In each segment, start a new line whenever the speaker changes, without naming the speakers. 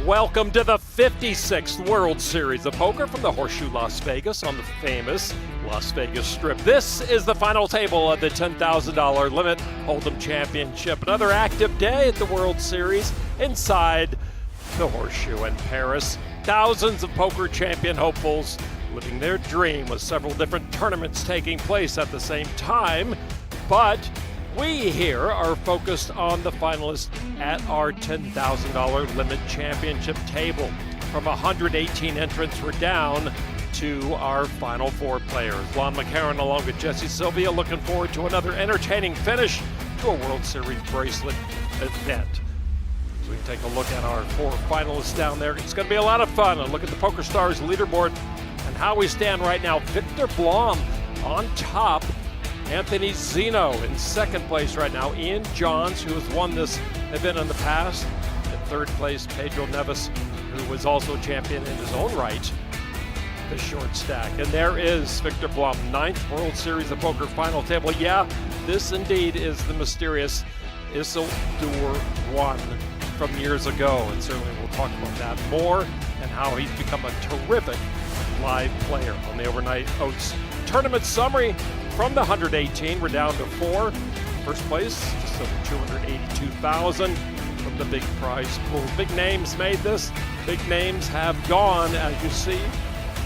Welcome to the 56th World Series of Poker from the Horseshoe Las Vegas on the famous Las Vegas Strip. This is the final table of the $10,000 Limit Hold'em Championship. Another active day at the World Series inside the Horseshoe in Paris. Thousands of poker champion hopefuls living their dream with several different tournaments taking place at the same time. But we here are focused on the finalists at our $10,000 Limit Championship table. From 118 entrants, we're down to our final four players. Lon McCarron along with Jesse Sylvia looking forward to another entertaining finish to a World Series bracelet event. So we take a look at our four finalists down there. It's going to be a lot of fun. And look at the PokerStars leaderboard and how we stand right now. Viktor Blom on top. Anthony Zinno in second place right now. Ian Johns, who has won this event in the past. In third place, Pedro Neves, who was also champion in his own right, the short stack. And there is Viktor Blom, 9th World Series of Poker final table. Yeah, this indeed is the mysterious Isildur one from years ago. And certainly we'll talk about that more and how he's become a terrific live player on the Overnight Oats tournament summary. From the 118, we're down to 4. First place, just over 282,000 from the big prize pool. Big names made this. Big names have gone, as you see.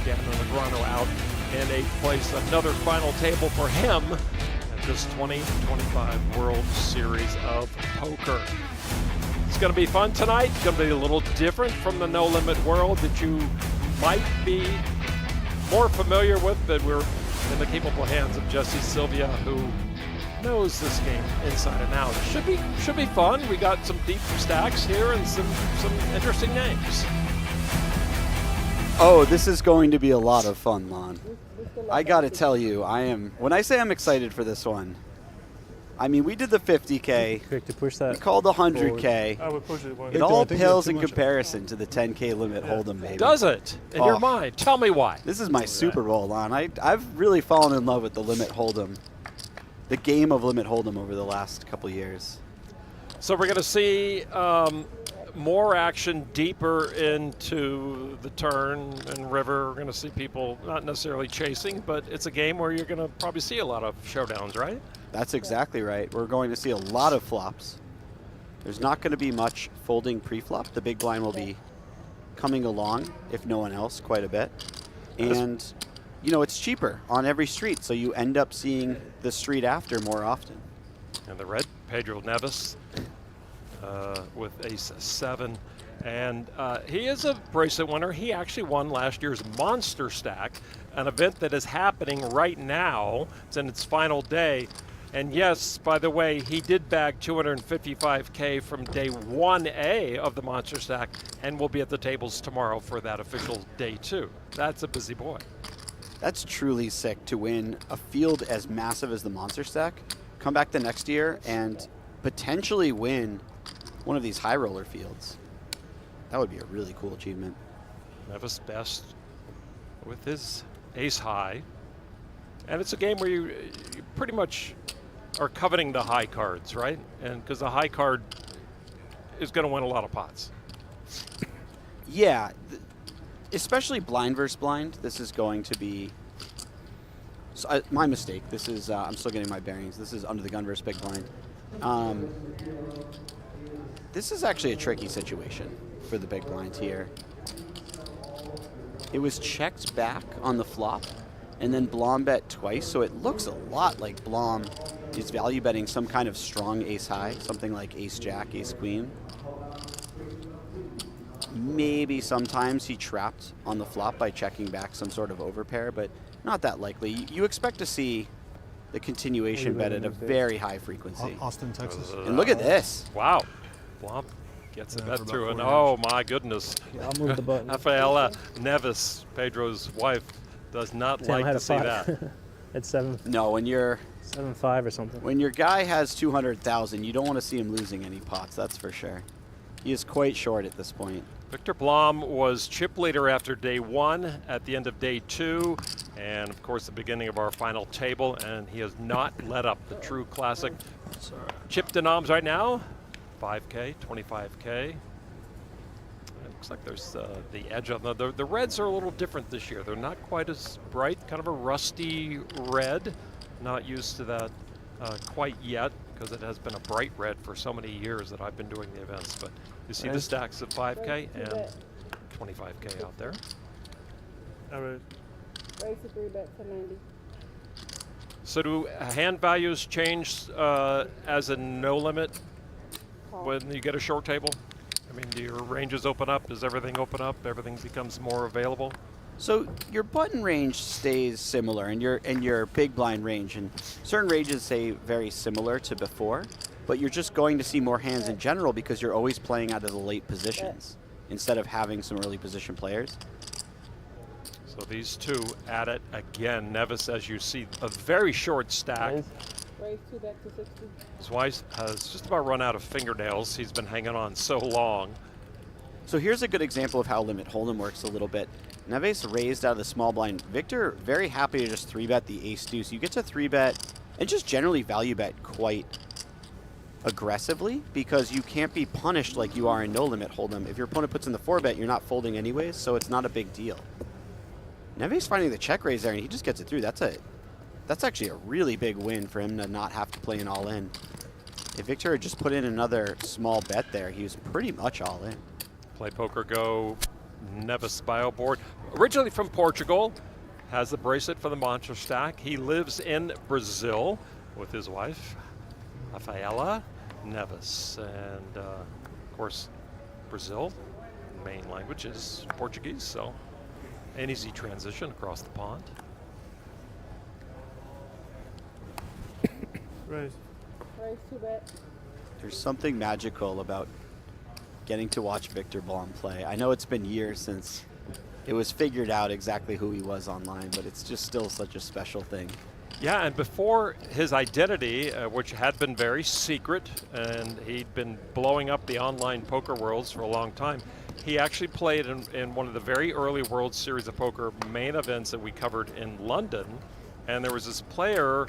Gavin Negreanu out in 8th place. Another final table for him at this 2025 World Series of Poker. It's going to be fun tonight. It's going to be a little different from the No Limit world that you might be more familiar with, but we're in the capable hands of Jesse Sylvia, who knows this game inside and out. Should be fun. We got some deep stacks here and some interesting names.
Oh, this is going to be a lot of fun, Lon. I got to tell you, when I say I'm excited for this one, I mean, we did the 50K,
Quick to push that.
we called the 100K.
I would push it one.
It all pales in comparison to the 10K limit hold'em, baby.
Does it? In your mind? Tell me why.
This is my Super Bowl, Lon. I've really fallen in love with the limit hold'em, the game of limit hold'em over the last couple years.
So we're going to see more action deeper into the turn and river. We're going to see people not necessarily chasing, but it's a game where you're going to probably see a lot of showdowns, right?
That's exactly right. We're going to see a lot of flops. There's not going to be much folding pre-flop. The big blind will be coming along, if no one else, quite a bit. And, you know, it's cheaper on every street, so you end up seeing the street after more often.
And the red, Pedro Neves with ace-7. And he is a bracelet winner. He actually won last year's Monster Stack, an event that is happening right now. It's in its final day. And yes, by the way, he did bag 255K from day 1A of the Monster Stack and will be at the tables tomorrow for that official day 2. That's a busy boy.
That's truly sick to win a field as massive as the Monster Stack, come back the next year and potentially win one of these high roller fields. That would be a really cool achievement.
Neves best with his ace high. And it's a game where you pretty much are coveting the high cards, right? And because the high card is going to win a lot of pots.
Yeah, especially blind versus blind. This is going to be my mistake. This is I'm still getting my bearings. This is under the gun versus big blind. This is actually a tricky situation for the big blind here. It was checked back on the flop, and then Blom bet twice, so it looks a lot like Blom is value betting some kind of strong ace high, something like ace jack, ace queen. Maybe sometimes he trapped on the flop by checking back some sort of overpair, but not that likely. You expect to see the continuation bet at a very high frequency.
Austin, Texas.
And look at this.
Wow. Blom gets a bet through, and oh my goodness.
Yeah, I'll move the button.
Rafaela Neves, Pedro's wife, does not like to see that.
It's 7.
No, when you're
7-5 or something.
when your guy has 200,000, you don't want to see him losing any pots. That's for sure. He is quite short at this point.
Viktor Blom was chip leader after day 1, at the end of day 2, and of course the beginning of our final table, and he has not let up. The true classic. Chip denoms right now, 5K, 25K. Looks like there's the edge of them. The reds are a little different this year. They're not quite as bright, kind of a rusty red. Not used to that quite yet, because it has been a bright red for so many years that I've been doing the events. But you see the stacks of 5K and 25K out there.
All right.
Raise the 3-bet to 90.
So do hand values change as a no limit when you get a short table? I mean, do your ranges open up? Does everything open up? Everything becomes more available?
So your button range stays similar, and your big blind range, and certain ranges stay very similar to before, but you're just going to see more hands in general because you're always playing out of the late positions instead of having some early position players.
So these two at it again. Neves, as you see, a very short stack.
Raise 2-bet to 60.
His wife has just about run out of fingernails. He's been hanging on so long.
So here's a good example of how limit hold'em works a little bit. Neves raised out of the small blind. Viktor very happy to just 3-bet the ace deuce. You get to 3-bet and just generally value bet quite aggressively because you can't be punished like you are in no limit hold'em. If your opponent puts in the 4-bet, you're not folding anyways, so it's not a big deal. Neves finding the check raise there, and he just gets it through. That's actually a really big win for him to not have to play an all in. If Viktor had just put in another small bet there, he was pretty much all in.
Play PokerGO Neves bio board. Originally from Portugal, has the bracelet for the monster stack. He lives in Brazil with his wife, Rafaela Neves. And of course, Brazil, main language is Portuguese, so an easy transition across the pond.
Raise.
Raise 2-bet.
There's something magical about getting to watch Viktor Blom play. I know it's been years since it was figured out exactly who he was online, but it's just still such a special thing.
Yeah, and before his identity, which had been very secret, and he'd been blowing up the online poker worlds for a long time, he actually played in one of the very early World Series of Poker main events that we covered in London. And there was this player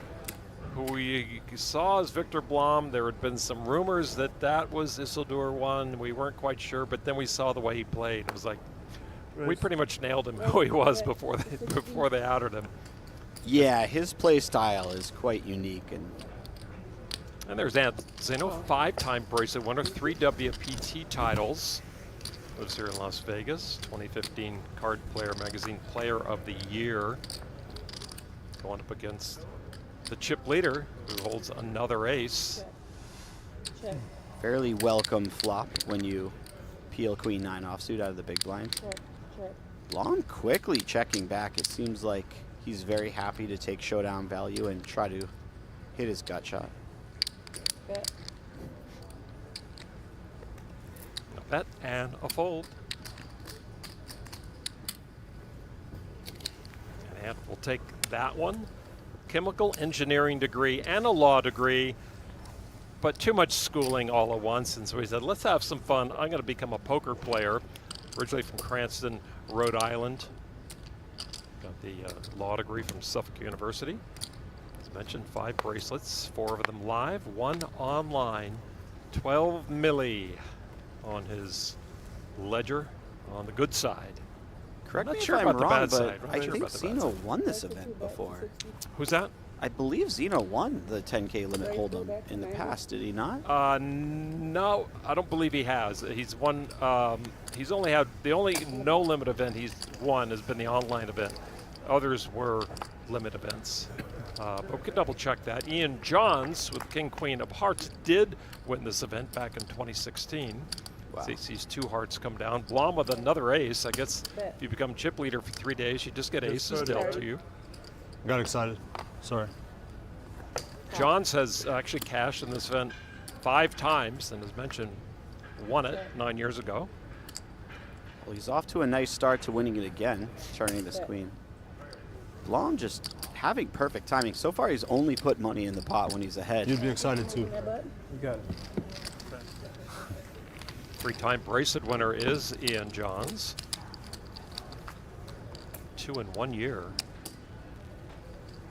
who we saw as Viktor Blom. There had been some rumors that that was Isildur one. We weren't quite sure, but then we saw the way he played. It was like, we pretty much nailed him who he was before they outed him.
Yeah, his play style is quite unique.
And there's Anthony Zinno, 5-time bracelet winner, 3 WPT titles. Lives here in Las Vegas, 2015 Card Player Magazine Player of the Year. Going up against the chip leader, who holds another ace.
Check.
Fairly welcome flop when you peel Queen-9 offsuit out of the big blind.
Check. Check.
Blom quickly checking back. It seems like he's very happy to take showdown value and try to hit his gut shot.
Bet.
A bet and a fold. And Ant will take that one. Chemical engineering degree and a law degree, but too much schooling all at once. And so he said, let's have some fun. I'm going to become a poker player. Originally from Cranston, Rhode Island. Got the law degree from Suffolk University. As mentioned, 5 bracelets, 4 of them live, 1 online. 12 milli on his ledger on the good side.
Correct
I'm
me
not sure
if I'm
about the
wrong,
bad
but
side.
I think Zinno won this event before.
Who's that?
I believe Zinno won the 10K limit hold'em in the past, did he not?
No, I don't believe he has. He's won. He's only had the only no limit event he's won has been the online event. Others were limit events. But we could double check that. Ian Johns with King Queen of Hearts did win this event back in 2016.
Wow.
So he sees 2 hearts come down. Blom with another ace. I guess if you become chip leader for 3 days, you just get aces dealt to you.
Got excited. Sorry.
Johns has actually cashed in this event 5 times, and as mentioned, won it 9 years ago.
Well, he's off to a nice start to winning it again, turning this queen. Blom just having perfect timing. So far, he's only put money in the pot when he's ahead.
You'd be excited too.
You got it.
3-time bracelet winner is Ian Johns. 2 in 1 year.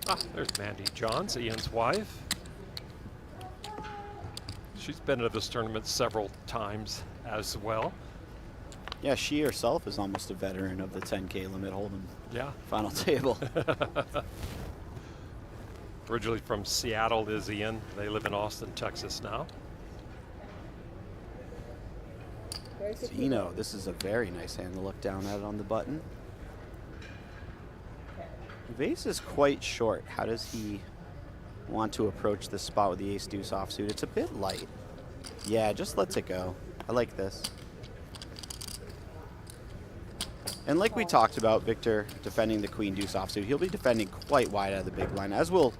Ah, there's Mandy Johns, Ian's wife. She's been to this tournament several times as well.
Yeah, she herself is almost a veteran of the 10K limit hold'em
Yeah.
final table.
Originally from Seattle is Ian. They live in Austin, Texas now.
Raise to
Zinno, this is a very nice hand to look down at on the button. The ace is quite short. How does he want to approach this spot with the ace-deuce offsuit? It's a bit light. Yeah, just lets it go. I like this. And like we talked about, Viktor defending the queen-deuce offsuit, he'll be defending quite wide out of the big blind, as will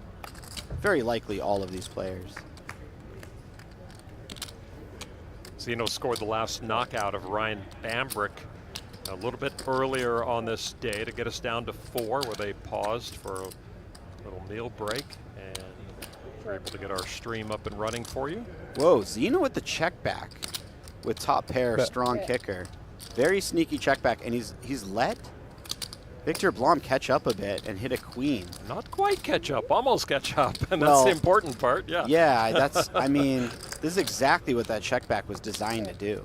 very likely all of these players.
Zinno scored the last knockout of Ryan Bambrick a little bit earlier on this day to get us down to 4, where they paused for a little meal break, and we're able to get our stream up and running for you.
Whoa, Zinno with the check back with top pair,
Bet.
strong
Bet.
kicker. Very sneaky check back, and he's let Viktor Blom catch up a bit and hit a queen.
Not quite catch up, almost catch up, and
Well,
that's the important part, yeah.
Yeah, that's, I mean, this is exactly what that check back was designed to do.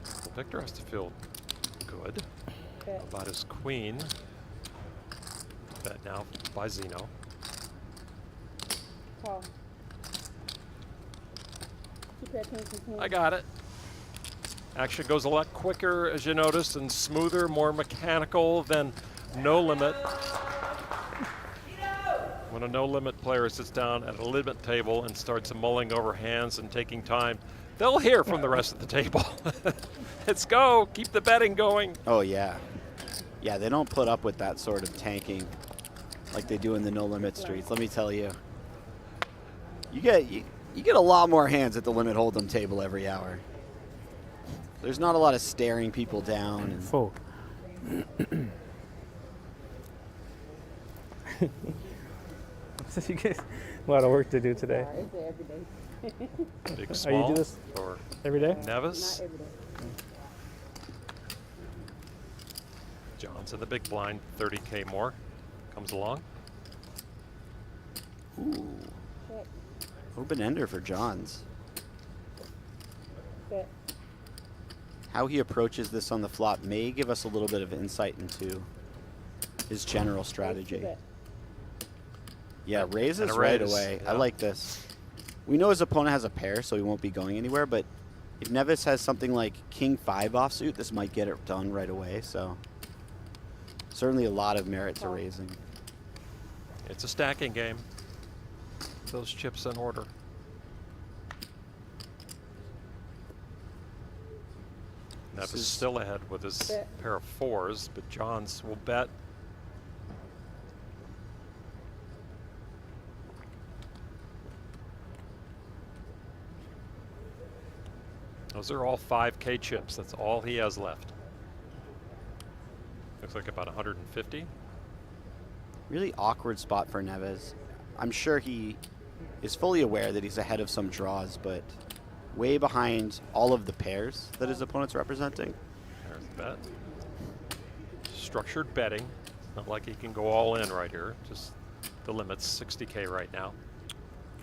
Well, Viktor has to feel good
Bet.
about his queen. Bet now by Zinno.
Call. Keep your attention, team.
I got it. Action goes a lot quicker, as you noticed, and smoother, more mechanical than no limit. When a no limit player sits down at a limit table and starts mulling over hands and taking time, they'll hear from the rest of the table. Let's go, keep the betting going.
Oh, yeah. Yeah, they don't put up with that sort of tanking like they do in the no limit streets, let me tell you. You get a lot more hands at the limit hold'em table every hour. There's not a lot of staring people down. And
Fold. You guys, a lot of work to do today.
Sorry, it's every day.
Big
Oh,
small
you do this
for
every day?
Neves.
Not every day.
John's in the big blind, 30K more. Comes along.
ooh,
Check.
open ender for Johns.
Bet.
How he approaches this on the flop may give us a little bit of insight into his general
Raise to
strategy.
bet.
Yeah, raises
And a
right
raise,
away.
yeah.
I like this. We know his opponent has a pair, so he won't be going anywhere, but if Neves has something like king 5 offsuit, this might get it done right away, so certainly a lot of merit to raising.
It's a stacking game. Those chips in order.
This
Neves
is-
still ahead with his
Bet.
pair of 4s, but Johns will bet. Those are all 5K chips. That's all he has left. Looks like about 150.
Really awkward spot for Neves. I'm sure he is fully aware that he's ahead of some draws, but way behind all of the pairs that his opponent's representing.
There's the bet. Structured betting. It's not like he can go all in right here. Just the limit's 60K right now.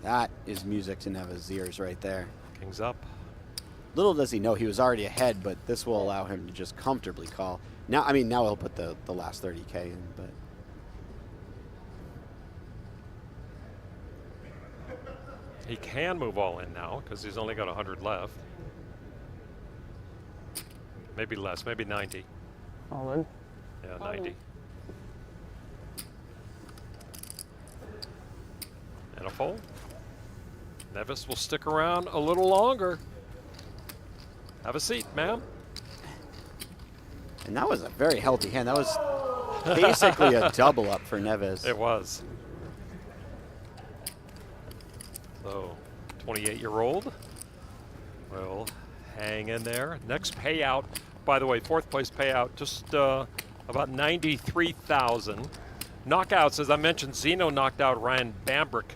That is music to Neves' ears right there.
King's up.
Little does he know he was already ahead, but this will allow him to just comfortably call. Now, I mean, now he'll put the last 30K in, but
He can move all in now because he's only got 100 left. Maybe less, maybe 90.
All in.
Yeah,
All
90.
in.
And a fold. Neves will stick around a little longer. Have a seat, ma'am.
and that was a very healthy hand. That was basically a double up for Neves.
It was. So, 28-year-old will hang in there. Next payout, by the way, fourth place payout, just about 93,000. Knockouts, as I mentioned, Zinno knocked out Ryan Bambrick,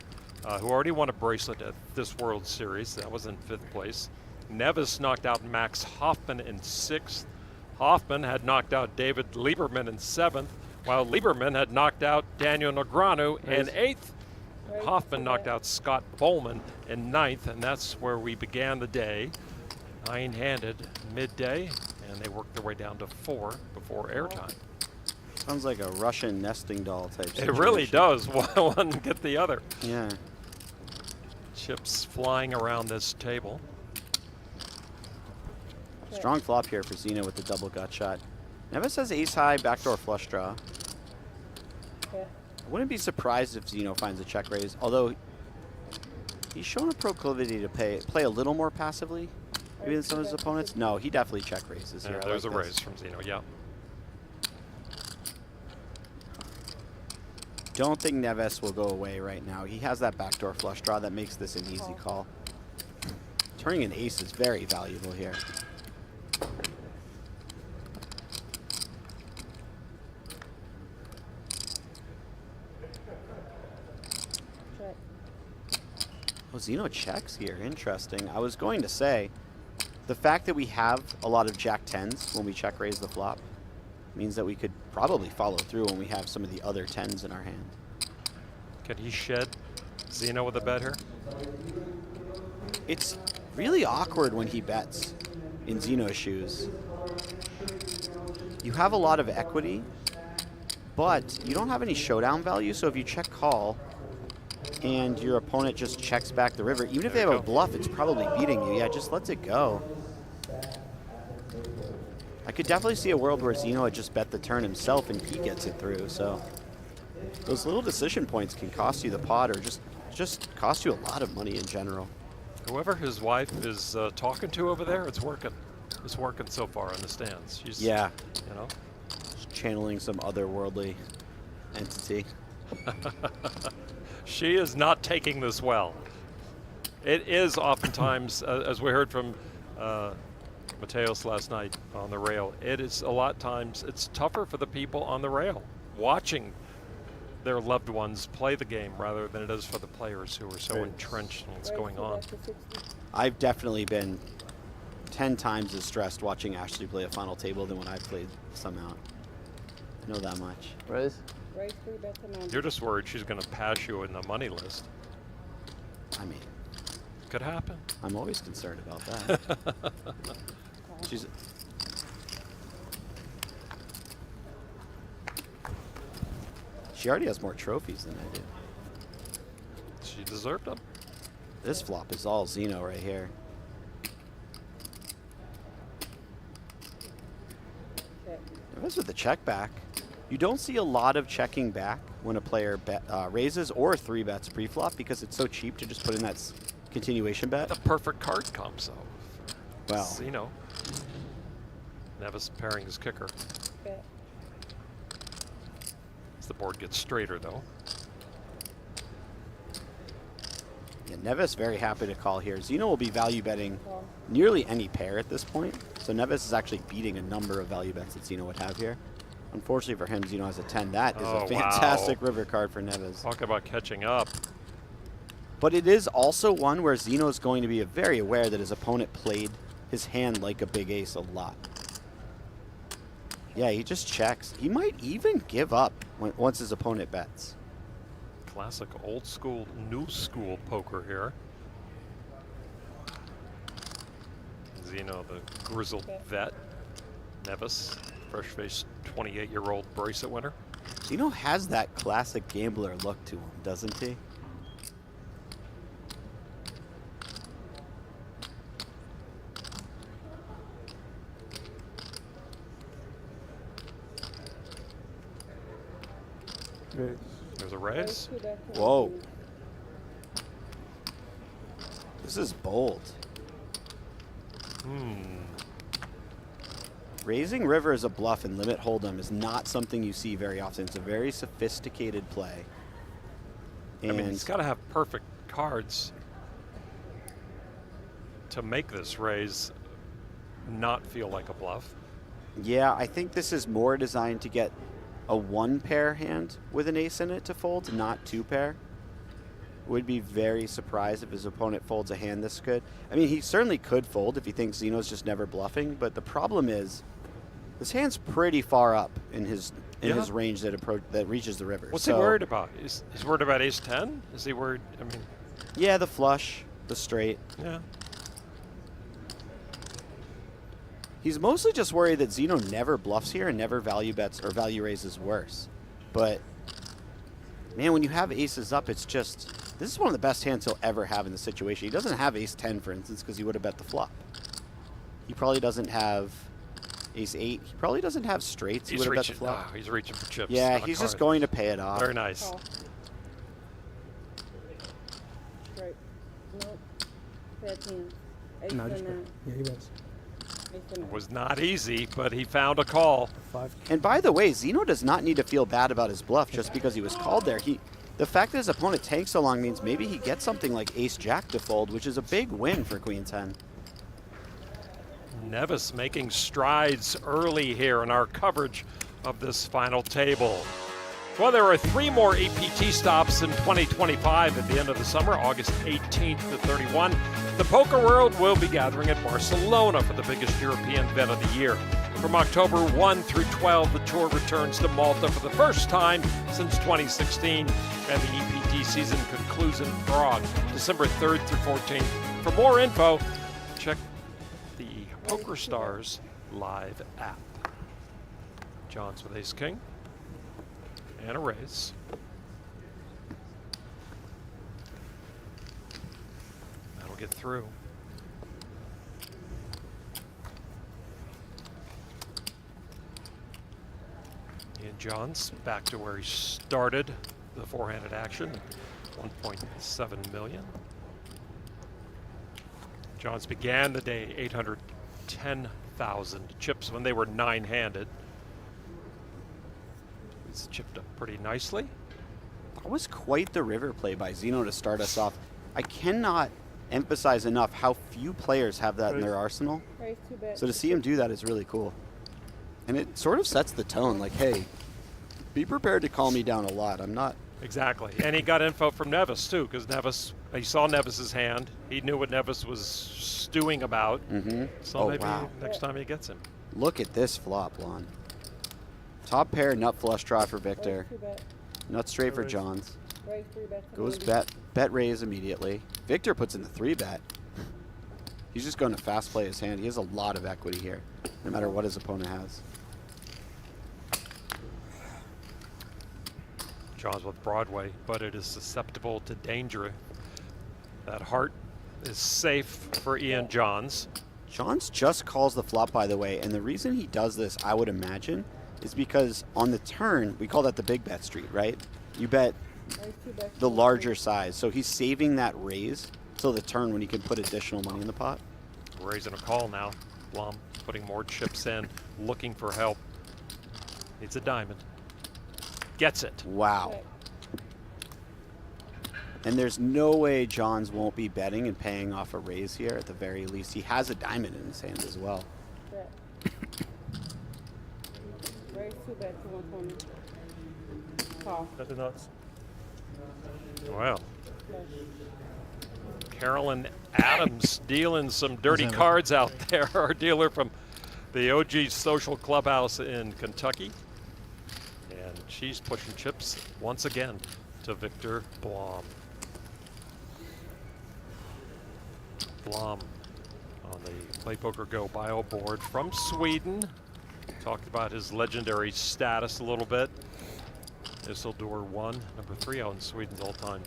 who already won a bracelet at this World Series. That was in 5th place. Neves knocked out Max Hoffman in 6th. Hoffman had knocked out David Lieberman in 7th, while Lieberman had knocked out Daniel Negreanu in 8th. Hoffman knocked out Scott Bowman in 9th, and that's where we began the day. 9-handed midday, and they work their way down to 4 before airtime.
Sounds like a Russian nesting doll type
It
situation.
really does. One get the other.
Yeah.
Chips flying around this table.
Strong flop here for Zinno with the double gut shot. Neves has ace high, backdoor flush draw.
Yeah.
I wouldn't be surprised if Zinno finds a check raise, although he's shown a proclivity to play a little more passively maybe than some of his opponents. No, he definitely check raises here.
Yeah,
I
there's
like
a
this.
raise from Zinno, yeah.
Don't think Neves will go away right now. He has that backdoor flush draw that makes this an easy call. Turning an ace is very valuable here.
Check.
Oh, Zinno checks here. Interesting. I was going to say, the fact that we have a lot of jack tens when we check raise the flop means that we could probably follow through when we have some of the other tens in our hand.
Can he shed Zinno with a bet here?
It's really awkward when he bets in Zinno's shoes. You have a lot of equity, but you don't have any showdown value, so if you check call and your opponent just checks back the river, even if they have a bluff, it's probably beating you. Yeah, just lets it go. I could definitely see a world where Zinno had just bet the turn himself and he gets it through, so those little decision points can cost you the pot or just cost you a lot of money in general.
Whoever his wife is talking to over there, it's working. It's working so far in the stands. She's,
Yeah.
you know.
Just channeling some otherworldly entity.
She is not taking this well. It is oftentimes, as we heard from Mateos last night on the rail, it is a lot of times, it's tougher for the people on the rail watching their loved ones play the game rather than it is for the players who are so entrenched in what's going on.
I've definitely been 10 times as stressed watching Ashley play a final table than when I've played some out. I know that much.
Raise.
Raise 3 bets a man.
You're just worried she's going to pass you in the money list.
I mean,
Could happen.
I'm always concerned about that. She's... She already has more trophies than I do.
She deserved them.
This flop is all Zinno right here.
Check.
This with the check back. You don't see a lot of checking back when a player raises or 3-bets pre-flop because it's so cheap to just put in that continuation bet.
The perfect card comes though.
Well,
Zinno. Neves pairing his kicker.
Bet.
As the board gets straighter though.
yeah, Neves very happy to call here. Zinno will be value betting
Call.
nearly any pair at this point. So Neves is actually beating a number of value bets that Zinno would have here. Unfortunately for him, Zinno has a 10. That is
Oh,
a fantastic
wow.
river card for Neves.
Talk about catching up.
But it is also one where Zeno is going to be very aware that his opponent played his hand like a big ace a lot. Yeah, he just checks. He might even give up once his opponent bets.
Classic old school, new school poker here. Zinno, the grizzled vet. Neves, fresh-faced 28-year-old bracelet winner.
Zeno has that classic gambler look to him, doesn't he?
Raise.
There's a
Raise
raise.
2 bets a
Whoa.
man.
This is bold. Raising river as a bluff in limit hold'em is not something you see very often. It's a very sophisticated play.
I mean, he's got to have perfect cards to make this raise not feel like a bluff.
yeah, I think this is more designed to get a 1-pair hand with an ace in it to fold, not 2-pair. Would be very surprised if his opponent folds a hand this good. I mean, he certainly could fold if he thinks Zeno's just never bluffing, but the problem is this hand's pretty far up in his range that reaches the river.
What's he worried about? He's worried about ace 10? Is he worried? I mean,
Yeah, the flush, the straight.
yeah.
He's mostly just worried that Zinno never bluffs here and never value bets or value raises worse. But, man, when you have aces up, it's just, this is one of the best hands he'll ever have in the situation. He doesn't have ace 10, for instance, because he would have bet the flop. He probably doesn't have ace 8. He probably doesn't have straights. He
He's
would have bet the
reaching,
flop.
he's reaching for chips.
Yeah,
on a
he's just
card.
going to pay it off.
Very nice.
Call. Straight. Nope. Pair 10. Ace
No,
to
just
9.
yeah, he bets.
Ace to 9.
Was not easy, but he found a call.
5.
And by the way, Zinno does not need to feel bad about his bluff just because he was called there. The fact that his opponent tanks so long means maybe he gets something like ace-jack to fold, which is a big win for Queen 10.
Neves making strides early here in our coverage of this final table. Well, there are 3 more APT stops in 2025 at the end of the summer, August 18th to 31. The poker world will be gathering at Barcelona for the biggest European event of the year. From October 1 through 12, the tour returns to Malta for the first time since 2016, and the EPT season concludes in Prague, December 3rd through 14th. For more info, check the PokerStars live app. Johns with ace king and a raise. That'll get through. Ian Johns back to where he started the four-handed action, 1.7 million. Johns began the day 810,000 chips when they were 9-handed. He's chipped up pretty nicely.
That was quite the river play by Zinno to start us off. I cannot emphasize enough how few players have that in their arsenal.
Raise 2 bets.
So to see him do that is really cool. And it sort of sets the tone, like, hey, be prepared to call me down a lot. I'm not.
Exactly. And he got info from Neves, too, because Neves, he saw Neves's hand. He knew what Neves was stewing about. So
Oh,
maybe
wow.
next time he gets him.
Look at this flop, Lon. Top pair, nut flush draw for Victor.
Raise 2 bets.
Nut straight for Johns.
Raise 3 bets. to
Goes
90.
bet raise immediately. Victor puts in the 3-bet. He's just going to fast play his hand. He has a lot of equity here, no matter what his opponent has.
Johns with Broadway, but it is susceptible to danger. That heart is safe for Ian Johns.
Johns just calls the flop, by the way, and the reason he does this, I would imagine, is because on the turn, we call that the big bet street, right? You bet
Raise 2 bets.
the
to
larger size, so he's saving that raise till the turn when he can put additional money in the pot.
Raising a call now. Blom putting more chips in, looking for help. Needs a diamond. Gets it.
Wow.
Check.
And there's no way Johns won't be betting and paying off a raise here at the very least. He has a diamond in his hand as well.
Bet. Raise 2 bets to 120. Call.
That's the nuts.
Well,
Flush.
Carolyn Adams dealing some dirty
What's that?
cards out there. Our dealer from the OG Social Clubhouse in Kentucky. And she's pushing chips once again to Viktor Blom. Blom on the Play Poker Go bio board from Sweden. Talked about his legendary status a little bit. Isildur won, number 3 on Sweden's all-time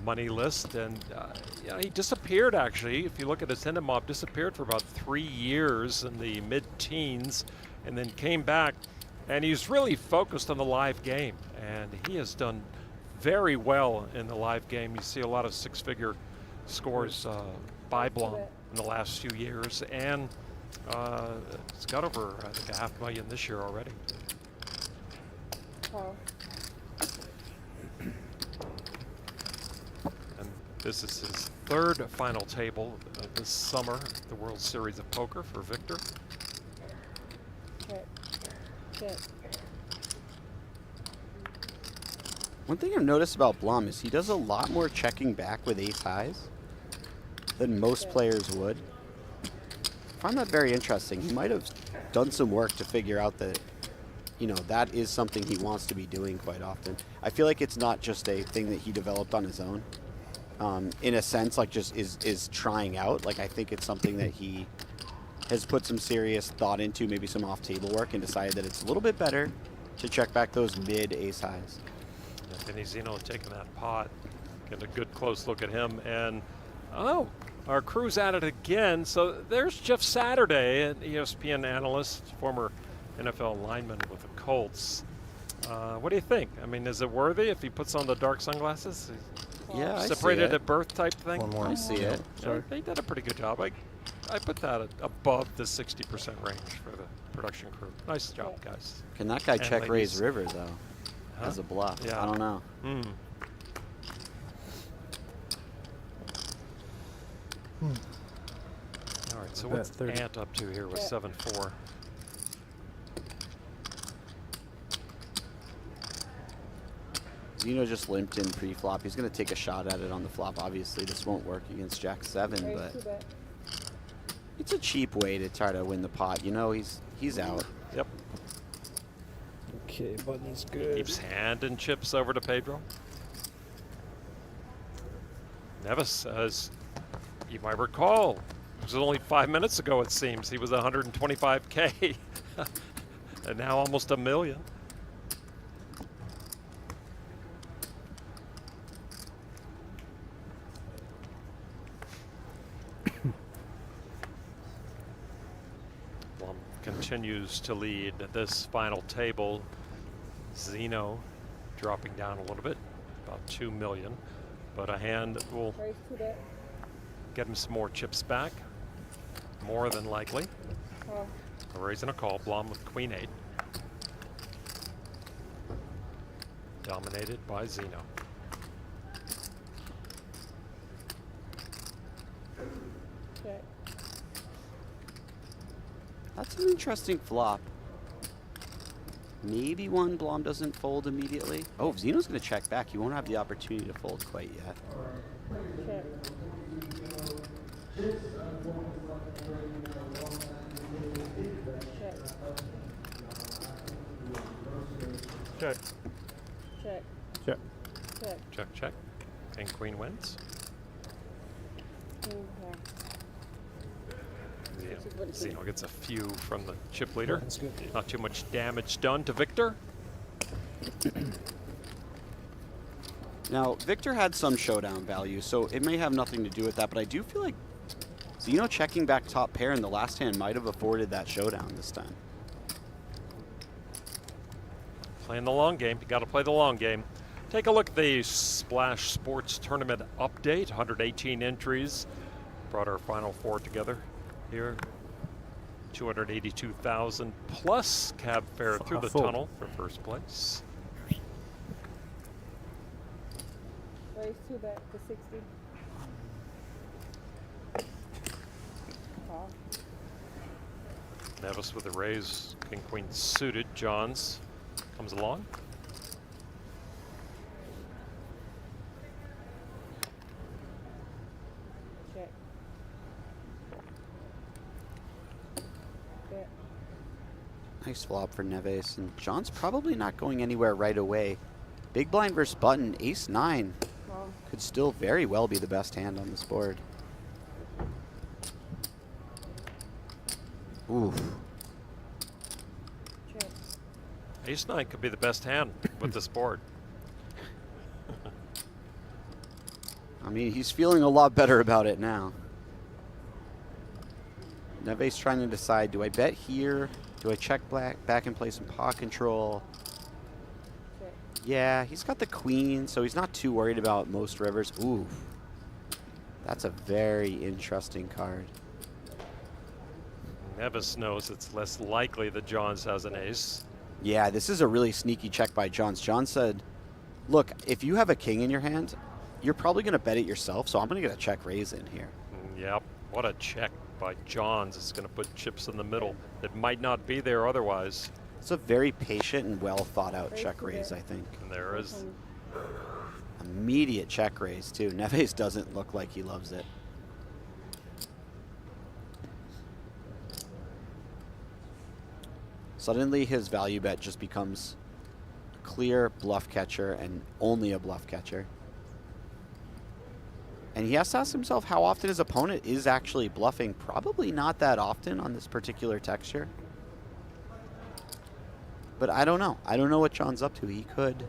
money list, and yeah, he disappeared actually. If you look at his Hindenmob, disappeared for about 3 years in the mid-teens, and then came back, and he's really focused on the live game, and he has done very well in the live game. You see a lot of 6-figure scores by Blom in the last few years, and it's got over I think $500,000 this year already.
Call.
And this is his 3rd final table this summer, the World Series of Poker for Victor.
Check. Check.
One thing I've noticed about Blom is he does a lot more checking back with ace highs than most players would. I find that very interesting. He might have done some work to figure out that, you know, that is something he wants to be doing quite often. I feel like it's not just a thing that he developed on his own. In a sense, like just is trying out. Like I think it's something that he has put some serious thought into maybe some off-table work and decided that it's a little bit better to check back those mid-ace highs.
Anthony Zinno taking that pot. Get a good close look at him. And, oh, our crew's at it again. So there's Jeff Saturday, an ESPN analyst, former NFL lineman with the Colts. What do you think? I mean, is it worthy if he puts on the dark sunglasses?
Yeah, I see
Separated
it.
at birth type thing?
One more.
I see it.
Yeah, they did a pretty good job. I put that at above the 60% range for the production crew. Nice job, guys.
Can that guy
And
check raise
ladies.
river, though,
Huh?
as a bluff?
Yeah.
I don't know.
Hmm. All right, so
Bet
what's
30.
Ant up to here with 7-4?
Zinno just limped in pre-flop. He's going to take a shot at it on the flop. Obviously, this won't work against Jack 7,
Raise
but
2 bet.
it's a cheap way to try to win the pot. You know, he's out.
Yep.
Okay, button's good.
Keeps handing chips over to Pedro. Neves says, you might recall, it was only 5 minutes ago, it seems, he was 125K. And now almost $1 million. Blom continues to lead this final table. Zinno dropping down a little bit, about 2 million, but a hand that will
Raise 2 bet.
get him some more chips back, more than likely.
Call.
A raise and a call. Blom with Queen 8, dominated by Zinno.
Check.
That's an interesting flop. Maybe one Blom doesn't fold immediately. Oh, if Zeno's going to check back, he won't have the opportunity to fold quite yet.
Check. Check.
Check.
Check.
Check.
Check.
Check, check. And Queen wins.
King, yeah.
Zinno gets a few from the chip leader.
That's good.
Not too much damage done to Viktor.
Now, Viktor had some showdown value, so it may have nothing to do with that, but I do feel like Zinno checking back top pair in the last hand might have afforded that showdown this time.
Playing the long game. You got to play the long game. Take a look at the Splash Sports Tournament update. 118 entries. Brought our final four together here. 282,000 plus cab fare through the
Full.
tunnel for first place.
Raise 2 bet to 60. Call.
Neves with a raise. King Queen suited. Johns comes along.
Check. Bet.
Nice flop for Neves, and John's probably not going anywhere right away. Big blind versus button, ace 9
Call.
could still very well be the best hand on this board. Ooh,
Check.
Ace 9 could be the best hand with this board.
I mean, he's feeling a lot better about it now. Neves trying to decide, do I bet here? Do I check back and play some pot control?
Check.
Yeah, he's got the queen, so he's not too worried about most rivers. Ooh, that's a very interesting card.
Neves knows it's less likely that Johns has an ace.
Yeah, this is a really sneaky check by Johns. John said, look, if you have a king in your hand, you're probably going to bet it yourself, so I'm going to get a check raise in here.
Yep, what a check by Johns. It's going to put chips in the middle that might not be there otherwise.
It's a very patient and well thought out
Raise
check
to
raise,
bet.
I think.
And there is
Immediate check raise, too. Neves doesn't look like he loves it. Suddenly, his value bet just becomes clear bluff catcher and only a bluff catcher. And he has to ask himself how often his opponent is actually bluffing. Probably not that often on this particular texture. But I don't know. I don't know what John's up to. He could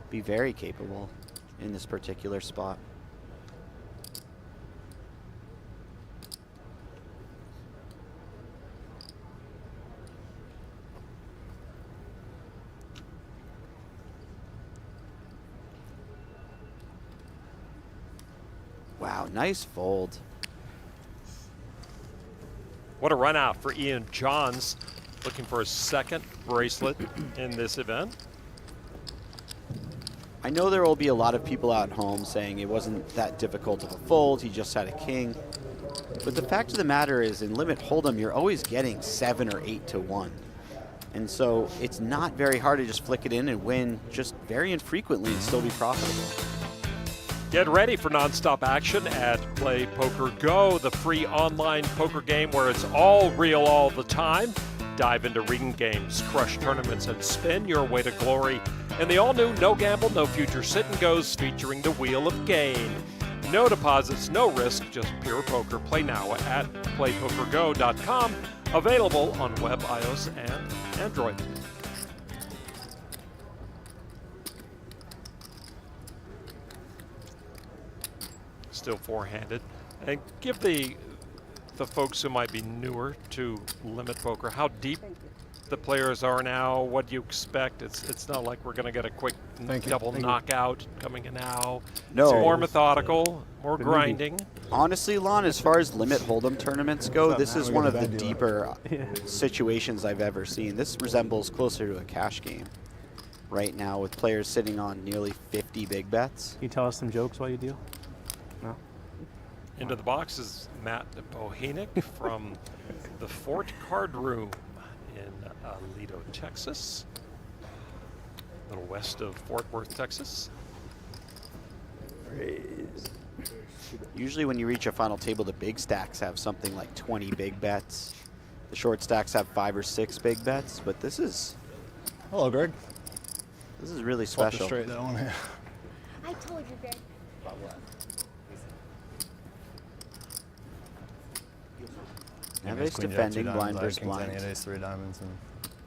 be very capable in this particular spot. Wow, nice fold.
What a run out for Ian Johns, looking for his second bracelet in this event.
I know there will be a lot of people out home saying it wasn't that difficult of a fold, he just had a king. But the fact of the matter is, in Limit Hold'em, you're always getting 7 or 8 to 1. And so it's not very hard to just flick it in and win just very infrequently and still be profitable.
Get ready for nonstop action at Play Poker Go, the free online poker game where it's all real all the time. Dive into rigging games, crush tournaments, and spin your way to glory in the all-new No Gamble, No Future Sit and Goes featuring the Wheel of Gain. No deposits, no risk, just pure poker. Play now at playpokergo.com. Available on web, iOS, and Android. Still four-handed. And give the folks who might be newer to limit poker how deep the players are now. What do you expect? It's not like we're going to get a quick double knockout coming in now.
No.
It's more methodical, more grinding.
Honestly, Lon, as far as Limit Hold'em tournaments go, this is one of the deeper situations I've ever seen. This resembles closer to a cash game right now with players sitting on nearly 50 big bets.
Can you tell us some jokes while you deal? No?
Into the box is Matt Bohenick from the Fort Card Room in Aledo, Texas, a little west of Fort Worth, Texas.
Usually when you reach a final table, the big stacks have something like 20 big bets. The short stacks have 5 or 6 big bets, but this is
Hello, Greg.
really
Flip it
special.
straight, that one.
I told you, Greg.
Neves defending blind versus
King 10,
blind.
he had ace 3 diamonds, and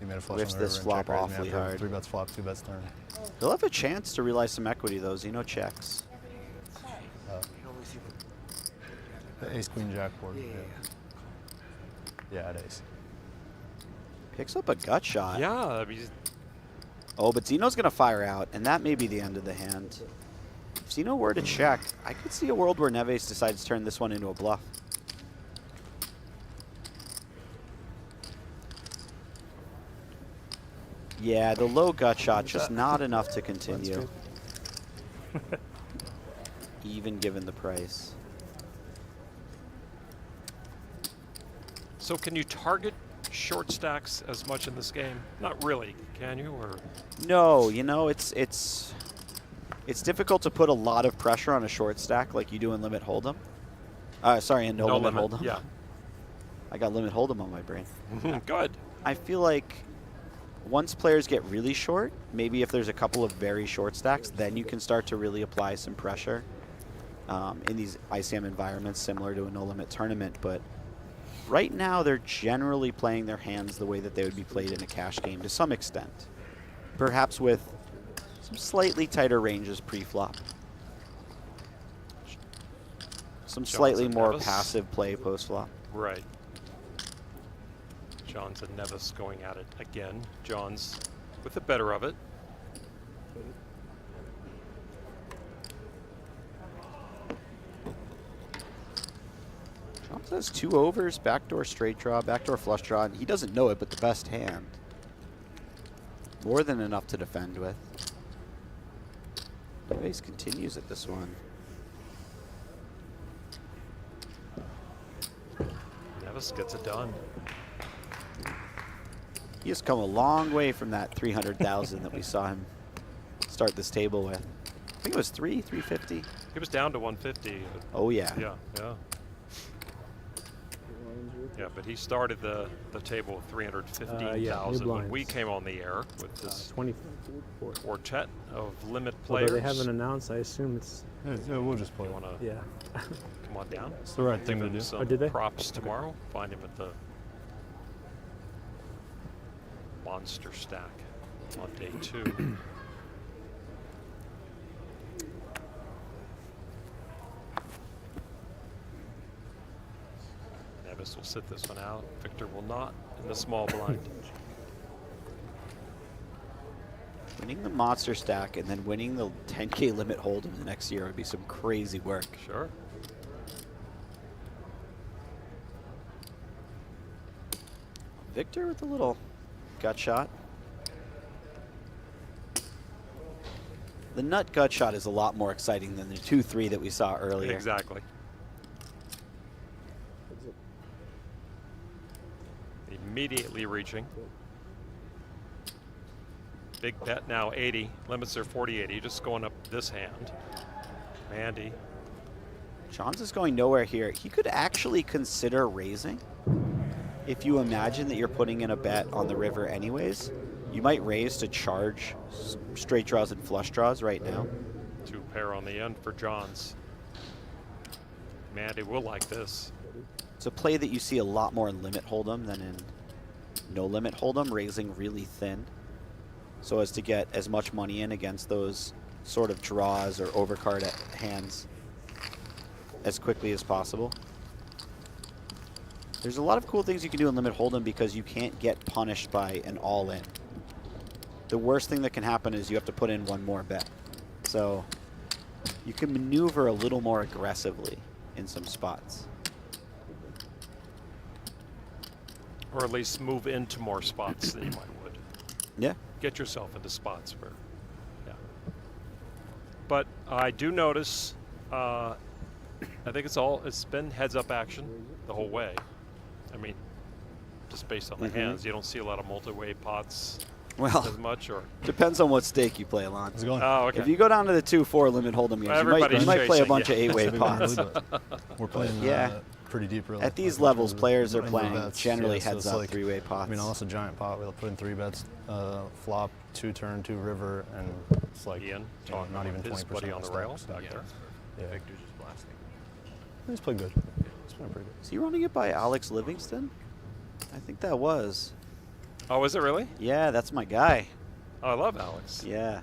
he made a flush
Whiffs
on the
this
river and
flop
check raised me
awfully
after
hard.
3 bets flop, 2 bets turn.
He'll have a chance to realize some equity though. Zinno checks.
The ace queen jack board. Yeah, at ace.
Picks up a gut shot.
Yeah, I mean,
Oh, but Zeno's going to fire out, and that may be the end of the hand. If Zeno were to check, I could see a world where Neves decides to turn this one into a bluff. Yeah, the low gut shot, just not enough to continue. Even given the price.
so can you target short stacks as much in this game? Not really, can you? Or
No, you know, it's difficult to put a lot of pressure on a short stack like you do in Limit Hold'em. Sorry, in no Limit Hold'em.
Yeah.
I got Limit Hold'em on my brain.
Good.
I feel like once players get really short, maybe if there's a couple of very short stacks, then you can start to really apply some pressure in these ICM environments similar to a no-limit tournament. But right now, they're generally playing their hands the way that they would be played in a cash game to some extent. Perhaps with some slightly tighter ranges pre-flop. Some slightly more
Neves.
passive play post-flop.
Right. Johns and Neves going at it again. Johns with the better of it.
Johns has 2 overs, backdoor straight draw, backdoor flush draw, and he doesn't know it, but the best hand. More than enough to defend with. Neves continues at this one.
Neves gets it done.
He has come a long way from that 300,000 that we saw him start this table with. I think it was 350.
He was down to 150.
Oh yeah.
Yeah, yeah. Yeah, but he started the table with 315,000 when we
blinds.
came on the air with this
24.
quartet of limit
Although
players.
they haven't announced, I assume it's,
Yeah, we'll just play.
You want to
yeah.
come on down?
It's the right thing
Give
to
him
do.
some
did they?
props tomorrow. Find him at the monster stack on day 2. Neves will sit this one out. Victor will not in the small blind.
Winning the monster stack and then winning the 10K limit hold'em the next year would be some crazy work.
Sure.
Victor with a little gut shot. The nut gut shot is a lot more exciting than the 2-3 that we saw earlier.
Exactly. Immediately reaching. Big bet now 80. Limits are 40-80. Just going up this hand. Mandy.
Johns is going nowhere here. He could actually consider raising. If you imagine that you're putting in a bet on the river anyways, you might raise to charge straight draws and flush draws right now.
2 pair on the end for Johns. Mandy will like this.
It's a play that you see a lot more in limit hold'em than in no limit hold'em, raising really thin so as to get as much money in against those sort of draws or overcard hands as quickly as possible. There's a lot of cool things you can do in limit hold'em because you can't get punished by an all-in. The worst thing that can happen is you have to put in one more bet. So you can maneuver a little more aggressively in some spots.
Or at least move into more spots than you might would.
Yeah.
Get yourself into spots where, yeah. But I do notice, I think it's been heads-up action the whole way. I mean, just based on the hands, you don't see a lot of multi-way pots
Well,
as much, or
depends on what stake you play, Alon.
How's it going?
oh, okay.
If you go down to the 2-4 limit hold'em games, you might play a
chasing,
bunch
yeah.
of 8-way
Maybe
pots.
not really, but we're playing
Yeah.
pretty deep, really.
At these
Like,
levels, players are
no
playing
bets.
generally
Yeah, so
heads
it's
up
like,
3-way pots.
I mean, unless a giant pot, we'll put in 3 bets, flop, 2 turn, 2 river, and it's like
Ian,
you know, not even 20%
his buddy on
of
the
stack,
rails
so
back there.
Yeah.
Victor's just blasting.
He's played good. He's playing pretty good.
Is he running it by Alex Livingston? I think that was.
Oh, is it really?
Yeah, that's my guy.
Oh, I love Alex.
Yeah.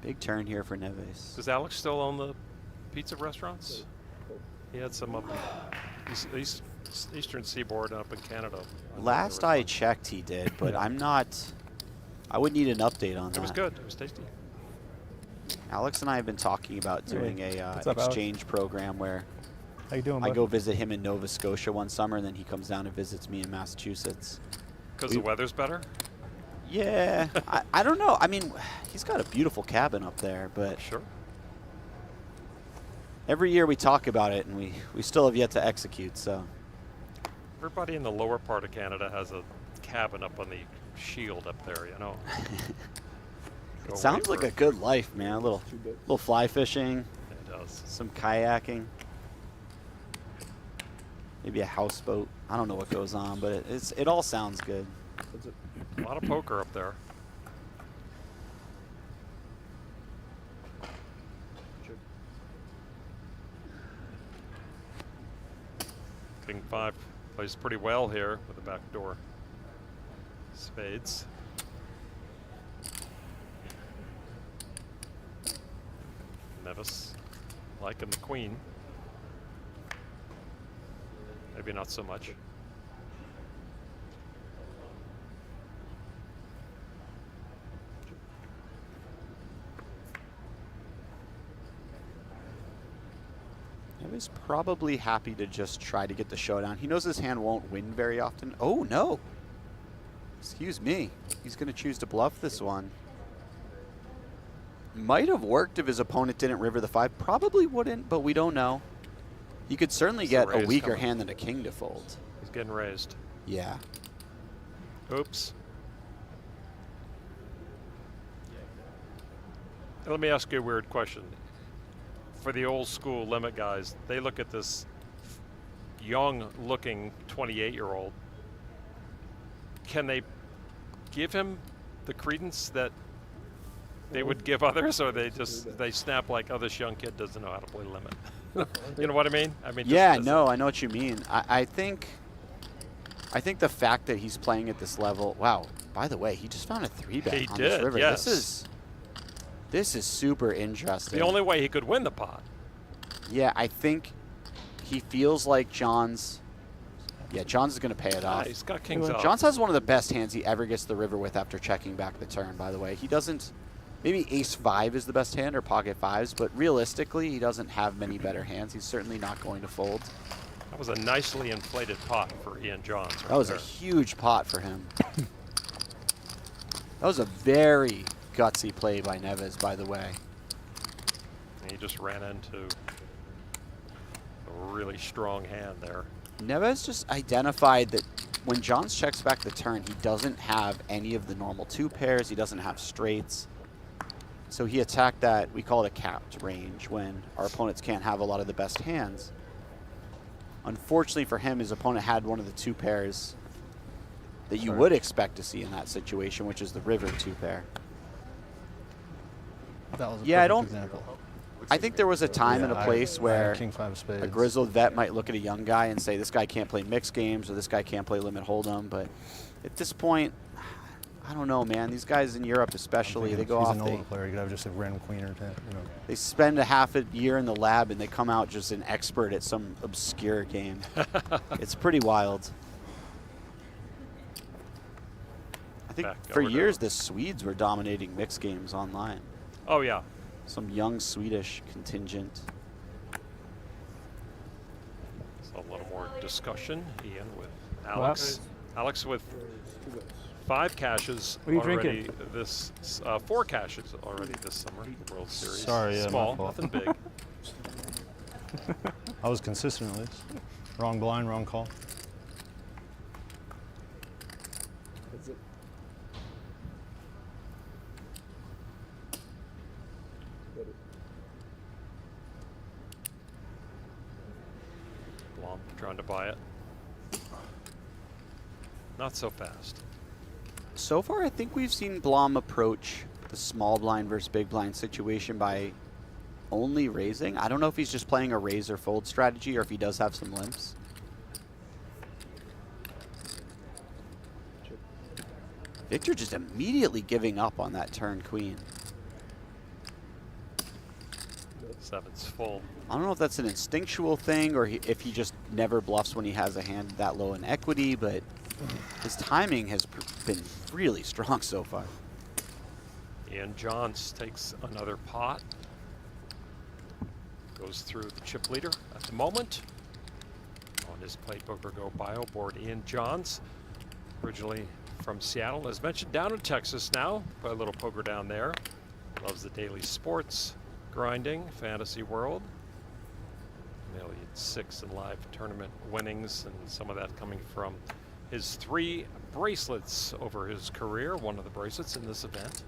Big turn here for Neves.
Does Alex still own the pizza restaurants? He had some up Eastern Seaboard up in Canada.
Last I checked, he did, but I'm not. I would need an update on that.
It was good. It was tasty.
Alex and I have been talking about doing a
What's up, Alex?
exchange program where
How you doing,
I
bud?
go visit him in Nova Scotia one summer, and then he comes down and visits me in Massachusetts.
Because the weather's better?
Yeah, I don't know. I mean, he's got a beautiful cabin up there, but
Sure.
every year we talk about it, and we still have yet to execute. So
Everybody in the lower part of Canada has a cabin up on the shield up there, you know. Go
it sounds
away
like
for-
a good life, man. A little fly fishing,
It does.
some kayaking, maybe a houseboat. I don't know what goes on, but it all sounds good.
A lot of poker up there. King 5 plays pretty well here with the back door. Spades. Neves liking the queen. Maybe not so much.
He's probably happy to just try to get the showdown. He knows his hand won't win very often. Oh, no. Excuse me. He's going to choose to bluff this one. Might have worked if his opponent didn't river the 5. Probably wouldn't, but we don't know. He could certainly
It's a
get a
raise
weaker
coming.
hand than a king to fold.
He's getting raised.
Yeah.
Oops. Let me ask you a weird question. For the old school limit guys, they look at this young-looking 28-year-old. Can they give him the credence that they would give others, or they snap like, oh, this young kid doesn't know how to play limit? You know what I mean? I mean,
Yeah, no, I know what you mean. I think the fact that he's playing at this level. Wow. By the way, he just found a 3-bet
He
on
did,
this river.
yes.
This is super interesting.
The only way he could win the pot.
Yeah, I think he feels like Johns. Yeah, Johns is going to pay it off.
He's got kings up.
Johns has one of the best hands he ever gets the river with after checking back the turn, by the way. He doesn't. Maybe ace-5 is the best hand, or pocket fives, but realistically, he doesn't have many better hands. He's certainly not going to fold.
That was a nicely inflated pot for Ian Johns. Right
That was
there.
a huge pot for him. That was a very gutsy play by Neves, by the way.
He just ran into a really strong hand there.
Neves just identified that when Johns checks back the turn, he doesn't have any of the normal 2 pairs. He doesn't have straights. So he attacked that, we call it a capped range, when our opponents can't have a lot of the best hands. Unfortunately for him, his opponent had one of the 2 pairs that you would expect to see in that situation, which is the river 2 pair.
That was a
Yeah, I
perfect
don't.
example.
I think there was a time and a place
I
where
had King 5 of spades.
a grizzled vet might look at a young guy and say, this guy can't play mixed games, or this guy can't play limit hold'em. But at this point, I don't know, man. These guys in Europe especially, they go
he's
off.
He's an older player. You could have just a random queen or 10. You know.
They spend a half a year in the lab and they come out just an expert at some obscure game. It's pretty wild. I think
Back
for
over
years
there.
the Swedes were dominating mixed games online.
Oh, yeah.
Some young Swedish contingent.
So a little more discussion. Ian with Alex. Alex with 5 cashes
What are you
already
drinking?
this 4 cashes already this summer. World Series.
Sorry, yeah, my
small,
fault.
nothing big.
I was consistent at least. Wrong blind, wrong call.
Blom trying to buy it. Not so fast.
So far, I think we've seen Blom approach the small blind versus big blind situation by only raising. I don't know if he's just playing a raise or fold strategy or if he does have some limps. Viktor just immediately giving up on that turn queen.
7's full.
I don't know if that's an instinctual thing or if he just never bluffs when he has a hand that low in equity, but his timing has been really strong so far.
Ian Johns takes another pot. Goes through the chip leader at the moment. On his PokerGO bio board, Ian Johns, originally from Seattle, as mentioned, down in Texas now. Play a little poker down there. Loves the daily sports, grinding, fantasy world. $1,000,006 in live tournament winnings, and some of that coming from his 3 bracelets over his career. One of the bracelets in this event.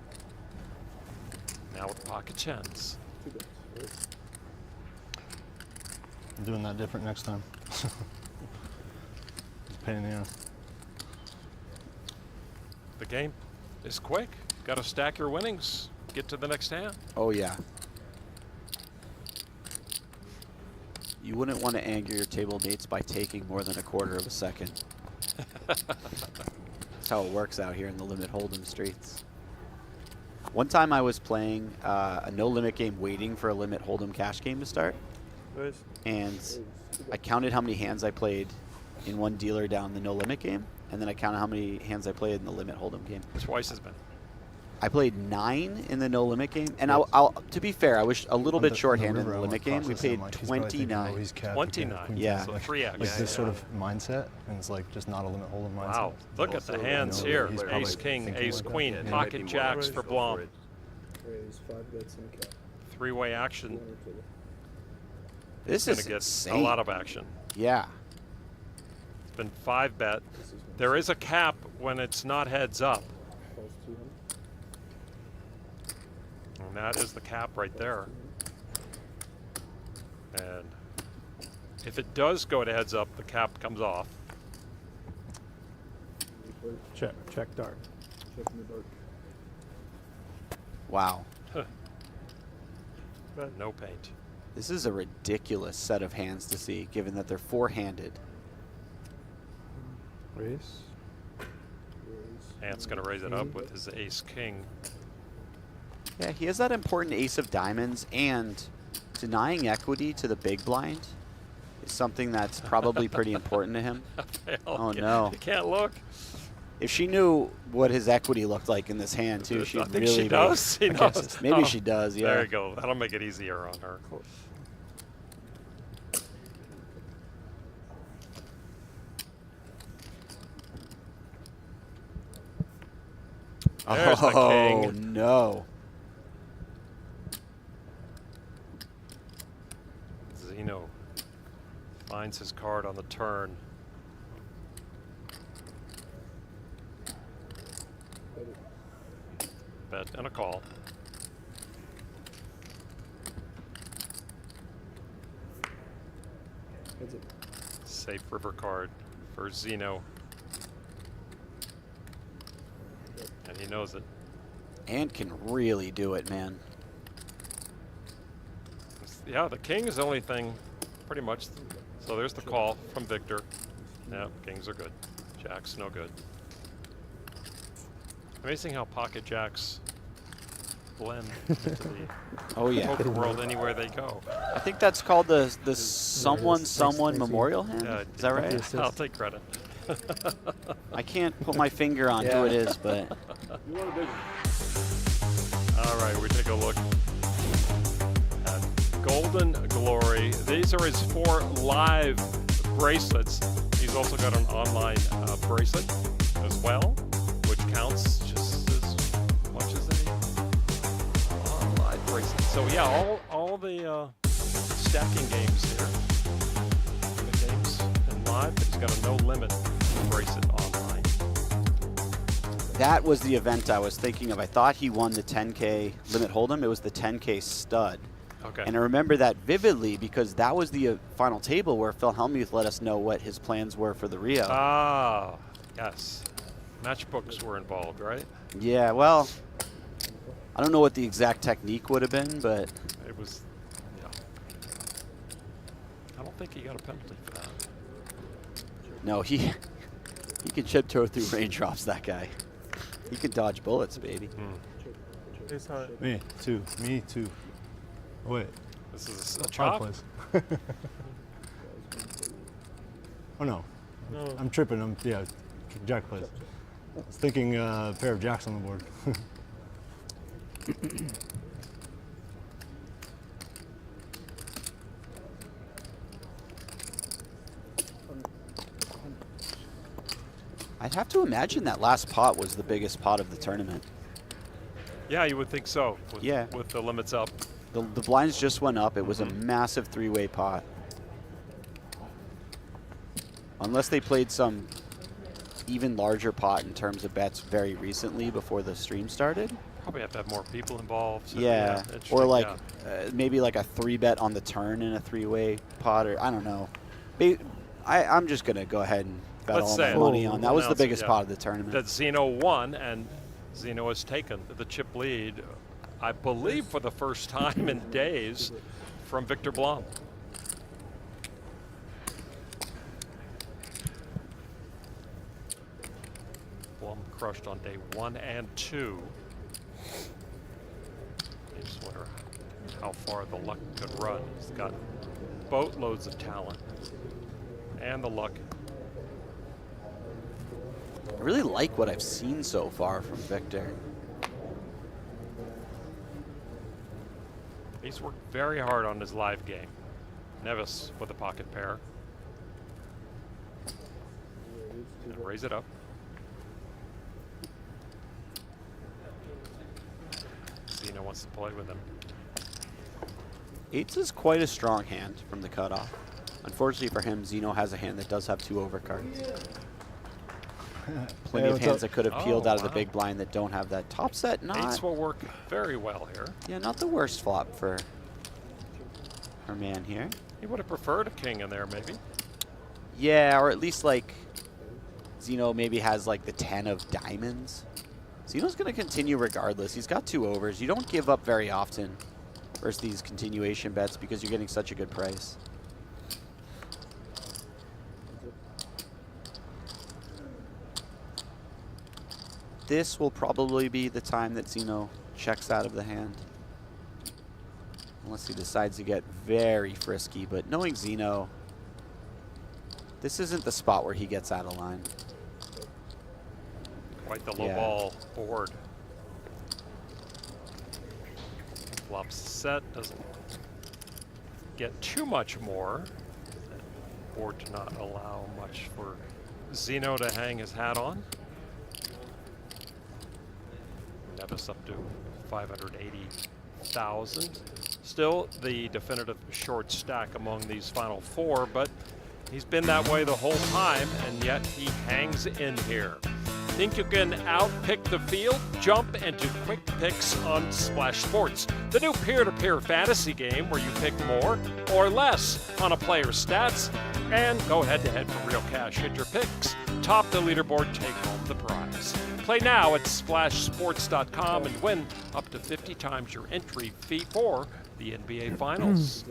Now with pocket 10s.
I'm doing that different next time. It's a pain in the ass.
The game is quick. Got to stack your winnings. Get to the next hand.
Oh, yeah. You wouldn't want to anger your table mates by taking more than a quarter of a second. That's how it works out here in the limit hold'em streets. One time I was playing a no-limit game waiting for a limit hold'em cash game to start. And I counted how many hands I played in one dealer down the no-limit game. And then I counted how many hands I played in the limit hold'em game.
Twice as many.
I played 9 in the no-limit game. And I'll to be fair, I was a little bit shorthanded in the limit game. We paid 29.
29.
Yeah.
So 3x.
Like this sort of mindset, and it's like just not a limit hold'em mindset.
Wow. Look at the hands here.
he's
Ace,
probably
king,
thinking
ace,
like that.
queen,
Yeah,
pocket jacks for Blom.
Raise 5 bets and cap.
3-way action.
This
Going
is
to get
insane.
a lot of action.
Yeah.
It's been 5 bet. There is a cap when it's not heads up.
Calls 200.
And that is the cap right there. And if it does go to heads up, the cap comes off.
Check. Check dark.
Check in the dark.
Wow.
But no paint.
This is a ridiculous set of hands to see, given that they're four-handed.
Raise.
Ant's going to raise it up with his ace-king.
Yeah, he has that important ace of diamonds, and denying equity to the big blind is something that's probably pretty important to him. Oh, no.
You can't look.
If she knew what his equity looked like in this hand, too, she'd
I think
really
she does. She knows.
Maybe she does, yeah.
There you go. That'll make it easier on her. There's the
Oh,
king.
no.
Zinno finds his card on the turn. Bet and a call.
Heads up.
Safe river card for Zinno. And he knows it.
And can really do it, man.
Yeah, the king is the only thing, pretty much. So there's the call from Victor. Yeah, kings are good. Jacks, no good. Amazing how pocket jacks blend into the
Oh, yeah.
poker world anywhere they go.
I think that's called the someone
Thanks,
memorial hand.
Yeah,
Is that right?
Yes.
I'll take credit.
I can't put my finger on who it is, but
You want a big one.
All right, we take a look at Golden Glory. These are his 4 live bracelets. He's also got an online bracelet as well, which counts just as much as a live bracelet. So yeah, all the stacking games here. The games and live, but he's got a no limit bracelet online.
that was the event I was thinking of. I thought he won the 10K limit hold'em. It was the 10K stud.
Okay.
And I remember that vividly because that was the final table where Phil Hellmuth let us know what his plans were for the Rio.
Ah, yes. Matchbooks were involved, right?
Yeah, well, I don't know what the exact technique would have been, but
It was, yeah. I don't think he got a penalty for that.
no, he can chip throw through raindrops, that guy. He can dodge bullets, baby.
Me too. Me too. Oh, wait.
This is a
Hard
chop.
place. Oh no. I'm tripping. Yeah. Jack plays. I was thinking a pair of jacks on the board.
I'd have to imagine that last pot was the biggest pot of the tournament.
Yeah, you would think so. With,
Yeah.
With the limits up.
The blinds just went up. It was a massive three-way pot. Unless they played some even larger pot in terms of bets very recently before the stream started.
Probably have to have more people involved. So
Yeah,
interesting,
or like
yeah.
maybe like a 3-bet on the turn in a three-way pot, or I don't know. I'm just gonna go ahead and bet
Let's
all
say
my
it.
money on. That was the
Announce it,
biggest
yeah.
pot of the tournament.
That Zinno won, and Zinno has taken the chip lead, I believe for the first time in days, from Viktor Blom. Blom crushed on day 1 and 2. I just wonder how far the luck could run. He's got boatloads of talent and the luck.
I really like what I've seen so far from Victor.
He's worked very hard on his live game. Neves with a pocket pair. And raise it up. Zinno wants to play with him.
Eights is quite a strong hand from the cutoff. Unfortunately for him, Zinno has a hand that does have 2 overcards. Plenty of
what's
hands
up?
that could have
Oh,
peeled out of the
wow.
big blind that don't have that top set. Not,
Eights will work very well here.
yeah, not the worst flop for our man here.
He would have preferred a king in there, maybe.
Yeah, or at least like Zinno maybe has like the 10 of diamonds. Zeno's going to continue regardless. He's got 2 overs. You don't give up very often versus these continuation bets because you're getting such a good price. This will probably be the time that Zinno checks out of the hand. Unless he decides to get very frisky, but knowing Zinno, this isn't the spot where he gets out of line.
Quite the low
Yeah.
ball board. Flops set, doesn't get too much more. Board to not allow much for Zinno to hang his hat on. Nevis up to 580,000. Still the definitive short stack among these final 4, but he's been that way the whole time, and yet he hangs in here. Think you can outpick the field? Jump into Quick Picks on Splash Sports, the new peer-to-peer fantasy game where you pick more or less on a player's stats and go head-to-head for real cash. Hit your picks, top the leaderboard, take home the prize. Play now at splashsports.com and win up to 50 times your entry fee for the NBA Finals.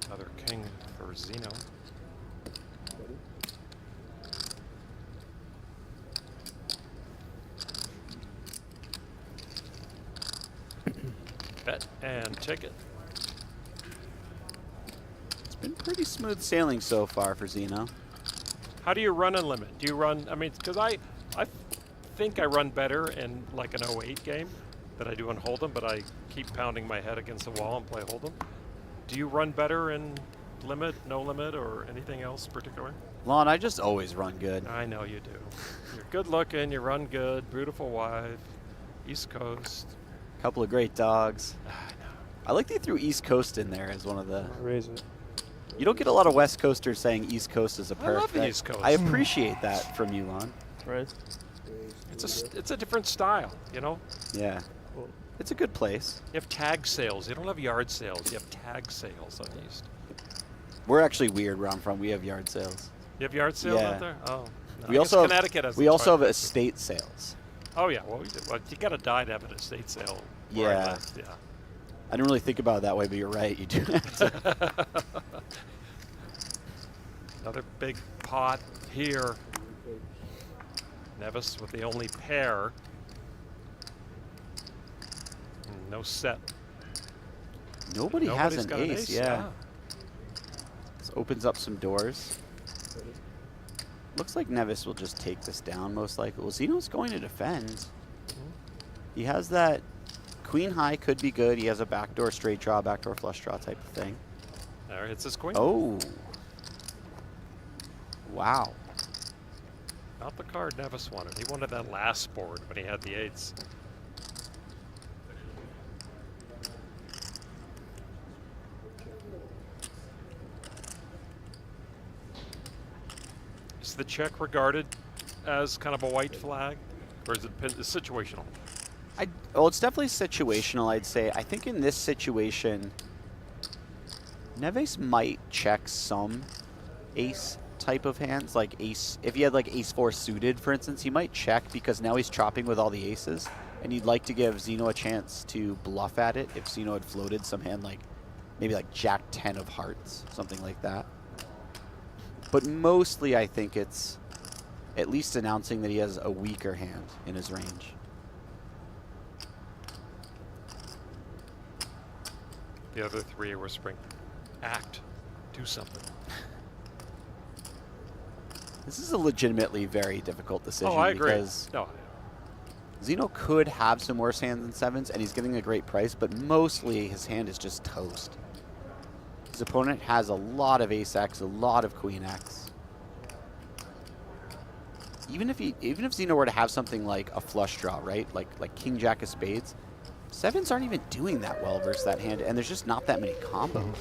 Another king for Zinno. Bet and ticket.
It's been pretty smooth sailing so far for Zinno.
How do you run a limit? Do you run, I mean, because I think I run better in like an 08 game than I do in Hold'em, but I keep pounding my head against the wall and play Hold'em. Do you run better in limit, no limit, or anything else particular?
Lon, I just always run good.
I know you do. You're good looking, you run good, beautiful wife, East Coast.
Couple of great dogs.
I know.
I like they threw East Coast in there as one of the...
Raise it.
You don't get a lot of West Coasters saying East Coast is a
I
perk.
love the East Coast.
I appreciate that from you, Lon.
Raise.
It's a different style, you know?
Yeah. It's a good place.
You have tag sales. You don't have yard sales. You have tag sales on East.
We're actually weird where I'm from. We have yard sales.
You have yard sales
Yeah.
out there? Oh. No,
We
I
also
guess Connecticut has
we
the
also have
tri-
estate sales.
Oh yeah, well, you got to die to have an estate sale. Where I
Yeah.
live. Yeah.
I didn't really think about it that way, but you're right. You do.
Another big pot here. Nevis with the only pair. No set.
Nobody has
Nobody's
an
got
ace. Yeah. This opens up some doors. Looks like Nevis will just take this down most likely. Well, Zeno's going to defend. He has that queen high could be good. He has a backdoor straight draw, backdoor flush draw type of thing.
There hits his queen.
Oh. Wow.
Not the card Nevis wanted. He wanted that last board when he had the eights. Is the check regarded as kind of a white flag, or is it situational?
Well, it's definitely situational, I'd say. I think in this situation, Neves might check some ace type of hands, like ace. If he had like ace 4 suited, for instance, he might check because now he's chopping with all the aces, and he'd like to give Zinno a chance to bluff at it if Zinno had floated some hand like maybe like jack 10 of hearts, something like that. But mostly I think it's at least announcing that he has a weaker hand in his range.
The other three are whispering, act, do something.
This is a legitimately very difficult decision.
Oh, I agree.
Because
No,
Zinno could have some worse hands than sevens, and he's getting a great price, but mostly his hand is just toast. His opponent has a lot of ace X, a lot of queen X. Even if Zinno were to have something like a flush draw, right? Like king jack of spades, Sevens aren't even doing that well versus that hand, and there's just not that many combos.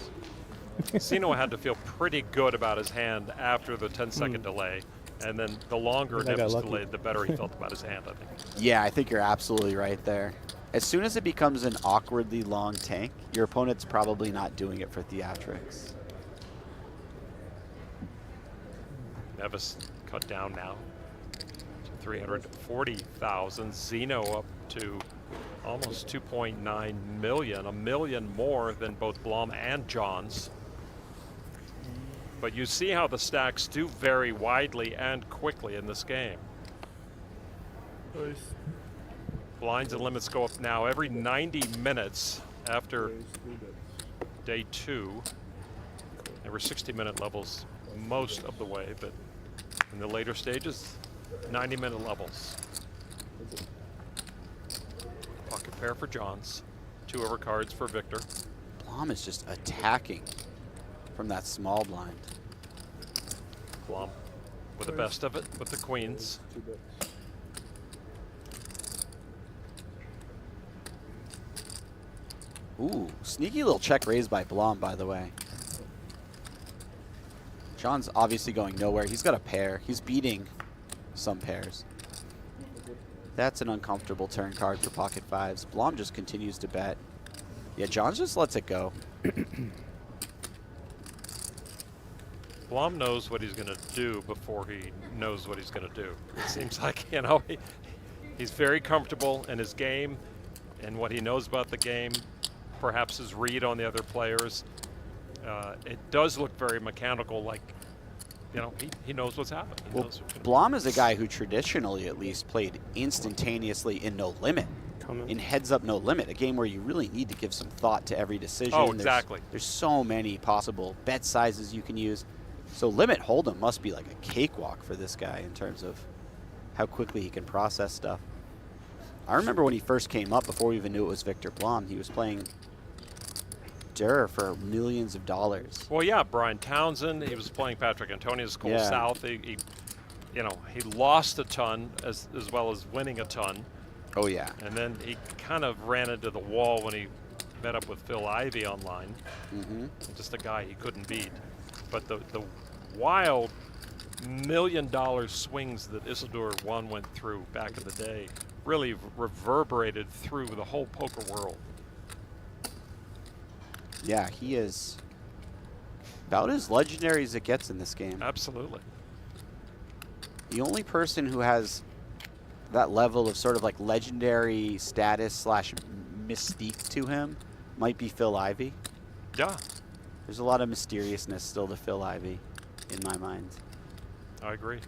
Zinno had to feel pretty good about his hand after the 10-second delay. And then the longer
I got
Neves
lucky.
delayed, the better he felt about his hand, I think.
Yeah, I think you're absolutely right there. As soon as it becomes an awkwardly long tank, your opponent's probably not doing it for theatrics.
Neves cut down now to 340,000. Zinno up to almost 2.9 million, a million more than both Blom and Johns. But you see how the stacks do vary widely and quickly in this game. Blinds and limits go up now every 90 minutes after day 2. There were 60-minute levels most of the way, but in the later stages, 90-minute levels. Pocket pair for Johns. 2 overcards for Viktor.
Blom is just attacking from that small blind.
Blom with the best of it with the queens.
2 bets.
Ooh, sneaky little check raised by Blom, by the way. John's obviously going nowhere. He's got a pair. He's beating some pairs. That's an uncomfortable turn card for pocket fives. Blom just continues to bet. Yeah, John just lets it go.
Blom knows what he's going to do before he knows what he's going to do. It seems like, you know, he's very comfortable in his game and what he knows about the game, perhaps his read on the other players. It does look very mechanical, like, you know, he knows what's happening. He
Well,
knows what's gonna
Blom is a guy who traditionally, at least, played instantaneously in No Limit. In Heads Up No Limit, a game where you really need to give some thought to every decision.
Oh, exactly.
There's so many possible bet sizes you can use. So Limit Hold'em must be like a cakewalk for this guy in terms of how quickly he can process stuff. I remember when he first came up, before we even knew it was Viktor Blom, he was playing Dur for millions of dollars.
Well, yeah, Brian Townsend, he was playing Patrick Antonius, Cole
Yeah.
South. He, you know, he lost a ton as well as winning a ton.
Oh, yeah.
And then he kind of ran into the wall when he met up with Phil Ivey online. Just a guy he couldn't beat. But the wild $1 million swings that Isildur One went through back in the day really reverberated through the whole poker world.
Yeah, he is about as legendary as it gets in this game.
Absolutely.
The only person who has that level of sort of like legendary status slash mystique to him might be Phil Ivey.
Yeah,
There's a lot of mysteriousness still to Phil Ivey in my mind.
I agree.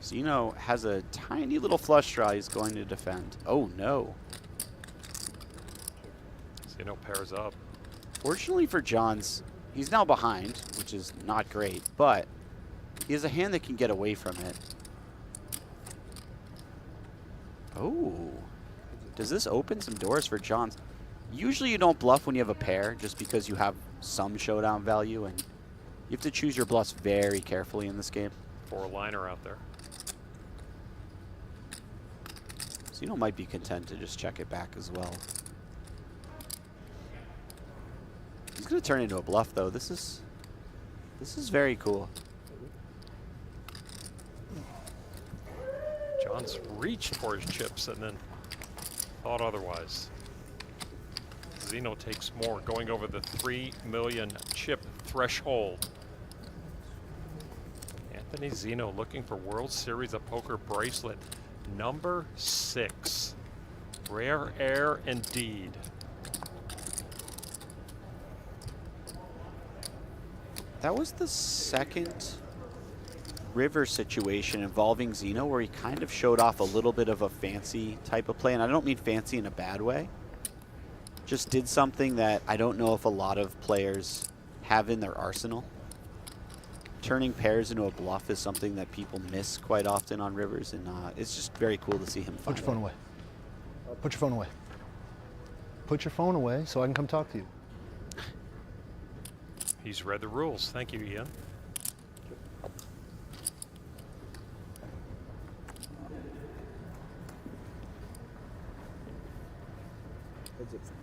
Zinno has a tiny little flush draw he's going to defend. Oh, no.
Zinno pairs up.
Fortunately for Johns, he's now behind, which is not great, but he has a hand that can get away from it. Oh. Does this open some doors for Johns? Usually you don't bluff when you have a pair, just because you have some showdown value, and you have to choose your bluffs very carefully in this game.
4-liner out there.
Zinno might be content to just check it back as well. He's going to turn into a bluff, though. This is very cool.
John's reached for his chips and then thought otherwise. Zinno takes more, going over the 3 million chip threshold. Anthony Zinno looking for World Series of Poker bracelet number 6. Rare air indeed.
That was the second river situation involving Zinno where he kind of showed off a little bit of a fancy type of play, and I don't mean fancy in a bad way. Just did something that I don't know if a lot of players have in their arsenal. Turning pairs into a bluff is something that people miss quite often on rivers, and it's just very cool to see him find
Put your phone away. Put your phone away. Put your phone away so I can come talk to you.
He's read the rules. Thank you, Ian.
What's it?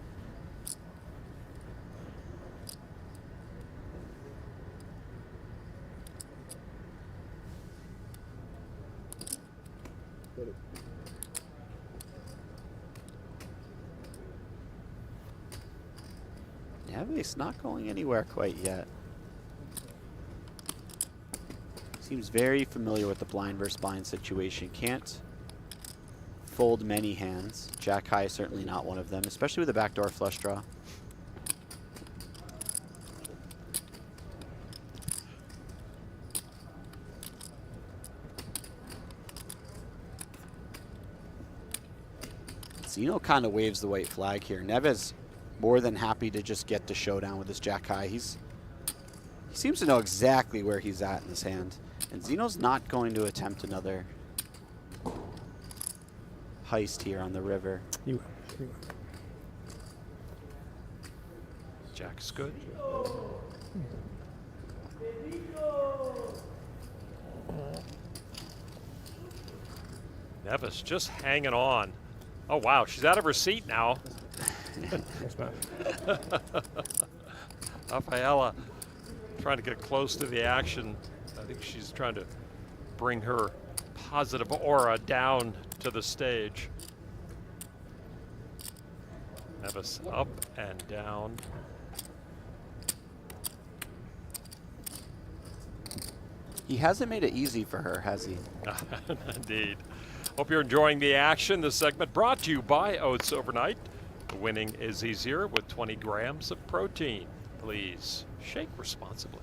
Got it.
Neves not going anywhere quite yet. Seems very familiar with the blind versus blind situation. Can't fold many hands. Jack high is certainly not one of them, especially with a backdoor flush draw. Zinno kind of waves the white flag here. Neves more than happy to just get the showdown with this jack high. He seems to know exactly where he's at in this hand. And Zinno's not going to attempt another heist here on the river.
You will.
Jack's good. Neves just hanging on. Oh, wow. She's out of her seat now.
Thanks, man.
Rafaela trying to get close to the action. I think she's trying to bring her positive aura down to the stage. Neves up and down.
He hasn't made it easy for her, has he?
Indeed. Hope you're enjoying the action. This segment brought to you by Oats Overnight. Winning is easier with 20 grams of protein. Please shake responsibly.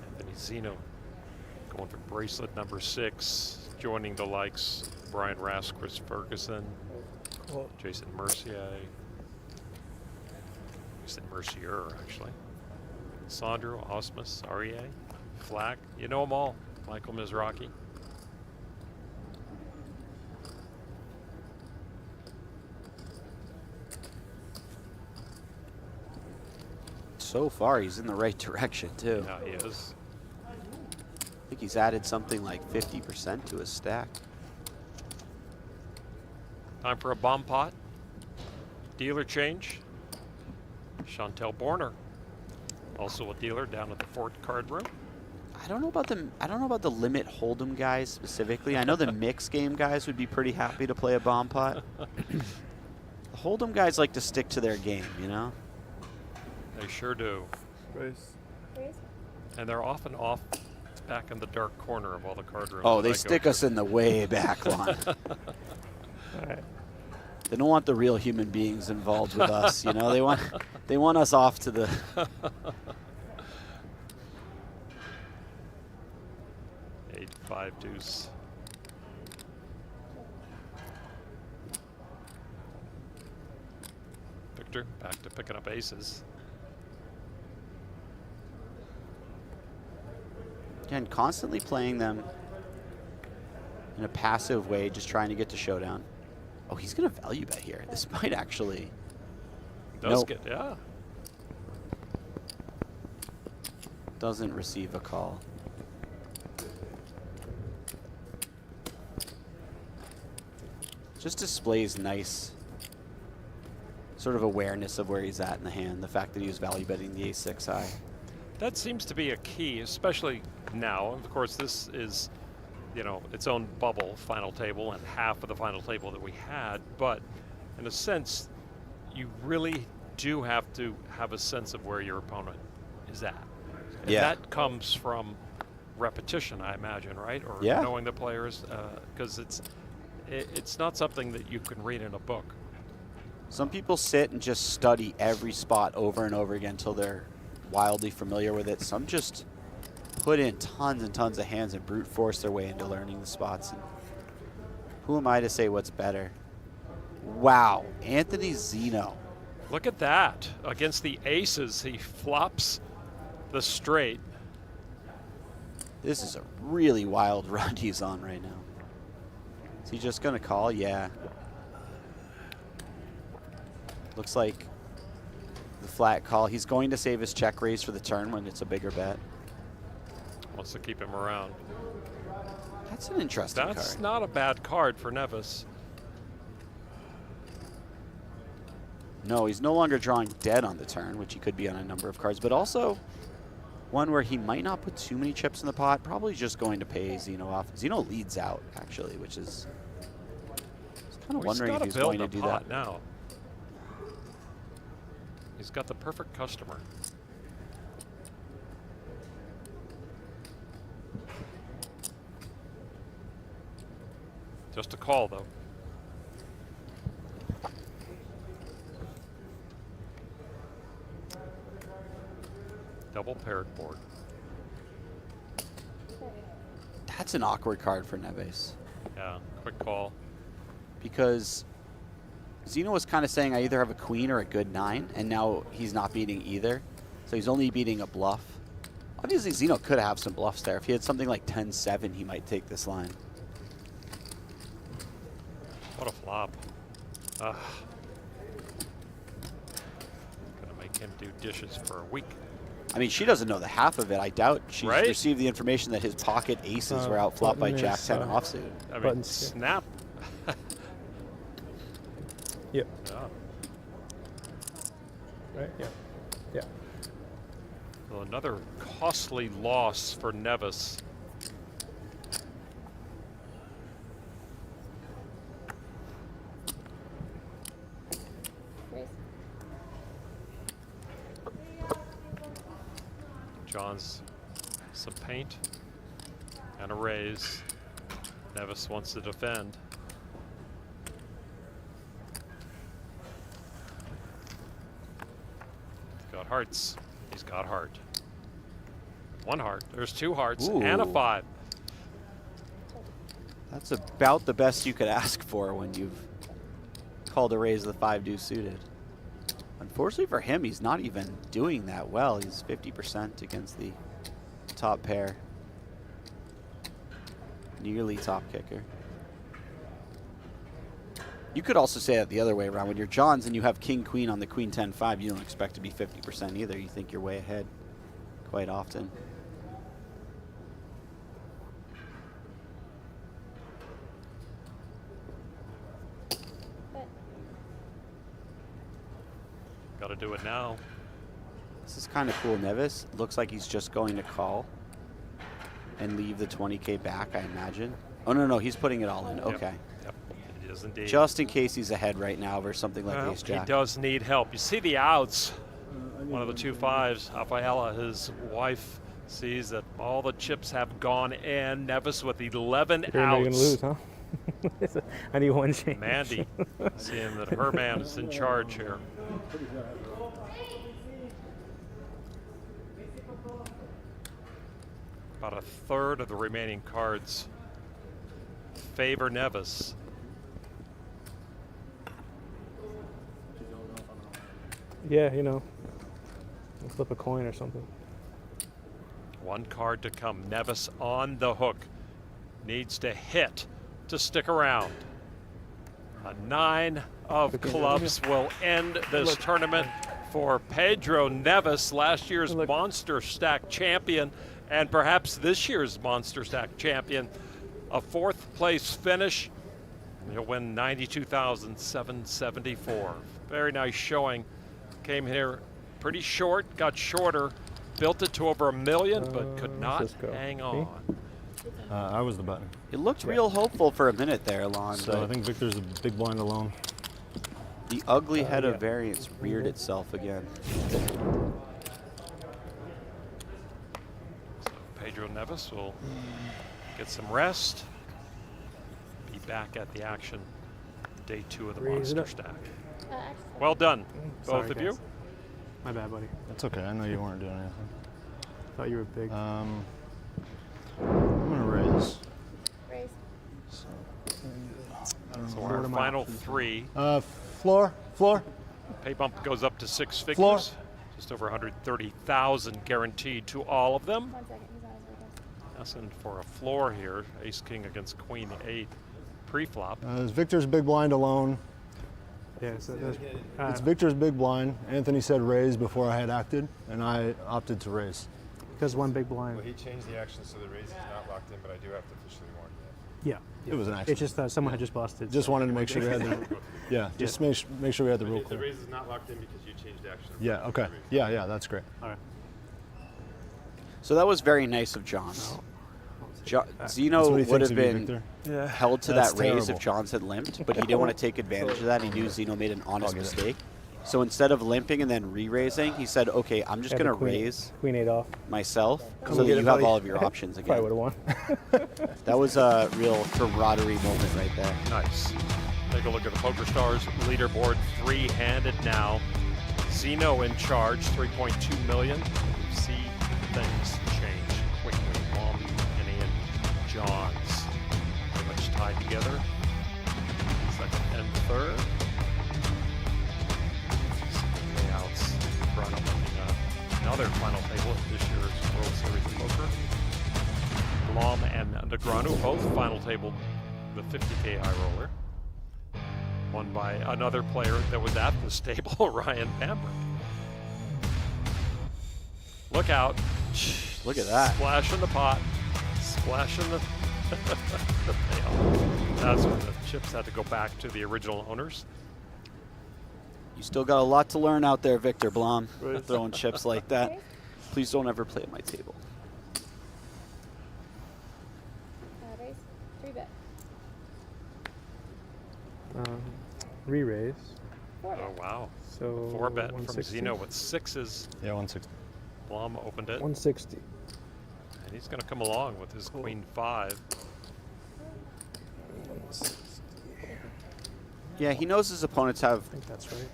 Anthony Zinno going for bracelet number 6, joining the likes Brian Rask, Chris Ferguson, Jason Mercier, actually. Sandro, Osmus, Aurier, Flack, you know them all. Michael Mizrachi.
So far, he's in the right direction, too.
Yeah, he is.
I think he's added something like 50% to his stack.
Time for a bomb pot. Dealer change. Chantel Borner, also a dealer down at the Fort Card Room.
I don't know about the limit hold'em guys specifically. I know the mix game guys would be pretty happy to play a bomb pot. The hold'em guys like to stick to their game, you know?
They sure do.
Race.
And they're often off back in the dark corner of all the card rooms.
Oh,
that I
they
go
stick
to.
us in the way back line.
All right.
They don't want the real human beings involved with us, you know? They want us off to the
8-5 deuce. Victor back to picking up aces.
Again, constantly playing them in a passive way, just trying to get to showdown. Oh, he's going to value bet here. This might actually...
Does
Nope.
get, yeah.
Doesn't receive a call. Just displays nice sort of awareness of where he's at in the hand. The fact that he was value betting the ace-6 high.
That seems to be a key, especially now. Of course, this is, you know, its own bubble, final table, and half of the final table that we had. But in a sense, you really do have to have a sense of where your opponent is at. And
Yeah.
that comes from repetition, I imagine, right? Or
Yeah.
knowing the players, because it's not something that you can read in a book.
Some people sit and just study every spot over and over again until they're wildly familiar with it. Some just put in tons and tons of hands and brute force their way into learning the spots. And who am I to say what's better? Wow, Anthony Zinno.
Look at that. Against the aces, he flops the straight.
This is a really wild run he's on right now. Is he just going to call? Yeah. Looks like the flat call. He's going to save his check raise for the turn when it's a bigger bet.
Wants to keep him around.
That's an interesting
That's
card.
not a bad card for Neves.
No, he's no longer drawing dead on the turn, which he could be on a number of cards, but also one where he might not put too many chips in the pot, probably just going to pay Zinno off. Zinno leads out, actually, which is kind of wondering if he's going to do that.
Now. He's got the perfect customer. Just a call, though. Double paired board.
That's an awkward card for Neves.
Yeah, quick call.
Because Zinno was kind of saying I either have a queen or a good 9, and now he's not beating either. So he's only beating a bluff. Obviously, Zinno could have some bluffs there. If he had something like 10-7, he might take this line.
What a flop. Gonna make him do dishes for a week.
I mean, she doesn't know the half of it. I doubt she's
Right?
received the information that his pocket aces were outflopped by
button
Jack
is,
10 offsuit.
I mean,
Buttons.
snap.
Yep.
Yeah.
Right. Yeah. Yeah.
Well, another costly loss for Neves.
Raise.
John's some paint and a raise. Neves wants to defend. He's got hearts. He's got heart. One heart. There's 2 hearts and a
Ooh.
5.
That's about the best you could ask for when you've called a raise the 5 deuce suited. Unfortunately for him, he's not even doing that well. He's 50% against the top pair. Nearly top kicker. You could also say it the other way around. When you're Johns and you have king queen on the queen 10-5, you don't expect to be 50% either. You think you're way ahead quite often.
Bet.
Got to do it now.
This is kind of cool. Neves looks like he's just going to call and leave the 20K back, I imagine. Oh, no, he's putting it all in. Okay.
Yep. It is indeed.
Just in case he's ahead right now versus something like
Well,
ace
he
jack.
does need help. You see the outs. One of the 2 5s. Rafaela, his wife, sees that all the chips have gone in. Neves with 11
You're gonna
outs.
lose, huh? I need one change.
Mandy, seeing that her man is in charge here. About a third of the remaining cards favor Neves.
Yeah, you know. I'll flip a coin or something.
1 card to come. Neves on the hook. Needs to hit to stick around. A 9 of clubs will end this tournament for Pedro Neves, last year's Monster Stack champion, and perhaps this year's Monster Stack champion. A 4th place finish. He'll win $92,774. Very nice showing. Came here pretty short, got shorter, built it to over $1 million, but could not
Cisco.
hang
Okay.
on.
I was the button.
It looked real hopeful for a minute there, Alon.
So
but
I think Victor's a big blind alone.
the ugly head
yeah.
of variance reared itself again.
So Pedro Neves will get some rest. Be back at the action. Day 2 of the
Raise it
Monster
up.
Stack.
Actually,
Well done,
Sorry,
both of
guys.
you.
My bad, buddy.
That's okay. I know you weren't doing anything.
Thought you were big.
I'm gonna raise.
raise.
So,
So our final 3.
floor.
Pay bump goes up to 6 figures.
Floor.
Just over 130,000 guaranteed to all of them.
1 second. He's on his way down.
Asking for a floor here. Ace King against Queen 8 pre-flop.
It's Victor's big blind alone.
Yeah, so that's,
It's Victor's big blind. Anthony said raise before I had acted, and I opted to raise.
because 1 big blind.
Well, he changed the action so the raise is not locked in, but I do have to officially warn
Yeah.
It was an
It's
accident.
just someone had just busted.
Just
so-
wanted to make sure we had the. Yeah, just make sure we had the rule
The
clear.
raise is not locked in because you changed action.
Yeah. Okay. Yeah. That's great.
All right.
So that was very nice of John's.
That's
Zeno
what he
would
thinks
have
of you,
been
Victor.
held to
That's
that raise
terrible.
if Johns had limped, but he didn't want to take advantage of that. He knew Zeno made an honest mistake. So instead of limping and then re-raising, he said, okay, I'm just
Had
going
the
to raise
Queen 8 off.
myself
Come
so
and
that
get
you
it,
have
buddy.
all of your options again.
Probably would have won.
That was a real camaraderie moment right there.
Nice. Take a look at the PokerStars leaderboard, three-handed now. Zeno in charge, 3.2 million. See things change quickly. Blom, Kenny, and Johns pretty much tied together. Second and third. Payouts. Brought up another final table at this year's World Series of Poker. Blom and Negranu both final table the 50K high roller. Won by another player that was at the table, Ryan Bambrick. Look out.
Look at that.
Splash in the pot. Splash in the, the payout. That's when the chips had to go back to the original owners.
You still got a lot to learn out there, Viktor Blom, throwing chips like that. Please don't ever play at my table.
Raise. 3-bet.
Re-raise.
4-bet.
Oh, wow.
So
4-bet from
160?
Zeno with sixes.
Yeah, 160.
Blom opened it.
160.
And he's going to come along with his Queen 5.
Yeah, he knows his opponents have
I think that's right.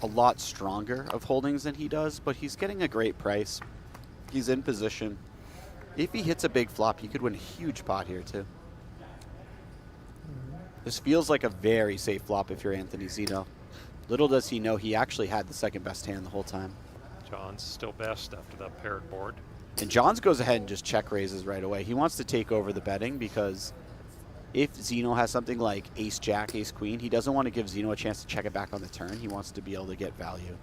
a lot stronger of holdings than he does, but he's getting a great price. He's in position. If he hits a big flop, he could win a huge pot here too. This feels like a very safe flop if you're Anthony Zinno. Little does he know he actually had the second best hand the whole time.
John's still best after that paired board.
And Johns goes ahead and just check raises right away. He wants to take over the betting because if Zeno has something like ace jack, ace queen, he doesn't want to give Zeno a chance to check it back on the turn. He wants to be able to get value.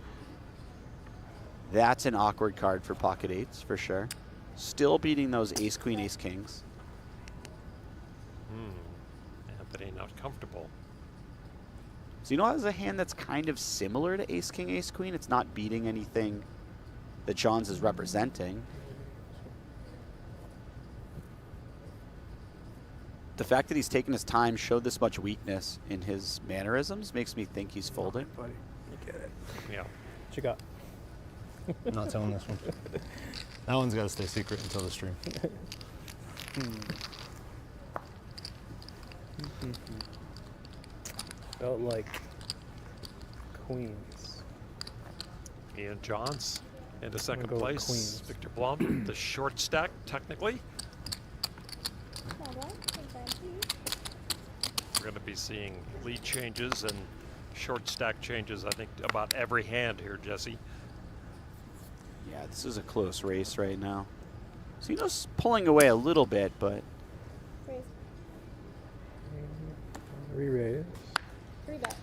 That's an awkward card for pocket eights for sure. Still beating those ace queen, ace kings.
Anthony not comfortable.
Zeno has a hand that's kind of similar to ace king, ace queen. It's not beating anything that Johns is representing. The fact that he's taken his time, showed this much weakness in his mannerisms, makes me think he's folding.
Buddy, you get it.
Yeah.
What you got?
I'm not telling this one. That one's got to stay secret until the stream.
Felt like queens.
Ian Johns into second
go with
place.
queens.
Viktor Blom, the short stack, technically.
Small blind. Big blind, please.
We're going to be seeing lead changes and short stack changes, I think, about every hand here, Jesse.
Yeah, this is a close race right now. Zeno's pulling away a little bit, but
Raise.
Re-raise.
3-bet.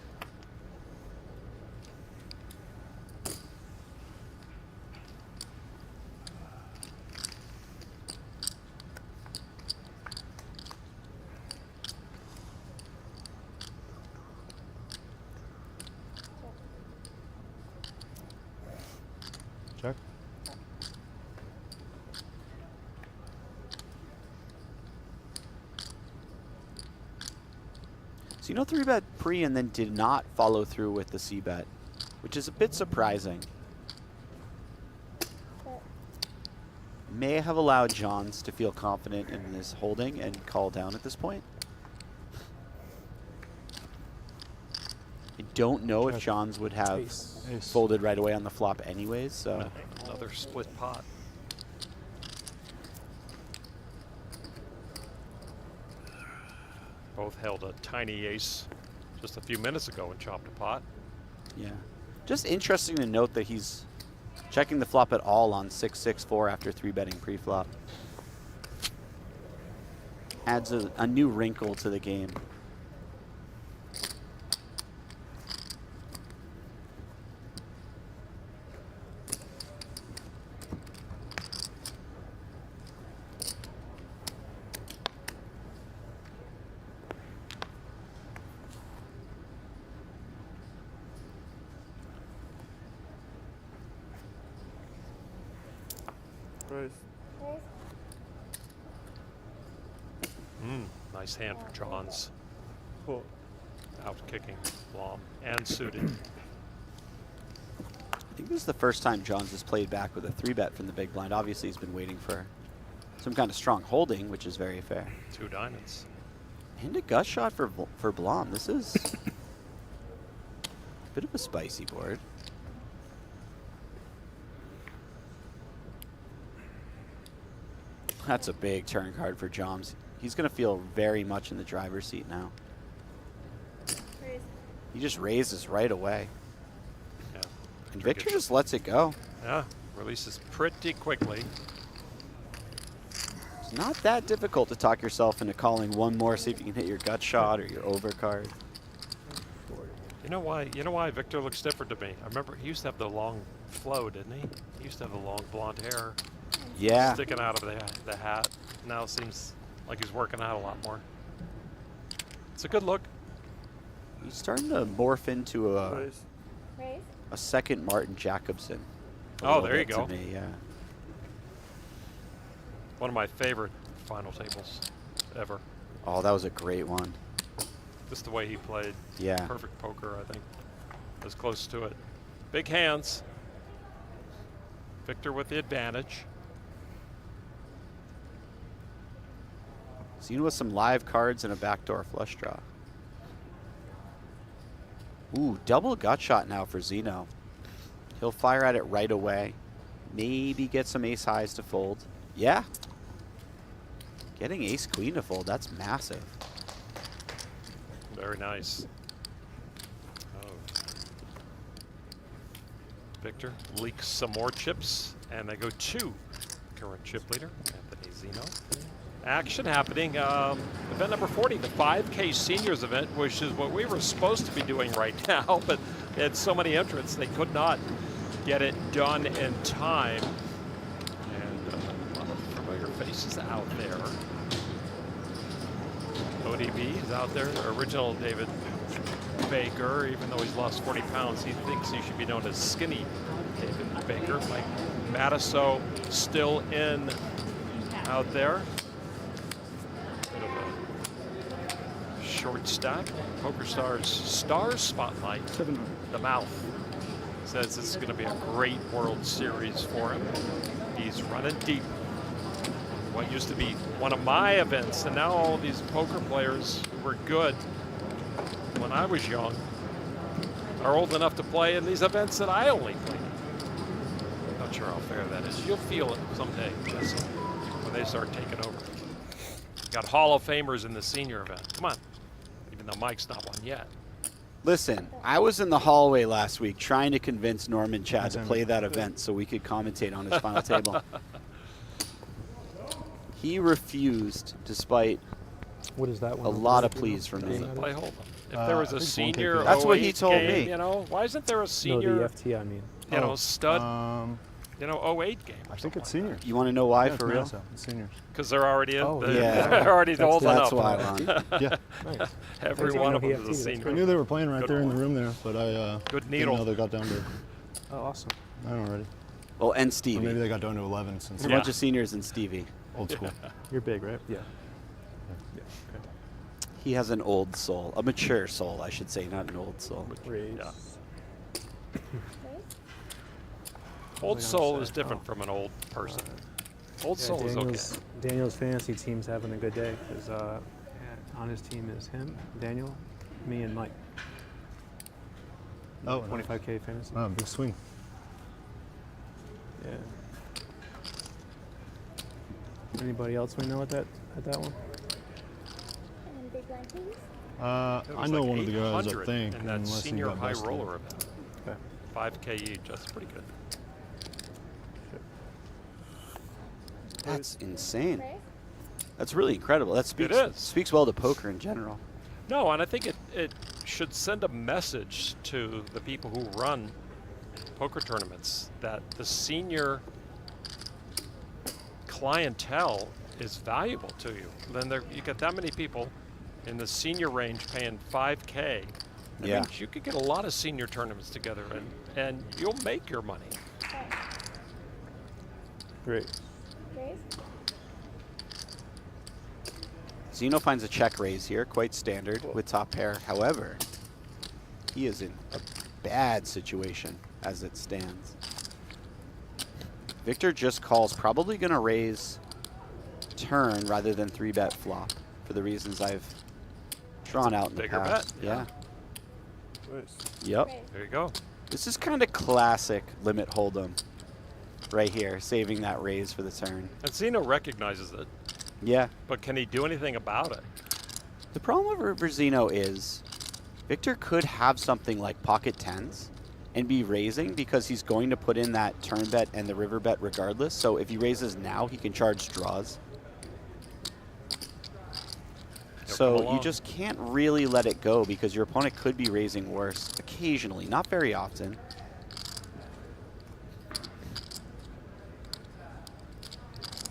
Check.
Zeno 3-bet pre and then did not follow through with the C-bet, which is a bit surprising.
Bet.
May have allowed Johns to feel confident in his holding and call down at this point. I don't know if Johns would have
Ace.
folded right away on the flop anyways, so
Another split pot. Both held a tiny ace just a few minutes ago and chopped a pot.
yeah. Just interesting to note that he's checking the flop at all on 6-6-4 after 3-betting pre-flop. Adds a new wrinkle to the game.
Raise.
Nice hand for Johns.
Cool.
Out kicking Blom and suited.
I think this is the first time Johns has played back with a 3-bet from the big blind. Obviously, he's been waiting for some kind of strong holding, which is very fair.
2 diamonds.
And a gut shot for Blom. This is a bit of a spicy board. That's a big turn card for Johns. He's going to feel very much in the driver's seat now. He just raises right away.
Yeah.
And Victor just lets it go.
Yeah, releases pretty quickly.
It's not that difficult to talk yourself into calling one more, see if you can hit your gut shot or your over card.
You know why Victor looks different to me? I remember he used to have the long flow, didn't he? He used to have the long blonde hair
Yeah.
sticking out of the hat. Now it seems like he's working out a lot more. It's a good look.
He's starting to morph into a
Raise.
second Martin Jacobson. a
Oh,
little
there you
bit
go.
to me, yeah.
One of my favorite final tables ever.
Oh, that was a great one.
Just the way he played.
Yeah.
Perfect poker, I think. As close to it. Big hands. Victor with the advantage.
Seen with some live cards and a backdoor flush draw. Ooh, double gut shot now for Zinno. He'll fire at it right away. Maybe get some ace highs to fold. Yeah. Getting ace queen to fold, that's massive.
Very nice. Oh. Victor leaks some more chips, and they go to current chip leader, Anthony Zinno. Action happening. Event number 40, the 5K Seniors event, which is what we were supposed to be doing right now, but they had so many entrants, they could not get it done in time. And a lot of familiar faces out there. ODB is out there, the original David Baker. Even though he's lost 40 pounds, he thinks he should be known as Skinny David Baker. Mike Matiso still in out there. Bit of a short stack. PokerStars Star Spotlight, the mouth, says this is going to be a great World Series for him. He's running deep. What used to be one of my events, and now all these poker players who were good when I was young are old enough to play in these events that I only played. Not sure how fair that is. You'll feel it someday, Jesse, when they start taking over. Got Hall of Famers in the senior event. Come on, even though Mike's not one yet.
Listen, I was in the hallway last week trying to convince Norman Chad to play that event so we could commentate on his final table. He refused, despite
What is that one?
a lot of pleas from me.
Play Hold'em. If there was
I
a
think
senior
1K.
That's what he
08
told
game,
me.
You know, why isn't there a
No,
senior,
the FT, I mean.
you know, stud,
Um,
you know, 08 game?
I think it's seniors.
You want to know why,
Yeah,
for
it's
real?
Massa, it's seniors.
Because they're already in.
Oh,
yeah.
They're already
That's-
old
That's
enough.
why, Lon.
Yeah,
Nice.
Every
That's
one
how
of them
he
is a
FT, that's
senior.
I knew they were playing right
Good
there in
one.
the room there, but I
Good
didn't
needle.
know they got down to
Oh, awesome.
9 already.
Oh, and
Or
Stevie.
maybe they got down to 11 since
It's a
Yeah.
bunch of seniors and Stevie.
old school.
You're big, right? Yeah. Yeah.
He has an old soul, a mature soul, I should say, not an old soul.
Okay. Raise.
Yeah.
we
Old
gonna
soul
say?
is different
Oh.
from an old person. Old
Yeah,
soul is okay.
Daniel's fantasy team's having a good day because on his team is him, Daniel, me, and Mike.
Oh,
25K fantasy.
Wow, big swing.
Yeah. Anybody else we know at that one?
Big blind, please.
It
I
was
know
like
one of the guys, I
800
think,
in that
unless he
senior
got
high
busted.
roller event.
Okay.
5K each. That's pretty good.
That's insane.
Raise.
That's really incredible. That speaks,
is.
speaks well to poker in general.
No, and I think it should send a message to the people who run poker tournaments that the senior clientele is valuable to you. Then you get that many people in the senior range paying 5K. That
Yeah.
means you could get a lot of senior tournaments together, and you'll make your money.
Great.
Raise.
Zinno finds a check raise here, quite standard with top pair. However, he is in a bad situation as it stands. Viktor just calls, probably going to raise turn rather than 3-bet flop for the reasons I've drawn out in the
bigger
past.
bet, yeah.
Yep.
Raise.
There you go.
This is kind of classic limit hold'em right here, saving that raise for the turn.
And Zinno recognizes it,
Yeah.
but can he do anything about it?
The problem with Zinno is Viktor could have something like pocket tens and be raising because he's going to put in that turn bet and the river bet regardless. So if he raises now, he can charge draws. So you just can't really let it go because your opponent could be raising worse occasionally, not very often.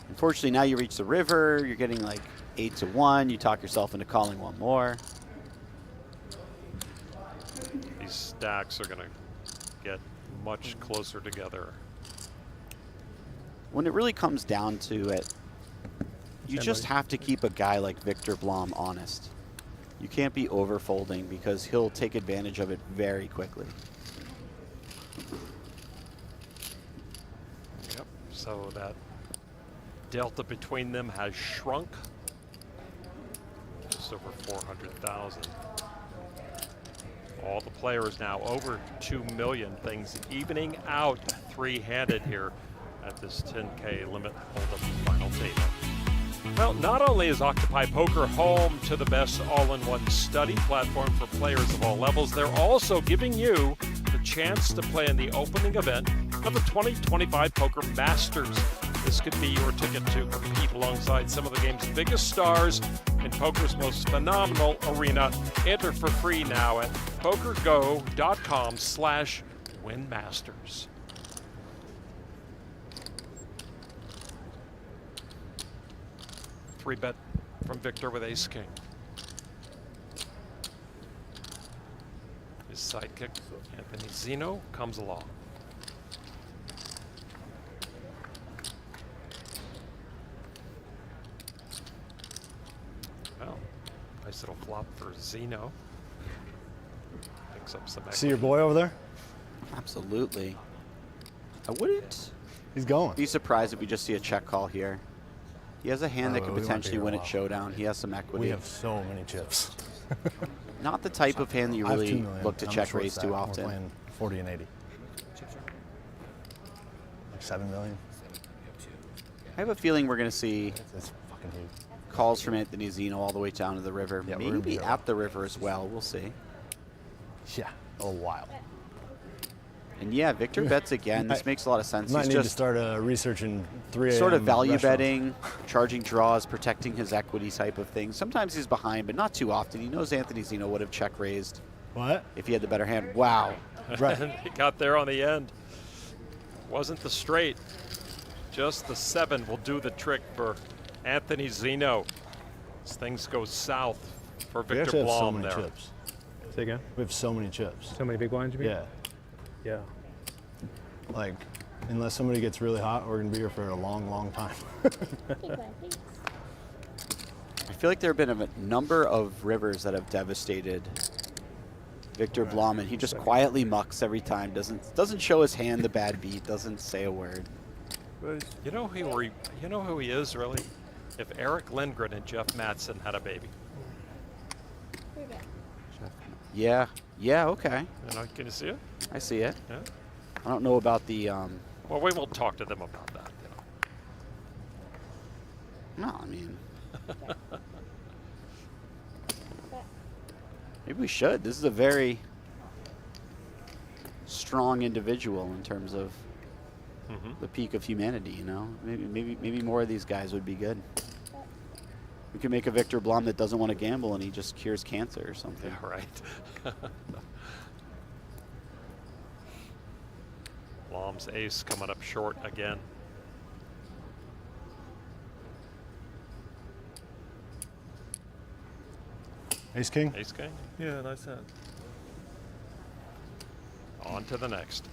Unfortunately, now you reach the river, you're getting like 8 to 1, you talk yourself into calling one more.
These stacks are going to get much closer together.
When it really comes down to it, you just have to keep a guy like Viktor Blom honest. You can't be overfolding because he'll take advantage of it very quickly.
Yep. So that delta between them has shrunk. Just over 400,000. All the players now over 2 million. Things evening out three-handed here at this 10K limit hold'em final table. Well, not only is Octopi Poker home to the best all-in-one study platform for players of all levels, they're also giving you the chance to play in the opening event of the 2025 Poker Masters. This could be your ticket to compete alongside some of the game's biggest stars in poker's most phenomenal arena. Enter for free now at PokerGo.com/winmasters. Three bet from Viktor with ace king. His sidekick, Anthony Zinno, comes along. Well, nice little flop for Zinno. Picks up some
See your boy over there?
Absolutely. I wouldn't
He's going.
be surprised if we just see a check call here. He has a hand that
Oh,
could
we might be
potentially
here a
win at
while.
showdown. He has some equity.
We have so many chips.
Not the type of hand that you
I have 2
really
million.
look to
I'm a
check
short
raise
stack.
too
We're
often.
playing 40 and 80. Like 7 million.
I have a feeling we're going to see
It's fucking huge.
calls from Anthony Zinno all the way down to the river.
Yeah, we're gonna
Maybe
be
at the river as well. We'll see.
Yeah, a while.
And yeah, Viktor bets again. This makes a lot of sense.
Might
He's
need to
just
start researching 3 a.m.
sort of value
restaurants.
betting, charging draws, protecting his equity type of thing. Sometimes he's behind, but not too often. He knows Anthony Zinno would have check raised
What?
if he had the better hand. Wow.
Right.
He got there on the end. Wasn't the straight. Just the 7 will do the trick for Anthony Zinno. As things go south for
We
Viktor
actually have so
Blom
many
there.
chips.
Say again?
We have so many chips.
So many big blinds, you mean?
Yeah.
Yeah.
Like, unless somebody gets really hot, we're gonna be here for a long, long time.
I feel like there have been a number of rivers that have devastated Viktor Blom, and he just quietly mucks every time. Doesn't show his hand the bad beat. Doesn't say a word.
You know who he is really? If Eric Lindgren and Jeff Mattson had a baby.
Three bet.
Yeah. Yeah. Okay.
You know, can you see it?
I see it.
Yeah.
I don't know about the.
Well, we won't talk to them about that. You know.
No, I mean. Maybe we should. This is a very strong individual in terms of the peak of humanity. You know, maybe more of these guys would be good. We could make a Viktor Blom that doesn't want to gamble and he just cures cancer or something.
Yeah, right. Blom's ace coming up short again.
Ace King?
Ace king.
Yeah, nice hand.
On to the next.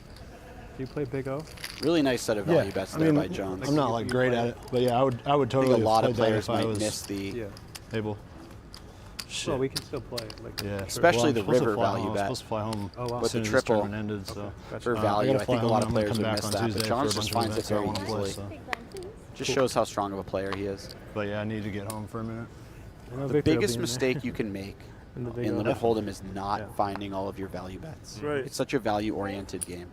Do you play Big O?
Really nice set of value bets there by Jones.
I'm not like
you
great
play
at
it.
it, but yeah, I would
I
totally
think a lot
have
of
played that
players
if I
might
was
miss the,
Yeah.
able. Shit.
Well, we can still play. Like,
Yeah,
Especially the
I'm supposed to
river
fly
value
home.
bet.
I'm supposed to fly home
Oh, wow.
as
With
soon
the
as this
triple.
tournament ended. So
Gotcha.
for
I
value.
gotta
I
fly
think a
home
lot
and
of
I'm gonna
players
come
would
back
miss
on
that, but
Tuesday
Johns
for a
just
bunch of
finds it
events that I
very
wanna play,
easily.
so.
Big blind, please.
Just shows how strong of a player he is.
But yeah, I need to get home for a minute.
I know
The
Victor will be
biggest
in there.
mistake you can make
In the Big
in
O.
Limit Hold'em is not
Yeah.
finding all of your value bets.
Right.
It's such a value-oriented game.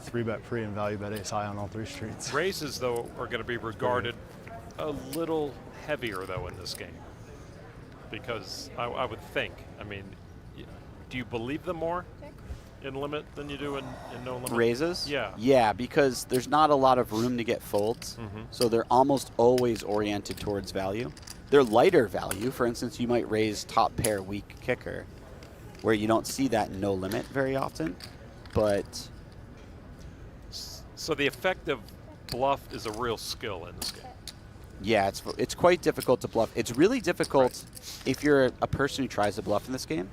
Three bet free and value bet ace high on all three streets.
Raises, though, are going to be regarded a little heavier, though, in this game. Because I would think, I mean, do you believe them more in limit than you do in no limit?
Raises?
Yeah.
Yeah, because there's not a lot of room to get folds, so they're almost always oriented towards value. They're lighter value. For instance, you might raise top pair weak kicker, where you don't see that in no limit very often. But
So the effective bluff is a real skill in this game.
yeah, it's quite difficult to bluff. It's really difficult if you're a person who tries to bluff in this game.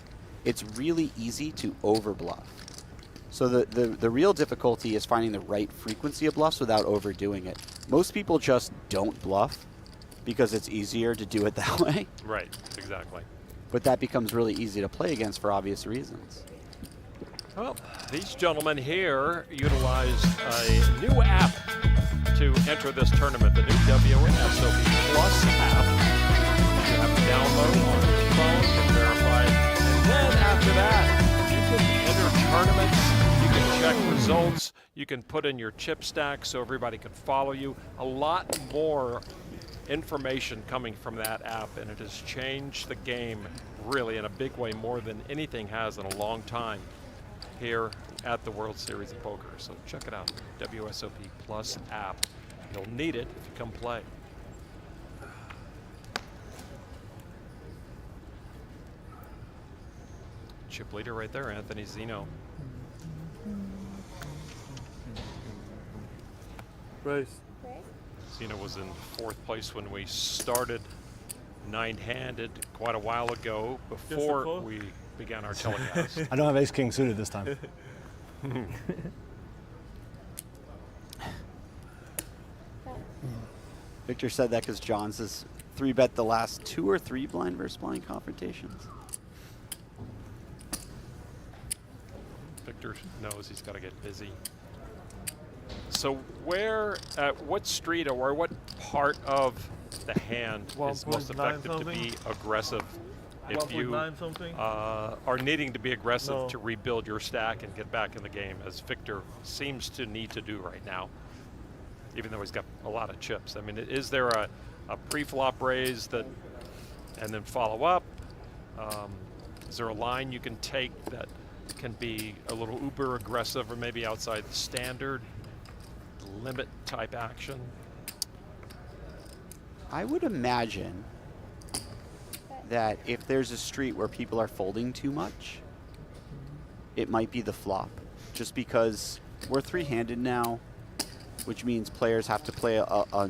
It's really easy to over bluff. So the real difficulty is finding the right frequency of bluffs without overdoing it. Most people just don't bluff because it's easier to do it that way.
Right, exactly.
But that becomes really easy to play against for obvious reasons.
Well, these gentlemen here utilized a new app to enter this tournament, the new WSOP Plus app. You have to download on your phone and verify. And then after that, you can enter tournaments, you can check results, you can put in your chip stack so everybody can follow you. A lot more information coming from that app, and it has changed the game really in a big way, more than anything has in a long time here at the World Series of Poker. So check it out, WSOP Plus app. You'll need it if you come play. Chip leader right there, Anthony Zinno.
Race.
Okay.
Zinno was in 4th place when we started 9-handed quite a while ago, before
call?
we began our telecast.
I don't have ace king suited this time.
Victor said that because Johns has 3-bet the last 2 or 3 blind versus blind confrontations.
Victor knows he's got to get busy. So where, what street or what part of the hand is most
1.9
effective to
something?
be aggressive? If you
1.9 something?
are needing to be aggressive
No.
to rebuild your stack and get back in the game, as Victor seems to need to do right now, even though he's got a lot of chips. I mean, is there a pre-flop raise that, and then follow up? Is there a line you can take that can be a little uber aggressive or maybe outside the standard limit type action?
I would imagine that if there's a street where people are folding too much, it might be the flop. Just because we're 3-handed now, which means players have to play a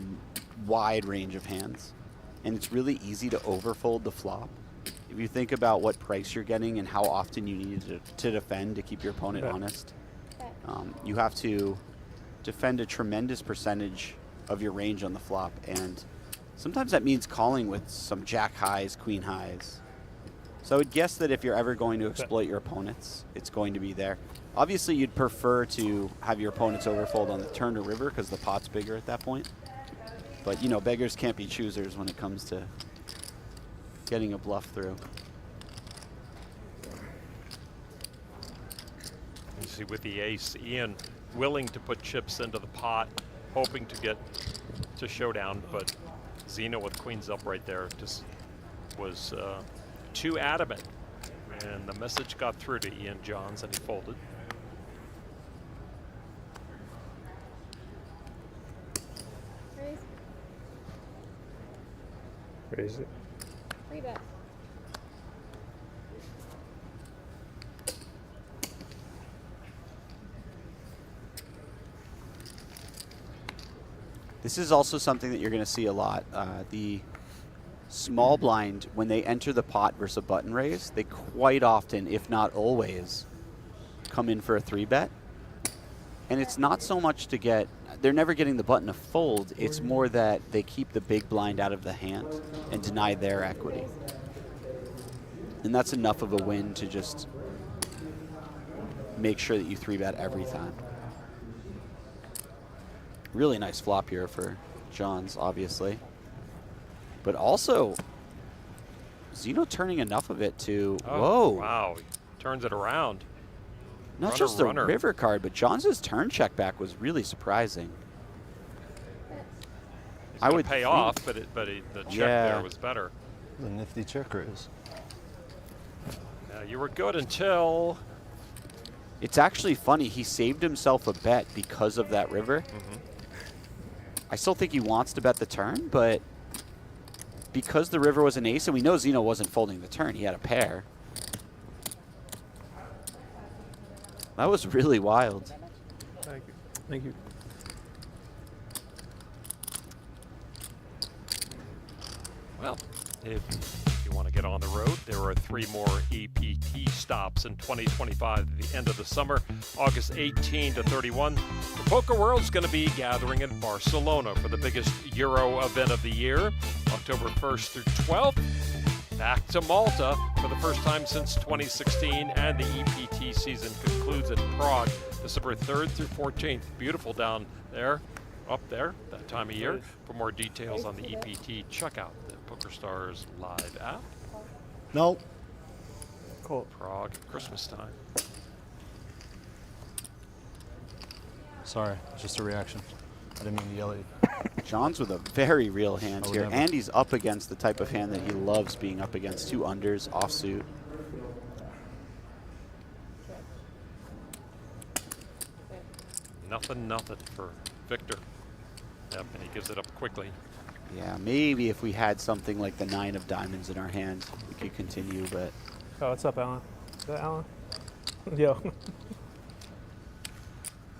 wide range of hands. And it's really easy to overfold the flop. If you think about what price you're getting and how often you need to defend to keep your opponent honest, you have to defend a tremendous percentage of your range on the flop. And sometimes that means calling with some jack highs, queen highs. So I would guess that if you're ever going to exploit your opponents, it's going to be there. Obviously, you'd prefer to have your opponents overfold on the turn or river because the pot's bigger at that point. But, you know, beggars can't be choosers when it comes to getting a bluff through.
You see with the ace, Ian willing to put chips into the pot, hoping to get to showdown, but Zinno with queens up right there just was too adamant. And the message got through to Ian Johns and he folded.
Raise.
Raise it.
3-bet.
This is also something that you're going to see a lot. The small blind, when they enter the pot versus a button raise, they quite often, if not always, come in for a 3-bet. And it's not so much to get, they're never getting the button to fold, it's more that they keep the big blind out of the hand and deny their equity. And that's enough of a win to just make sure that you 3-bet every time. Really nice flop here for Johns, obviously. But also, Zinno turning enough of it to, whoa.
Wow, he turns it around.
Not
Runner,
just the
runner.
river card, but Johns' turn check back was really surprising.
He's
I
gonna
would
pay
think-
off, but the check there was better.
The nifty check raise.
You were good until.
It's actually funny, he saved himself a bet because of that river. I still think he wants to bet the turn, but because the river was an ace, and we know Zinno wasn't folding the turn, he had a pair. That was really wild.
Thank you. Thank you.
Well, if you want to get on the road, there are 3 more EPT stops in 2025 at the end of the summer, August 18 to 31. The Poker World's going to be gathering in Barcelona for the biggest Euro event of the year, October 1st through 12th. Back to Malta for the first time since 2016, and the EPT season concludes in Prague, December 3rd through 14th. Beautiful down there, up there, that time of year. For more details on the EPT, check out the PokerStars live app.
No.
Cool.
Prague at Christmas time.
Sorry, just a reaction. I didn't mean to yell at you.
Johns with a very real hand
Oh,
here.
never.
And he's up against the type of hand that he loves being up against. 2 unders, offsuit.
Nothing for Victor. Yep, and he gives it up quickly.
Yeah, maybe if we had something like the 9 of diamonds in our hand, we could continue, but
Oh, what's up, Alan? Is that Alan? Yo.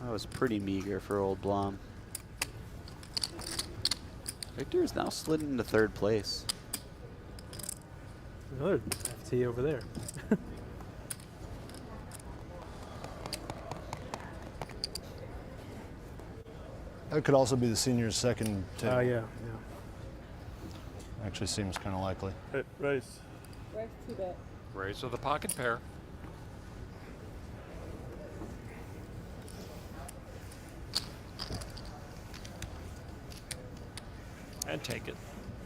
that was pretty meager for old Blom. Victor is now slid into 3rd place.
Another FT over there.
That could also be the senior's second table.
Oh, yeah.
Actually seems kind of likely.
Race.
Raise 2-bet.
Raise with a pocket pair. And take it.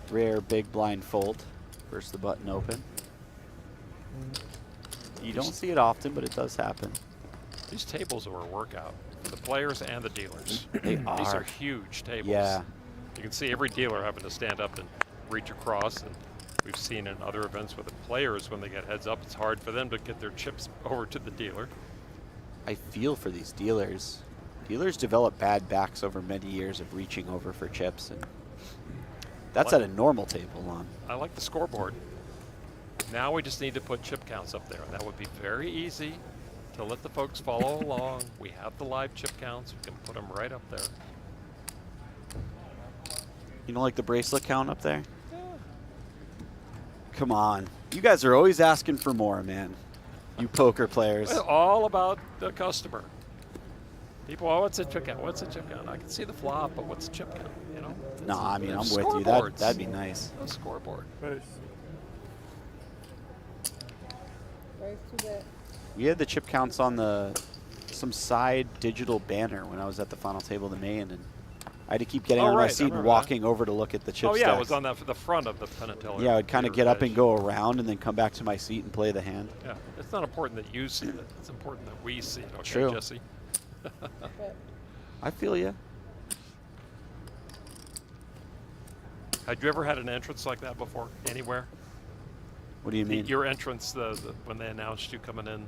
Rare big blind fold versus the button open. You don't see it often, but it does happen.
These tables are a workout for the players and the dealers.
They
These
are.
are huge tables.
Yeah.
You can see every dealer having to stand up and reach across, and we've seen in other events with the players, when they get heads up, it's hard for them to get their chips over to the dealer.
I feel for these dealers. Dealers develop bad backs over many years of reaching over for chips, and that's
Like-
at a normal table on.
I like the scoreboard. Now we just need to put chip counts up there, and that would be very easy to let the folks follow along. We have the live chip counts. We can put them right up there.
You don't like the bracelet count up there? Come on. You guys are always asking for more, man. You poker players.
It's all about the customer. People, oh, what's a chip count? What's a chip count? I can see the flop, but what's a chip count? You know?
No, I mean, I'm
There's
with you.
scoreboards.
That'd be nice.
A scoreboard.
Race.
Raise 2-bet.
We had the chip counts on some side digital banner when I was at the final table of the main, and I had to keep getting
Oh,
on my
right, I
seat and
remember
walking over to look at the chip
Oh, yeah,
stacks.
it was on the front of the pennant teller.
Yeah, I'd kind of get up and go around and then come back to my seat and play the hand.
Yeah, it's not important that you see it. It's important that we see it. Okay,
True.
Jesse?
Bet.
I feel you.
Had you ever had an entrance like that before, anywhere?
What do you mean?
Your entrance, when they announced you coming in,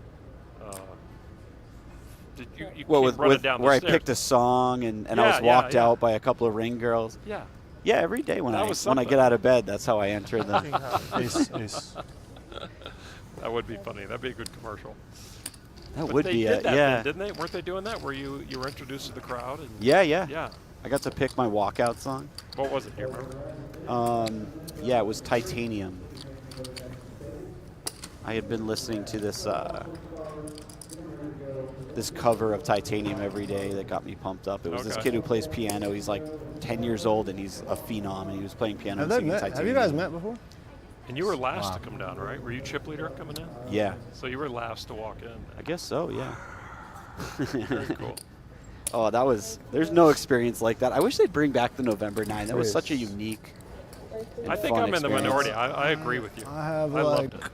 did you
Well,
came running down the
where I
stairs?
picked a song and I
Yeah,
was walked
yeah.
out by a couple of ring girls.
Yeah.
Yeah, every day when
That
I
was
when I
something.
get out of bed, that's how I enter the.
Ace.
That would be funny. That'd be a good commercial.
That
But
would
they
be
did
it.
that
Yeah.
then, didn't they? Weren't they doing that? Where you were introduced to the crowd? And
Yeah, yeah.
Yeah.
I got to pick my walkout song.
What was it? Do you remember?
Yeah, it was Titanium. I had been listening to this this cover of Titanium every day that got me pumped up. It was this
Okay.
kid who plays piano. He's like 10 years old and he's a phenom, and he was playing piano and singing Titanium.
Have you guys met before?
And you were last
Wow.
to come down, right? Were you chip leader coming in?
Yeah,
So you were last to walk in.
I guess so, yeah.
Very cool.
Oh, there's no experience like that. I wish they'd bring back the November 9. That was
Yes.
such a unique and
I think
fun
I'm in the
experience.
minority. I agree with you.
I have
loved
like
it.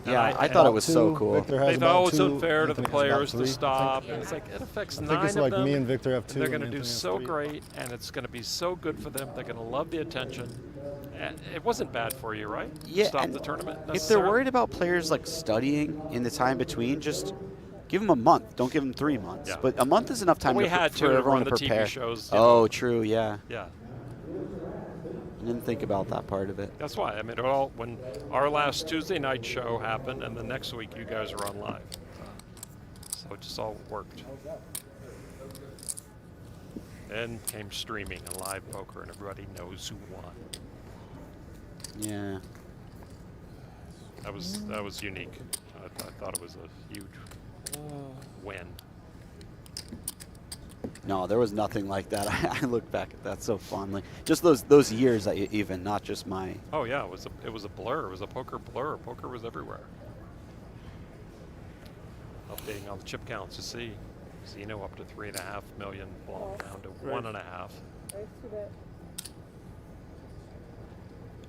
Yeah,
And
I thought it was so
two.
cool.
Victor has
They
about
thought it was
two.
unfair to the
Anthony has about
players
three,
to
I
stop.
think.
And it's like, it affects
I
9
think it's
of
like
them.
me and Victor have
And
two.
they're going to
and
do
Anthony has
so
three.
great, and it's going to be so good for them. They're going to love the attention. And it wasn't bad for you, right?
Yeah,
Stop
and
the tournament.
If they're
necessarily?
worried about players like studying in the time between, just give them a month. Don't give them 3 months.
Yeah.
But a month is enough time
we
to
had
for
to
everyone
run the
to prepare.
TV shows. you
Oh,
know.
true. Yeah,
Yeah.
I didn't think about that part of it.
That's why. I mean, when our last Tuesday night show happened, and the next week you guys were on live. So it just all worked. Then came streaming and live poker, and everybody knows who won.
Yeah.
That was unique. I thought it was a huge win.
No, there was nothing like that. I look back at that so fondly. Just those years, even not just my.
Oh yeah, it was a blur. It was a poker blur. Poker was everywhere. Updating on the chip counts to see. Zinno up to 3.5 million, Blom down to 1.5.
Raise to bet.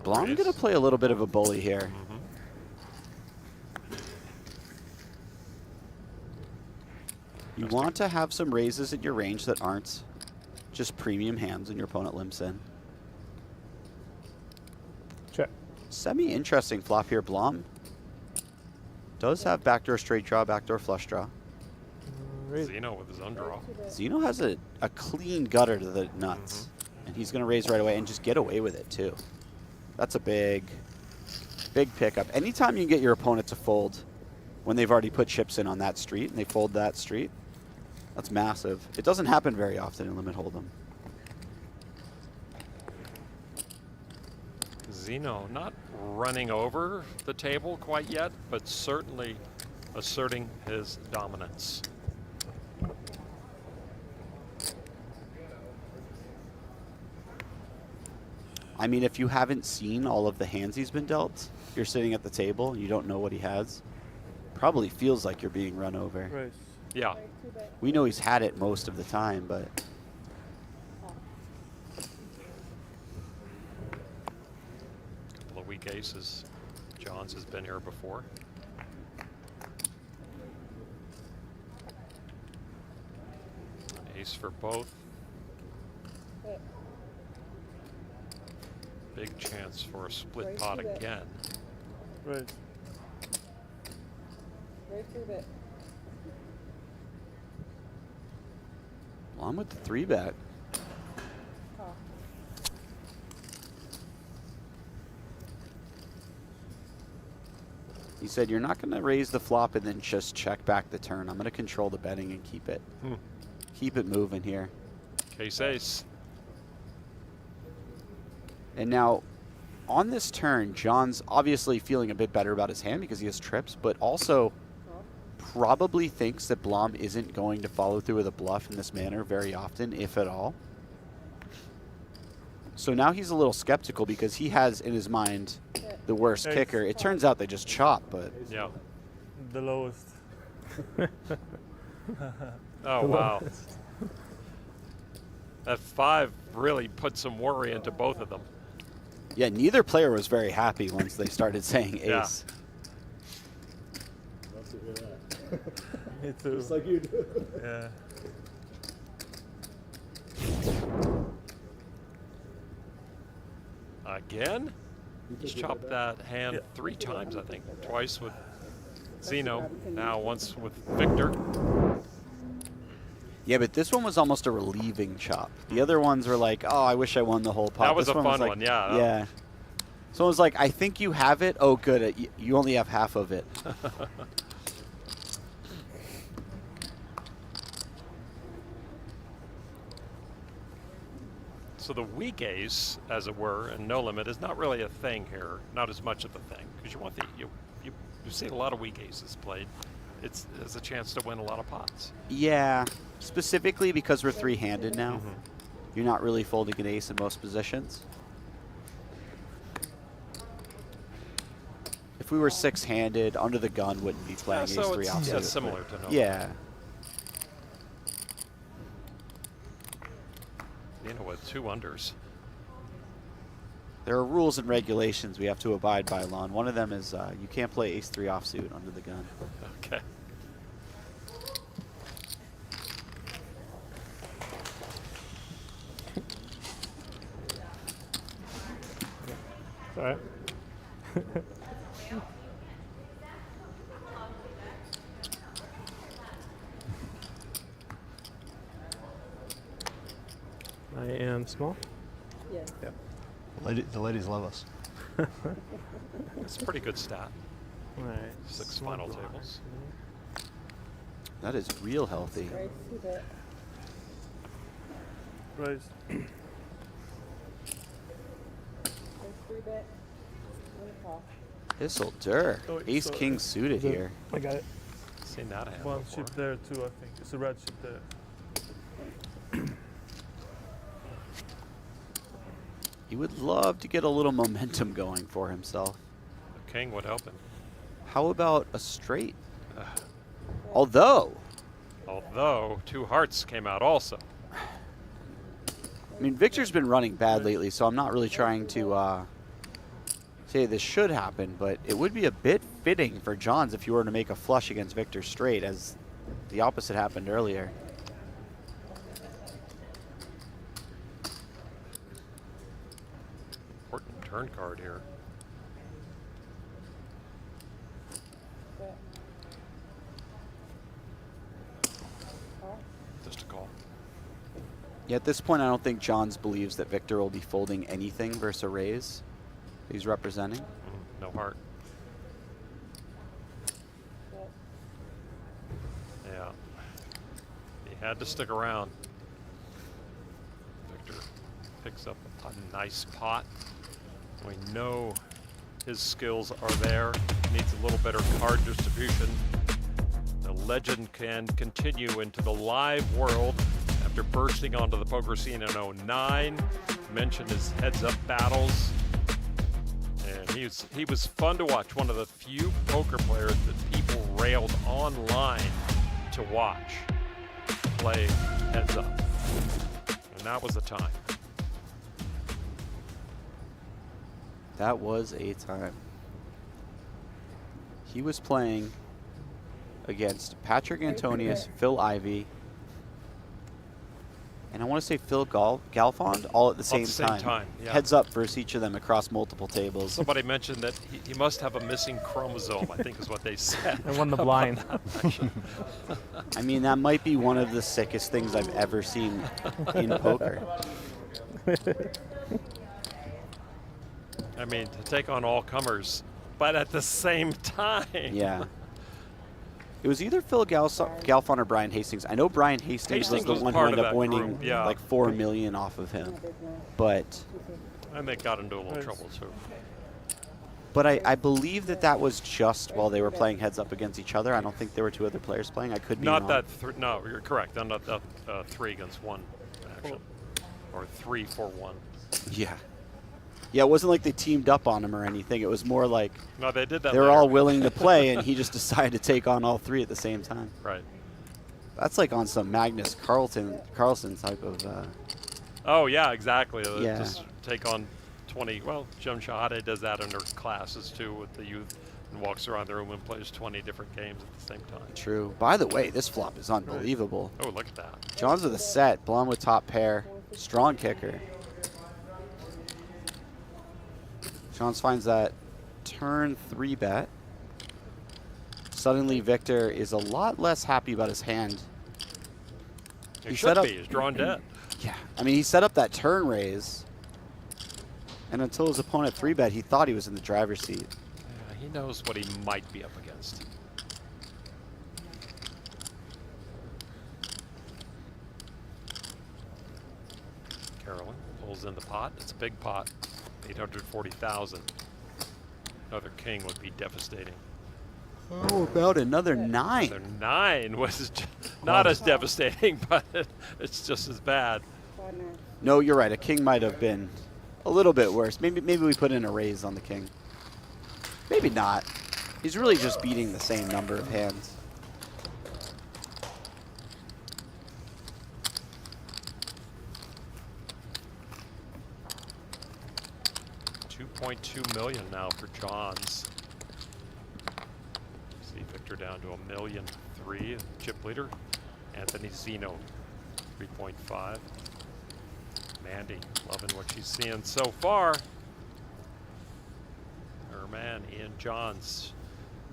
Blom
Raise.
gonna play a little bit of a bully here.
Mm-hmm.
You want to have some raises in your range that aren't just premium hands and your opponent limps in.
Check.
Semi-interesting flop here. Blom does have backdoor straight draw, backdoor flush draw.
Zinno with his undraw.
Zinno has a clean gutter to the nuts, and he's going to raise right away and just get away with it too. That's a big pickup. Anytime you can get your opponent to fold when they've already put chips in on that street and they fold that street, that's massive. It doesn't happen very often in Limit Hold'em.
Zinno not running over the table quite yet, but certainly asserting his dominance.
I mean, if you haven't seen all of the hands he's been dealt, you're sitting at the table and you don't know what he has. Probably feels like you're being run over.
Raise.
Yeah.
Raise to bet.
We know he's had it most of the time, but
Couple of weak aces. Johns has been here before. Ace for both.
Bet.
Big chance for a split
Raise
pot
to bet.
again.
Raise.
Raise to bet.
Blom with the 3-bet.
Call.
He said, you're not going to raise the flop and then just check back the turn. I'm going to control the betting and keep it moving here.
Case ace.
And now, on this turn, John's obviously feeling a bit better about his hand because he has trips, but also probably thinks that Blom isn't going to follow through with a bluff in this manner very often, if at all. So now he's a little skeptical because he has in his mind the worst
Ace.
kicker. It turns out they just chop, but
Yeah.
The lowest.
Oh, wow. That 5 really put some worry into both of them.
yeah, neither player was very happy once they started saying ace.
Yeah.
Love to hear that.
Me too.
Just like you do.
Yeah.
Again? He's chopped that hand 3 times, I think. Twice with Zinno, now once with Victor.
Yeah, but this one was almost a relieving chop. The other ones were like, oh, I wish I won the whole pot.
That was
This
a fun
like,
one, yeah.
Yeah. So it was like, I think you have it. Oh, good. You only have half of it.
So the weak ace, as it were, and no limit is not really a thing here. Not as much of a thing because you want the you see a lot of weak aces played. It's a chance to win a lot of pots.
Yeah, specifically because we're three-handed now.
Mm-hmm.
You're not really folding an ace in most positions. If we were six-handed, under the gun wouldn't be playing ace
so
three
it's
offsuit.
similar to no.
Yeah.
You know, with 2 unders.
There are rules and regulations we have to abide by, Lon. One of them is you can't play ace three offsuit under the gun.
Okay.
All right. I am small.
Yes.
Yep.
The ladies love us.
It's a pretty good stat.
All right.
6
small
final
blind.
tables.
That is real healthy.
Raise 2-bet.
Raise.
Raise 3-bet. And a call.
This'll dur.
Oh,
Ace
sorry.
king suited
Is it-
here.
I got it.
Seen that happen
One
before.
chip there too, I think. It's a red chip there.
He would love to get a little momentum going for himself.
The king would help him.
How about a straight? Although,
2 hearts came out also.
I mean, Victor's been running bad lately, so I'm not really trying to say this should happen, but it would be a bit fitting for Johns if you were to make a flush against Victor straight, as the opposite happened earlier.
Important turn card here.
Bet. Call.
Just a call.
Yeah, at this point, I don't think Johns believes that Victor will be folding anything versus a raise he's representing.
No heart.
Bet.
Yeah. He had to stick around. Victor picks up a nice pot. We know his skills are there. Needs a little better card distribution. The legend can continue into the live world after bursting onto the poker scene in '09. Mentioned his heads-up battles. And he was fun to watch. One of the few poker players that people railed online to watch play heads up. And that was the time.
That was a time. He was playing against Patrick Antonius, Phil Ivey, and I want to say Phil Galfond, all at the same time.
Yeah.
Heads up versus each of them across multiple tables.
Somebody mentioned that he must have a missing chromosome, I think is what they said.
I won the blind.
I mean, that might be one of the sickest things I've ever seen in poker.
I mean, to take on all comers, but at the same time.
Yeah. It was either Phil Galfond or Brian Hastings. I know Brian Hastings was the
was
one who
part
ended
of
up
that
winning
group, yeah.
like $4 million off of him. But
And they got into a little trouble too.
I believe that was just while they were playing heads up against each other. I don't think there were 2 other players playing. I could be
Not
wrong.
that, no, you're correct. Not that 3 against 1 action. Or 3 for 1.
Yeah. Yeah, it wasn't like they teamed up on him or anything. It was more like
No, they did that
they were
later.
all willing to play, and he just decided to take on all 3 at the same time.
Right.
That's like on some Magnus Carlsen type of.
Oh, yeah, exactly.
Yeah.
Just take on 20. Well, Jim Shahade does that in her classes too with the youth and walks around the room and plays 20 different games at the same time.
True. By the way, this flop is unbelievable.
Oh, look at that.
Johns with a set, Blom with top pair, strong kicker. Johns finds that turn 3-bet. Suddenly, Victor is a lot less happy about his hand.
He
He
should
set up-
be. He's drawn dead.
Yeah, I mean, he set up that turn raise, and until his opponent 3-bet, he thought he was in the driver's seat.
Yeah, he knows what he might be up against. Carolyn levels in the pot. It's a big pot, 840,000. Another king would be devastating.
Oh, about another 9.
Another 9 was not as devastating, but it's just as bad.
No, you're right. A king might have been a little bit worse. Maybe we put in a raise on the king. Maybe not. He's really just beating the same number of hands.
$2.2 million now for Johns. See Victor down to $1.3 million. Chip leader, Anthony Zinno, 3.5. Mandy loving what she's seeing so far. Her man Ian Johns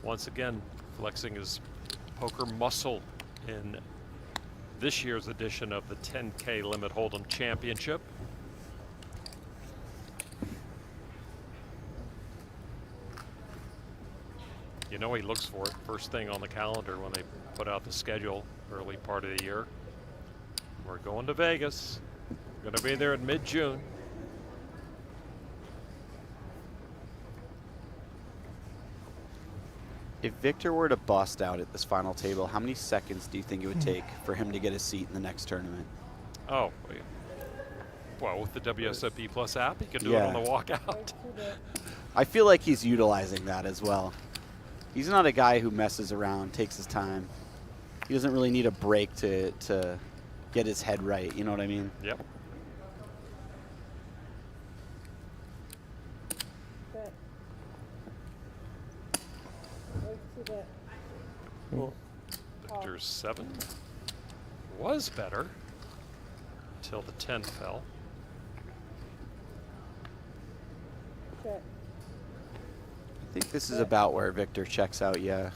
once again flexing his poker muscle in this year's edition of the 10K Limit Hold'em Championship. You know he looks for it first thing on the calendar when they put out the schedule early part of the year. We're going to Vegas. We're going to be there in mid-June.
If Victor were to bust out at this final table, how many seconds do you think it would take for him to get a seat in the next tournament?
Oh, well, with the WSOP Plus app, he can do it on the walkout.
I feel like he's utilizing that as well. He's not a guy who messes around, takes his time. He doesn't really need a break to get his head right, you know what I mean?
Yep. Victor's 7 was better until the 10 fell.
I think this is about where Victor checks out, yeah.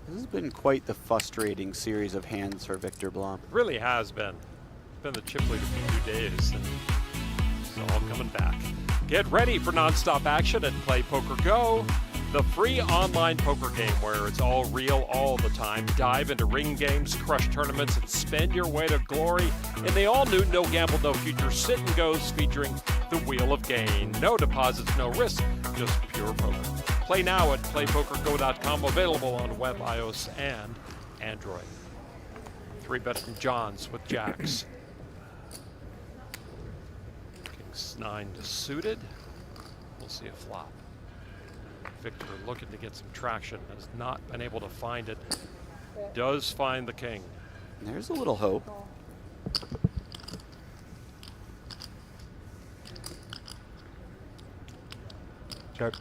This has been quite the frustrating series of hands for Viktor Blom.
It really has been. It's been the chip leader for 2 days, and it's all coming back. Get ready for nonstop action at Play Poker Go, the free online poker game where it's all real all the time. Dive into ring games, crush tournaments, and spend your way to glory in the all-new No Gamble, No Future Sit and Goes featuring the Wheel of Gain. No deposits, no risk, just pure poker. Play now at playpokergo.com, available on web, iOS, and Android. 3-bet from Johns with jacks. King's 9 to suited. We'll see a flop. Victor looking to get some traction, has not been able to find it. Does find the king.
There's a little hope.
Check.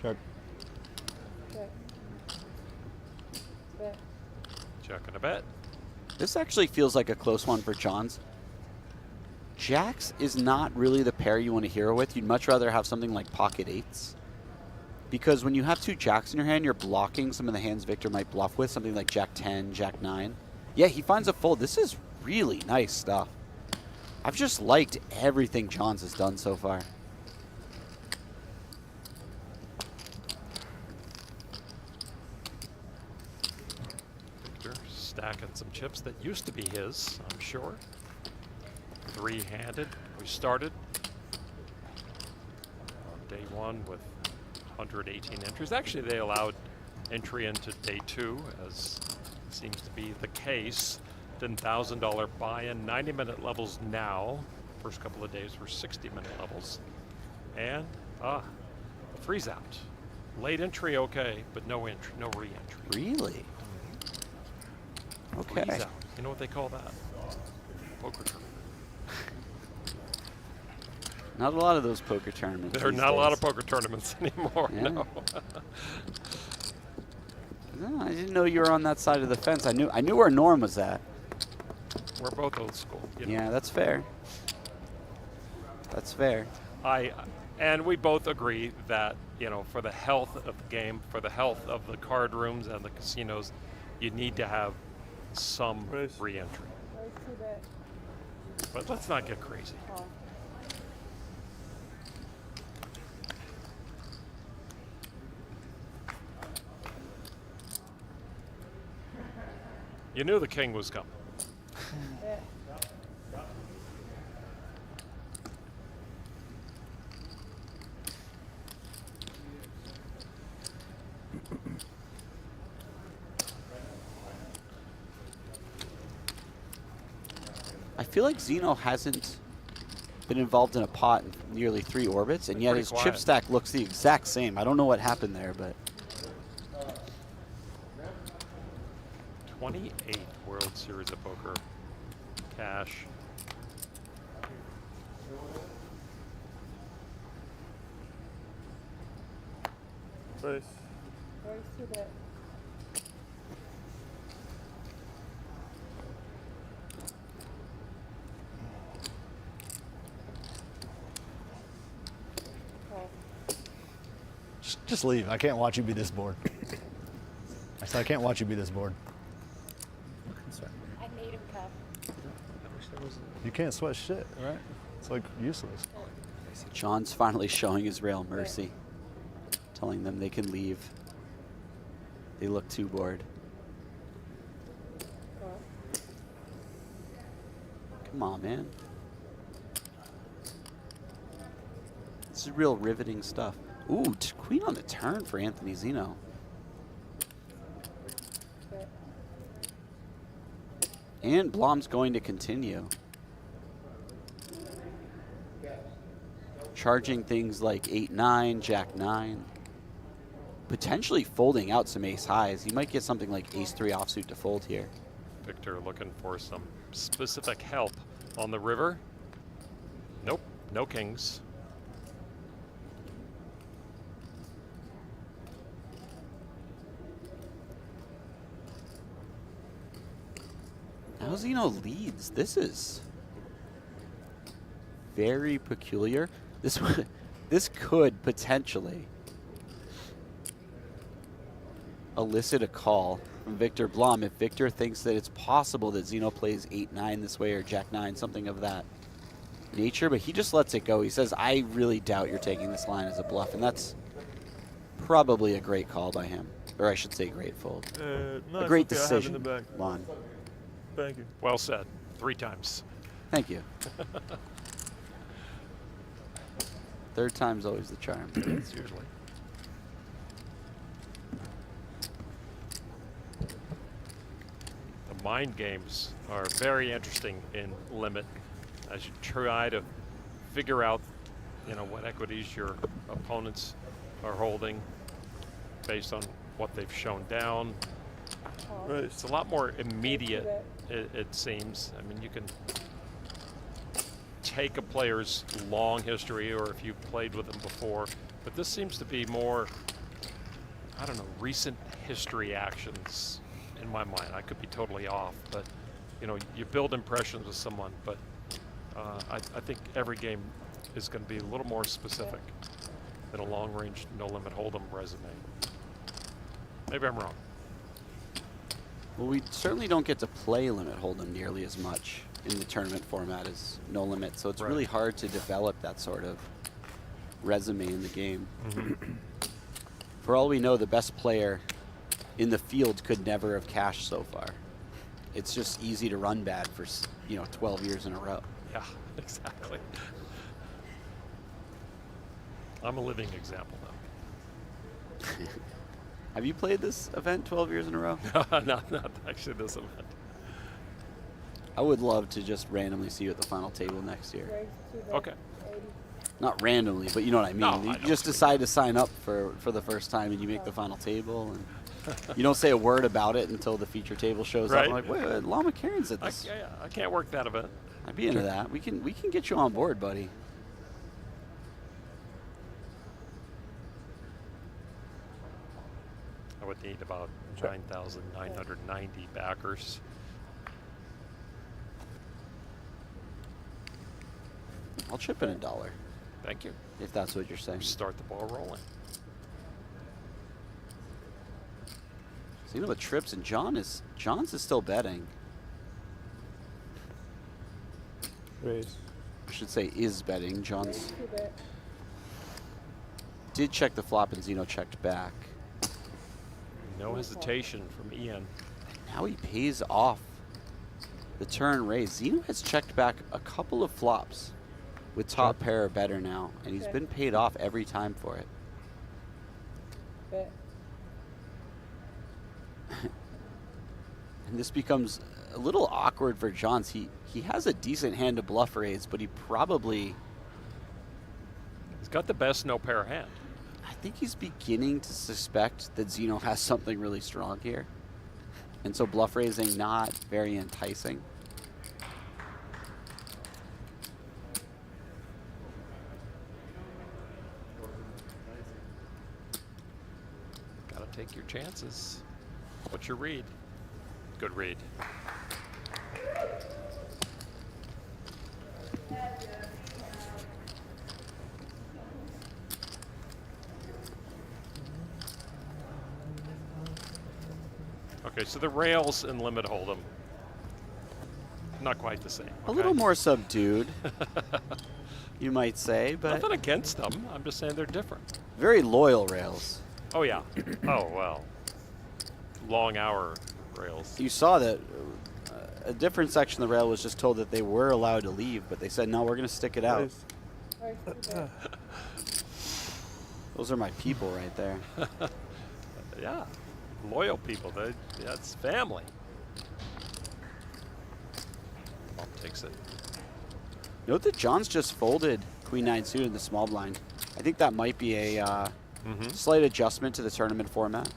Check.
Check and a bet.
This actually feels like a close one for Johns. Jacks is not really the pair you want to hero with. You'd much rather have something like pocket 8s. Because when you have 2 jacks in your hand, you're blocking some of the hands Victor might bluff with, something like Jack 10, Jack 9. Yeah, he finds a fold. This is really nice stuff. I've just liked everything Johns has done so far.
Victor stacking some chips that used to be his, I'm sure. 3-handed. We started on day 1 with 118 entries. Actually, they allowed entry into day 2, as seems to be the case. $10,000 buy-in, 90-minute levels now. First couple of days were 60-minute levels. And, a freeze out. Late entry, okay, but no entry, no re-entry.
Really? Okay.
Freeze out. You know what they call that? Poker tournament.
Not a lot of those poker tournaments.
There are
these
not a lot
days.
of poker tournaments anymore,
Yeah.
no.
No, I didn't know you were on that side of the fence. I knew where Norm was at.
We're both old school. You know?
Yeah, that's fair. That's fair.
I And we both agree that, you know, for the health of the game, for the health of the card rooms and the casinos, you need to have some
Raise.
re-entry.
Raise two bet.
But let's not get crazy.
Call.
You knew the king was coming.
Bet.
I feel like Zinno hasn't been involved in a pot in nearly 3 orbits, and yet
Pretty
his
quiet.
chip stack looks the exact same. I don't know what happened there, but
28th World Series of Poker cash.
Raise.
Raise two bet. Call.
Just leave. I can't watch you be this bored. I said I can't watch you be this bored.
I made him cuff.
You can't sweat shit, right? It's like useless.
John's finally showing his real mercy, telling them they can leave. They look too bored.
Call.
Come on, man. This is real riveting stuff. Ooh, queen on the turn for Anthony Zinno.
Bet.
And Blom's going to continue. Charging things like 8-9, Jack-9. Potentially folding out some ace highs. He might get something like ace-3 offsuit to fold here.
Victor looking for some specific help on the river. Nope, no kings.
Now Zinno leads. This is very peculiar. This could potentially elicit a call from Viktor Blom if Victor thinks that it's possible that Zinno plays 8-9 this way or Jack-9, something of that nature, but he just lets it go. He says, I really doubt you're taking this line as a bluff, and that's probably a great call by him. Or I should say great fold.
No,
A
it's
great
okay, I have in
decision,
the bag.
Lon.
Thank you.
Well said, 3 times.
Thank you. Third time's always the charm.
It's usually. The mind games are very interesting in limit as you try to figure out, you know, what equities your opponents are holding based on what they've shown down.
Call.
Raise.
It's a lot more immediate, it seems. I mean, you can take a player's long history or if you've played with them before, but this seems to be more, I don't know, recent history actions in my mind. I could be totally off, but you know, you build impressions with someone, but I think every game is going to be a little more specific than a long-range no-limit hold'em resume. Maybe I'm wrong.
Well, we certainly don't get to play limit hold'em nearly as much in the tournament format as no limit, so it's
Right.
really hard to develop that sort of resume in the game. For all we know, the best player in the field could never have cashed so far. It's just easy to run bad for 12 years in a row.
Yeah, exactly. I'm a living example now.
Have you played this event 12 years in a row?
not actually this event.
I would love to just randomly see you at the final table next year.
Raise two bet.
Okay.
80.
Not randomly, but you know what I mean.
No, I
You
know what
just
you mean.
decide to sign up for the first time and you make the final table and you don't say a word about it until the feature table shows up.
Right.
I'm like, wait, Llama Karen's at
I,
this.
yeah, I can't work that event.
I'd be into that. We can get you on board, buddy.
I would need about 9,990 backers.
I'll chip in $1.
Thank you.
if that's what you're saying.
Start the ball rolling.
So you know what trips, and John's is still betting.
Raise.
I should say is betting. John's
2-bet.
did check the flop, and Zinno checked back.
No hesitation from Ian.
Now he pays off the turn raise. Zinno has checked back a couple of flops with top pair or better now, and he's
Okay.
been paid off every time for it.
Bet.
And this becomes a little awkward for Johns. He has a decent hand to bluff raise, but he probably,
He's got the best no pair hand.
I think he's beginning to suspect that Zinno has something really strong here. And so bluff raising not very enticing.
Gotta take your chances. What's your read? Good read. Okay, so the rails and limit hold'em, not quite the same.
A
okay?
little more subdued, you might say, but
Nothing against them. I'm just saying they're different.
very loyal rails.
Oh yeah. Oh well. Long hour rails.
You saw that a different section of the rail was just told that they were allowed to leave, but they said, no, we're going to stick it out.
Raise.
Raise 2-bet.
Those are my people right there.
Yeah. Loyal people. That's family. Bob takes it.
Note that John's just folded Queen 9 suited in the small blind. I think that might be a slight adjustment to the tournament format.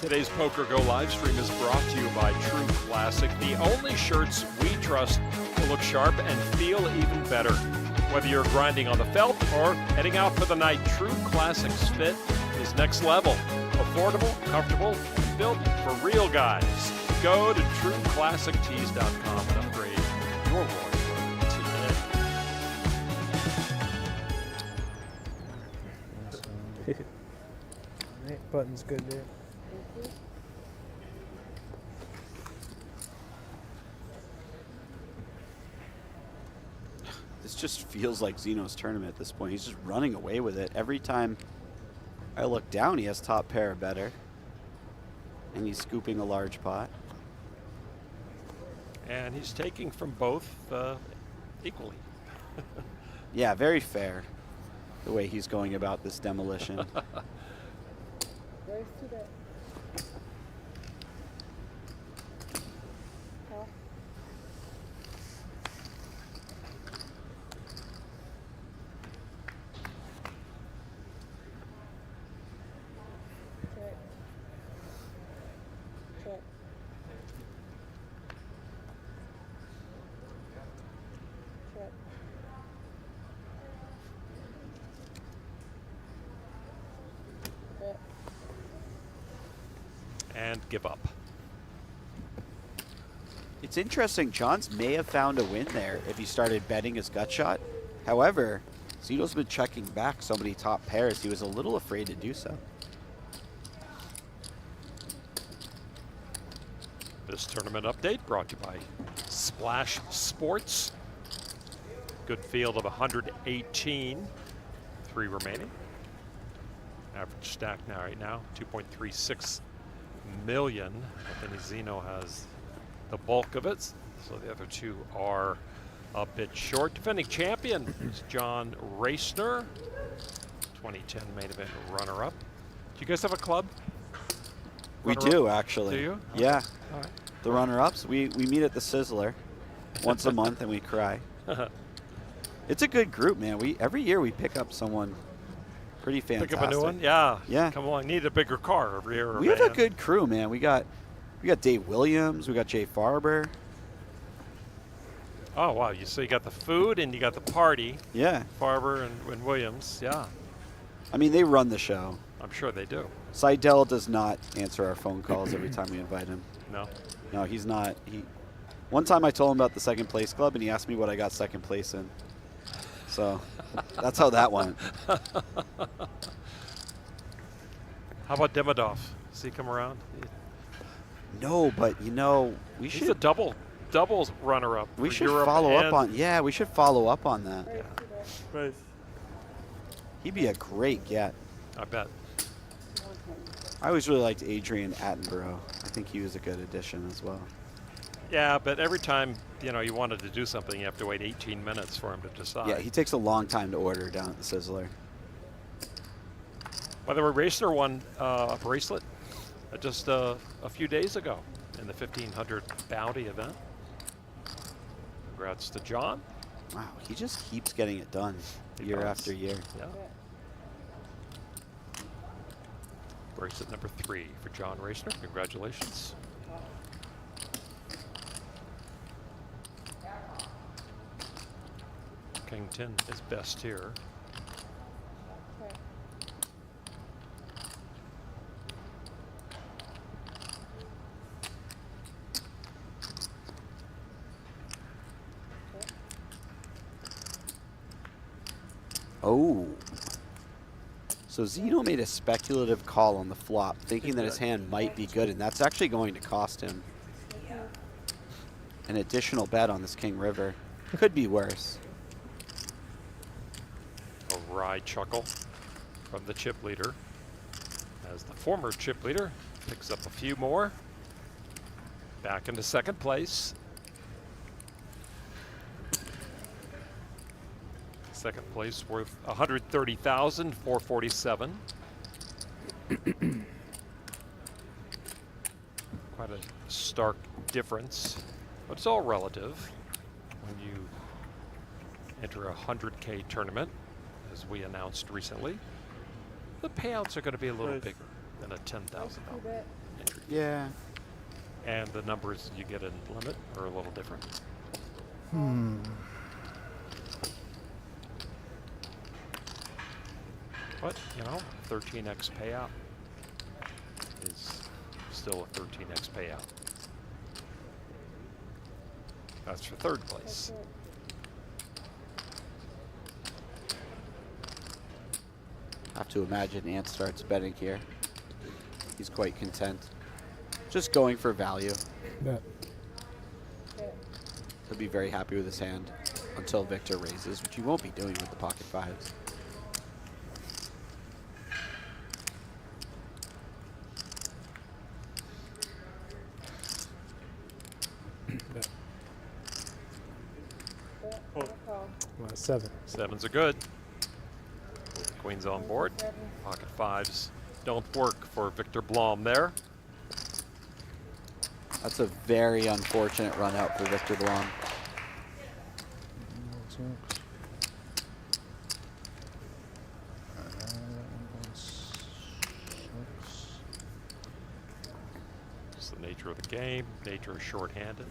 Today's PokerGO live stream is brought to you by True Classic, the only shirts we trust to look sharp and feel even better. Whether you're grinding on the felt or heading out for the night, True Classic's fit is next level. Affordable, comfortable, and built for real guys. Go to trueclassictees.com and upgrade your wardrobe today.
Right, button's good there.
Thank you.
This just feels like Zeno's tournament at this point. He's just running away with it. Every time I look down, he has top pair or better. And he's scooping a large pot.
And he's taking from both equally.
Yeah, very fair, the way he's going about this demolition.
Raise 2-bet. Call. Check. Check. Check. Bet.
And give up.
It's interesting, Johns may have found a win there if he started betting his gut shot. However, Zeno's been checking back so many top pairs, he was a little afraid to do so.
This tournament update brought to you by Splash Sports. Good field of 118. 3 remaining. Average stack now right now, 2.36 million. Anthony Zinno has the bulk of it, so the other two are a bit short. Defending champion is John Racner, 2010 main event runner-up. Do you guys have a club?
We
Runner-up?
do, actually.
Do you?
Yeah.
All right.
The runner-ups, we meet at the Sizzler once a month and we cry. It's a good group, man. Every year we pick up someone pretty fantastic.
Pick up a new one? Yeah.
Yeah.
Come along. Need a bigger car every year.
We have a good crew, man. We got Dave Williams, we got Jay Farber.
Oh, wow. So you got the food and you got the party.
Yeah.
Farber and Williams. Yeah.
I mean, they run the show.
I'm sure they do.
Seidel does not answer our phone calls every time we invite him.
No.
No, he's not. One time I told him about the second place club, and he asked me what I got second place in. So that's how that went.
How about Demidov? Does he come around?
No, but you know, we
He's a
should
doubles runner-up.
we
for
should
Europe
follow up
and-
on we should follow up on that.
Raise 2 bet.
Raise.
He'd be a great get.
I bet.
120.
I always really liked Adrian Attenborough. I think he was a good addition as well.
Yeah, but every time you wanted to do something, you have to wait 18 minutes for him to decide.
Yeah, he takes a long time to order down at the Sizzler.
By the way, Racer won a bracelet just a few days ago in the 1500 bounty event. Congrats to John.
Wow, he just keeps getting it done
He
year
does.
after year.
Yeah.
Bet.
Bracelet number 3 for John Racer. Congratulations. King 10 is best here.
Okay.
Oh. So Zinno made a speculative call on the flop, thinking that his hand might be good, and that's actually going to cost him an additional bet on this King River. Could be worse.
A wry chuckle from the chip leader as the former chip leader picks up a few more. Back into second place. Second place worth 130,447. Quite a stark difference, but it's all relative when you enter a 100K tournament, as we announced recently. The payouts are going to be a little
Right.
bigger than a $10,000
2 bet.
entry.
Yeah.
And the numbers you get in limit are a little different. But, 13x payout is still a 13x payout. That's for third place.
That's it.
I have to imagine Ant starts betting here. He's quite content. Just going for value.
Bet.
He'll be very happy with his hand until Victor raises, which he won't be doing with the pocket fives.
Bet.
Oh.
Call.
7.
Sevens are good. Queens on board.
7.
Pocket fives don't work for Viktor Blom there.
That's a very unfortunate run out for Viktor Blom. It's the nature of the game, nature of shorthanded.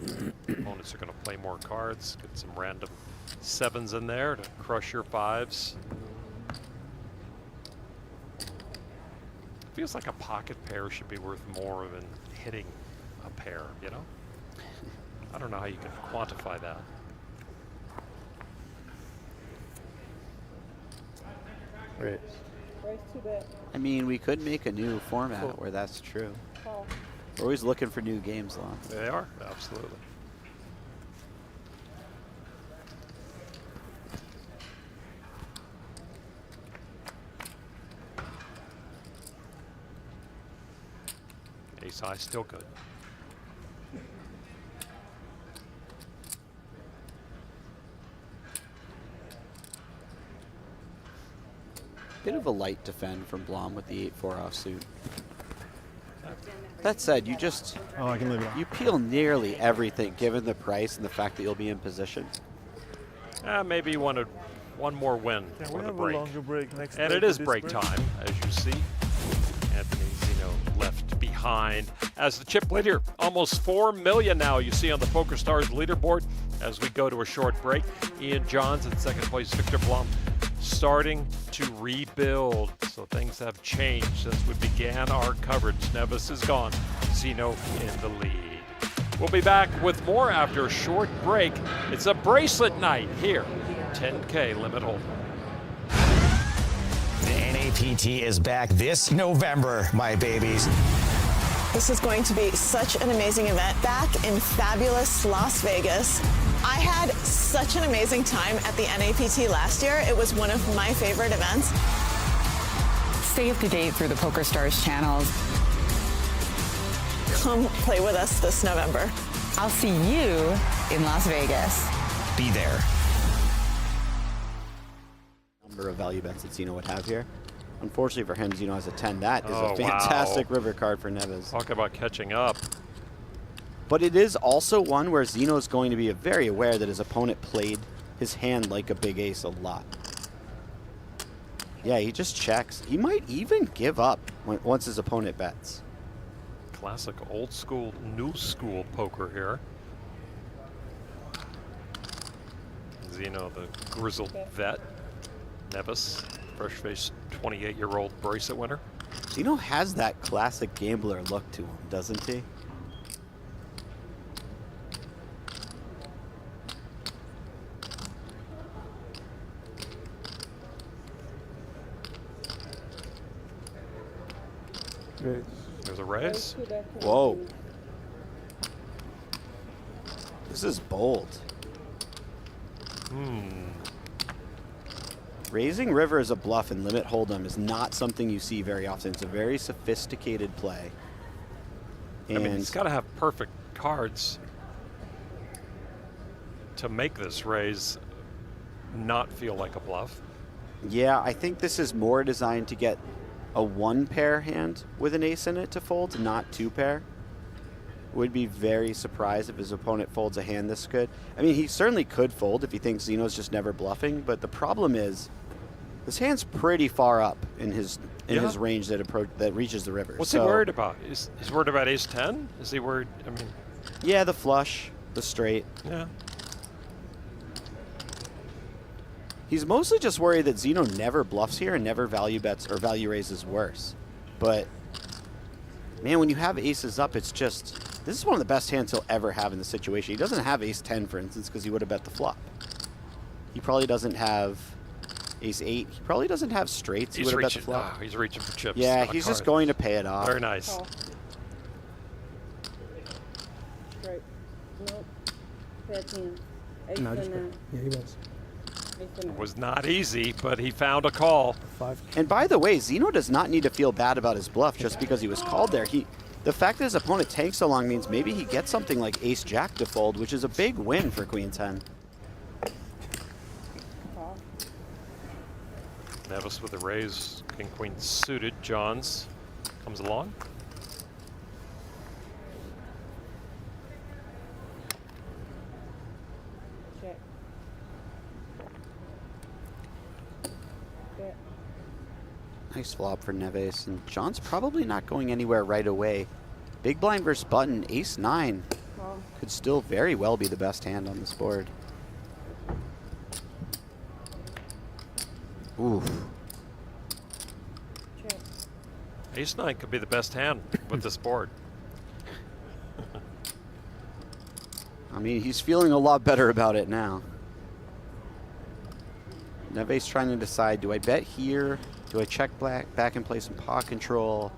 Opponents are going to play more cards, get some random sevens in there to crush your fives. Feels like a pocket pair should be worth more than hitting a pair, I don't know how you can quantify that.
Raise.
Raise 2 bet.
I mean, we could make a new format where that's true.
Call.
We're always looking for new games, Lon.
They are, absolutely. Ace high still good.
Bit of a light defend from Blom with the 8-4 offsuit. That said, you just
Oh, I can leave it on.
you peel nearly everything given the price and the fact that you'll be in position.
Maybe you wanted one more win
Can
for
we
the
have
break.
a longer break next
And
break
it is
to this
break time, as you see. Anthony Zinno left behind as the chip leader. Almost 4 million now you see on the PokerStars leaderboard as we go to a short break. Ian Johns in second place, Viktor Blom starting to rebuild. So things have changed since we began our coverage. Neves is gone, Zinno in the lead. We'll be back with more after a short break. It's a bracelet night here 10K limit hold.
The NAPT is back this November, my babies.
This is going to be such an amazing event back in fabulous Las Vegas. I had such an amazing time at the NAPT last year. It was one of my favorite events.
Stay up to date through the PokerStars channels.
Come play with us this November.
I'll see you in Las Vegas.
Be there.
Number of value bets that Zinno would have here. Unfortunately for him, Zinno has a 10. That is
Oh,
a fantastic
wow.
river card for Neves.
Talk about catching up.
But it is also one where Zinno is going to be very aware that his opponent played his hand like a big ace a lot. Yeah, he just checks. He might even give up once his opponent bets.
Classic old school, new school poker here. Zinno, the grizzled vet. Neves, fresh-faced 28-year-old bracelet winner.
Zinno has that classic gambler look to him, doesn't he?
There's a raise.
Whoa. This is bold. Raising river as a bluff and limit hold'em is not something you see very often. It's a very sophisticated play.
I mean, he's got to have perfect cards to make this raise not feel like a bluff.
Yeah, I think this is more designed to get a one pair hand with an ace in it to fold, not two pair. Would be very surprised if his opponent folds a hand this good. I mean, he certainly could fold if he thinks Zinno's just never bluffing, but the problem is this hand's pretty far up in his range that reaches the river.
What's he worried about? He's worried about ace 10? Is he worried? I mean,
yeah, the flush, the straight.
yeah.
He's mostly just worried that Zinno never bluffs here and never value bets or value raises worse. But, man, when you have aces up, it's just, this is one of the best hands he'll ever have in the situation. He doesn't have ace 10, for instance, because he would have bet the flop. He probably doesn't have ace 8. He probably doesn't have straights. He would have bet the flop.
He's reaching for chips.
Yeah,
not
he's
cards.
just going to pay it off.
Very nice.
Call. Right. Nope. Bad hand. Ace
No,
and
just
nine.
yeah, he was.
Ace and nine.
Was not easy, but he found a call.
5.
And by the way, Zinno does not need to feel bad about his bluff just because he was called there. The fact that his opponent tanks so long means maybe he gets something like ace-jack to fold, which is a big win for queen 10.
Call.
Neves with a raise, king queen suited. Johns comes along.
Check. Bet.
Nice flop for Neves, and John's probably not going anywhere right away. Big blind versus button, ace 9
Call.
could still very well be the best hand on this board. Oof.
Check.
Ace 9 could be the best hand with this board.
I mean, he's feeling a lot better about it now. Neves trying to decide, do I bet here? Do I check back and play some pot control?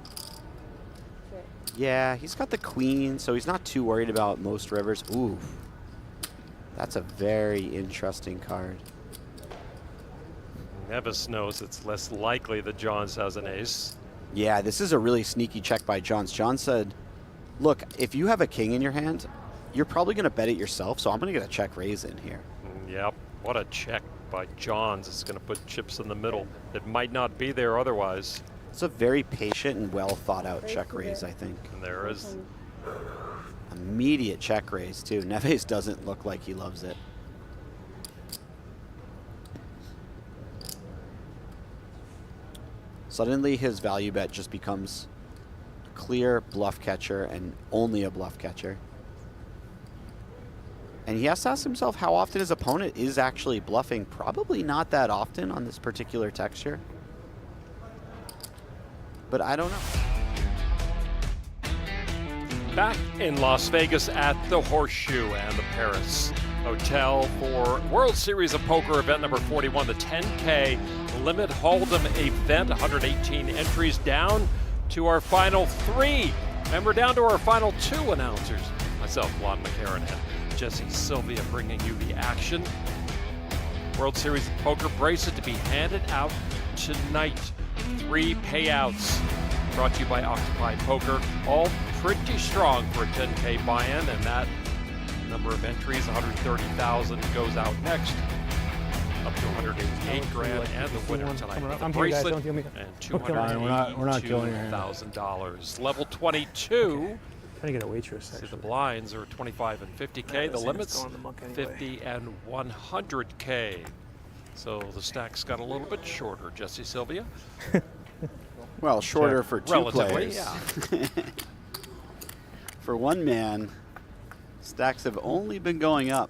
Check.
Yeah, he's got the queen, so he's not too worried about most rivers. Ooh, that's a very interesting card.
Neves knows it's less likely that Johns has an ace.
Yeah, this is a really sneaky check by Johns. John said, look, if you have a king in your hand, you're probably going to bet it yourself, so I'm going to get a check raise in here.
Yep, what a check by Johns. It's going to put chips in the middle that might not be there otherwise.
It's a very patient and well thought out check raise, I think.
And there is
Immediate check raise, too. Neves doesn't look like he loves it. Suddenly his value bet just becomes a clear bluff catcher and only a bluff catcher. And he has to ask himself how often his opponent is actually bluffing. Probably not that often on this particular texture. But I don't know.
back in Las Vegas at the Horseshoe and the Paris Hotel for World Series of Poker event number 41, the 10K Limit Hold'em event. 118 entries down to our final 3. And we're down to our final 2 announcers. Myself, Lon McCarran, and Jesse Sylvia bringing you the action. World Series of Poker bracelet to be handed out tonight. 3 payouts brought to you by Octopi Poker. All pretty strong for a 10K buy-in, and that number of entries, 130,000, goes out next. Up to 188 grand, and the winner tonight with the bracelet, and $282,000. Level 22.
Trying to get a waitress.
See, the blinds are 25 and 50K. The limits 50 and 100K. So the stacks got a little bit shorter. Jesse Sylvia.
Well, shorter for 2
relatively,
players.
yeah.
For one man, stacks have only been going up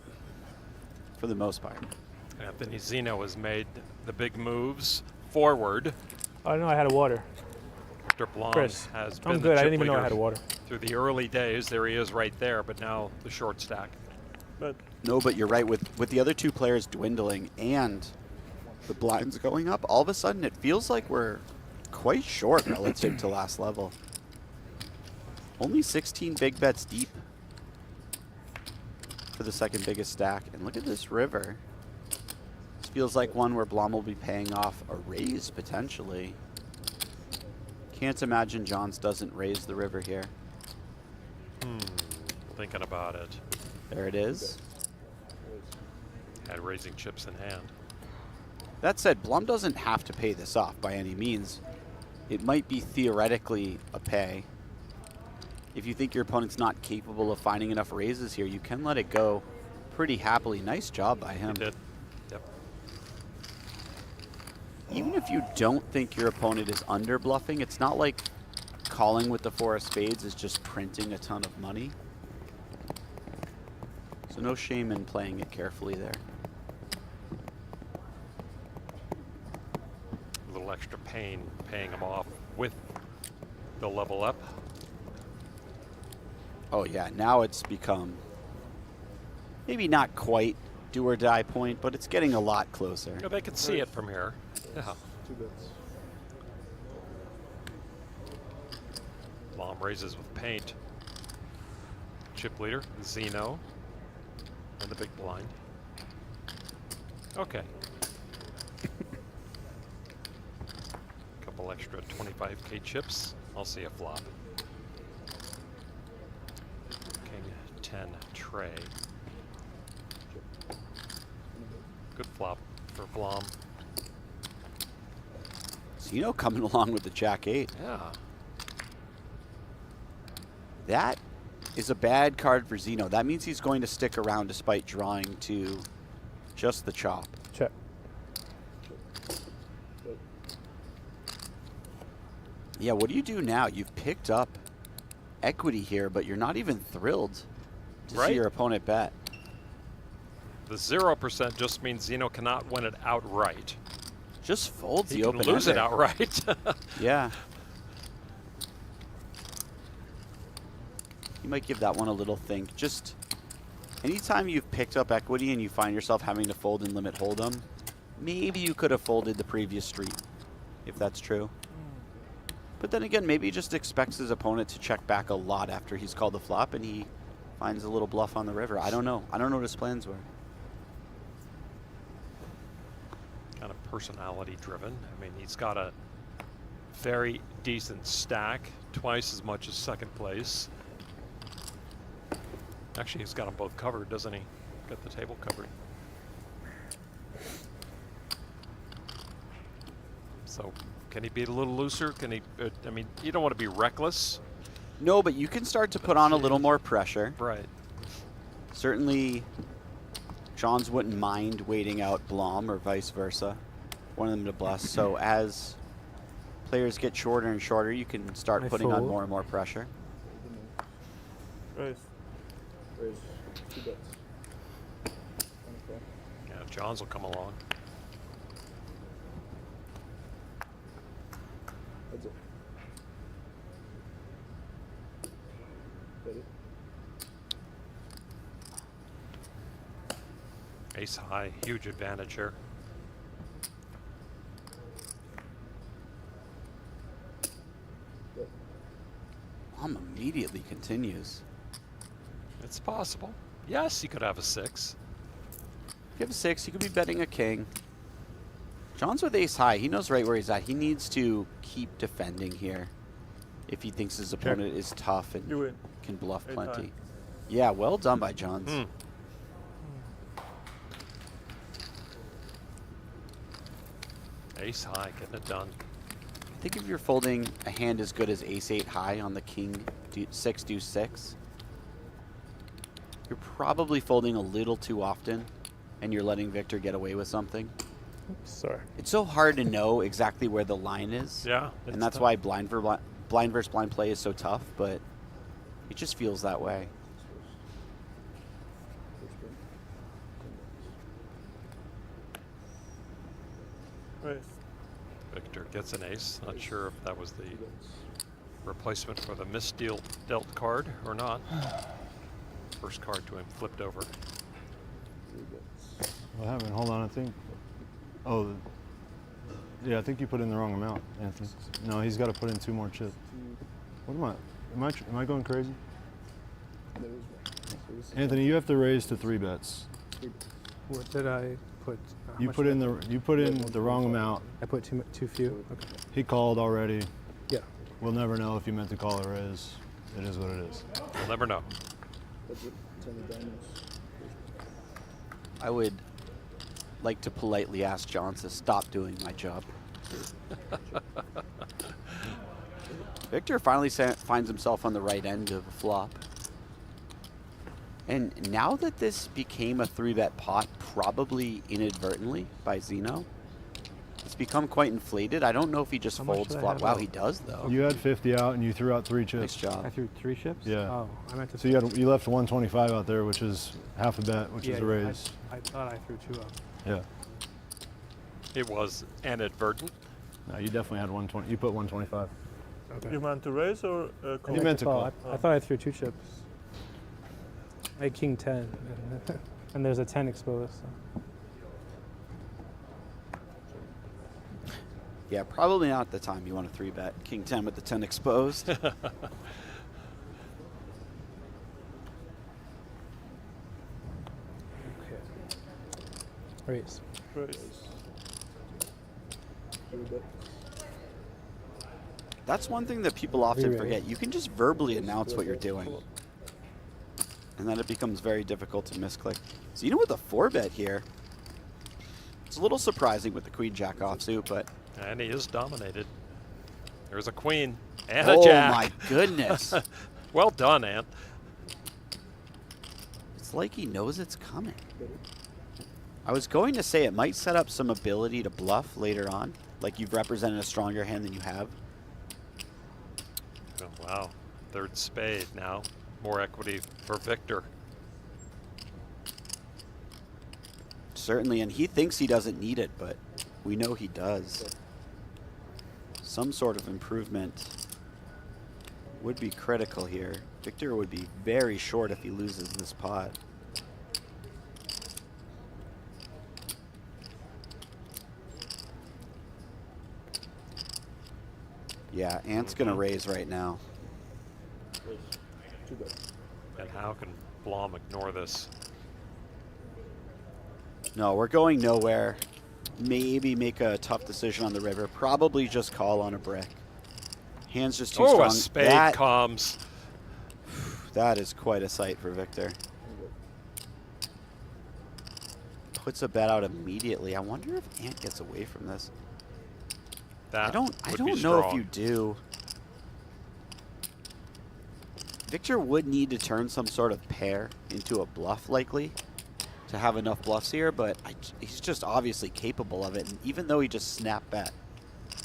for the most part.
Anthony Zinno has made the big moves forward.
Oh, no, I had a water.
Viktor Blom
Chris,
has been
I'm
the
good. I
chip
didn't even know I
leader
had a water.
through the early days. There he is right there, but now the short stack.
No, but you're right. With the other 2 players dwindling and the blinds going up, all of a sudden it feels like we're quite short relative to last level. Only 16 big bets deep for the second biggest stack. And look at this river. This feels like one where Blom will be paying off a raise potentially. Can't imagine Johns doesn't raise the river here.
Thinking about it.
There it is.
Had raising chips in hand.
That said, Blum doesn't have to pay this off by any means. It might be theoretically a pay. If you think your opponent's not capable of finding enough raises here, you can let it go pretty happily. Nice job by him.
He did. Yep.
Even if you don't think your opponent is under bluffing, it's not like calling with the 4 of spades is just printing a ton of money. So no shame in playing it carefully there.
A little extra pain paying him off with the level up.
Oh yeah, now it's become maybe not quite do or die point, but it's getting a lot closer.
Yeah, they can see it from here. Yeah.
2 bets.
Blom raises with paint. Chip leader, Zinno. And the big blind. Okay. Couple extra 25K chips. I'll see a flop. King 10 tray. Good flop for Blom.
Zinno coming along with the Jack 8.
Yeah.
That is a bad card for Zinno. That means he's going to stick around despite drawing to just the chop.
Check.
Yeah, what do you do now? You've picked up equity here, but you're not even thrilled to see your opponent bet.
The 0% just means Zinno cannot win it outright.
Just folds
He
the
can
open
lose it outright.
Yeah. You might give that one a little think. Just anytime you've picked up equity and you find yourself having to fold and limit hold'em, maybe you could have folded the previous street, if that's true. But then again, maybe he just expects his opponent to check back a lot after he's called the flop and he finds a little bluff on the river. I don't know. I don't know what his plans were.
Kind of personality driven. I mean, he's got a very decent stack, twice as much as second place. Actually, he's got them both covered, doesn't he? Got the table covered. So, can he be a little looser? Can he? I mean, you don't want to be reckless.
No, but you can start to put on a little more pressure.
Right.
Certainly, Johns wouldn't mind waiting out Blom or vice versa. One of them to bless. So as players get shorter and shorter, you can start putting on more and more pressure.
Raise. Raise. 2 bets.
Yeah, Johns will come along.
That's it. Ready?
Ace high, huge advantage here.
Blom immediately continues.
It's possible. Yes, he could have a 6.
If you have a 6, he could be betting a king. John's with ace high. He knows right where he's at. He needs to keep defending here if he thinks his opponent is tough and
You win.
can bluff
Ace
plenty.
high.
Yeah, well done by Johns.
Ace high, getting it done.
I think if you're folding a hand as good as ace 8 high on the king 6 deuce 6, you're probably folding a little too often and you're letting Viktor get away with something.
Oops, sorry.
It's so hard to know exactly where the line is.
Yeah.
And that's why blind versus blind play is so tough, but it just feels that way.
Raise.
Viktor gets an ace. Not sure if that was the replacement for the misdealt card or not. First card to him flipped over.
What happened? Hold on, I think. Oh, yeah, I think you put in the wrong amount, Anthony. No, he's got to put in 2 more chips. What am I going crazy? Anthony, you have to raise to 3 bets.
What did I put? How
You
much
put
did
in the wrong amount.
I put too few. Okay.
He called already.
Yeah.
We'll never know if you meant to call or raise. It is what it is.
We'll never know.
That's it. 10 of diamonds.
I would like to politely ask Johns to stop doing my job. Viktor finally finds himself on the right end of a flop. And now that this became a 3-bet pot, probably inadvertently by Zinno, it's become quite inflated. I don't know if he just
How much
folds
did I
flop.
have
Wow,
out?
he does though.
You had 50 out and you threw out 3 chips.
Nice job.
I threw 3 chips?
Yeah.
Oh, I meant to.
So you left 125 out there, which is half a bet, which is a raise.
I thought I threw 2 out.
Yeah.
It was inadvertent.
No, you definitely had 120. You put 125.
Okay.
You meant to raise or call?
He meant to call.
I thought I threw 2 chips. I had king 10, and there's a 10 exposed. So.
Yeah, probably not the time you want to 3-bet. King 10 with the 10 exposed.
Okay. Raise.
Raise. 3 bets.
That's one thing that people often
Re-raise.
forget. You can just verbally announce what you're doing. And then it becomes very difficult to misclick. So you know with a 4-bet here, it's a little surprising with the queen-jack offsuit, but...
And he is dominated. There's a queen and a
Oh
jack.
my goodness.
Well done, Ant.
It's like he knows it's coming. I was going to say it might set up some ability to bluff later on, like you've represented a stronger hand than you have.
Oh, wow. 3rd spade now. More equity for Viktor.
Certainly, and he thinks he doesn't need it, but we know he does. Some sort of improvement would be critical here. Viktor would be very short if he loses this pot. Yeah, Ant's gonna raise right now.
Raise. 2 bets.
And how can Blom ignore this?
No, we're going nowhere. Maybe make a tough decision on the river. Probably just call on a brick. Hand's just too
Oh,
strong.
a spade comes.
That is quite a sight for Viktor. Puts a bet out immediately. I wonder if Ant gets away from this.
That
I don't
would be
know if
strong.
you do. Viktor would need to turn some sort of pair into a bluff likely to have enough bluffs here, but he's just obviously capable of it. And even though he just snap bet,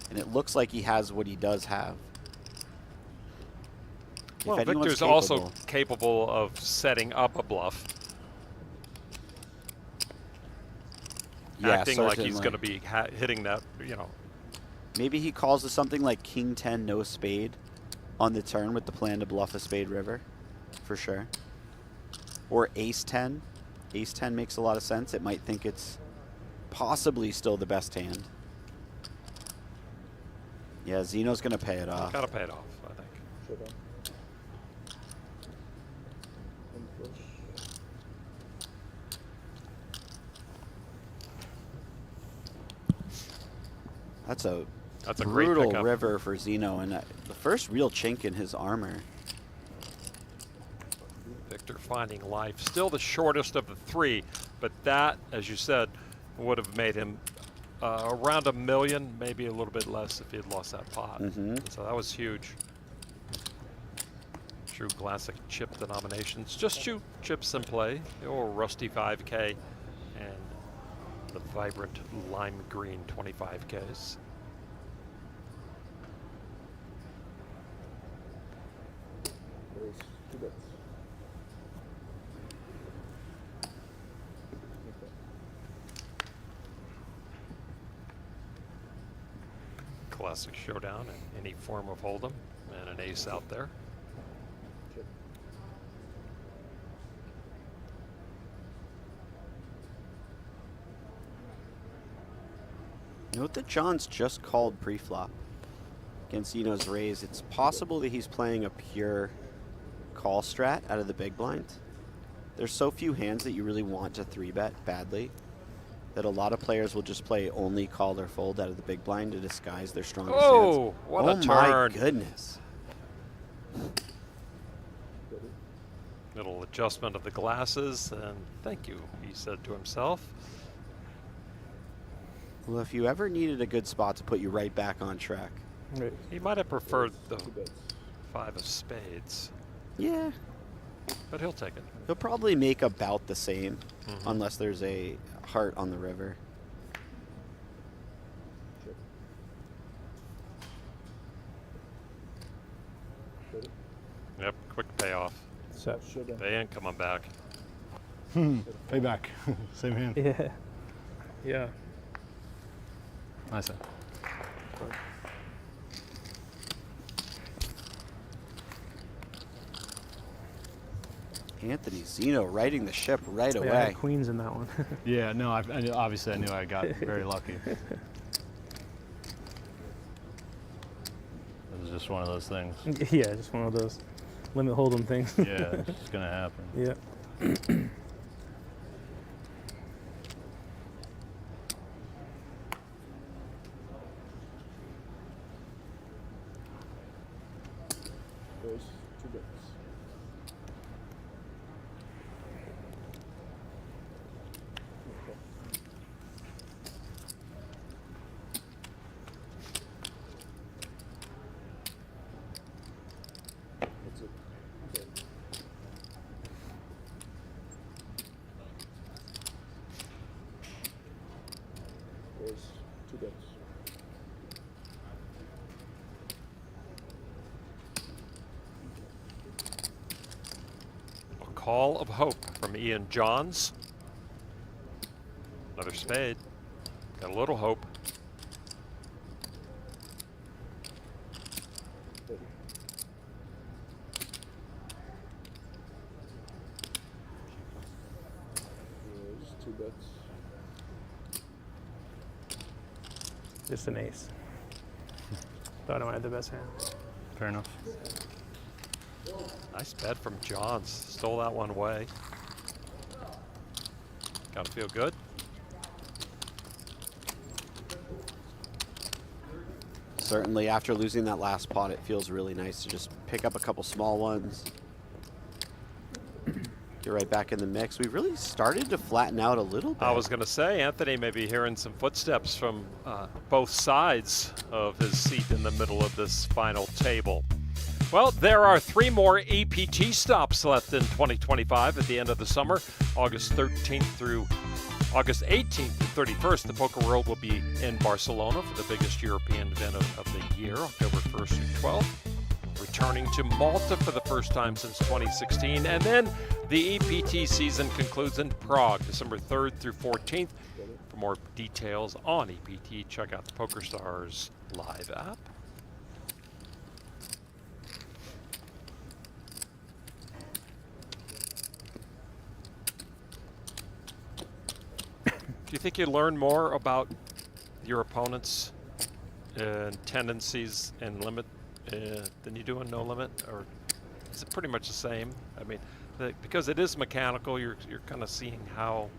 and it looks like he has what he does have.
Well,
If anyone's
Viktor's also capable of setting up a bluff.
Yeah,
Acting like he's
certainly.
going to be hitting that, you know.
Maybe he calls to something like King 10, no spade on the turn with the plan to bluff a spade river, for sure. Or Ace 10 Ace-10 makes a lot of sense. It might think it's possibly still the best hand. Yeah, Zeno's going to pay it off.
Gotta pay it off, I think.
Showdown. And flush.
That's a
great
brutal
pickup.
river for Zeno, and the first real chink in his armor.
Viktor finding life. Still the shortest of the three, but that, as you said, would have made him around $1 million, maybe a little bit less if he had lost that pot. So that was huge. True classic chip denominations. Just two chips in play. The old rusty 5K and the vibrant lime green 25Ks.
Raise 2 bets. Okay.
Classic showdown in any form of hold'em, and an ace out there.
Chip.
Note that John's just called pre-flop against Zeno's raise. It's possible that he's playing a pure call strat out of the big blind. There's so few hands that you really want to 3-bet badly that a lot of players will just play only call or fold out of the big blind to disguise their strongest hands.
Oh, what a
Oh my
turn.
goodness.
Little adjustment of the glasses, and thank you, he said to himself.
Well, if you ever needed a good spot to put you right back on track.
Right.
He might have preferred the
2 bets.
5 of spades,
Yeah,
but he'll take it.
he'll probably make about the same unless there's a heart on the river.
Chip. Ready?
Yep, quick payoff.
So,
Showdown.
They ain't coming back.
Payback. Same hand.
yeah. Yeah.
Nice hand.
Anthony Zinno riding the ship right
Yeah, I
away.
had queens in that one.
Yeah, no, obviously I knew I got very lucky. It was just one of those things.
Yeah, just one of those limit hold'em things.
Yeah, it's just gonna happen.
Yeah.
Raise 2 bets. Okay. That's it. Okay. Raise 2 bets.
A call of hope from Ian Johns. Another spade. Got a little hope.
Ready. Raise 2 bets.
Just an ace. Thought I might have the best hand.
Fair enough.
Nice bet from Johns. Stole that one away. Gotta feel good.
Certainly, after losing that last pot, it feels really nice to just pick up a couple small ones. Get right back in the mix. We've really started to flatten out a little bit.
I was going to say, Anthony may be hearing some footsteps from both sides of his seat in the middle of this final table. Well, there are 3 more EPT stops left in 2025 at the end of the summer. August 13th through August 18th to 31st, the Poker World will be in Barcelona for the biggest European event of the year, October 1st through 12th. Returning to Malta for the first time since 2016. And then the EPT season concludes in Prague, December 3rd through 14th. For more details on EPT, check out the PokerStars live app. Do you think you learn more about your opponents and tendencies and limit than you do in no limit, or is it pretty much the same? I mean, because it is mechanical, you're kind of seeing how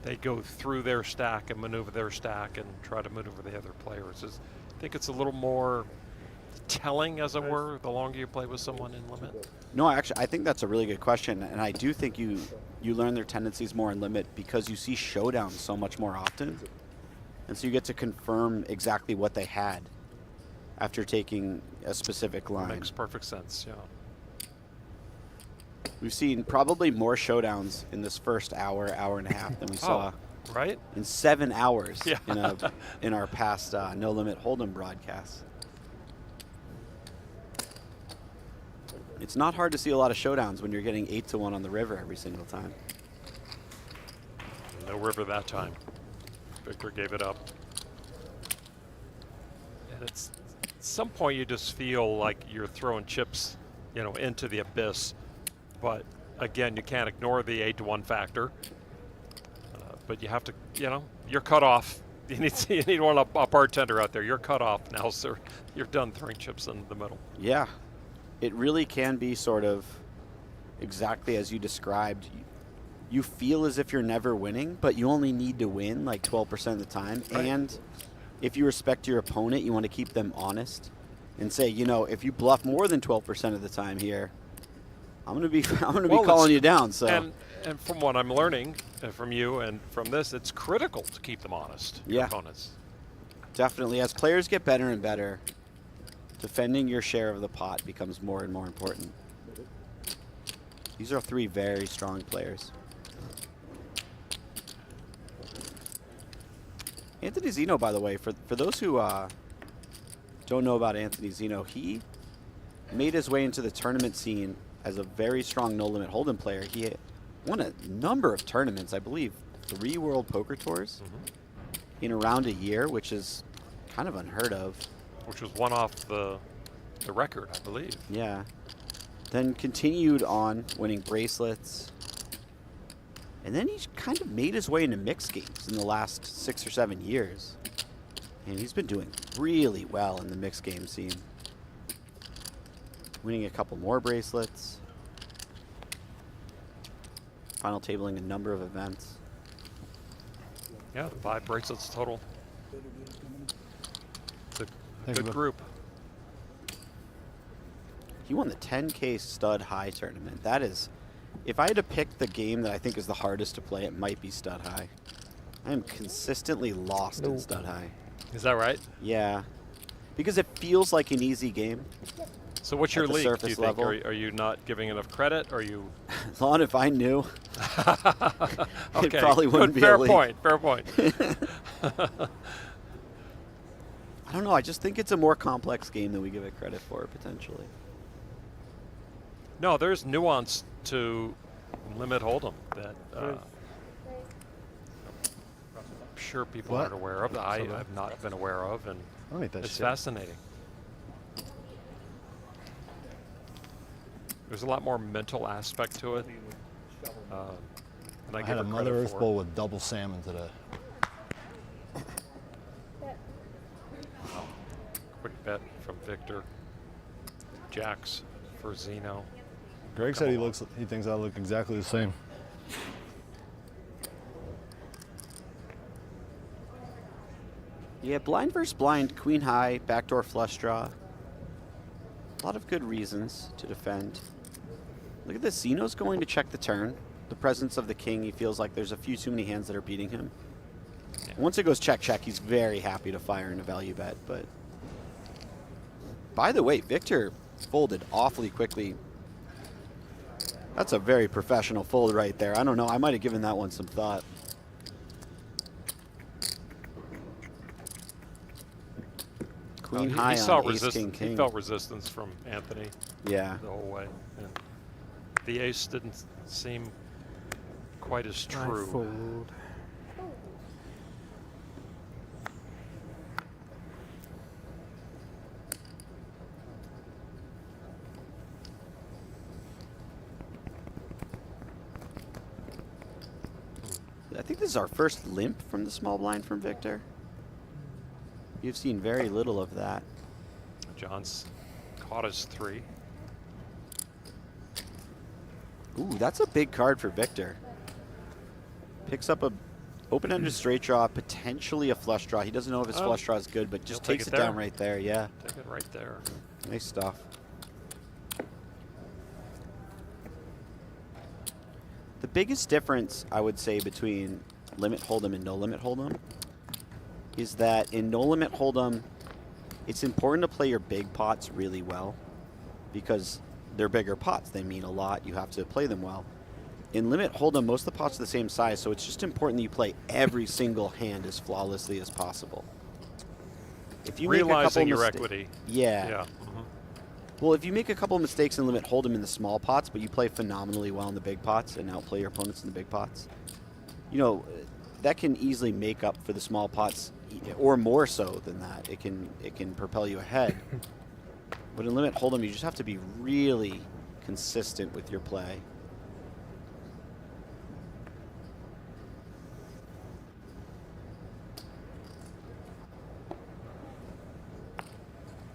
they go through their stack and maneuver their stack and try to maneuver the other players. I think it's a little more telling, as it were, the longer you play with someone in limit.
No, actually, I think that's a really good question, and I do think you learn their tendencies more in limit because you see showdowns so much more often, and so you get to confirm exactly what they had after taking a specific line.
Makes perfect sense, yeah.
We've seen probably more showdowns in this first hour and a half than we saw
right?
in 7 hours
Yeah.
in our past No Limit Hold'em broadcasts. It's not hard to see a lot of showdowns when you're getting 8-1 on the river every single time.
No river that time. Viktor gave it up. And it's at some point you just feel like you're throwing chips, into the abyss. But again, you can't ignore the 8-1 factor. But you have to, you're cut off. You need one a bartender out there. You're cut off now, sir. You're done throwing chips in the middle.
Yeah, it really can be sort of exactly as you described. You feel as if you're never winning, but you only need to win like 12% of the time.
Right.
And if you respect your opponent, you want to keep them honest and say, if you bluff more than 12% of the time here, I'm gonna be calling you down. So
and from what I'm learning from you and from this, it's critical to keep them honest.
Yeah.
Opponents.
Definitely, as players get better and better, defending your share of the pot becomes more and more important. These are 3 very strong players. Anthony Zinno, by the way, for those who don't know about Anthony Zinno, he made his way into the tournament scene as a very strong No Limit Hold'em player. He won a number of tournaments, I believe 3 World Poker Tours in around a year, which is kind of unheard of.
Which was one off the record, I believe.
Yeah. Then continued on winning bracelets. And then he's kind of made his way into mixed games in the last 6 or 7 years. And he's been doing really well in the mixed game scene. Winning a couple more bracelets. Final tabling a number of events.
Yeah, 5 bracelets total. It's a good
you.
group.
He won the 10K stud high tournament. That is, if I had to pick the game that I think is the hardest to play, it might be stud high. I am consistently lost in stud high.
Is that right?
Yeah, because it feels like an easy game.
So what's your
At the
league, do
surface
you think?
level.
Are you not giving enough credit? Or are you...
Lon, if I knew,
Okay,
it probably wouldn't be
fair
a league.
point, fair point.
I don't know. I just think it's a more complex game than we give it credit for, potentially.
No, there's nuance to Limit Hold'em that I'm sure people
What?
aren't aware of, that I have not been aware of, and
I'll eat that
it's
shit.
fascinating. There's a lot more mental aspect to it. And I
I
give
had
it
a Mother
credit
Earth
for.
bowl with double salmon today.
Quick bet from Viktor. Jacks for Zinno.
Greg said he thinks I look exactly the same.
Yeah, blind versus blind, queen high, backdoor flush draw. A lot of good reasons to defend. Look at this. Zeno's going to check the turn. The presence of the king, he feels like there's a few too many hands that are beating him.
Yeah.
Once it goes check, check, he's very happy to fire in a value bet. But by the way, Viktor folded awfully quickly. That's a very professional fold right there. I don't know. I might have given that one some thought. Queen high
he saw
on ace, king,
resistance.
king.
He felt resistance from Anthony
Yeah.
the whole way. And the ace didn't seem quite as
I
true.
fold.
I think the this is our first limp from the small blind from Viktor. You've seen very little of that.
John's caught his 3.
Ooh, that's a big card for Viktor. Picks up a open-ended straight draw, potentially a flush draw. He doesn't know if his flush draw is good, but just takes it down right there. Yeah.
Take it right there.
Nice stuff. The biggest difference, I would say, between limit hold'em and no limit hold'em is that in no limit hold'em, it's important to play your big pots really well because they're bigger pots. They mean a lot. You have to play them well. In limit hold'em, most of the pots are the same size, so it's just important that you play every single hand as flawlessly as possible. If you
Realizing
make a couple
your equity.
Yeah.
Yeah.
Well, if you make a couple of mistakes in limit hold'em in the small pots, but you play phenomenally well in the big pots and outplay your opponents in the big pots, you know, that can easily make up for the small pots, or more so than that. It can propel you ahead. But in limit hold'em, you just have to be really consistent with your play.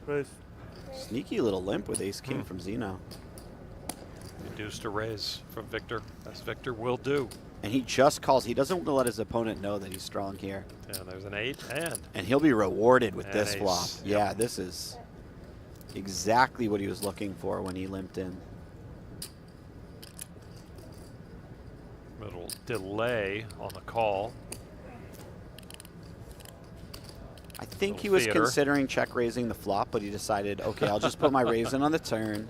Raise.
Sneaky little limp with ace-king from Zinno.
Reduced a raise from Viktor, as Viktor will do.
And he just calls. He doesn't want to let his opponent know that he's strong here.
And there's an 8,
And he'll be rewarded with
And
this
ace.
flop.
Yep.
Yeah, this is exactly what he was looking for when he limped in.
little delay on the call.
I think he
Little
was
theater.
considering check raising the flop, but he decided, okay, I'll just put my raise in on the turn.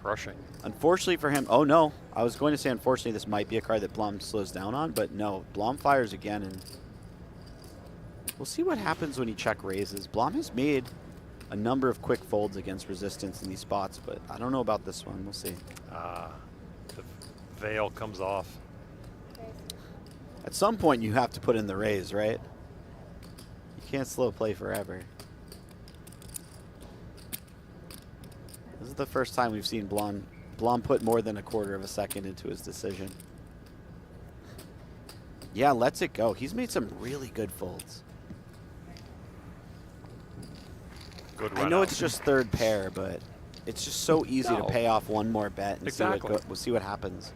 Crushing.
Unfortunately for him, oh no, I was going to say unfortunately this might be a card that Blom slows down on, but no, Blom fires again, and we'll see what happens when he check raises. Blom has made a number of quick folds against resistance in these spots, but I don't know about this one. We'll see.
The veil comes off.
At some point you have to put in the raise, right? You can't slow play forever. This is the first time we've seen Blom put more than a quarter of a second into his decision. Yeah, lets it go. He's made some really good folds.
Good
I
run
know
out.
it's just third pair, but it's just so easy to
No.
pay off one more bet and
Exactly.
we'll see what happens.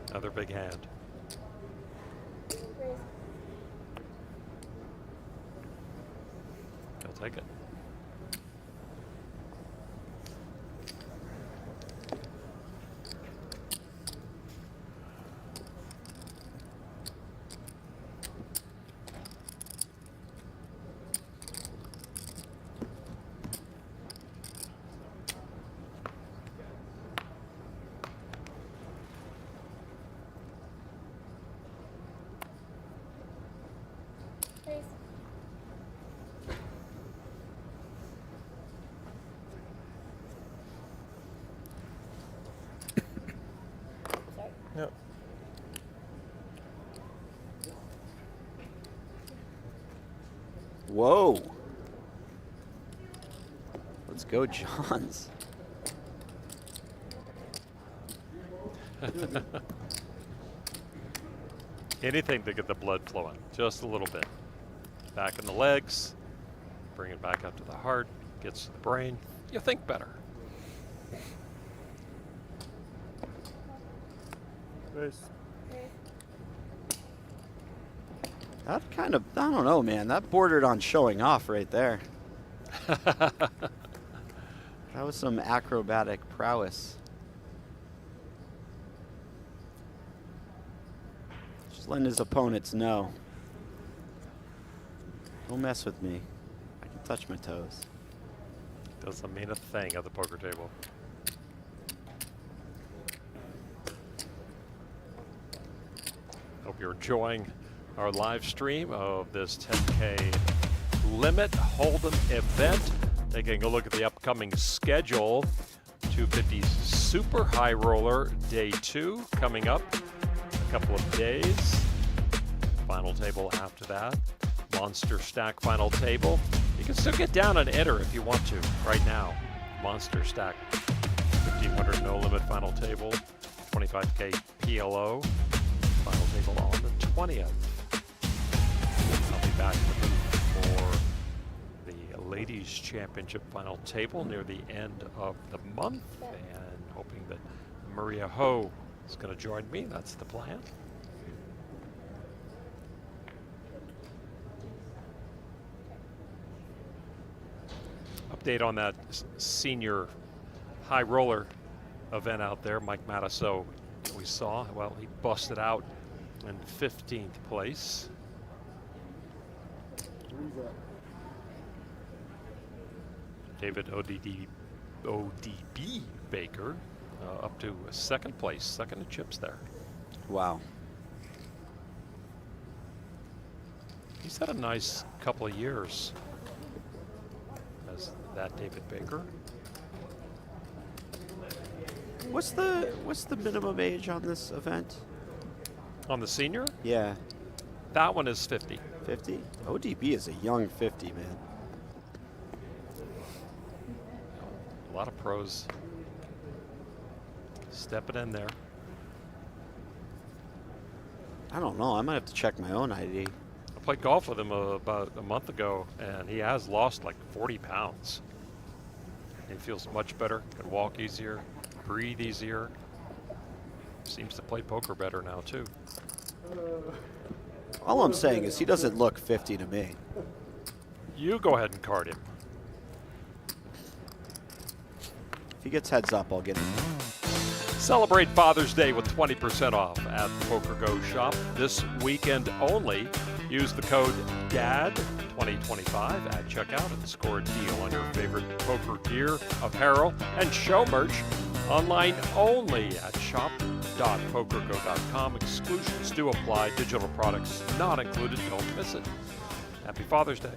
Another big hand. He'll take it.
Yep.
Whoa. Let's go, Johns.
Anything to get the blood flowing, just a little bit. Back in the legs, bring it back up to the heart, gets to the brain. You think better.
Raise.
That kind of, I don't know, man. That bordered on showing off right there. That was some acrobatic prowess. Just letting his opponents know. Don't mess with me. I can touch my toes.
Doesn't mean a thing at the poker table. Hope you're enjoying our live stream of this 10K limit hold'em event. Taking a look at the upcoming schedule. 250 Super High Roller Day 2 coming up in a couple of days. Final table after that. Monster Stack final table. You can still get down and enter if you want to right now. Monster Stack 1500 no limit final table. 25K PLO. Final table on the 20th. I'll be back in the booth for the Ladies Championship final table near the end of the month, and hoping that Maria Ho is going to join me. That's the plan. Update on that senior high roller event out there. Mike Matasso, we saw, well, he busted out in 15th place. David ODB Baker up to second place, second in chips there.
Wow.
He's had a nice couple of years as that David Baker.
What's the minimum age on this event?
On the senior?
Yeah.
That one is 50.
50? ODB is a young 50, man.
A lot of pros stepping in there.
I don't know. I might have to check my own ID.
I played golf with him about a month ago, and he has lost like 40 pounds. He feels much better, can walk easier, breathe easier. Seems to play poker better now, too.
All I'm saying is he doesn't look 50 to me.
You go ahead and card him.
If he gets heads up, I'll get him.
Celebrate Father's Day with 20% off at PokerGo shop this weekend only. Use the code DAD2025 at checkout and score a deal on your favorite poker gear, apparel, and show merch. Online only at shop.pokergo.com. Exclusions do apply. Digital products not included. Don't miss it. Happy Father's Day.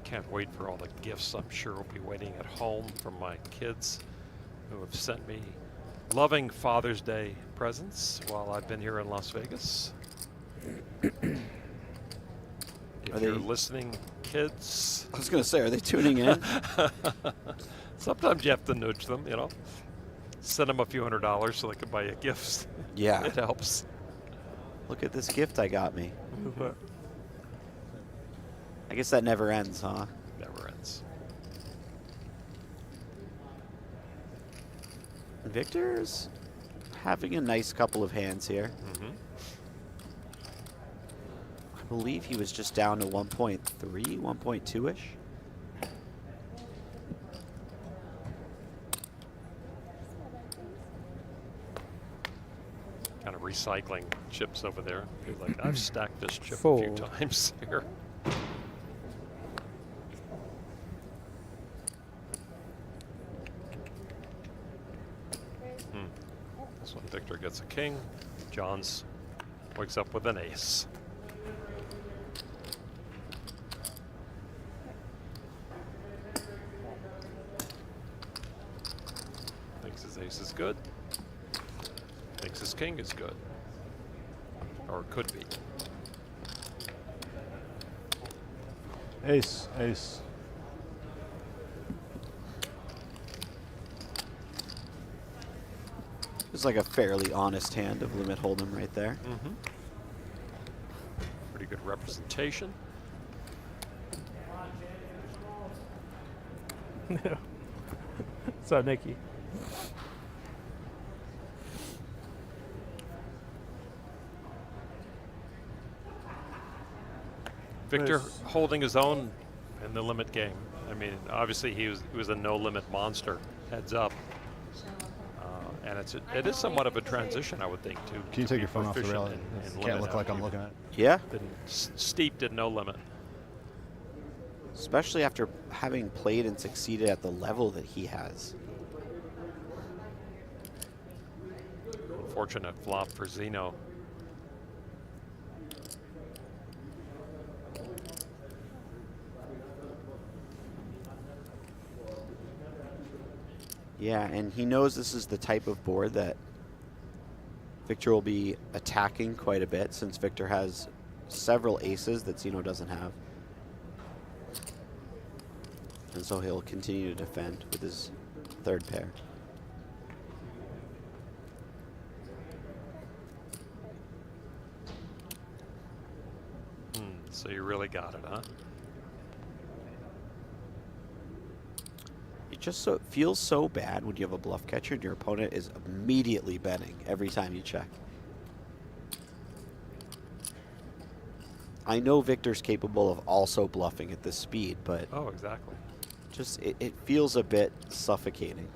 Can't wait for all the gifts I'm sure will be waiting at home from my kids who have sent me loving Father's Day presents while I've been here in Las Vegas. If you're listening, kids.
I was going to say, are they tuning in?
Sometimes you have to nudge them, you know. Send them a few $100s so they can buy you gifts.
Yeah.
It helps.
Look at this gift I got me. I guess that never ends, huh?
Never ends.
Victor's having a nice couple of hands here. I believe he was just down to 1.3, 1.2-ish.
Kind of recycling chips over there. Feels like I've stacked this chip a
Fold.
few times here. This one, Victor gets a king. Johns wakes up with an ace. Thinks his ace is good. Thinks his king is good. Or could be.
Ace, ace.
It's like a fairly honest hand of limit hold'em right there.
Pretty good representation.
So, Nikki.
Victor
Nice.
holding his own in the limit game. I mean, obviously he was a no limit monster. Heads up. And it is somewhat of a transition, I would think, to.
Can you take your phone off the rail?
In
Can't
limit
look like
after
I'm
you've
looking at it.
Yeah,
been steeped in no limit.
especially after having played and succeeded at the level that he has.
Unfortunate flop for Zinno.
Yeah, and he knows this is the type of board that Viktor will be attacking quite a bit, since Viktor has several aces that Zinno doesn't have. And so he'll continue to defend with his third pair.
So you really got it, huh?
It just feels so bad when you have a bluff catcher and your opponent is immediately betting every time you check. I know Viktor's capable of also bluffing at this speed, but
Oh, exactly.
just it feels a bit suffocating.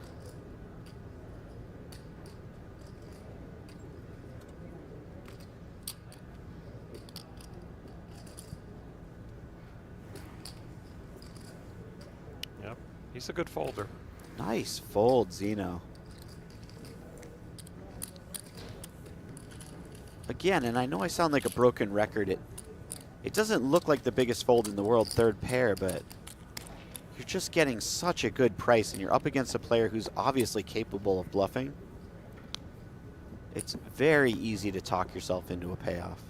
Yep, he's a good folder.
Nice fold, Zinno. Again, and I know I sound like a broken record. It doesn't look like the biggest fold in the world, third pair, but you're just getting such a good price, and you're up against a player who's obviously capable of bluffing. It's very easy to talk yourself into a payoff.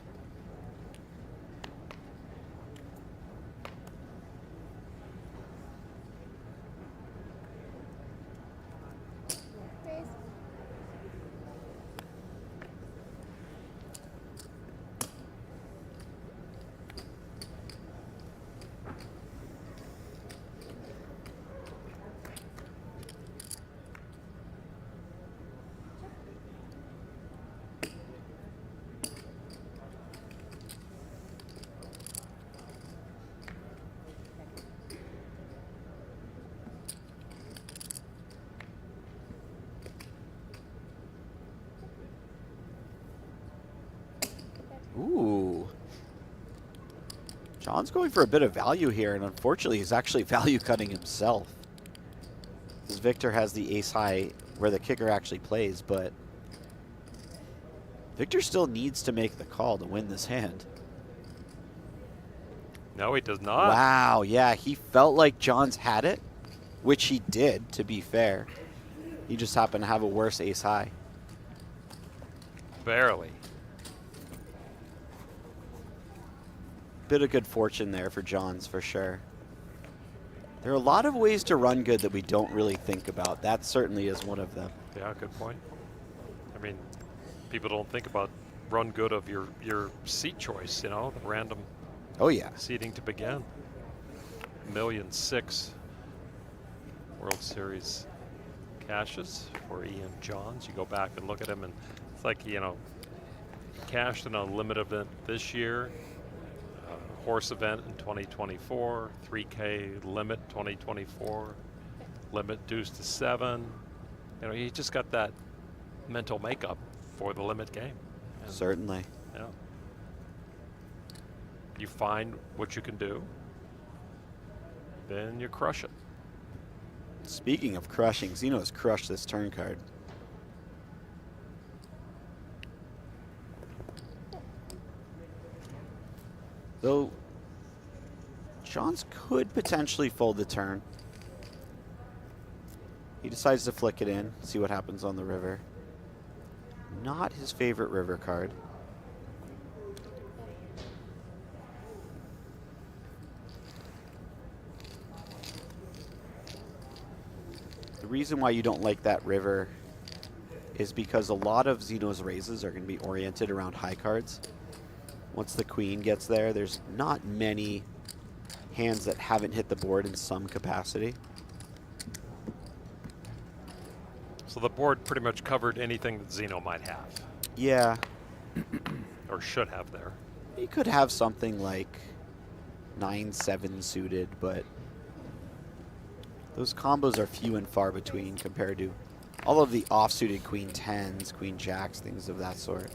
Ooh. John's going for a bit of value here, and unfortunately he's actually value cutting himself. Because Viktor has the ace high where the kicker actually plays, but Viktor still needs to make the call to win this hand.
No, he does not.
Wow, yeah, he felt like John's had it, which he did, to be fair. He just happened to have a worse ace high.
Barely.
Bit of good fortune there for Johns, for sure. There are a lot of ways to run good that we don't really think about. That certainly is one of them.
Yeah, good point. I mean, people don't think about run good of your seat choice, you know, the random
Oh yeah.
seating to begin. 1.6 million World Series cashes for Ian Johns. You go back and look at him, and it's like, you know, cashed in a limit event this year, horse event in 2024, 3K limit 2024, limit deuce to 7. You know, he just got that mental makeup for the limit game. And,
Certainly.
yeah. You find what you can do, then you crush it.
Speaking of crushing, Zinno has crushed this turn card. Though Johns could potentially fold the turn. He decides to flick it in, see what happens on the river. Not his favorite river card. The reason why you don't like that river is because a lot of Zinno's raises are going to be oriented around high cards. Once the queen gets there, there's not many hands that haven't hit the board in some capacity.
So the board pretty much covered anything that Zinno might have,
Yeah,
or should have there.
you could have something like 9-7 suited, but those combos are few and far between compared to all of the off-suited queen 10s, queen jacks, things of that sort.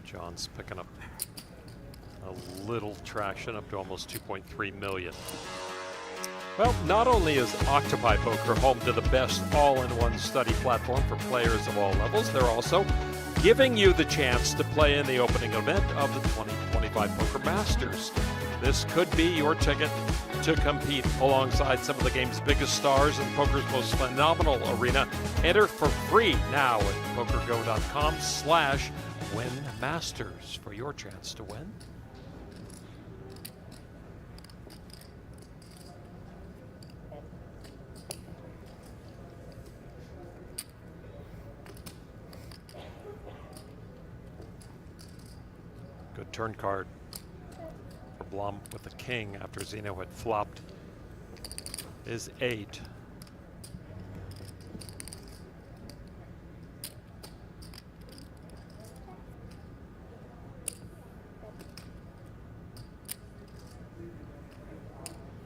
John's picking up a little traction, up to almost 2.3 million. Well, not only is Octopi Poker home to the best all-in-one study platform for players of all levels, they're also giving you the chance to play in the opening event of the 2025 Poker Masters. This could be your ticket to compete alongside some of the game's biggest stars in poker's most phenomenal arena. Enter for free now at PokerGo.com/winmasters for your chance to win. Good turn card for Blom with the king after Zinno had flopped his 8.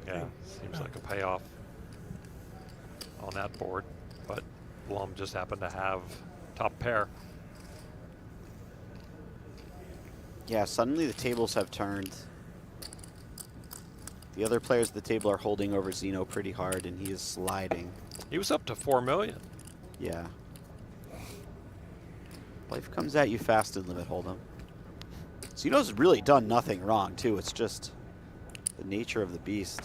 Yeah, seems like a payoff on that board, but Blom just happened to have top pair.
Yeah, suddenly the tables have turned. The other players at the table are holding over Zinno pretty hard, and he is sliding.
He was up to 4 million.
Yeah. Life comes at you fast in limit hold'em. Zinno's really done nothing wrong, too. It's just the nature of the beast.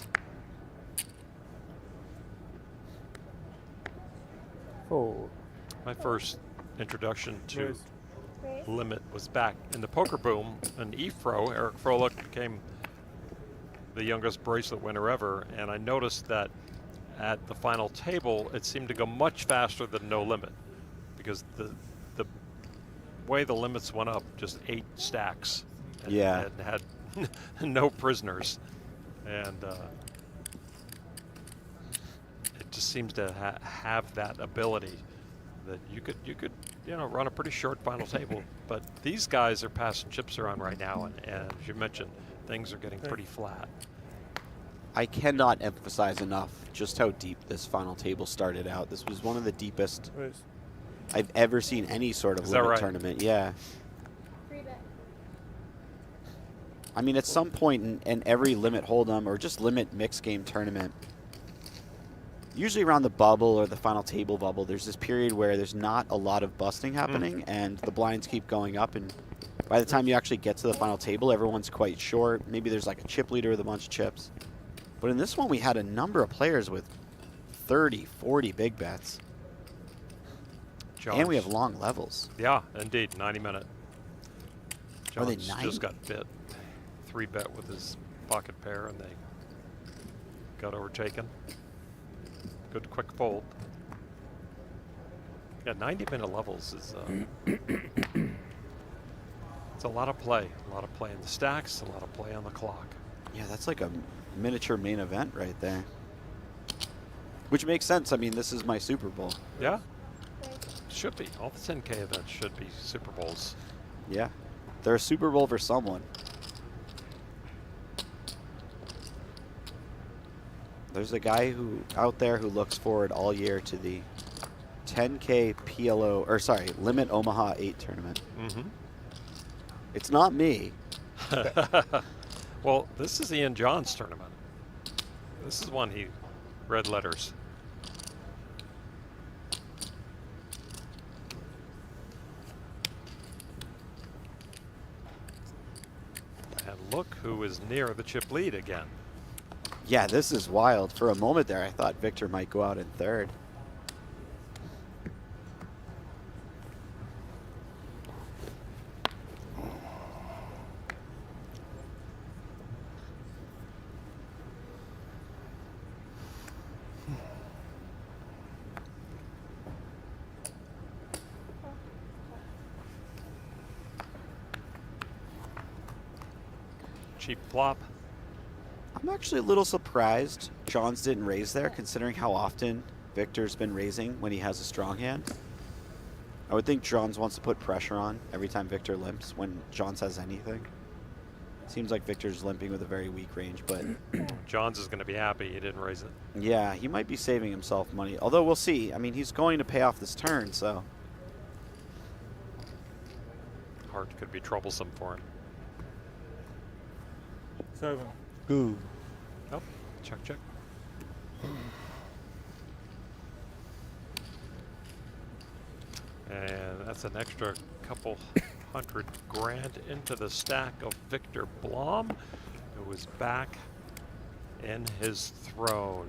Fold.
My first introduction to limit was back in the poker boom, and eFro, Eric Froelich, became the youngest bracelet winner ever, and I noticed that at the final table it seemed to go much faster than no limit, because the way the limits went up, just 8 stacks, and,
yeah,
and had no prisoners, and it just seems to have that ability that you could run a pretty short final table. But these guys are passing chips around right now, and as you mentioned, things are getting pretty flat.
I cannot emphasize enough just how deep this final table started out. This was one of the deepest I've ever seen any sort of limit tournament. Yeah. I mean, at some point in every limit hold'em or just limit mixed game tournament, usually around the bubble or the final table bubble, there's this period where there's not a lot of busting happening, and the blinds keep going up, and by the time you actually get to the final table, everyone's quite short. Maybe there's like a chip leader with a bunch of chips. But in this one, we had a number of players with 30, 40 big bets. And we have long levels.
Yeah, indeed, 90-minute.
Are they
Jones
90?
just got bit. 3-bet with his pocket pair, and they got overtaken. Good quick fold. Yeah, 90-minute levels is it's a lot of play. A lot of play in the stacks, a lot of play on the clock.
Yeah, that's like a miniature main event right there. Which makes sense. I mean, this is my Super Bowl.
Yeah. Should be. All the 10K events should be Super Bowls.
Yeah. They're a Super Bowl for someone. There's a guy out there who looks forward all year to the 10K PLO, or sorry, Limit Omaha 8 tournament.
Mm-hmm.
It's not me.
Well, this is Ian John's tournament. This is one he read letters. And look who is near the chip lead again.
Yeah, this is wild. For a moment there, I thought Viktor might go out in third.
Cheap flop.
I'm actually a little surprised Johns didn't raise there, considering how often Viktor's been raising when he has a strong hand. I would think Johns wants to put pressure on every time Viktor limps when Johns has anything. Seems like Viktor's limping with a very weak range, but
Johns is going to be happy he didn't raise it.
yeah, he might be saving himself money. Although we'll see. I mean, he's going to pay off this turn, so.
Heart could be troublesome for him.
7.
Good.
Oh, check, check. And that's an extra couple $100 grand into the stack of Viktor Blom, who is back in his throne.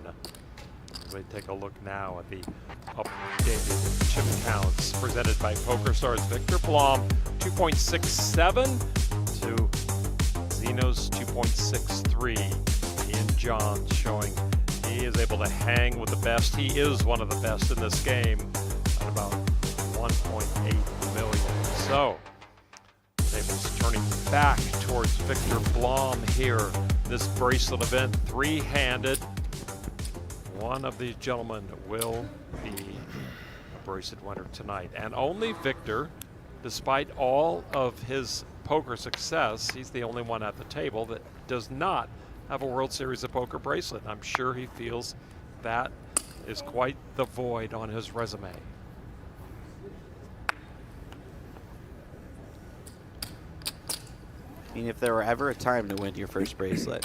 We take a look now at the updated chip counts presented by PokerStars. Viktor Blom 2.67 to Zinno's 2.63. Ian Johns showing he is able to hang with the best. He is one of the best in this game at about 1.8 million. So, tables turning back towards Viktor Blom here. This bracelet event, three-handed. One of these gentlemen will be a bracelet winner tonight. And only Viktor, despite all of his poker success, he's the only one at the table that does not have a World Series of Poker bracelet. I'm sure he feels that is quite the void on his resume.
I mean, if there were ever a time to win your first bracelet,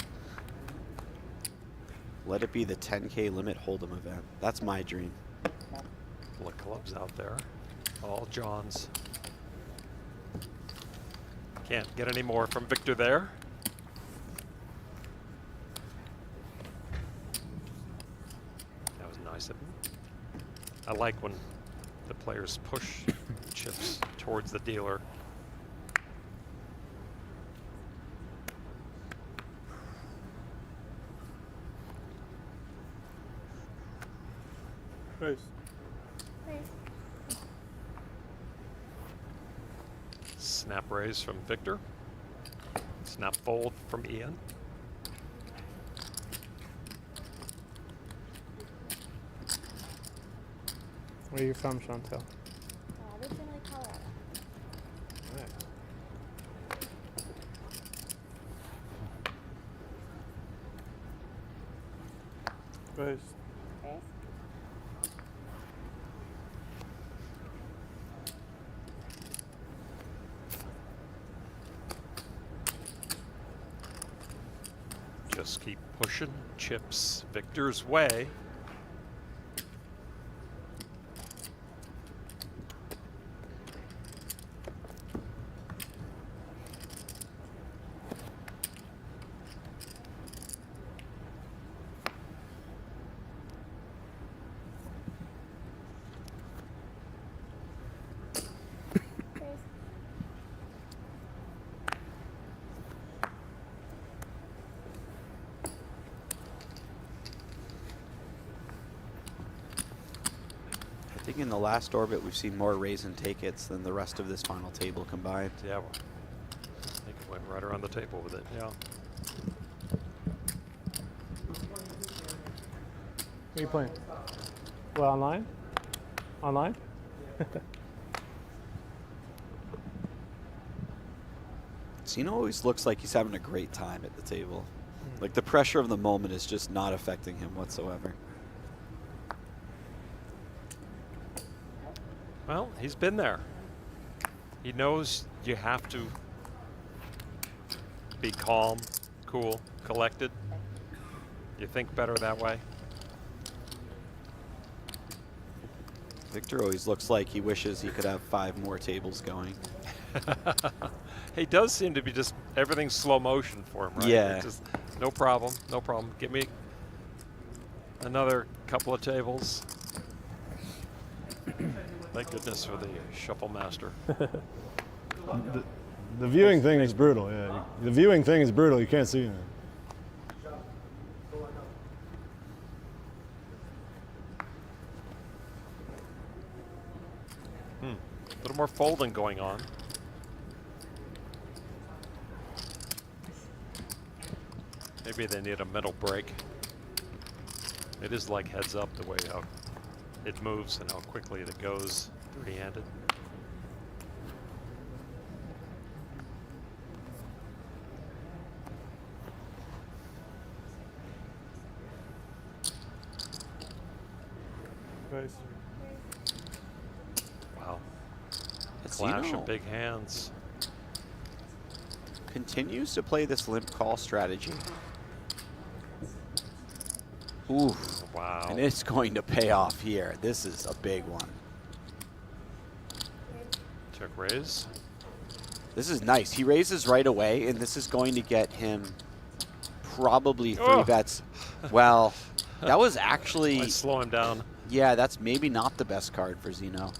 let it be the 10K limit hold'em event. That's my dream.
Couple of clubs out there. All Johns. Can't get any more from Viktor there. That was nice of him. I like when the players push chips towards the dealer.
Raise.
Snap raise from Viktor. Snap fold from Ian.
Where are you from, Chantel?
Originally Colorado.
Raise.
Okay.
Just keep pushing chips Viktor's way.
I think in the last orbit we've seen more raise and take it's than the rest of this final table combined.
Yeah, well, I think it went right around the table with it, yeah.
What are you playing? Well, online? Online?
Zinno always looks like he's having a great time at the table. Like the pressure of the moment is just not affecting him whatsoever.
Well, he's been there. He knows you have to be calm, cool, collected. You think better that way.
Viktor always looks like he wishes he could have 5 more tables going.
He does seem to be just everything's slow motion for him, right?
Yeah.
It's just no problem, no problem. Give me another couple of tables. Thank goodness for the shuffle master.
The viewing thing is brutal. Yeah, the viewing thing is brutal. You can't see it.
A little more folding going on. Maybe they need a mental break. It is like heads up the way how it moves and how quickly it goes three-handed.
Raise.
Wow.
It's
Clash
Zinno
of big hands.
continues to play this limp call strategy. Ooh.
Wow.
And it's going to pay off here. This is a big one.
Check raise.
This is nice. He raises right away, and this is going to get him probably 3
Oh.
bets. Well, that was actually...
Might slow him down.
Yeah, that's maybe not the best card for Zinno.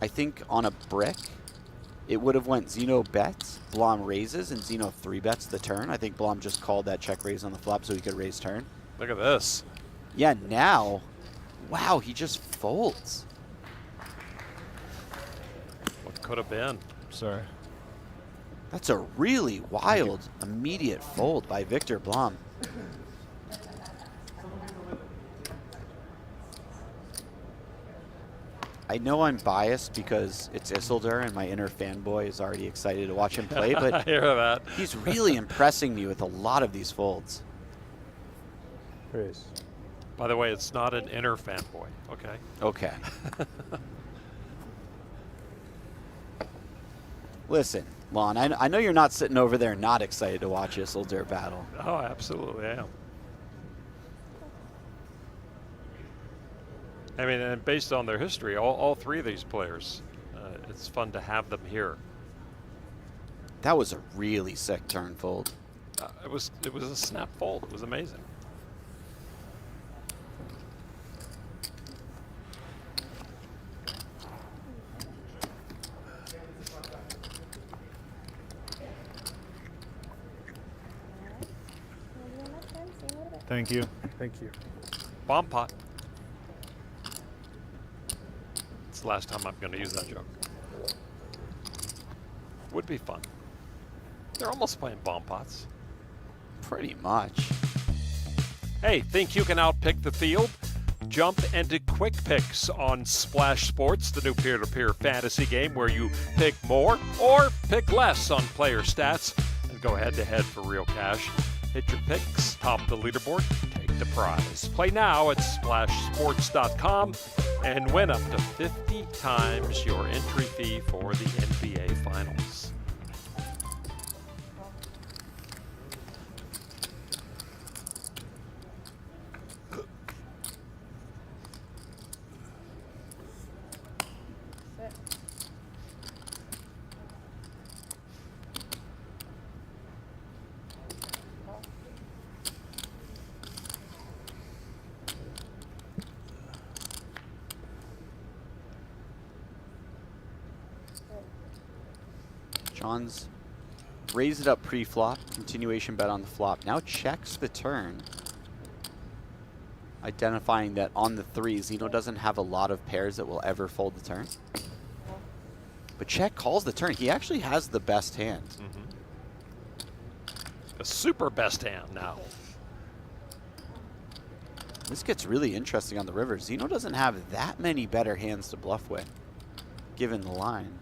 I think on a brick, it would have went Zinno bets, Blom raises, and Zinno 3 bets the turn. I think Blom just called that check raise on the flop so he could raise turn.
Look at this.
Yeah, now, wow, he just folds.
What could have been?
Sorry.
That's a really wild, immediate fold by Viktor Blom. I know I'm biased because it's Isildur and my inner fanboy is already excited to watch him play,
I
but
hear that.
he's really impressing me with a lot of these folds.
Raise.
By the way, it's not an inner fanboy. Okay.
Okay. Listen, Lon, I know you're not sitting over there not excited to watch Isildur battle.
Oh, absolutely, I am. I mean, and based on their history, all 3 of these players, it's fun to have them here.
That was a really sick turn fold.
It was a snap fold. It was amazing.
Thank you.
Thank you.
Bomb pot. It's the last time I'm going to use that joke. Would be fun. They're almost playing bomb pots.
Pretty much.
Hey, think you can outpick the field? Jump into Quick Picks on Splash Sports, the new peer-to-peer fantasy game where you pick more or pick less on player stats and go head-to-head for real cash. Hit your picks, top the leaderboard, take the prize. Play now at splashsports.com and win up to 50 times your entry fee for the NBA Finals.
John's raised it up pre-flop, continuation bet on the flop. Now checks the turn, identifying that on the 3, Zinno doesn't have a lot of pairs that will ever fold the turn. But check calls the turn. He actually has the best hand.
The super best hand now.
This gets really interesting on the river. Zinno doesn't have that many better hands to bluff with, given the line.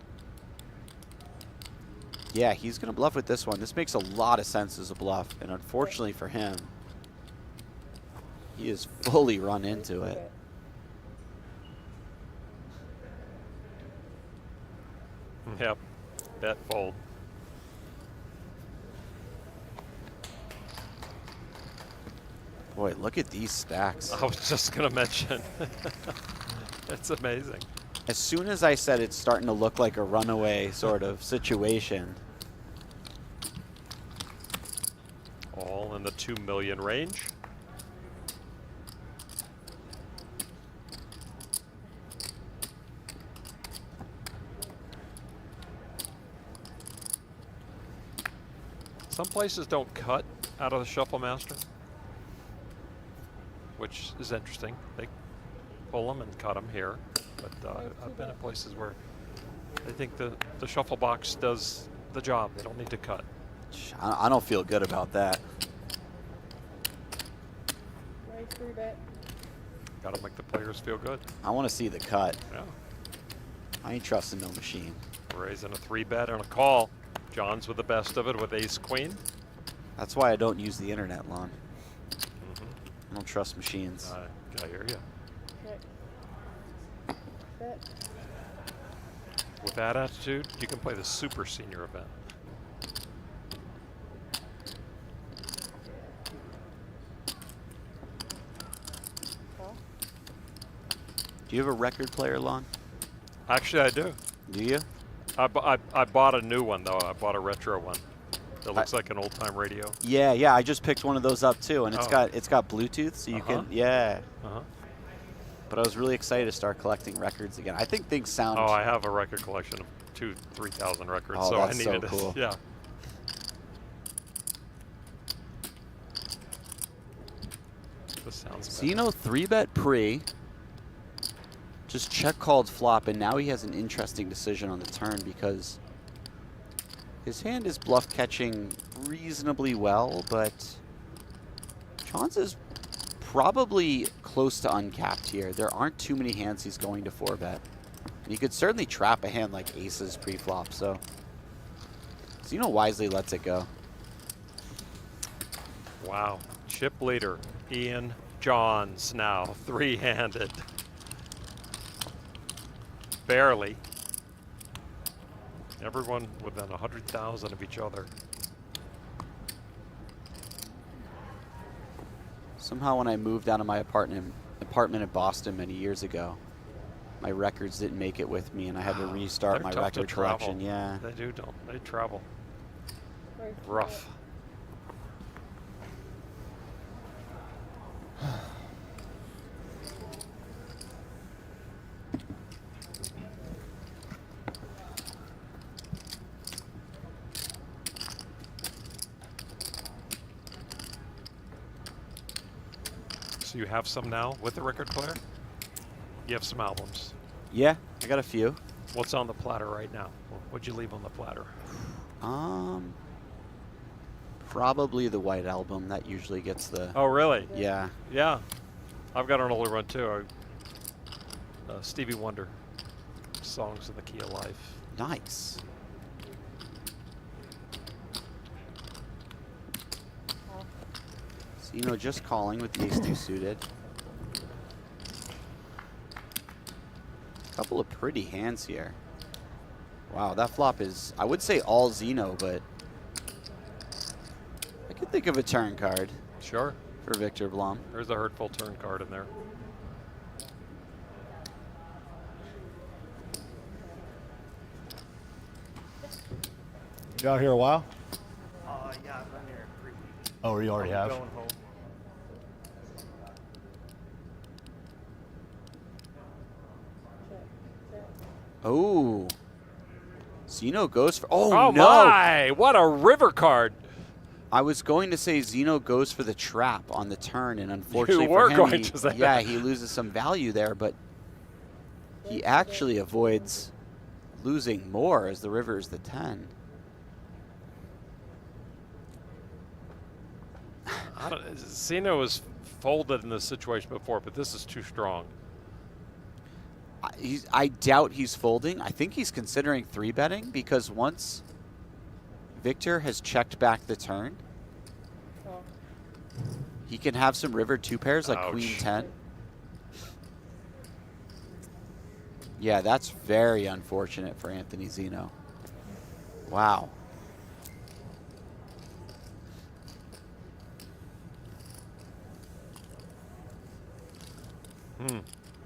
Yeah, he's going to bluff with this one. This makes a lot of sense as a bluff, and unfortunately for him, he is fully run into it.
Yep, bet fold.
Boy, look at these stacks.
I was just going to mention. It's amazing.
As soon as I said it's starting to look like a runaway sort of situation.
All in the 2 million range. Some places don't cut out of the Shuffle Master, which is interesting. They pull them and cut them here. But I've been at places where I think the shuffle box does the job. They don't need to cut.
I don't feel good about that.
Raise 3 bet.
Got to make the players feel good.
I want to see the cut.
Yeah.
I ain't trusting no machine.
Raising a 3-bet and a call. John's with the best of it with ace-queen.
That's why I don't use the internet, Lon. I don't trust machines.
I hear you.
Check. Bet.
With that attitude, you can play the super senior event.
Call.
Do you have a record player, Lon?
Actually, I do.
Do you?
I bought a new one, though. I bought a retro one that looks like an old-time radio.
Yeah, yeah. I just picked one of those up too, and it's got Bluetooth, so you can But I was really excited to start collecting records again. I think things sound.
Oh, I have a record collection of 2,000-3,000 records,
Oh,
so
that's
I
so
needed
cool.
it. Yeah. This sounds better.
Zinno 3-bet pre. Just check called flop, and now he has an interesting decision on the turn because his hand is bluff catching reasonably well, but Chance is probably close to uncapped here. There aren't too many hands he's going to 4-bet. And he could certainly trap a hand like aces pre-flop, so Zinno wisely lets it go.
Wow. Chip leader, Ian Johns now, 3-handed. Barely. Everyone within 100,000 of each other.
Somehow when I moved out of my apartment in Boston many years ago, my records didn't make it with me, and I had to restart my
They're tough to
record
travel.
collection. Yeah.
They do, don't they? Travel.
Very
Rough. So you have some now with the record player? You have some albums.
Yeah, I got a few.
What's on the platter right now? What'd you leave on the platter?
Probably the White Album. That usually gets the.
Oh, really?
Yeah.
Yeah. I've got an older one too. Stevie Wonder. Songs in the Key of Life.
Nice. Zinno just calling with the ace-2 suited. Couple of pretty hands here. Wow, that flop is, I would say all Zinno, but I could think of a turn card.
Sure.
For Viktor Blom.
There's a hurtful turn card in there.
You out here a while?
Yeah, I've been here 3 weeks.
Oh, you already have?
Going home.
Oh. Zinno goes for, oh
Oh
no!
my, what a river card.
I was going to say Zinno goes for the trap on the turn, and unfortunately
You were
for him,
going to say
yeah,
that.
he loses some value there, but he actually avoids losing more as the river is the 10.
Zinno was folded in this situation before, but this is too strong.
I doubt he's folding. I think he's considering 3-betting because once Viktor has checked back the turn, he can have some river 2 pairs like
Ouch.
Queen 10. Yeah, that's very unfortunate for Anthony Zinno. Wow.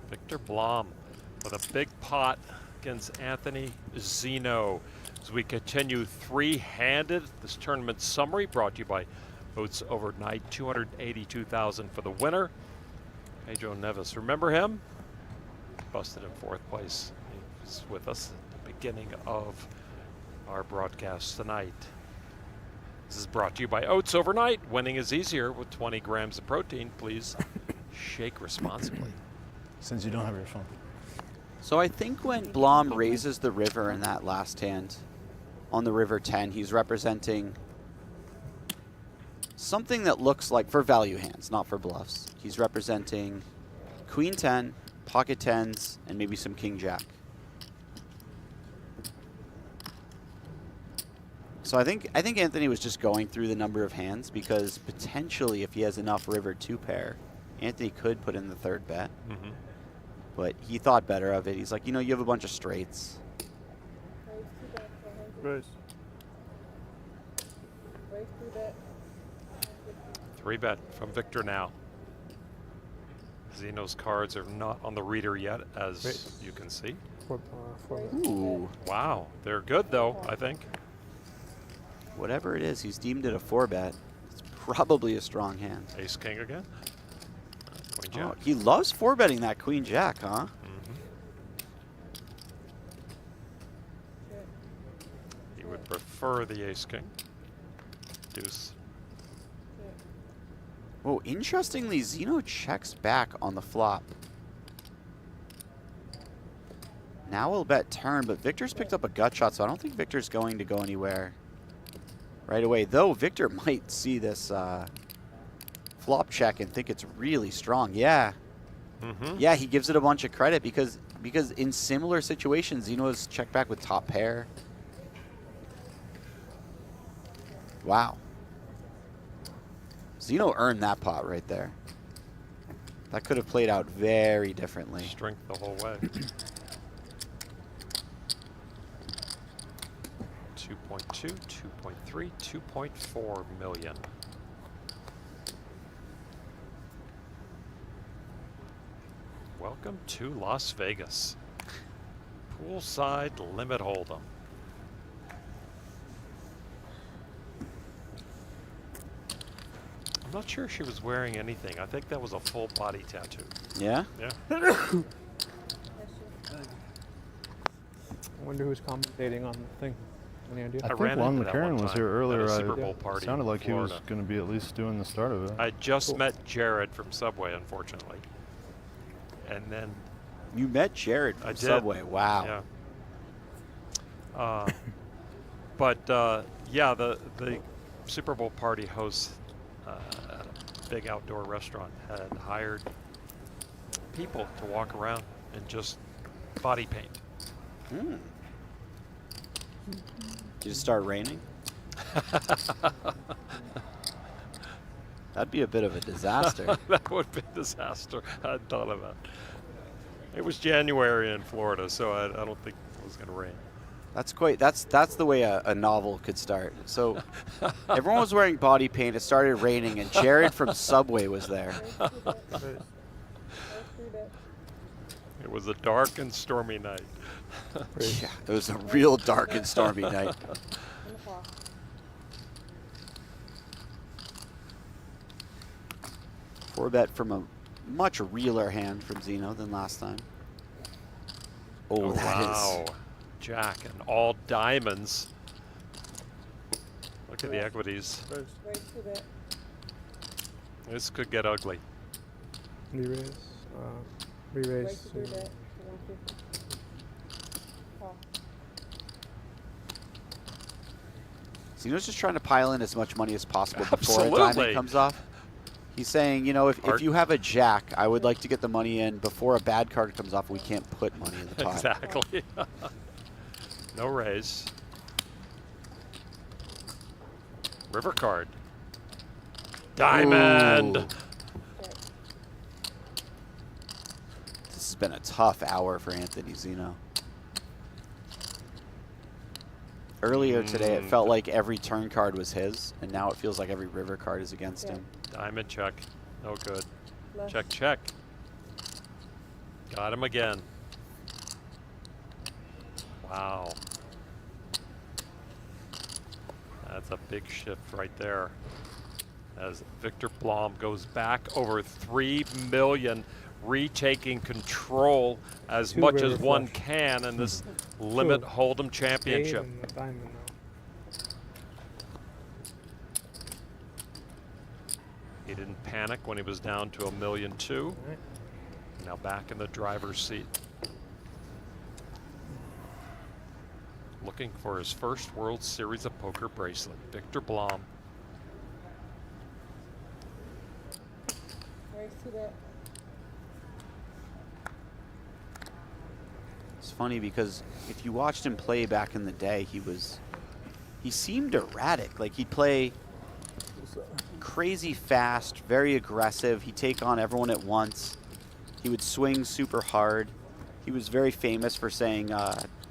Viktor Blom with a big pot against Anthony Zinno. As we continue 3-handed, this tournament summary brought to you by Oats Overnight. $282,000 for the winner. Pedro Neves, remember him? Busted in 4th place. He was with us at the beginning of our broadcast tonight. This is brought to you by Oats Overnight. Winning is easier with 20 grams of protein. Please shake responsibly.
Since you don't have your phone.
So I think when Blom raises the river in that last hand on the river 10, he's representing something that looks like, for value hands, not for bluffs. He's representing Queen 10, pocket 10s, and maybe some King Jack. So I think Anthony was just going through the number of hands because potentially if he has enough river 2 pair, Anthony could put in the 3rd bet. But he thought better of it. He's like, you know, you have a bunch of straights.
Raise.
3-bet from Viktor now. Zinno's cards are not on the reader yet, as you can see.
Four bet.
Ooh.
Wow, they're good though, I think.
Whatever it is, he's deemed it a 4-bet. It's probably a strong hand.
Ace king again. Queen jack.
Oh, he loves 4-betting that queen jack, huh?
He would prefer the ace king. Deuce.
Oh, interestingly, Zinno checks back on the flop. Now we'll bet turn, but Victor's picked up a gut shot, so I don't think Victor's going to go anywhere right away. Though Victor might see this flop check and think it's really strong. Yeah. Yeah, he gives it a bunch of credit because in similar situations, Zinno's checked back with top pair. Wow. Zinno earned that pot right there. That could have played out very differently.
Strength the whole way. 2.2, 2.3, 2.4 million. Welcome to Las Vegas. Poolside limit hold'em. I'm not sure she was wearing anything. I think that was a full body tattoo.
Yeah?
Yeah.
I wonder who's commentating on the thing. Any idea?
I think
ran
Lon
into that one
McCarron was
time
here
at a
earlier.
Super Bowl party
Sounded
in
like he was
Florida.
going to be at least doing the start of it.
I just met Jared from Subway, unfortunately. And then
You met Jared from
I did.
Subway. Wow.
Yeah. But yeah, the Super Bowl party host at a big outdoor restaurant had hired people to walk around and just body paint.
Did it start raining? That'd be a bit of a disaster.
That would be a disaster. I hadn't thought of that. It was January in Florida, so I don't think it was going to rain.
That's the way a novel could start. So everyone was wearing body paint. It started raining, and Jared from Subway was there.
It was a dark and stormy night.
Yeah, it was a real dark and stormy night. 4-bet from a much realer hand from Zinno than last time. Oh, that is.
Wow. Jack and all diamonds. Look at the equities. This could get ugly.
Re-raise. Re-raise.
Zinno's just trying to pile in as much money as possible before
Absolutely.
a diamond comes off. He's saying, you know, if you have a jack, I would like to get the money in before a bad card comes off. We can't put money in the pot.
Exactly. No raise. River card. Diamond.
Ooh. This has been a tough hour for Anthony Zinno. Earlier today, it felt like every turn card was his, and now it feels like every river card is against him.
Diamond check. No good. Check, check. Got him again. Wow. That's a big shift right there. As Viktor Blom goes back over 3 million, retaking control as much as one can in this limit hold'em championship. He didn't panic when he was down to $1.2 million. Now back in the driver's seat. Looking for his first World Series of Poker bracelet. Viktor Blom.
It's funny because if you watched him play back in the day, he seemed erratic. Like he'd play crazy fast, very aggressive. He'd take on everyone at once. He would swing super hard. He was very famous for saying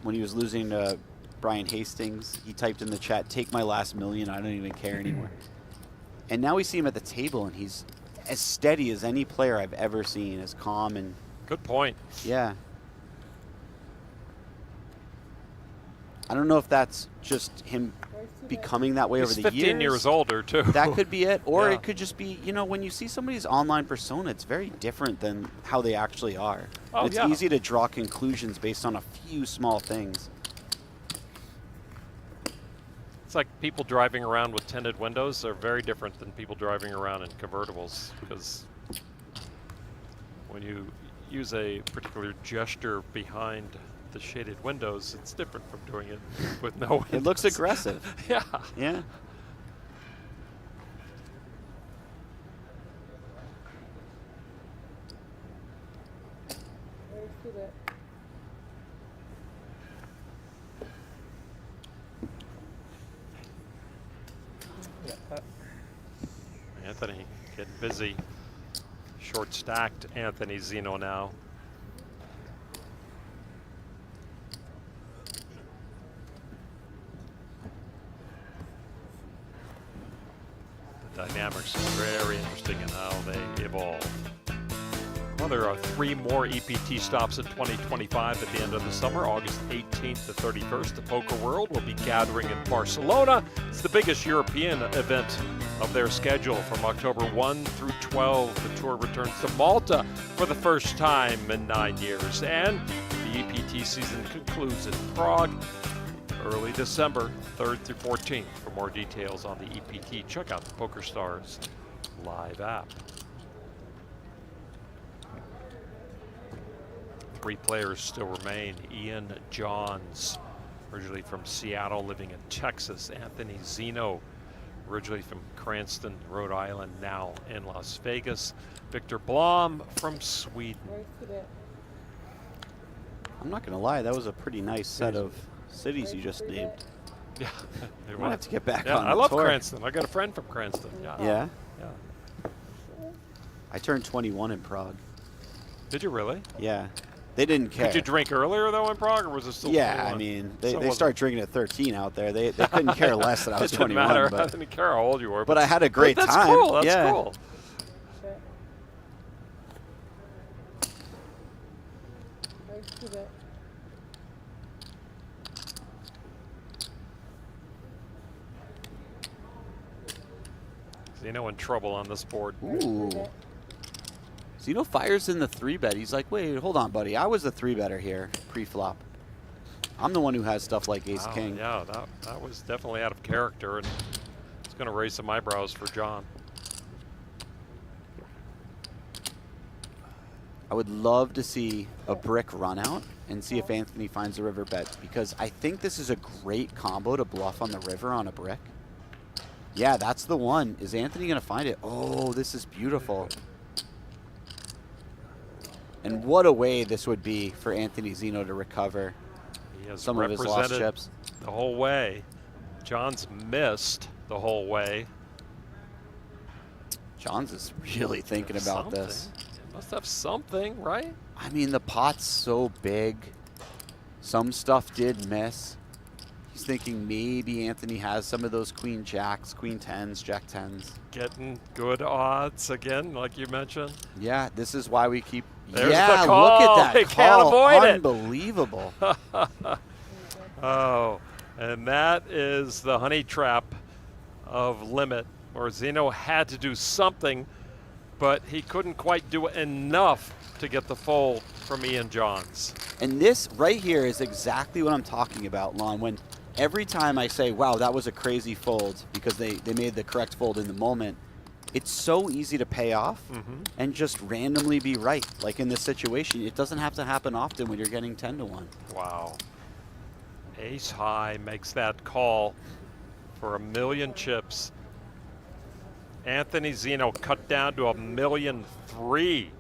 when he was losing to Brian Hastings, he typed in the chat, "Take my last million, I don't even care anymore." And now we see him at the table, and he's as steady as any player I've ever seen, as calm and...
Good point.
Yeah. I don't know if that's just him becoming that way
He's
over the
15 years older, too.
That could be it. Or
Yeah.
it could just be, you know, when you see somebody's online persona, it's very different than how they actually are.
Oh,
It's
yeah.
easy to draw conclusions based on a few small things.
It's like people driving around with tinted windows are very different than people driving around in convertibles, because when you use a particular gesture behind the shaded windows, it's different from doing it with no windows.
It looks aggressive.
Yeah.
Yeah.
Raise to bet.
Anthony getting busy. Short stacked Anthony Zinno now. The dynamics are very interesting in how they evolve. Well, there are 3 more EPT stops in 2025 at the end of the summer. August 18th to 31st, the Poker World will be gathering in Barcelona. It's the biggest European event of their schedule. From October 1 through 12, the tour returns to Malta for the first time in 9 years. And the EPT season concludes in Prague early December 3rd through 14th. For more details on the EPT, check out the PokerStars live app. 3 players still remain. Ian Johns, originally from Seattle, living in Texas. Anthony Zinno, originally from Cranston, Rhode Island, now in Las Vegas. Viktor Blom from Sweden.
Raise to bet.
I'm not going to lie, that was a pretty nice set of cities you just named.
Yeah,
I might have to get back
yeah,
on
I
the
love
tour.
Cranston. I got a friend from Cranston. Yeah.
Yeah.
Yeah.
I turned 21 in Prague.
Did you really?
Yeah. They didn't care.
Did you drink earlier though in Prague, or was it still?
Yeah,
21?
I mean,
So
they
it wasn't-
start drinking at 13 out there. They couldn't care less that I
It
was
didn't
21.
matter. I
But,
didn't care how old you were.
but I had a great
that's
time.
cool. That's
yeah.
cool.
Bet. Raise to bet.
Zinno in trouble on this board.
Ooh. Zinno fires in the 3-bet. He's like, wait, hold on, buddy. I was the 3-better here pre-flop. I'm the one who has stuff like Ace
Wow,
King.
yeah, that was definitely out of character, and it's going to raise some eyebrows for John.
I would love to see a brick run out and see if Anthony finds a river bet, because I think this is a great combo to bluff on the river on a brick. Yeah, that's the one. Is Anthony going to find it? Oh, this is beautiful. And what a way this would be for Anthony Zinno to recover
He has
some of his lost
represented
chips.
the whole way. John's missed the whole way.
Johns is really thinking about this.
Something. Must have something, right?
I mean, the pot's so big. Some stuff did miss. He's thinking maybe Anthony has some of those queen jacks, queen tens, jack tens.
Getting good odds again, like you mentioned.
Yeah, this is why we keep.
There's
yeah,
the call.
look at that
They
call.
can't avoid it.
Unbelievable.
Oh, and that is the honey trap of limit, where Zinno had to do something, but he couldn't quite do enough to get the fold from Ian Johns.
And this right here is exactly what I'm talking about, Lon. When every time I say, wow, that was a crazy fold, because they made the correct fold in the moment, it's so easy to pay off and just randomly be right. Like in this situation, it doesn't have to happen often when you're getting 10 to 1.
Wow. Ace high makes that call for 1,000,000 chips. Anthony Zinno cut down to 1,000,003.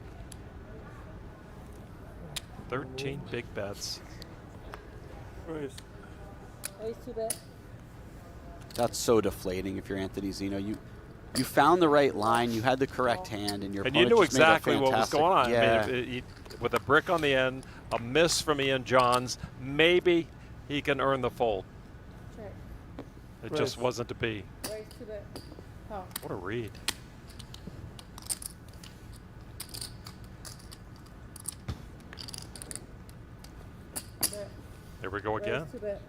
13 big bets.
Raise.
Raise to bet.
That's so deflating if you're Anthony Zinno. You found the right line, you had the correct hand, and your
And you
opponent
knew
just made a
exactly what was
fantastic-
going on.
Yeah.
I mean, with a brick on the end, a miss from Ian Johns, maybe he can earn the fold.
Check.
It just wasn't to be.
Raise to bet. Call.
What a read.
Bet.
Here we go again.
Raise to bet.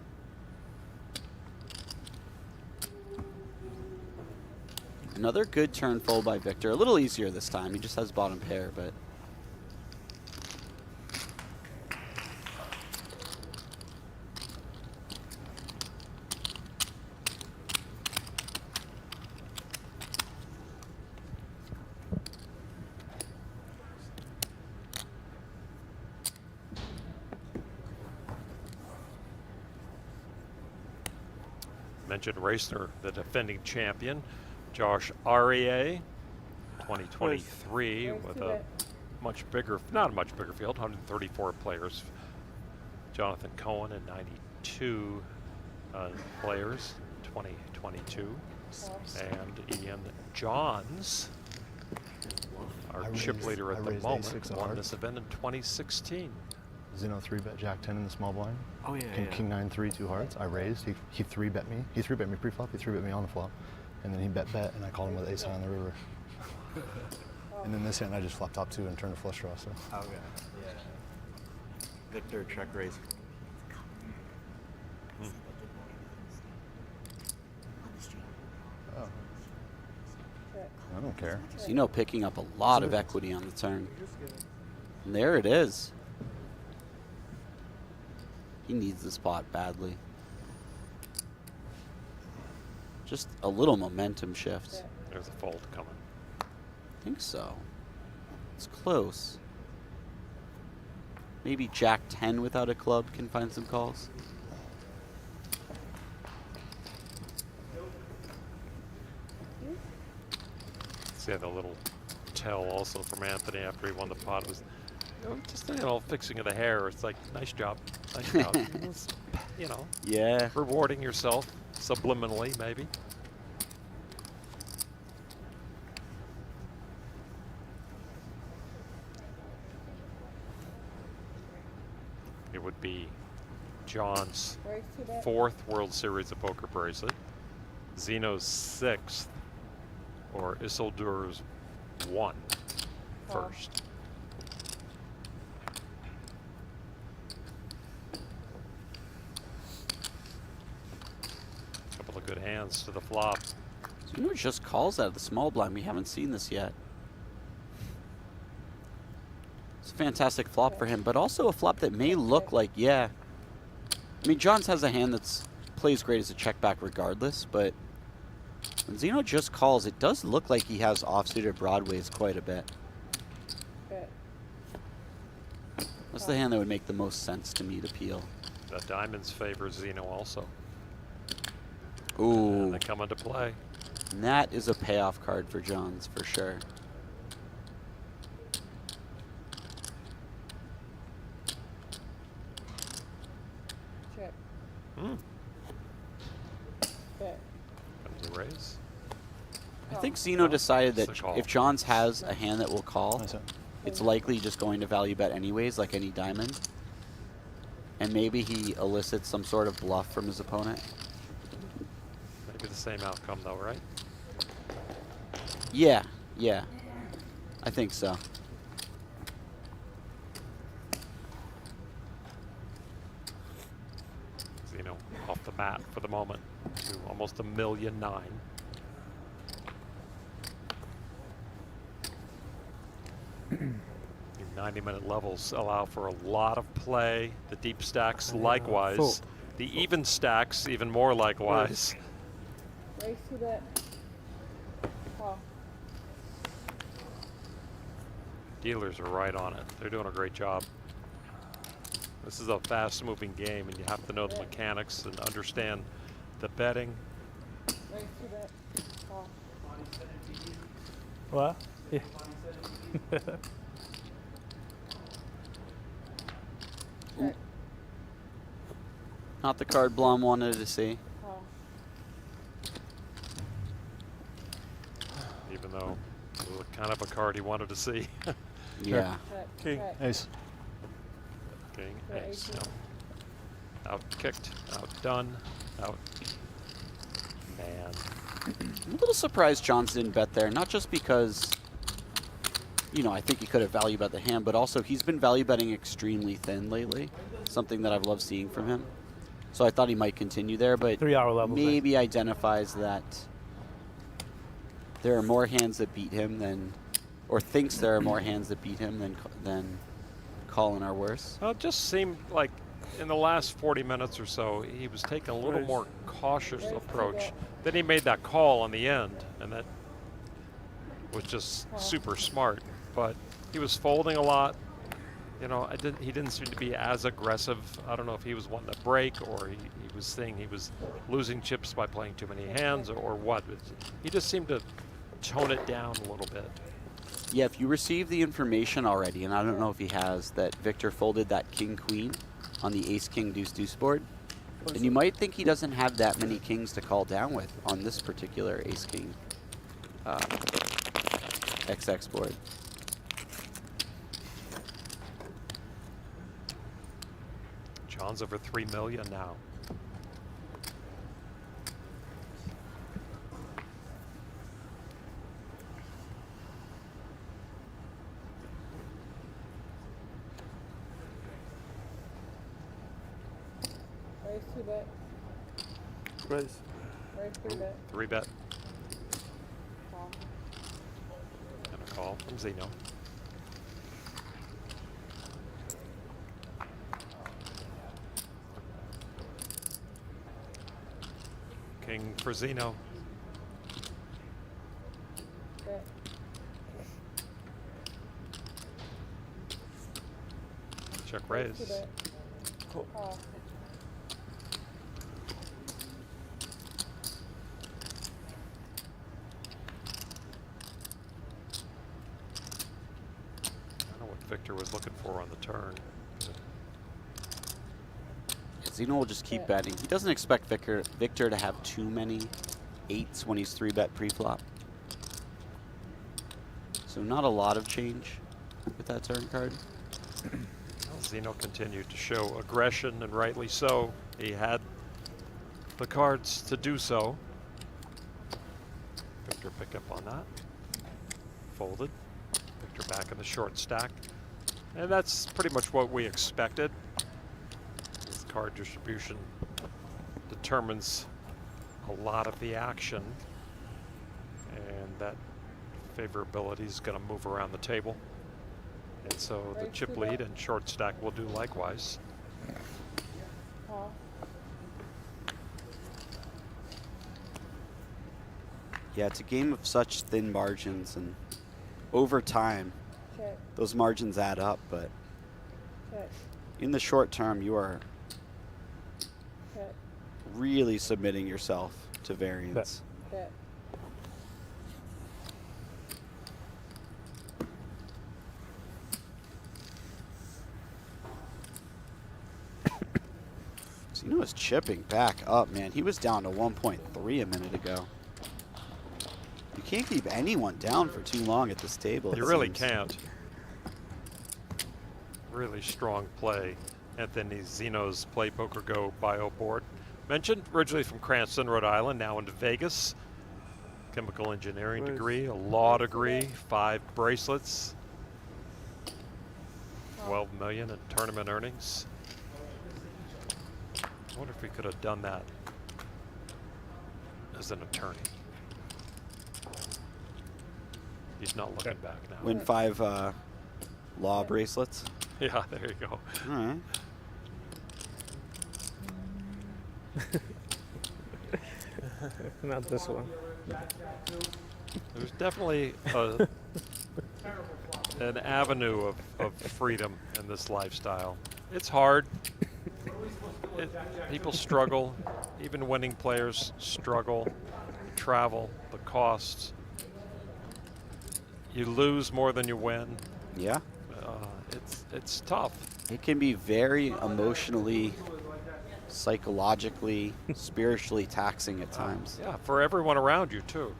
Another good turn fold by Viktor. A little easier this time. He just has bottom pair, but
Mentioned Racner, the defending champion. Josh Arieh, 2023, with a much bigger, not a much bigger field, 134 players. Jonathan Cohen and 92 players, 2022. And Ian Johns, our chip leader at the moment, won this event in 2016.
Zinno 3-bet Jack 10 in the small blind.
Oh, yeah,
King 9-3, 2 hearts. I raised. He 3-bet me. He 3-bet me pre-flop. He 3-bet me on the flop. And then he bet, and I called him with ace high on the river. And then this hand, I just flopped top 2 and turned a flush draw. So.
okay. Yeah. Viktor check raise.
Oh. I don't care.
Zinno picking up a lot of equity on the turn. And there it is. He needs this pot badly. Just a little momentum shift.
There's a fold coming.
I think so. It's close. Maybe Jack 10 without a club can find some calls.
See the little tell also from Anthony after he won the pot was, just fixing of the hair. It's like, nice job, nice job. It's,
Yeah.
rewarding yourself subliminally, maybe. It would be John's 4th World Series of Poker bracelet, Zinno's 6th, or Isildur's 1 first. Couple of good hands to the flop.
Zinno just calls out of the small blind. We haven't seen this yet. It's a fantastic flop for him, but also a flop that may look like, I mean, Johns has a hand that's plays great as a check back regardless, but when Zinno just calls, it does look like he has offsuited broadways quite a bit. That's the hand that would make the most sense to me to peel.
The diamonds favor Zinno also.
Ooh.
And they come into play.
And that is a payoff card for Johns for sure.
Check.
Comes a raise.
I think Zinno decided that
It's a call.
if Johns has a hand that will call,
Nice.
it's likely just going to value bet anyways, like any diamond. And maybe he elicits some sort of bluff from his opponent.
Maybe the same outcome though, right?
Yeah. I think so.
Zinno off the mat for the moment to almost $1.9 million. 90-minute levels allow for a lot of play. The deep stacks likewise.
Fold.
The even stacks even more likewise.
Raise to that. Call.
Dealers are right on it. They're doing a great job. This is a fast-moving game, and you have to know the mechanics and understand the betting.
Raise to that. Call.
What? Yeah.
Check.
Not the card Blom wanted to see.
Call.
Even though it was kind of a card he wanted to see.
Yeah.
Check.
King.
Check.
Ace.
King,
Yeah,
ace.
ace.
No. Out-kicked, outdone, out. Man.
I'm a little surprised Johns didn't bet there, not just because, I think he could have value bet the hand, but also he's been value betting extremely thin lately, something that I've loved seeing from him. So I thought he might continue there, but
3 hour levels.
maybe identifies that there are more hands that beat him than, or thinks there are more hands that beat him than Colin are worse.
Well, it just seemed like in the last 40 minutes or so, he was taking a little more cautious approach. Then he made that call on the end, and that was just super smart. But he was folding a lot. You know, he didn't seem to be as aggressive. I don't know if he was wanting to break, or he was saying he was losing chips by playing too many hands, or what. He just seemed to tone it down a little bit.
Yeah, if you receive the information already, and I don't know if he has, that Viktor folded that king-queen on the ace-king-deuce-deuce board, then you might think he doesn't have that many kings to call down with on this particular ace-king XX board.
John's over 3 million now.
Raise 2-bet.
Raise.
Raise 3-bet.
3-bet
Call.
and a call from Zinno. King for Zinno.
Bet.
Check raise.
2-bet. Call.
I don't know what Viktor was looking for on the turn.
Zinno will just keep betting. He doesn't expect Viktor to have too many 8s when he's 3-bet pre-flop. So not a lot of change with that turn card.
Well, Zinno continued to show aggression, and rightly so. He had the cards to do so. Viktor picked up on that. Folded. Viktor back in the short stack. And that's pretty much what we expected. This card distribution determines a lot of the action, and that favorability is going to move around the table. And so the chip lead and short stack will do likewise.
Call.
Yeah, it's a game of such thin margins, and over time,
Check.
those margins add up, but
Check.
in the short term, you are
Check.
really submitting yourself to variance.
Bet.
Zinno is chipping back up, man. He was down to 1.3 a minute ago. You can't keep anyone down for too long at this table.
You
it
really
seems.
can't. Really strong play. Anthony Zinno's Play Poker Go bio board. Mentioned originally from Cranston, Rhode Island, now in Vegas. Chemical engineering degree, a law degree, 5 bracelets, 12 million in tournament earnings. I wonder if we could have done that as an attorney. He's not looking back now.
Win 5 law bracelets.
Yeah, there you go.
All right.
Not this one.
There's definitely an avenue of freedom in this lifestyle. It's hard. People struggle. Even winning players struggle. Travel, the costs. You lose more than you win.
Yeah.
It's tough.
It can be very emotionally, psychologically, spiritually taxing at times.
Yeah, for everyone around you too.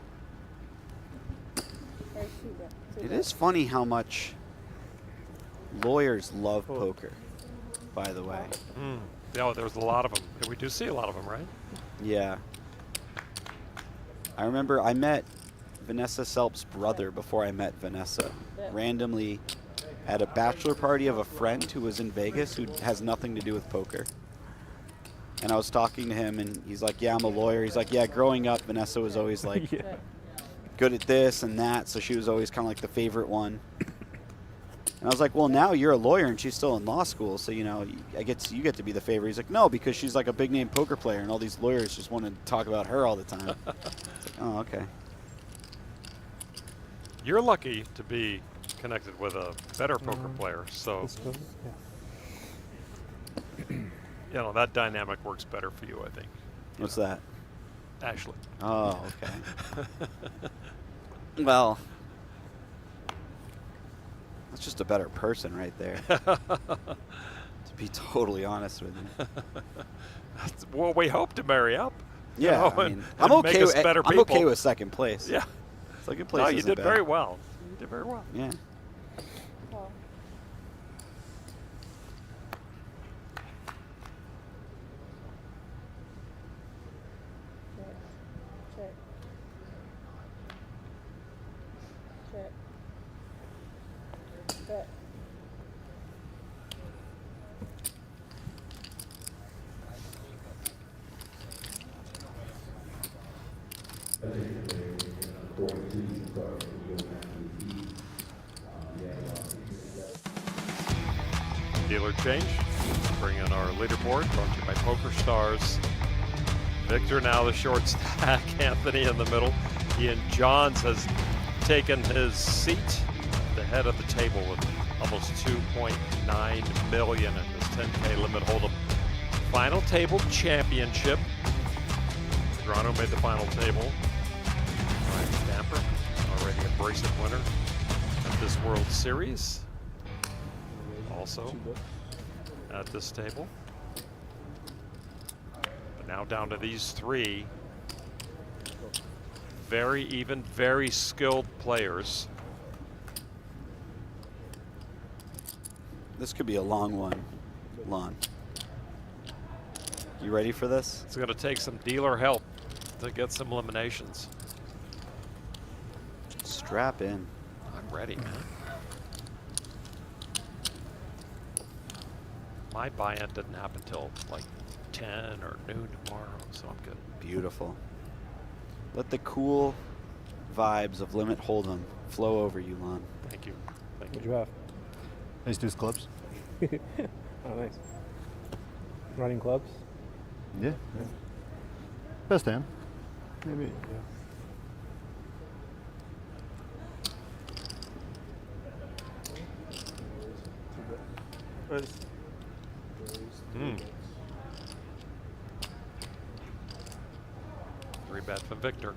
Raise 2-bet.
It is funny how much lawyers love
Oh.
poker, by the way.
Yeah, there's a lot of them. We do see a lot of them, right?
Yeah. I remember I met Vanessa Selp's brother before I met Vanessa, randomly at a bachelor party of a friend who was in Vegas who has nothing to do with poker. And I was talking to him, and he's like, yeah, I'm a lawyer. He's like, yeah, growing up, Vanessa was always like,
Yeah.
good at this and that, so she was always kind of like the favorite one. And I was like, well, now you're a lawyer and she's still in law school, so, you know, you get to be the favorite. He's like, no, because she's like a big-name poker player, and all these lawyers just want to talk about her all the time. Like, oh, okay.
You're lucky to be connected with a better poker player, so
Let's go. Yeah.
you know that dynamic works better for you, I think.
What's that?
Ashley.
Oh, okay. Well, that's just a better person right there. To be totally honest with you.
Well, we hope to marry up. you
Yeah,
know,
I
and-
mean,
and make us better
I'm
people.
okay with second place.
Yeah.
Second place
No, you
isn't
did
bad.
very well. You did very well.
Yeah.
Call. Check. Check. Check. Bet.
Dealer change. Bring in our leaderboard brought to you by PokerStars. Victor now the short stack. Anthony in the middle. Ian Johns has taken his seat at the head of the table with almost 2.9 million in his 10K limit hold'em final table championship. Toronto made the final table. Ryan Stamper, already a bracelet winner at this World Series. Also at this table. But now down to these three very even, very skilled players.
This could be a long one, Lon. You ready for this?
It's going to take some dealer help to get some eliminations.
Strap in.
I'm ready, man. My buy-in didn't happen until like 10 or noon tomorrow, so I'm good.
Beautiful. Let the cool vibes of Limit Hold'em flow over you, Lon.
Thank you. Thank
What'd
you.
you have?
Ace deuce clubs.
Oh, nice. Running clubs?
Yeah. Best hand. Maybe.
Raise.
Hmm. 3-bet from Victor.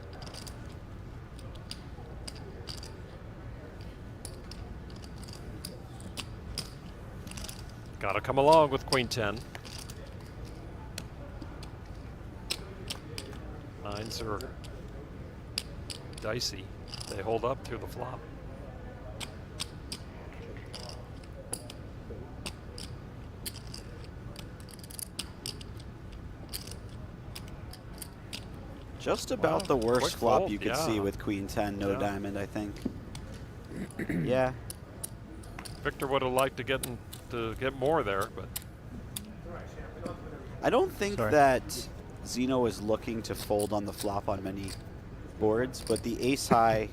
Gotta come along with Queen 10. Nines are dicey. They hold up through the flop.
Just about
Wow,
the worst
quick
flop
fold,
you could
yeah.
see with Queen 10, no
Yeah.
diamond, I think. Yeah.
Victor would have liked to get more there, but
I don't think
Sorry.
that Zinno is looking to fold on the flop on many boards, but the ace high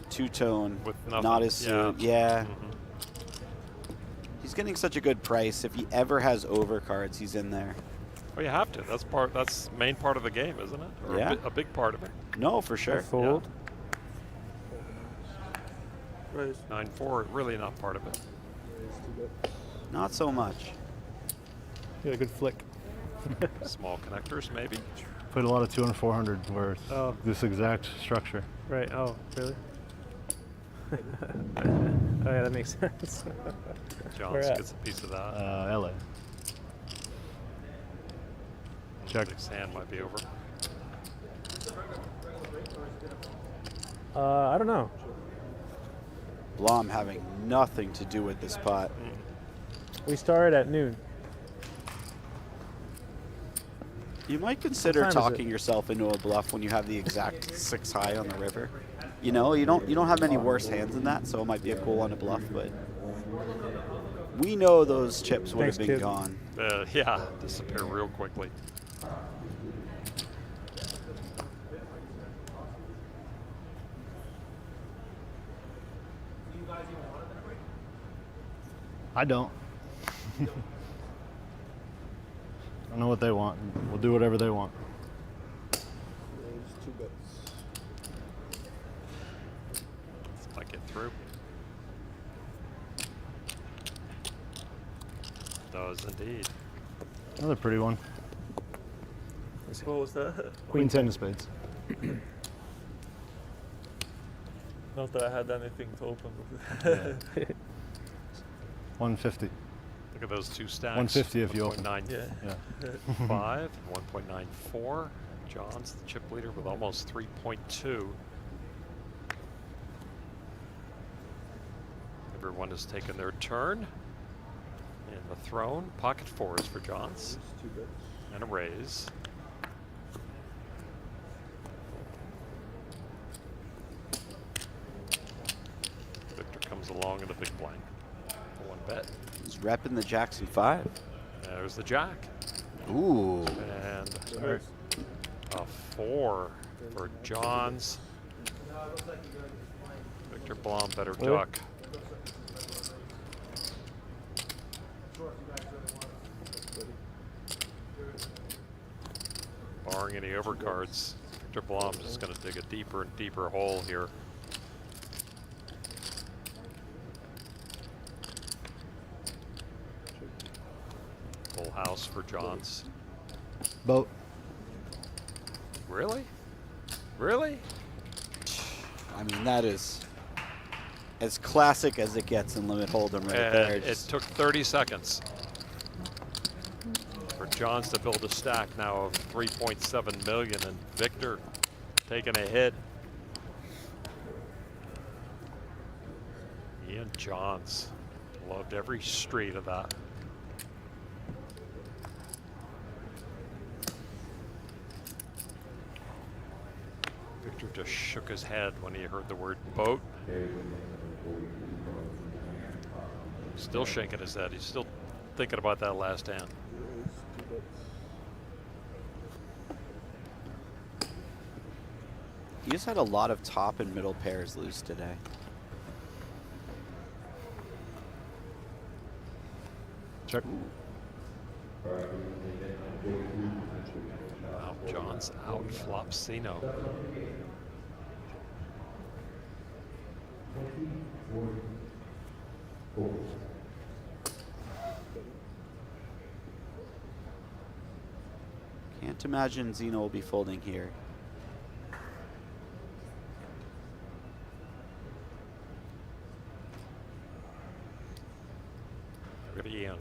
two-tone,
With nothing,
not his
yeah.
suit. Yeah.
Mhm.
He's getting such a good price. If he ever has overcards, he's in there.
Well, you have to. That's main part of the game, isn't it? Or
Yeah.
a big part of it.
No, for sure.
Fold.
Raise.
9-4, really not part of it.
Not so much.
You got a good flick.
Small connectors, maybe.
Played a lot of 200, 400 where it's
Oh.
this exact structure.
Right. Oh, really? Oh, yeah, that makes sense.
Johns
at?
gets a piece of that.
LA. Check.
Six hand might be over.
I don't know.
Blom having nothing to do with this pot.
We started at noon.
You might consider
What time is
talking yourself into a bluff when you have the exact 6 high on the river. You know, you don't have many worse hands than that, so it might be a cool one to bluff, but we know those chips would have
Thanks,
been
kid.
gone.
Yeah, disappear real quickly.
I don't. I don't know what they want. We'll do whatever they want.
Raise 2 bets.
Let's not get through. Does indeed.
Another pretty one.
What was that?
Queen 10 of spades.
Not that I had anything to open with.
Yeah. 150.
Look at those two stacks.
150 if you open.
1.95
Yeah.
and 1.94. John's the chip leader with almost 3.2. Everyone has taken their turn. In the throne, pocket fours for Johns.
Raise 2 bets.
And a raise. Victor comes along in a big blind. One bet.
He's repping the Jackson 5.
There's the jack.
Ooh.
And
Raise.
a 4 for Johns. Viktor Blom better duck. Barring any overcards, Viktor Blom's just going to dig a deeper and deeper hole here. Full house for Johns.
Boat.
Really? Really?
I mean, that is as classic as it gets in limit hold'em right there.
And it took 30 seconds for Johns to build a stack now of 3.7 million, and Victor taking a hit. Ian Johns loved every street of that. Victor just shook his head when he heard the word boat. Still shaking his head. He's still thinking about that last hand.
Raise 2 bets.
He just had a lot of top and middle pairs loose today.
Check.
Wow, John's out flops Zinno.
Can't imagine Zinno will be folding here.
Look at Ian.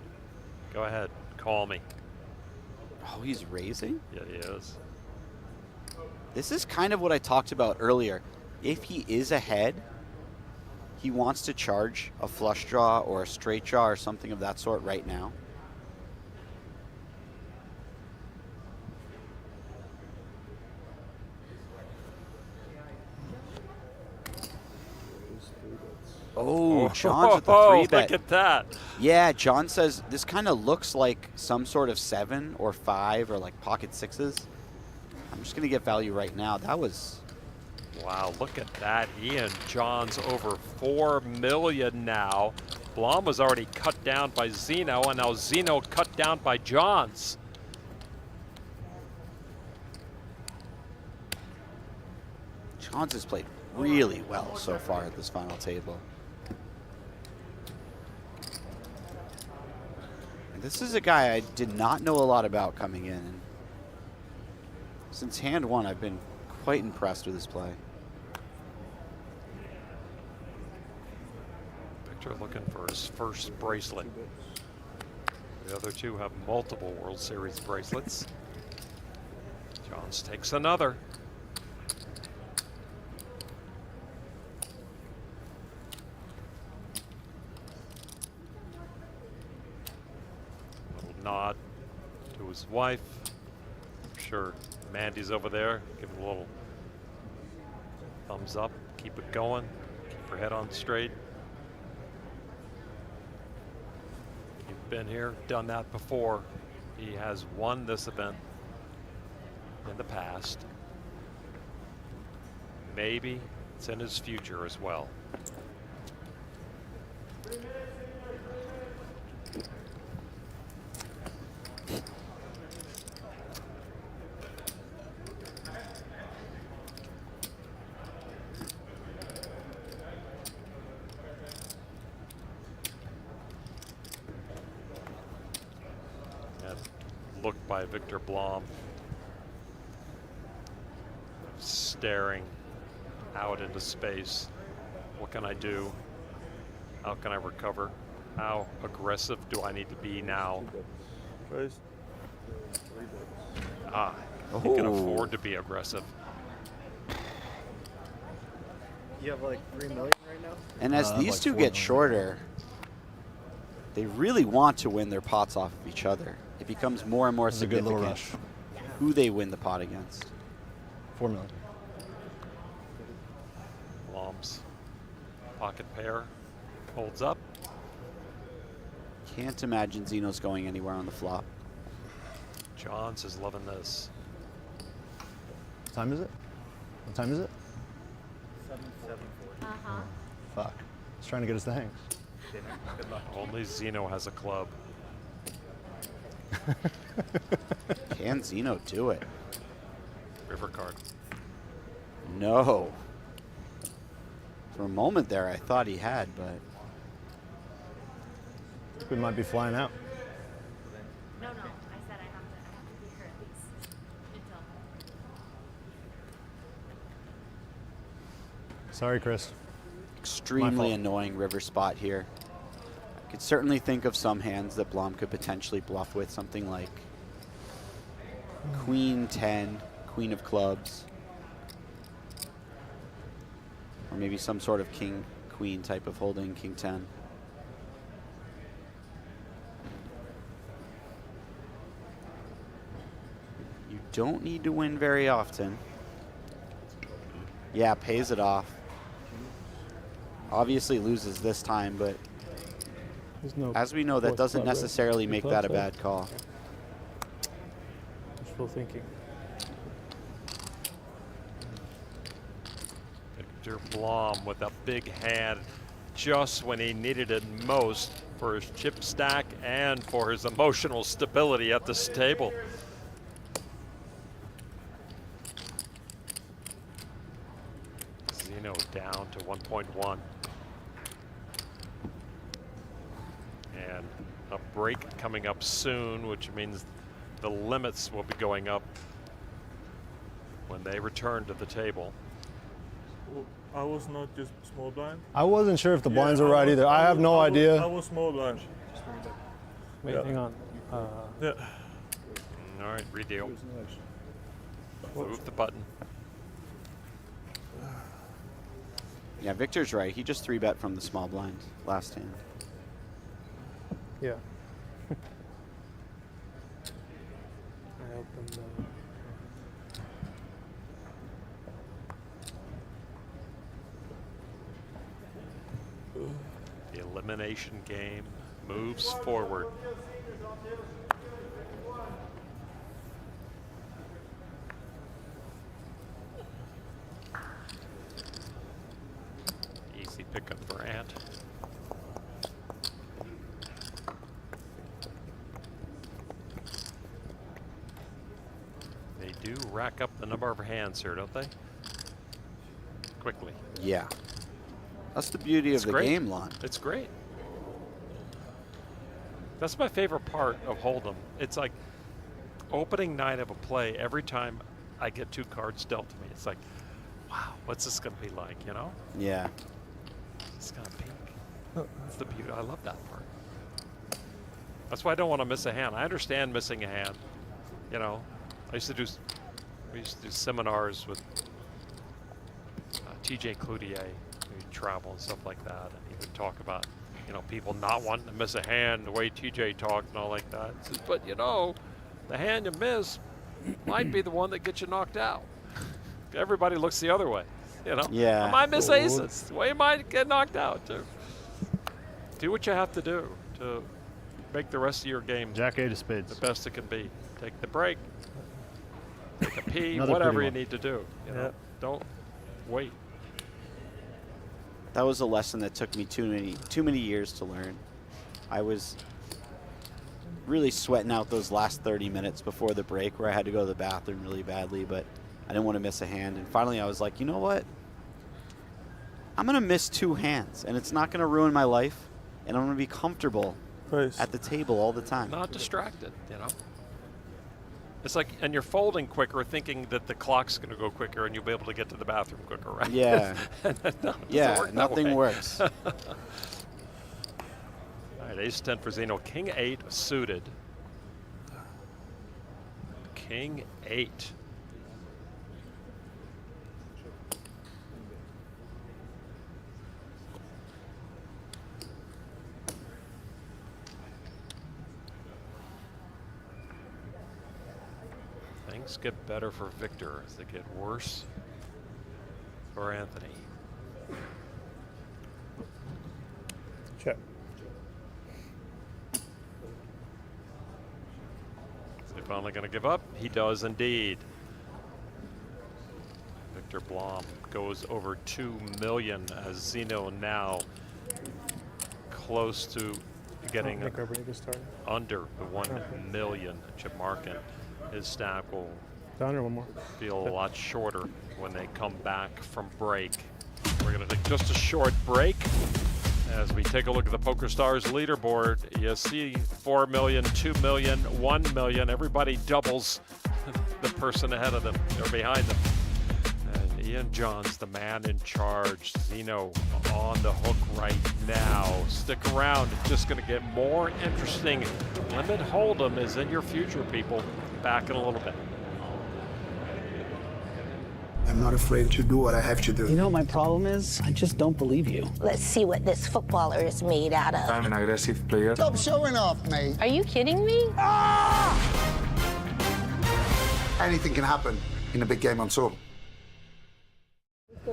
Go ahead, call me.
Oh, he's raising?
Yeah, he is.
This is kind of what I talked about earlier. If he is ahead, he wants to charge a flush draw or a straight draw or something of that sort right now.
Raise 3 bets.
Oh, John's with the 3 bet.
Look at that.
Yeah, John says this kind of looks like some sort of 7 or 5 or like pocket 6s. I'm just going to get value right now. That was...
Wow, look at that. Ian Johns over 4 million now. Blom was already cut down by Zinno, and now Zinno cut down by Johns.
Johns has played really well so far at this final table. And this is a guy I did not know a lot about coming in. Since hand 1, I've been quite impressed with his play.
Victor looking for his first bracelet. The other two have multiple World Series bracelets. Johns takes another. Little nod to his wife. I'm sure Mandy's over there. Give him a little thumbs up. Keep it going. Keep her head on straight. You've been here, done that before. He has won this event in the past. Maybe it's in his future as well. by Viktor Blom. Staring out into space. What can I do? How can I recover? How aggressive do I need to be now?
Raise.
He can afford to be aggressive.
You have like 3 million right now?
And as these
like
two
4
get
million.
shorter, they really want to win their pots off of each other. It becomes more and more
This is a good little
significant
rush.
who they win the pot against.
4 million.
Blom's pocket pair holds up.
Can't imagine Zinno's going anywhere on the flop.
Johns is loving this.
What time is it? What time is it?
774.
Fuck. He's trying to get us the hangs.
Good luck.
Only Zinno has a club.
Can Zinno do it?
River card.
No. For a moment there, I thought he had, but
We might be flying out.
No, I said I have to be here at least until.
Sorry, Chris.
extremely
fault.
annoying river spot here. I could certainly think of some hands that Blom could potentially bluff with, something like Queen 10, Queen of Clubs, or maybe some sort of King Queen type of holding, King 10. You don't need to win very often. Yeah, pays it off. Obviously loses this time, but as we know, that doesn't necessarily make that a bad call.
Wishful thinking.
Viktor Blom with a big hand just when he needed it most for his chip stack and for his emotional stability at this table. Zinno down to 1.1. And a break coming up soon, which means the limits will be going up when they return to the table.
I was not just small blind.
I wasn't sure if the blinds
Yeah,
were right either. I have no idea.
I was small blind.
Wait,
Yeah.
hang on.
Yeah.
All right, redeal. Move the button.
Yeah, Victor's right. He just 3-bet from the small blind last hand.
Yeah. I opened.
The elimination game moves forward. Easy pickup for Ant. They do rack up the number of hands here, don't they? Quickly.
Yeah. That's the beauty of the
great.
game, Lon.
It's great. That's my favorite part of Hold'em. It's like opening night of a play. Every time I get 2 cards dealt to me, it's like, wow, what's this going to be like, you know?
Yeah.
It's kind of pink. That's the beauty. I love that part. That's why I don't want to miss a hand. I understand missing a hand. You know, we used to do seminars with TJ Cloutier. We'd travel and stuff like that, and he would talk about, you know, people not wanting to miss a hand, the way TJ talked and all like that. He says, but you know, the hand you miss might be the one that gets you knocked out. Everybody looks the other way, you know.
Yeah.
I might miss aces. Well, you might get knocked out too. Do what you have to do to make the rest of your game
Jack 8 of spades.
the best it can be. Take the break, take a pee,
Another
whatever
pretty
you
one.
need to do. You know, don't wait.
That was a lesson that took me too many years to learn. I was really sweating out those last 30 minutes before the break where I had to go to the bathroom really badly, but I didn't want to miss a hand. And finally I was like, you know what? I'm going to miss 2 hands, and it's not going to ruin my life, and I'm going to be comfortable
Raise.
at the table all the time.
Not distracted, you know. It's like, and you're folding quicker, thinking that the clock's going to go quicker and you'll be able to get to the bathroom quicker, right?
Yeah.
No,
Yeah, nothing works.
All right, ace 10 for Zinno. King 8 suited. King 8. Things get better for Viktor as they get worse for Anthony.
Check.
Is he finally going to give up? He does indeed. Viktor Blom goes over 2 million as Zinno now close to getting under the 1 million chip mark, and his stack will
Done or one more?
feel a lot shorter when they come back from break. We're going to take just a short break. As we take a look at the PokerStars leaderboard, you see 4 million, 2 million, 1 million. Everybody doubles the person ahead of them. They're behind them. And Ian John's the man in charge. Zinno on the hook right now. Stick around. It's just going to get more interesting. Limit Hold'em is in your future, people. Back in a little bit.
I'm not afraid to do what I have to do.
You know what my problem is? I just don't believe you.
Let's see what this footballer is made out of.
I'm an aggressive player. Stop showing off, mate.
Are you kidding me?
Anything can happen in a big game on tour.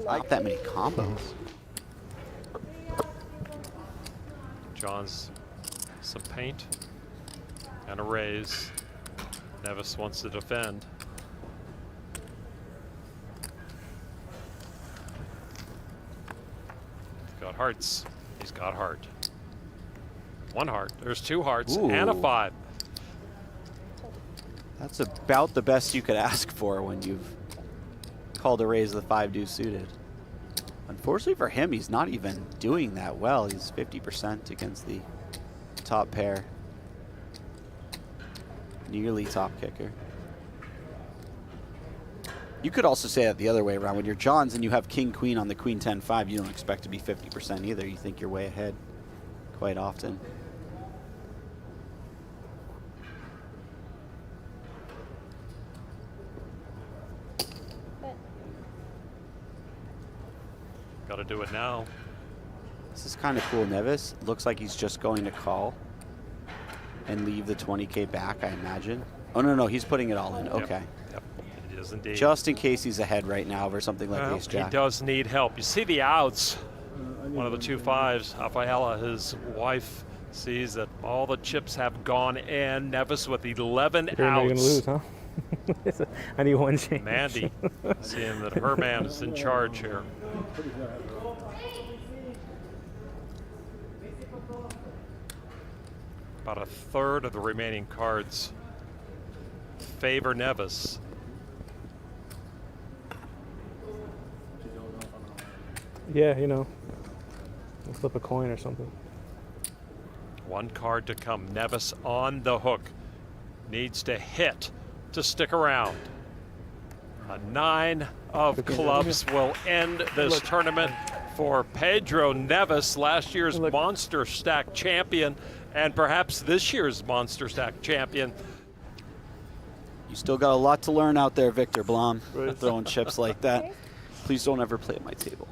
Not that many combos.
John's some paint and a raise. Neves wants to defend. He's got hearts. He's got heart. 1 heart. There's 2 hearts.
Ooh.
And a 5.
That's about the best you could ask for when you've called a raise the 5 deuce suited. Unfortunately for him, he's not even doing that well. He's 50% against the top pair. Nearly top kicker. You could also say that the other way around. When you're Johns and you have king queen on the queen 10-5, you don't expect to be 50% either. You think you're way ahead quite often.
Got to do it now.
This is kind of cool. Neves looks like he's just going to call and leave the 20K back, I imagine. Oh, no, he's putting it all in. Okay.
Yep. It is indeed.
Just in case he's ahead right now or something like ace jack.
He does need help. You see the outs. One of the 2 5s, Rafaela, his wife, sees that all the chips have gone in. Neves with 11 outs.
You're going to lose, huh? I need 1 change.
Mandy, seeing that her man is in charge here. About a third of the remaining cards favor Neves.
Yeah, you know, we'll flip a coin or something.
1 card to come. Neves on the hook. Needs to hit to stick around. A 9 of clubs will end this tournament for Pedro Neves, last year's Monster Stack champion, and perhaps this year's Monster Stack champion.
You still got a lot to learn out there, Viktor Blom, throwing chips like that. Please don't ever play at my table.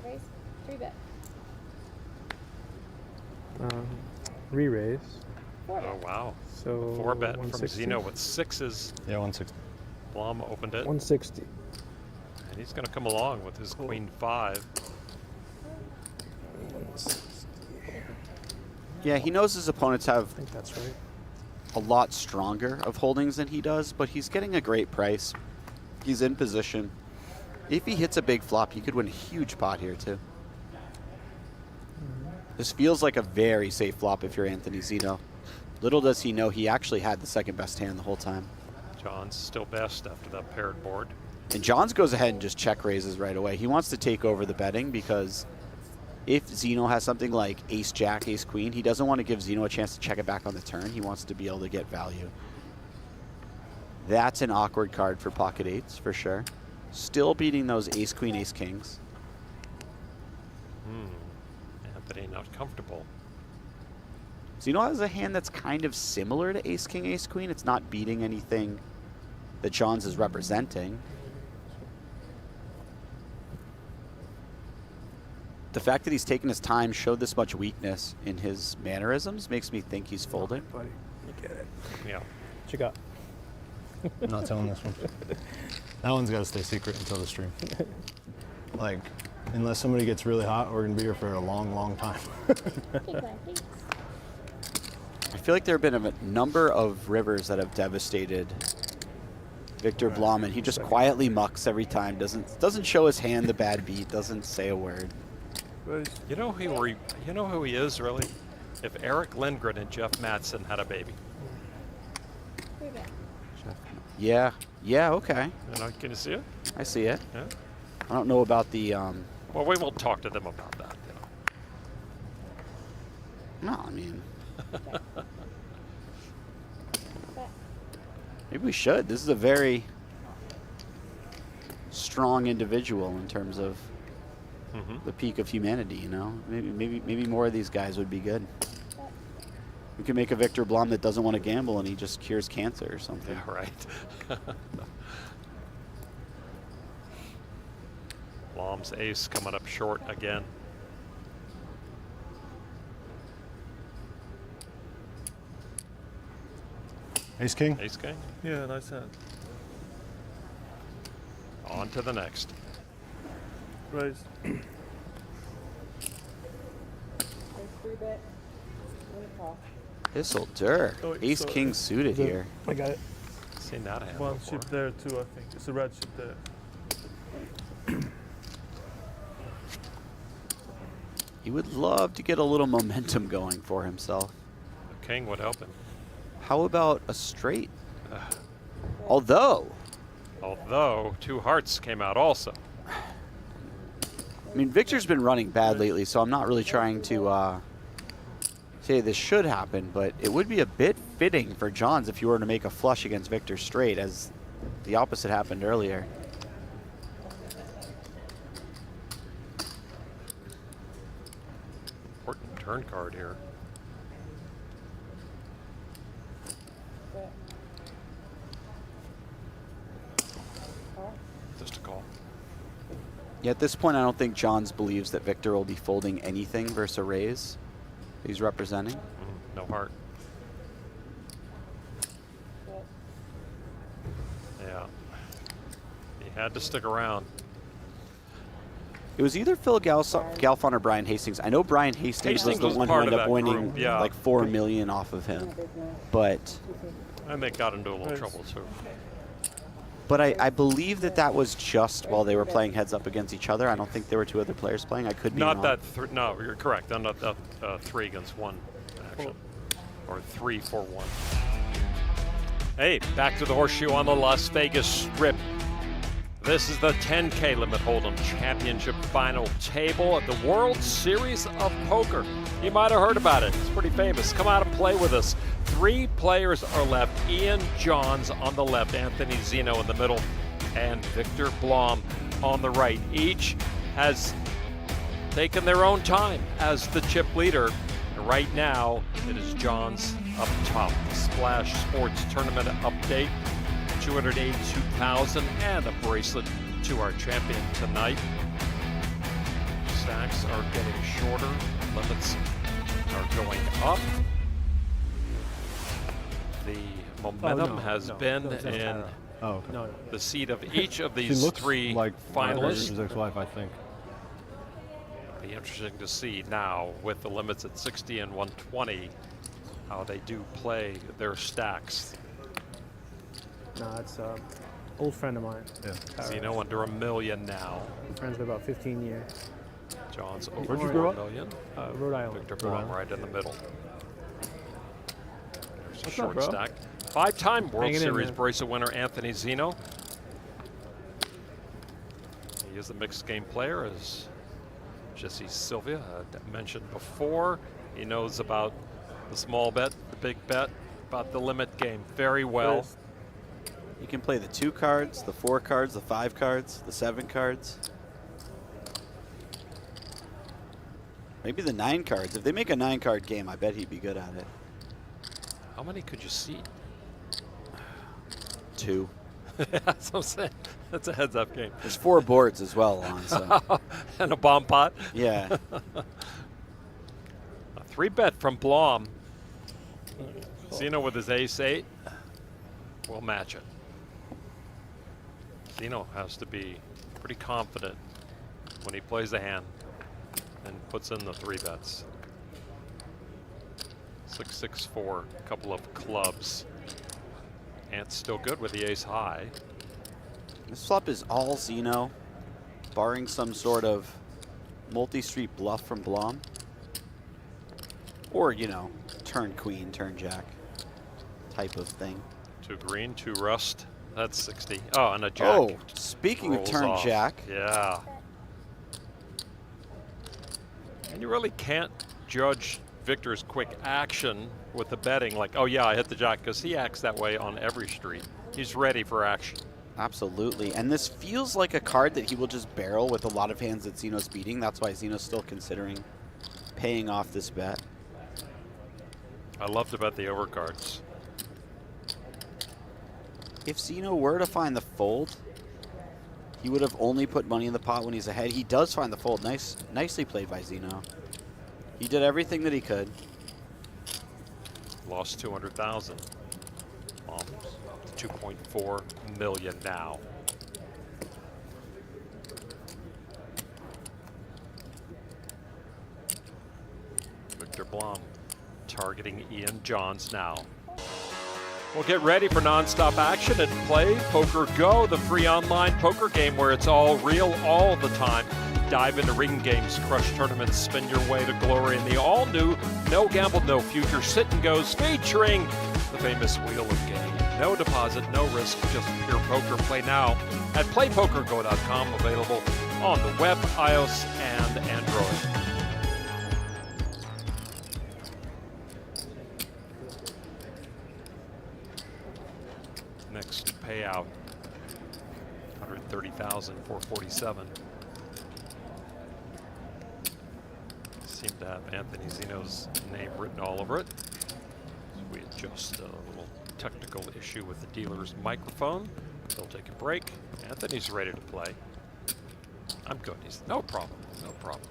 Raise, 3-bet.
Re-raise.
Oh, wow.
So
4-bet from
160?
Zinno with 6s.
Yeah, 160.
Blom opened it.
160.
And he's going to come along with his queen 5.
Yeah, he knows his opponents have
I think that's right.
a lot stronger of holdings than he does, but he's getting a great price. He's in position. If he hits a big flop, he could win a huge pot here too. This feels like a very safe flop if you're Anthony Zinno. Little does he know he actually had the second best hand the whole time.
John's still best after that paired board.
And Johns goes ahead and just check raises right away. He wants to take over the betting because if Zinno has something like ace jack, ace queen, he doesn't want to give Zinno a chance to check it back on the turn. He wants to be able to get value. That's an awkward card for pocket eights for sure. Still beating those ace queen, ace kings.
Anthony not comfortable.
Zinno has a hand that's kind of similar to ace king, ace queen. It's not beating anything that Johns is representing. The fact that he's taken his time, showed this much weakness in his mannerisms, makes me think he's folding.
Buddy, you get it.
Yeah.
What you got?
I'm not telling this one. That one's got to stay secret until the stream. Like, unless somebody gets really hot, we're going to be here for a long, long time.
I feel like there have been a number of rivers that have devastated Viktor Blom, and he just quietly mucks every time. Doesn't show his hand the bad beat. Doesn't say a word.
You know who he is really? If Eric Lindgren and Jeff Mattson had a baby.
Yeah. Yeah. Okay.
Can you see it?
I see it.
Yeah.
I don't know about the.
Well, we will talk to them about that.
No, I mean. Maybe we should. This is a very strong individual in terms of the peak of humanity. You know, maybe more of these guys would be good. We could make a Viktor Blom that doesn't want to gamble and he just cures cancer or something.
Yeah, right. Blom's ace coming up short again.
Ace king?
Ace king.
Yeah, nice hand.
On to the next.
Raise.
This'll Dirk. Ace king suited here.
I got it.
Seen that hand
One
before.
chip there too, I think. It's a red chip there.
He would love to get a little momentum going for himself.
The king would help him.
How about a straight? Although
two hearts came out also.
I mean, Victor's been running bad lately, so I'm not really trying to say this should happen, but it would be a bit fitting for Johns if you were to make a flush against Victor straight, as the opposite happened earlier.
Important turn card here. Just a call.
Yeah, at this point, I don't think Johns believes that Victor will be folding anything versus a raise he's representing.
No heart. Yeah. He had to stick around.
It was either Phil Galfon or Brian Hastings. I know Brian Hastings was the one who ended up winning like $4 million off of him, but.
And they got into a little trouble too.
But I believe that was just while they were playing heads up against each other. I don't think there were two other players playing. I could be wrong.
No, you're correct. Not that 3 against 1 action, or 3 for 1. Hey, back to the horseshoe on the Las Vegas Strip. This is the 10K Limit Hold'em Championship final table at the World Series of Poker. You might have heard about it. It's pretty famous. Come out and play with us. 3 players are left. Ian Johns on the left, Anthony Zinno in the middle, and Viktor Blom on the right. Each has taken their own time as the chip leader. And right now, it is up top. Splash Sports Tournament update. 282,000 and a bracelet to our champion tonight. Stacks are getting shorter. Limits are going up. The momentum has been in the seat of each of these 3
like
finalists.
his ex-wife, I think.
Be interesting to see now with the limits at 60 and 120 how they do play their stacks.
No, it's an old friend of mine.
Yeah. Zinno under $1 million now.
Friends for about 15 years.
John's
Where'd
over
you grow up?
$4 million.
Rhode Island.
Viktor Blom right in the middle. There's a
What's
short
up, bro?
stack. 5-time World
Hanging in,
Series
man.
bracelet winner Anthony Zinno. He is a mixed game player, as Jesse Sylvia, mentioned before, he knows about the small bet, the big bet, about the limit game very well.
You can play the 2 cards, the 4 cards, the 5 cards, the 7 cards. Maybe the 9 cards. If they make a 9-card game, I bet he'd be good at it.
How many could you see?
2.
That's what I'm saying. That's a heads-up game.
There's 4 boards as well, Lon, so.
And a bomb pot.
Yeah.
A 3-bet from Blom. Zinno with his ace-8 will match it. Zinno has to be pretty confident when he plays the hand and puts in the 3 bets. 6-6-4, a couple of clubs. Ant's still good with the ace high.
This flop is all Zinno, barring some sort of multi-street bluff from Blom. Or, you know, turn queen, turn jack type of thing.
2 green, 2 rust. That's 60. Oh, and a jack.
Oh, speaking of
rolls
turn
off.
jack.
Yeah. And you really can't judge Viktor's quick action with the betting like, oh yeah, I hit the jack, because he acts that way on every street. He's ready for action.
Absolutely. And this feels like a card that he will just barrel with a lot of hands that Zinno's beating. That's why Zinno's still considering paying off this bet.
I love to bet the overcards.
If Zinno were to find the fold, he would have only put money in the pot when he's ahead. He does find the fold. Nicely played by Zinno. He did everything that he could.
Lost 200,000. 2.4 million now. Viktor Blom targeting Ian Johns now. We'll get ready for non-stop action and play PokerGO, the free online poker game where it's all real all the time. Dive into ring games, crush tournaments, spin your way to glory in the all-new No Gamble, No Future Sit and Goes featuring the famous Wheel of Game. No deposit, no risk, just pure poker. Play now at playpokergo.com, available on the web, iOS, and Android. Next payout, 130,447. Seem to have Anthony Zinno's name written all over it. So we adjust a little technical issue with the dealer's microphone. They'll take a break. Anthony's ready to play. I'm good. He's no problem. No problem.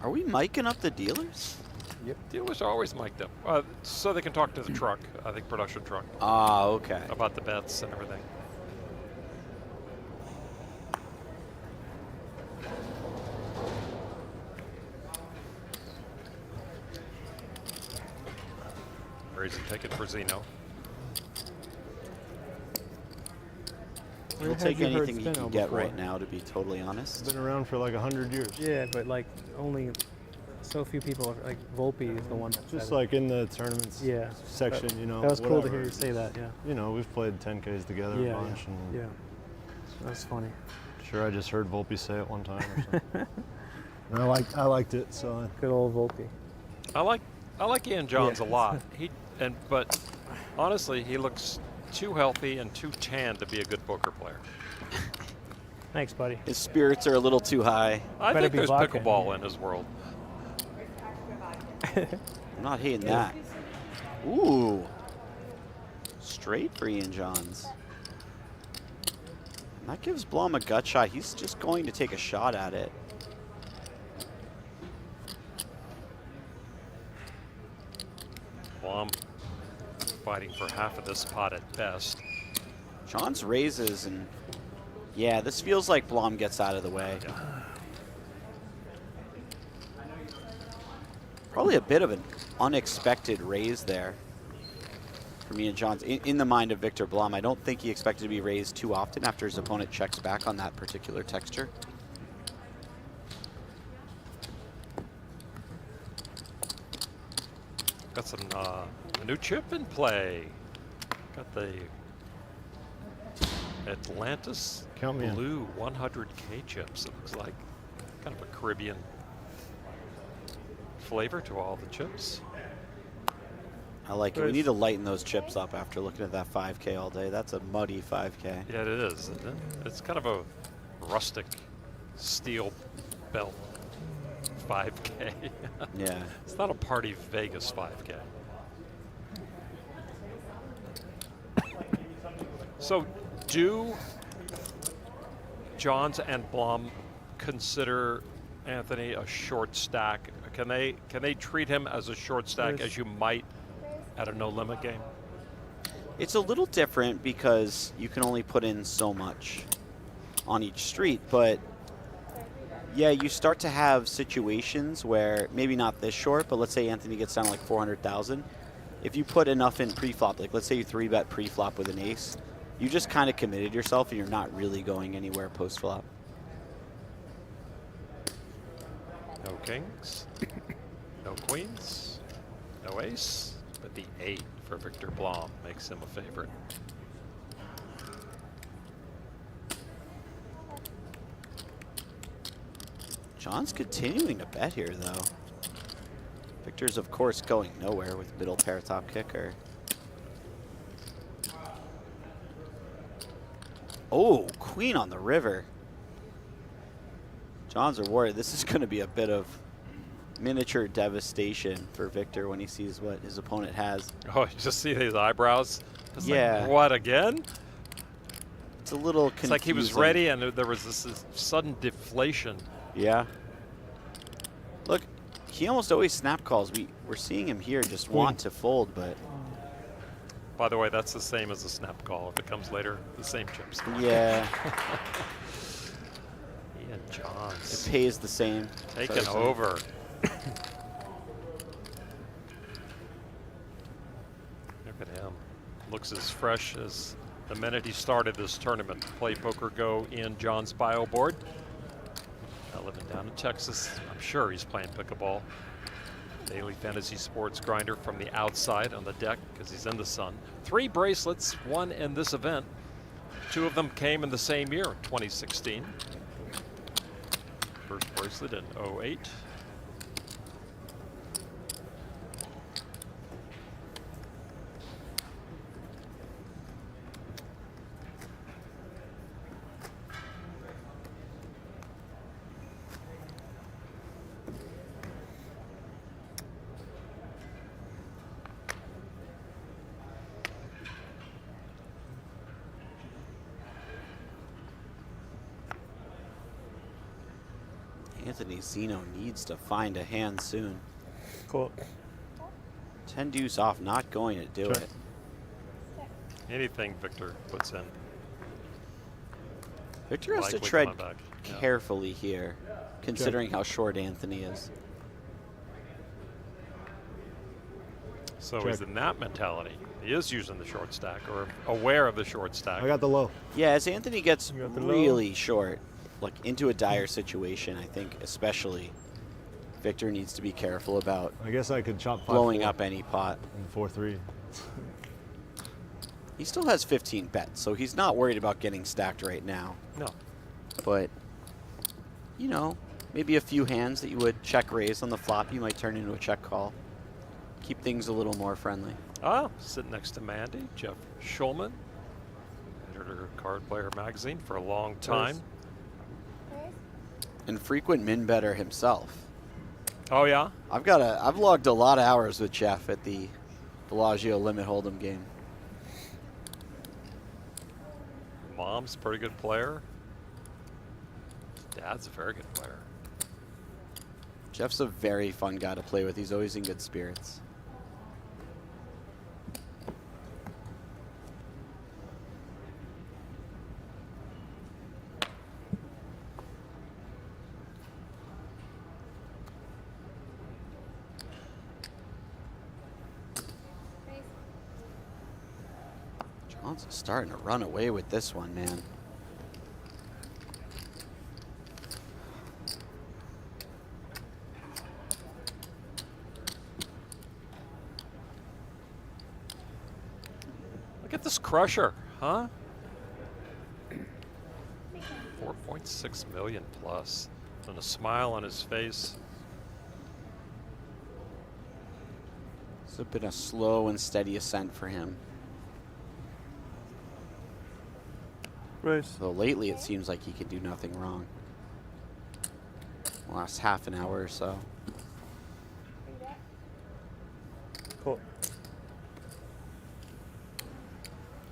Are we miking up the dealers?
Yep. Dealers are always mic'd up, so they can talk to the truck. I think production truck.
Ah, okay.
About the bets and everything. Raise a ticket for Zinno.
He'll take anything he can get right now, to be totally honest.
Been around for like 100 years.
Yeah, but like only so few people, like Volpe is the one.
Just like in the tournaments section, you know.
That was cool to
whatever.
hear you say that, yeah.
You know, we've played 10Ks together a bunch. And
That's funny.
Sure, I just heard Volpe say it one time or something. And I liked it, so.
Good old Volpe.
I like Ian Johns a lot. But honestly, he looks too healthy and too tan to be a good poker player.
Thanks, buddy.
His spirits are a little too high.
I think there's pickleball in his world.
I'm not hating that. Ooh. Straight for Ian Johns. And that gives Blom a gut shot. He's just going to take a shot at it.
Blom fighting for half of this pot at best.
Johns raises, and yeah, this feels like Blom gets out of the way.
Yeah.
Probably a bit of an unexpected raise there from Ian Johns. In the mind of Viktor Blom, I don't think he expected to be raised too often after his opponent checks back on that particular texture.
Got some a new chip in play. Got the Atlantis
Count me in.
Blue 100K chips. It looks like kind of a Caribbean flavor to all the chips.
I like it. We need to lighten those chips up after looking at that 5K all day. That's a muddy 5K.
Yeah, it is. Isn't it? It's kind of a rustic steel belt 5K.
Yeah.
It's not a party Vegas 5K. So do Johns and Blom consider Anthony a short stack? Can they treat him as a short stack as you might at a no limit game?
It's a little different because you can only put in so much on each street, but yeah, you start to have situations where maybe not this short, but let's say Anthony gets down to like 400,000. If you put enough in pre-flop, like let's say you 3-bet pre-flop with an ace, you just kind of committed yourself and you're not really going anywhere post-flop.
No kings, no queens, no ace, but the 8 for Viktor Blom makes him a favorite.
John's continuing to bet here, though. Victor's, of course, going nowhere with middle pair top kicker. Oh, queen on the river. Johns are worried. This is going to be a bit of miniature devastation for Viktor when he sees what his opponent has.
Oh, you just see his eyebrows? It's
yeah.
Like, what, again?
It's a little confusing.
It's like he was ready and there was this sudden deflation.
Yeah. Look, he almost always snap calls. We're seeing him here just want to fold, but...
By the way, that's the same as a snap call. If it comes later, the same chips.
Yeah.
Ian Johns.
It pays the same.
Taken over. Look at him. Looks as fresh as the minute he started this tournament. Play PokerGO in John's bio board. Now living down in Texas. I'm sure he's playing pickleball. Daily fantasy sports grinder from the outside on the deck because he's in the sun. 3 bracelets, 1 in this event. 2 of them came in the same year, 2016. First bracelet in 08.
Anthony Zinno needs to find a hand soon.
Cool.
10 deuce off, not going to do it.
Anything Viktor puts in.
Viktor has to tread carefully here, considering how short Anthony is.
So he's in that mentality. He is using the short stack or aware of the short stack.
I got the low.
Yeah, as Anthony gets really short, like into a dire situation, I think especially Viktor needs to be careful about
I guess I could chop 5-4
blowing up any pot.
and 4-3.
He still has 15 bets, so he's not worried about getting stacked right now.
No.
But, you know, maybe a few hands that you would check raise on the flop, you might turn into a check call. Keep things a little more friendly.
Oh, sitting next to Mandy, Jeff Schulman, editor of Card Player Magazine for a long time.
And frequent min better himself.
Oh yeah?
I've logged a lot of hours with Jeff at the Bellagio Limit Hold'em game.
Mom's a pretty good player. Dad's a very good player.
Jeff's a very fun guy to play with. He's always in good spirits. John's starting to run away with this one, man.
Look at this crusher, huh? 4.6 million plus, and a smile on his face.
It's been a slow and steady ascent for him.
Raise.
Though lately it seems like he can do nothing wrong. Last half an hour or so.
Cool.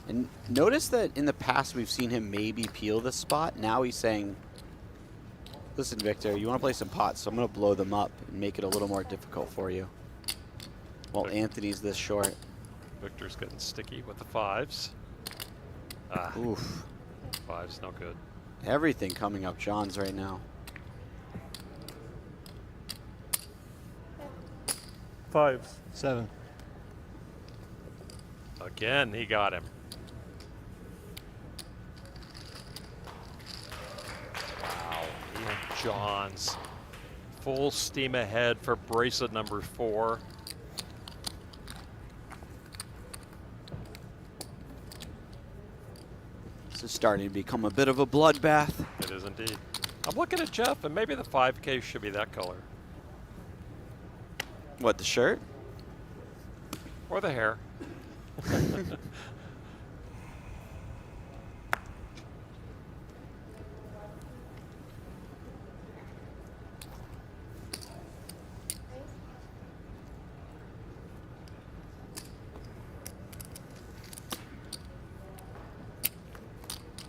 And notice that in the past we've seen him maybe peel this spot. Now he's saying, listen, Victor, you want to play some pots, so I'm going to blow them up and make it a little more difficult for you. While Anthony's this short.
Victor's getting sticky with the 5s. Ah,
Oof.
5's no good.
Everything coming up John's right now.
5s.
7.
Again, he got him. Wow, Ian Johns. Full steam ahead for bracelet number 4.
This is starting to become a bit of a bloodbath.
It is indeed. I'm looking at Jeff, and maybe the 5K should be that color.
What, the shirt?
Or the hair.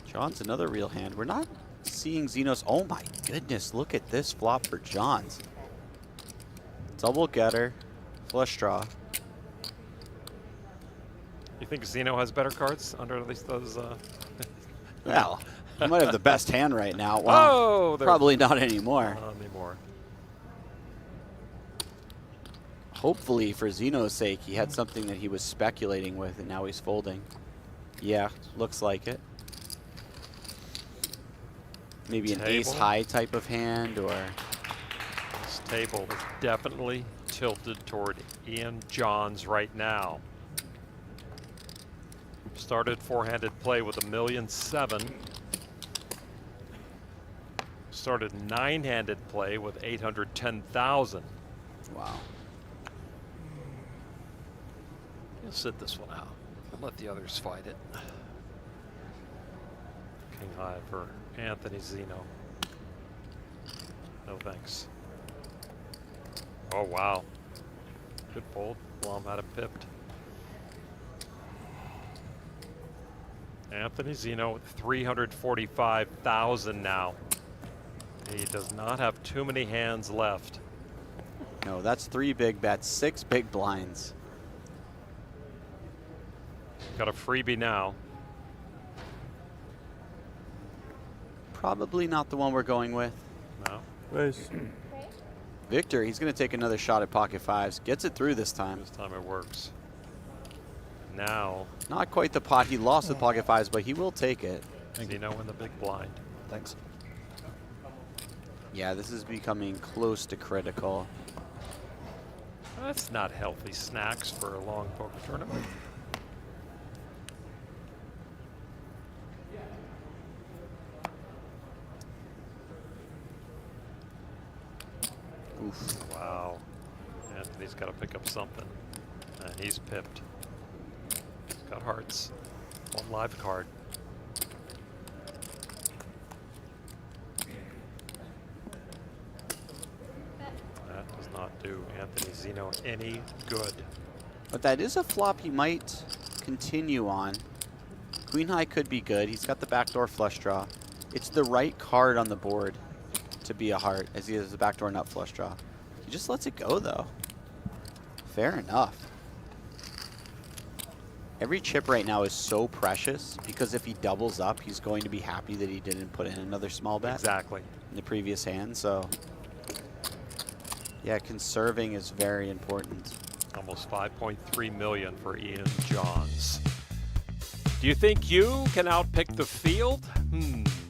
John's another real hand. We're not seeing Zinno's. Oh my goodness, look at this flop for John's. Double getter, flush draw.
You think Zinno has better cards under at least those?
Well, he might have the best hand right now. Well,
Oh,
probably not anymore.
Not anymore.
Hopefully, for Zinno's sake, he had something that he was speculating with, and now he's folding. Yeah, looks like it. Maybe an ace-high type of hand, or...
This table is definitely tilted toward Ian Johns right now. Started four-handed play with $1,000,007. Started nine-handed play with $810,000.
Wow.
You'll sit this one out and let the others fight it. King high for Anthony Zinno. No thanks. Oh, wow. Good fold. Blom had him pipped. Anthony Zinno with 345,000 now. He does not have too many hands left.
No, that's 3 big bets, 6 big blinds.
Got a freebie now.
Probably not the one we're going with.
No.
Raise.
Victor, he's going to take another shot at pocket fives. Gets it through this time.
This time it works. Now.
Not quite the pot he lost with pocket fives, but he will take it.
Zinno in the big blind.
Thanks.
Yeah, this is becoming close to critical.
That's not healthy snacks for a long poker tournament.
Oof.
Wow. Anthony's got to pick up something. And he's pipped. He's got hearts. One live card. That does not do Anthony Zinno any good.
But that is a flop he might continue on. Queen high could be good. He's got the backdoor flush draw. It's the right card on the board to be a heart, as he has the backdoor nut flush draw. He just lets it go, though. Fair enough. Every chip right now is so precious because if he doubles up, he's going to be happy that he didn't put in another small bet.
Exactly.
In the previous hand, so yeah, conserving is very important.
Almost 5.3 million for Ian Johns. Do you think you can outpick the field?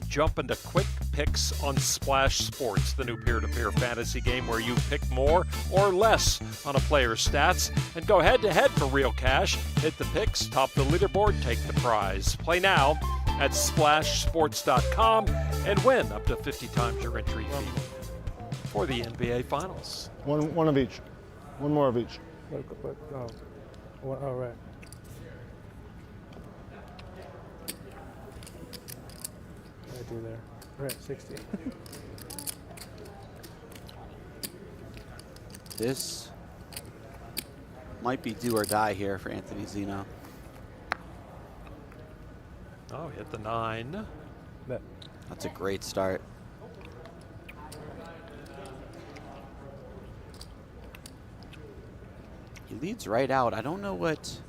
Jump into quick picks on Splash Sports, the new peer-to-peer fantasy game where you pick more or less on a player's stats and go head-to-head for real cash. Hit the picks, top the leaderboard, take the prize. Play now at splashsports.com and win up to 50 times your entry fee for the NBA Finals.
One of each. One more of each.
Oh, oh, right. What did I do there? Right, 60.
This might be do or die here for Anthony Zinno.
Oh, hit the 9.
That's a great start. He leads right out. I don't know what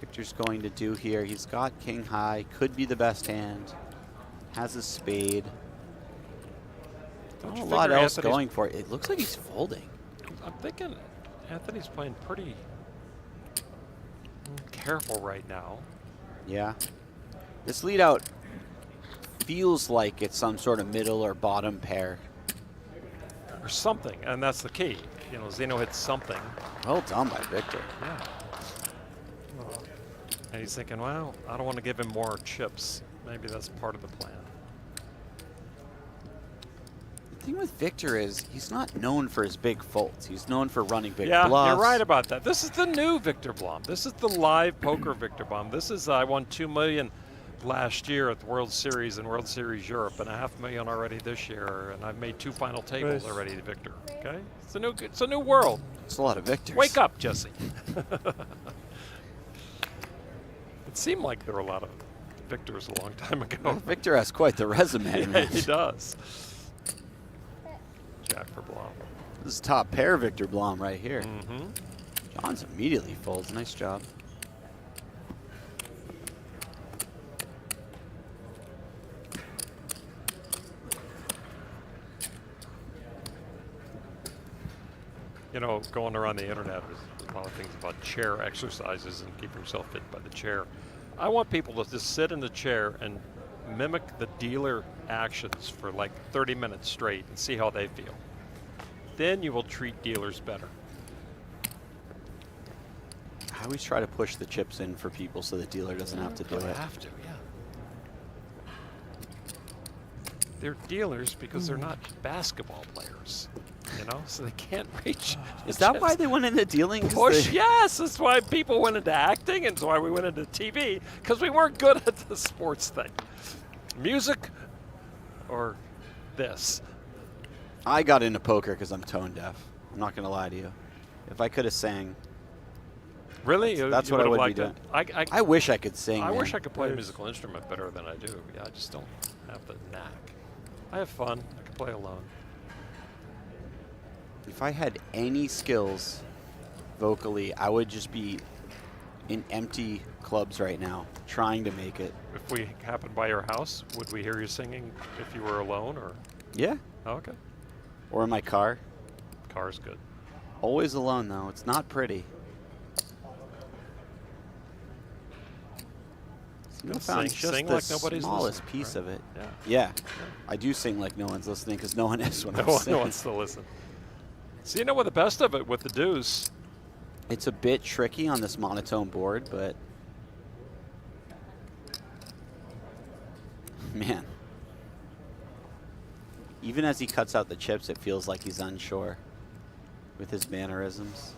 Victor's going to do here. He's got king high, could be the best hand, has a spade. Not a lot else going for it. It looks like he's folding.
I'm thinking Anthony's playing pretty careful right now.
Yeah. This lead out feels like it's some sort of middle or bottom pair.
Or something, and that's the key. You know, Zinno hits something.
Well done by Victor.
Yeah. And he's thinking, well, I don't want to give him more chips. Maybe that's part of the plan.
The thing with Victor is he's not known for his big folds. He's known for running big
yeah,
bluffs.
You're right about that. This is the new Viktor Blom. This is the live poker Viktor Blom. This is, I won $2 million last year at the World Series and World Series Europe, and $500,000 already this year, and I've made 2 final tables already, Victor. Okay, it's a new world.
It's a lot of Victors.
Wake up, Jesse. It seemed like there were a lot of Victors a long time ago.
Well, Victor has quite the resume.
Yeah, he does. Jack for Blom.
This is top pair Viktor Blom right here.
Mm-hmm.
John's immediately folds. Nice job.
You know, going around the internet, there's a lot of things about chair exercises and keep yourself fit by the chair. I want people to just sit in the chair and mimic the dealer actions for like 30 minutes straight and see how they feel. Then you will treat dealers better.
I always try to push the chips in for people so the dealer doesn't have to do it.
Have to, yeah. They're dealers because they're not basketball players, you know, so they can't reach.
Is that why they went into dealing?
Push, yes, that's why people went into acting, and that's why we went into TV, because we weren't good at the sports thing. Music or this.
I got into poker because I'm tone deaf. I'm not going to lie to you. If I could have sang.
Really?
That's
you
what I would be
liked
doing.
it?
I wish I could sing.
I
man.
wish I could play a musical instrument better than I do. Yeah, I just don't have the knack. I have fun. I can play alone.
If I had any skills vocally, I would just be in empty clubs right now, trying to make it.
If we happened by your house, would we hear you singing if you were alone, or?
Yeah.
Oh, okay.
Or in my car.
Car's good.
Always alone, though. It's not pretty.
Sing
just
like
the
nobody's
smallest
listening,
piece
right?
of it.
Yeah.
Yeah. I do sing like no one's listening because no one is when I'm
No
singing.
one's to listen. So you know what the best of it with the deuce.
It's a bit tricky on this monotone board, but man, even as he cuts out the chips, it feels like he's unsure with his mannerisms.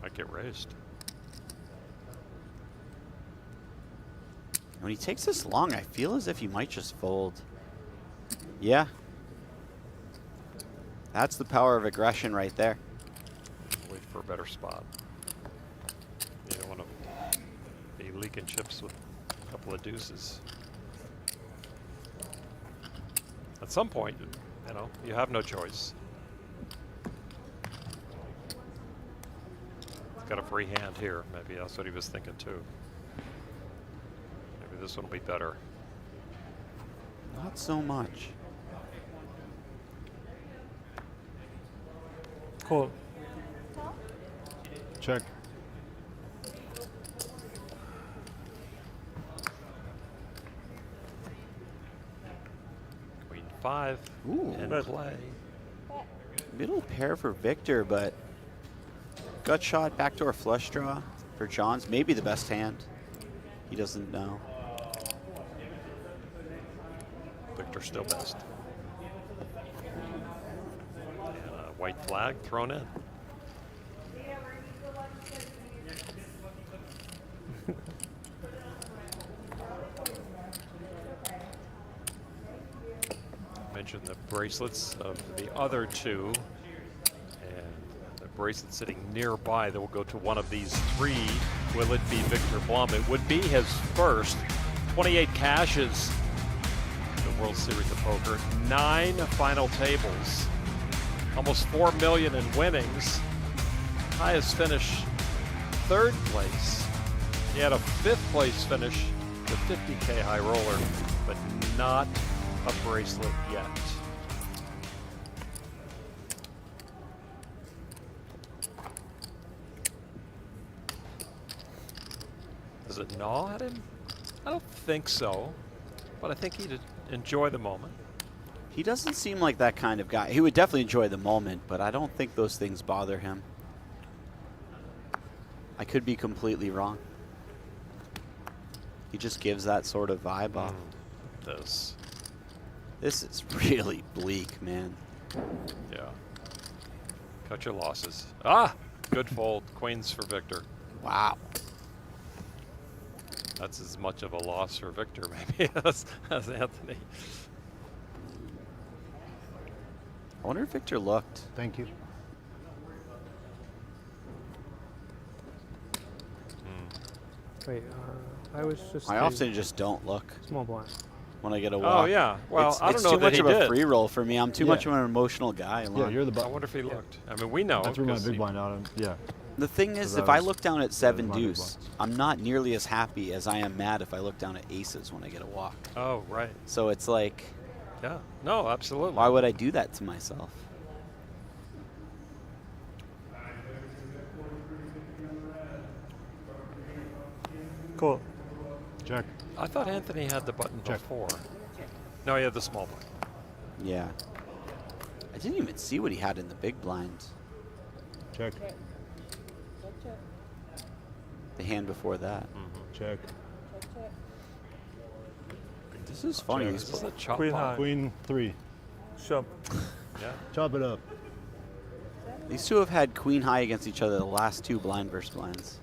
Might get raised.
When he takes this long, I feel as if he might just fold. Yeah. That's the power of aggression right there.
Wait for a better spot. You don't want to be leaking chips with a couple of deuces. At some point, you know, you have no choice. He's got a free hand here. Maybe that's what he was thinking too. Maybe this one will be better.
Not so much.
Cool.
Check.
Queen 5
Ooh.
in play.
Middle pair for Victor, but gut shot, backdoor flush draw for John's. Maybe the best hand. He doesn't know.
Victor still best. white flag thrown in. Mentioned the bracelets of the other two, and the bracelet sitting nearby that will go to one of these three. Will it be Viktor Blom? It would be his first. 28 cashes. The World Series of Poker. 9 final tables. Almost $4 million in winnings. Highest finish, 3rd place. He had a 5th place finish, the 50K high roller, but not a bracelet yet. Does it gnaw at him? I don't think so, but I think he'd enjoy the moment.
He doesn't seem like that kind of guy. He would definitely enjoy the moment, but I don't think those things bother him. I could be completely wrong. He just gives that sort of vibe off. This is really bleak, man.
Yeah. Cut your losses. Ah! Good fold. Queens for Viktor.
Wow.
That's as much of a loss for Viktor, maybe, as Anthony.
I wonder if Viktor looked.
Thank you.
Wait, I was just.
I often just don't look
Small blind.
when I get a walk.
Oh, yeah. Well, I don't know
too
that
much
he
of a
did.
free roll for me. I'm too much of an emotional guy.
Yeah, you're the
I
button.
wonder if he looked. I mean, we know.
I threw my
'cause
big
he-
blind out. And, yeah.
The thing is,
So
if
that
I
was-
look down at
that
7
was my big
deuce, I'm not nearly as happy as I am mad if I look down at aces when I get a walk.
Oh, right.
So it's like,
Yeah. No, absolutely.
why would I do that to myself?
Cool.
Check.
I thought Anthony had the button
Check.
before. No, he had the small blind.
Yeah. I didn't even see what he had in the big blind.
Check.
The hand before that.
Check.
This is funny.
Check.
He's
This is a chop
Queen
pot.
high.
Queen 3.
Shove.
Yeah.
Chop it up.
These two have had queen high against each other the last 2 blind versus blinds.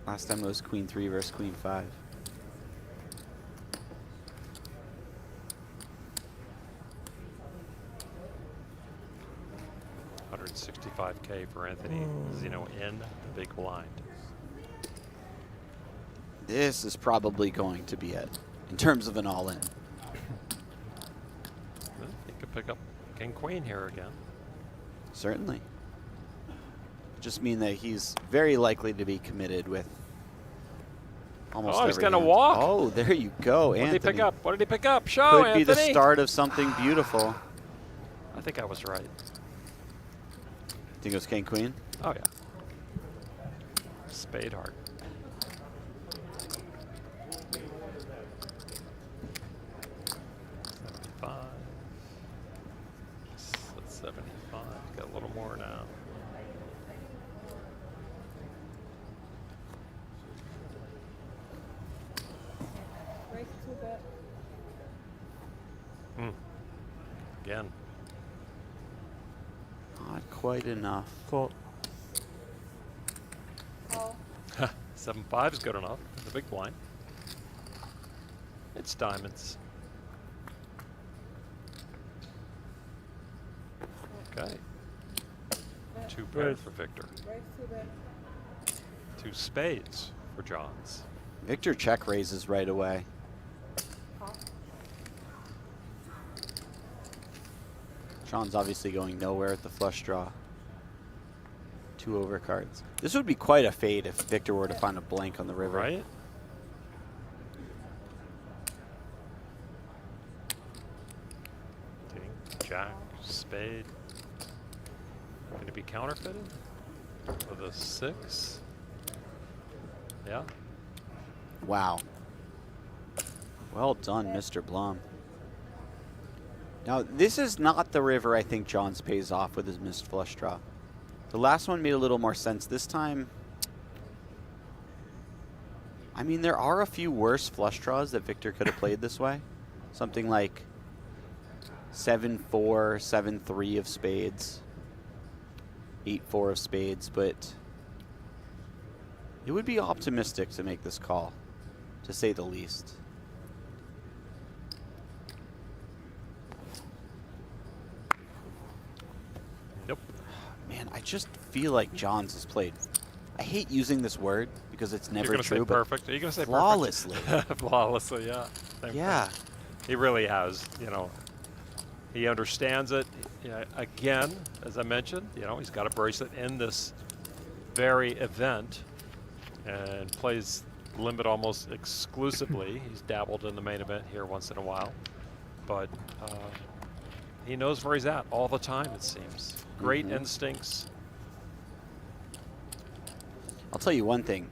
Last time it was queen 3 versus queen 5.
$165K for Anthony Zinno in the big blind.
This is probably going to be it in terms of an all-in.
He could pick up king queen here again.
Certainly. Just mean that he's very likely to be committed with almost
Oh, he's
every
gonna
hand.
walk.
Oh, there you go,
What did
Anthony.
he pick up? What did he pick up? Show,
Could be
Anthony.
the start of something beautiful.
I think I was right.
Think it was king queen?
Oh, yeah. Spade heart. That's 75. Got a little more now. Again.
Not quite enough.
Cool.
7-5 is good enough. The big blind. It's diamonds. Okay. 2 pairs for Viktor. 2 spades for Johns.
Viktor check raises right away. Sean's obviously going nowhere at the flush draw. 2 overcards. This would be quite a fade if Viktor were to find a blank on the river.
Right? King, jack, spade. Going to be counterfeited with a 6. Yeah.
Wow. Well done, Mr. Blom. Now, this is not the river I think Johns pays off with his missed flush draw. The last one made a little more sense. This time, I mean, there are a few worse flush draws that Viktor could have played this way. Something like 7-4, 7-3 of spades, 8-4 of spades, but it would be optimistic to make this call, to say the least.
Nope.
Man, I just feel like Johns has played. I hate using this word because it's never
You're
true.
Say
but
perfect. Are you gonna say
flawlessly?
Perfect? Flawlessly, yeah. Same
yeah.
thing. He really has. You know, he understands it. Yeah, again, as I mentioned, you know, he's got a bracelet in this very event and plays limit almost exclusively. He's dabbled in the main event here once in a while, but he knows where he's at all the time, it seems. Great instincts.
I'll tell you one thing.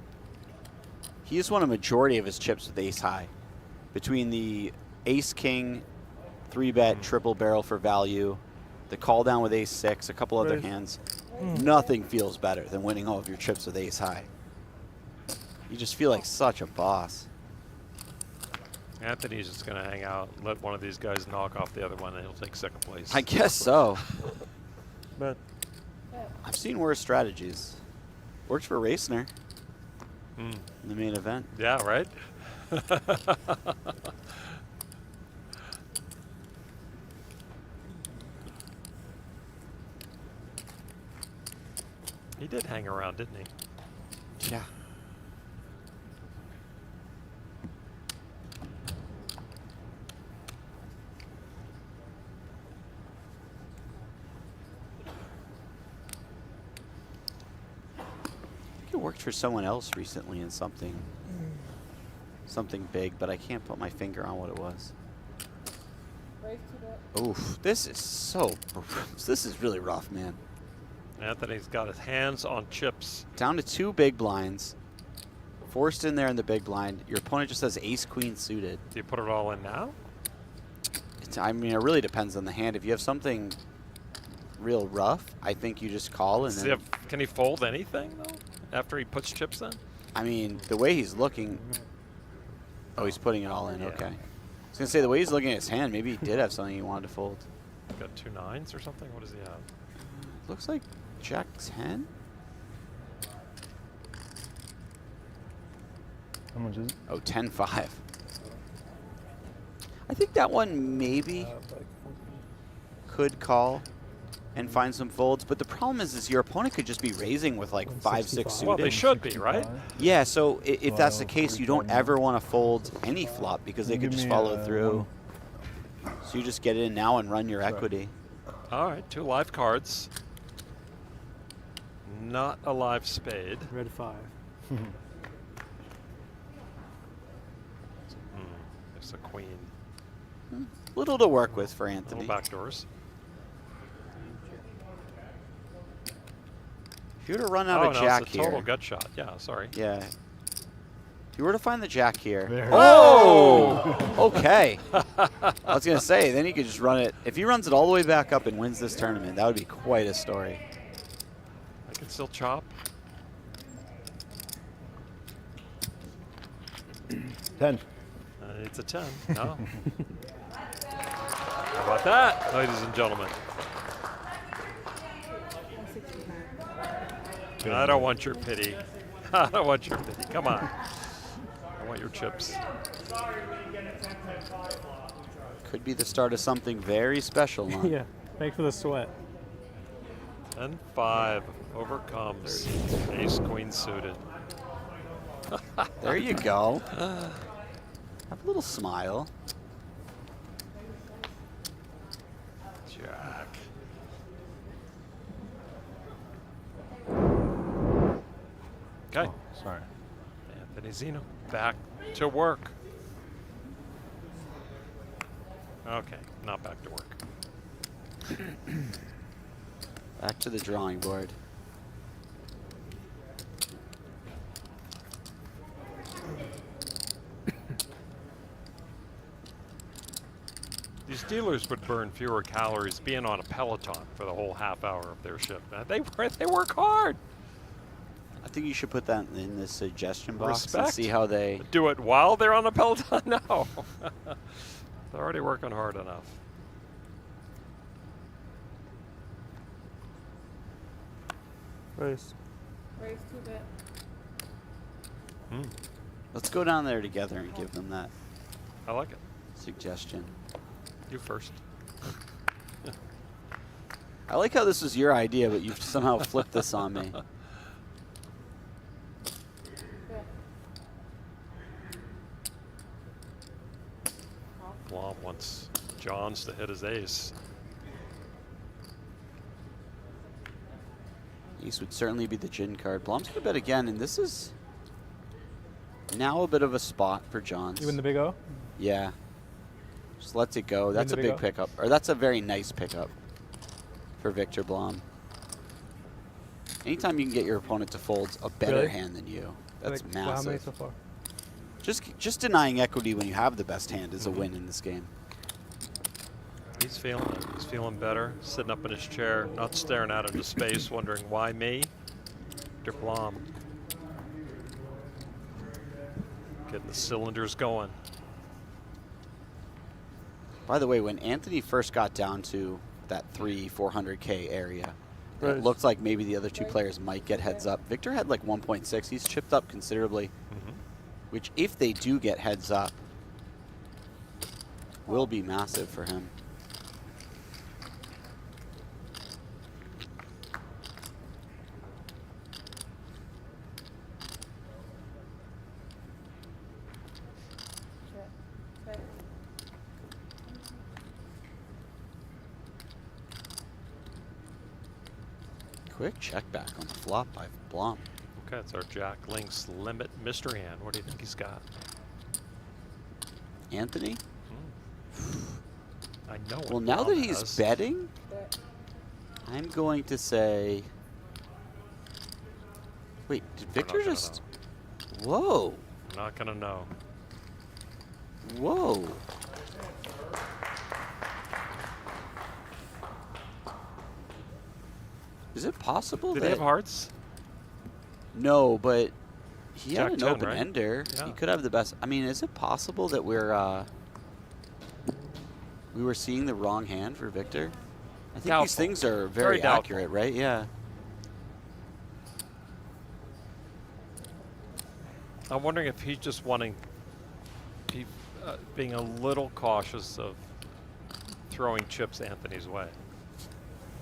He has won a majority of his chips with ace high. Between the ace king, 3-bet, triple barrel for value, the call down with ace 6, a couple other hands, nothing feels better than winning all of your chips with ace high. You just feel like such a boss.
Anthony's just going to hang out and let one of these guys knock off the other one, and he'll take second place.
I guess so.
But
I've seen worse strategies. Worked for Racner in the main event.
Yeah, right? He did hang around, didn't he?
Yeah. I think it worked for someone else recently in something big, but I can't put my finger on what it was. Oof, this is really rough, man.
Anthony's got his hands on chips.
Down to 2 big blinds. Forced in there in the big blind. Your opponent just has ace queen suited.
Do you put it all in now?
I mean, it really depends on the hand. If you have something real rough, I think you just call and then.
Can he fold anything though after he puts chips in?
I mean, the way he's looking. Oh, he's putting it all in. Okay. I was gonna say the way he's looking at his hand, maybe he did have something he wanted to fold.
Got 2 9s or something. What does he have?
Looks like Jack 10.
How much is it?
Oh, 10-5. I think that one maybe could call and find some folds, but the problem is your opponent could just be raising with like 5-6 suited.
Well, they should be, right?
Yeah, so if that's the case, you don't ever want to fold any flop because they could just follow through. So you just get in now and run your equity.
All right, 2 live cards. Not a live spade.
Red 5.
It's a queen.
Little to work with for Anthony.
Little backdoors.
If you were to run out of jack
it's a
here.
total gut shot. Yeah, sorry.
Yeah. If you were to find the jack here.
There.
Oh! Okay. I was going to say, then you could just run it. If he runs it all the way back up and wins this tournament, that would be quite a story.
I can still chop.
10.
It's a 10. No. How about that, ladies and gentlemen? I don't want your pity. I don't want your pity. Come on. I want your chips.
Could be the start of something very special, Lon.
Yeah, thanks for the sweat.
10-5 overcomes ace queen suited.
There you go. Have a little smile.
Jack. Okay.
Oh, sorry.
Anthony Zinno back to work. Okay, not back to work.
Back to the drawing board.
These dealers would burn fewer calories being on a Peloton for the whole half hour of their shift. They work hard.
I think you should put that in the suggestion box
Respect.
and see how they.
Do it while they're on a Peloton? No. They're already working hard enough.
Raise.
Raise 2-bet.
Let's go down there together and give them that
I like it.
suggestion.
You first.
I like how this was your idea, but you've somehow flipped this on me.
Blom wants Johns to hit his ace.
Ace would certainly be the gin card. Blom's gonna bet again, and this is now a bit of a spot for Johns.
You win the big O?
Yeah. Just lets it go. That's a
the big
big
O?
pickup. Or that's a very nice pickup for Viktor Blom. Anytime you can get your opponent to fold a better
Really?
hand than you, that's
Like, well, how many
massive.
so far?
Just denying equity when you have the best hand is a win in this game.
He's feeling it. He's feeling better. Sitting up in his chair, not staring out into space, wondering why me? Viktor Blom. Getting the cylinders going.
By the way, when Anthony first got down to that 400K area,
Right.
it looked like maybe the other two players might get heads up. Viktor had like 1.6. He's chipped up considerably, which if they do get heads up, will be massive for him. Quick check back on the flop by Blom.
Okay, it's our Jack Links limit mystery hand. What do you think he's got?
Anthony?
I know.
Well, now that he's betting, I'm going to say. Wait, did Viktor just? Whoa!
I'm not gonna know.
Whoa! Is it possible
Did
that
he have hearts?
No, but he
Jack
had an
10,
open
right?
ender.
Yeah.
He could have the best. I mean, is it possible that we were seeing the wrong hand for Viktor? I think
Doubtful.
these things are
Very
very
doubtful.
accurate, right? Yeah.
I'm wondering if he's just wanting, being a little cautious of throwing chips Anthony's way,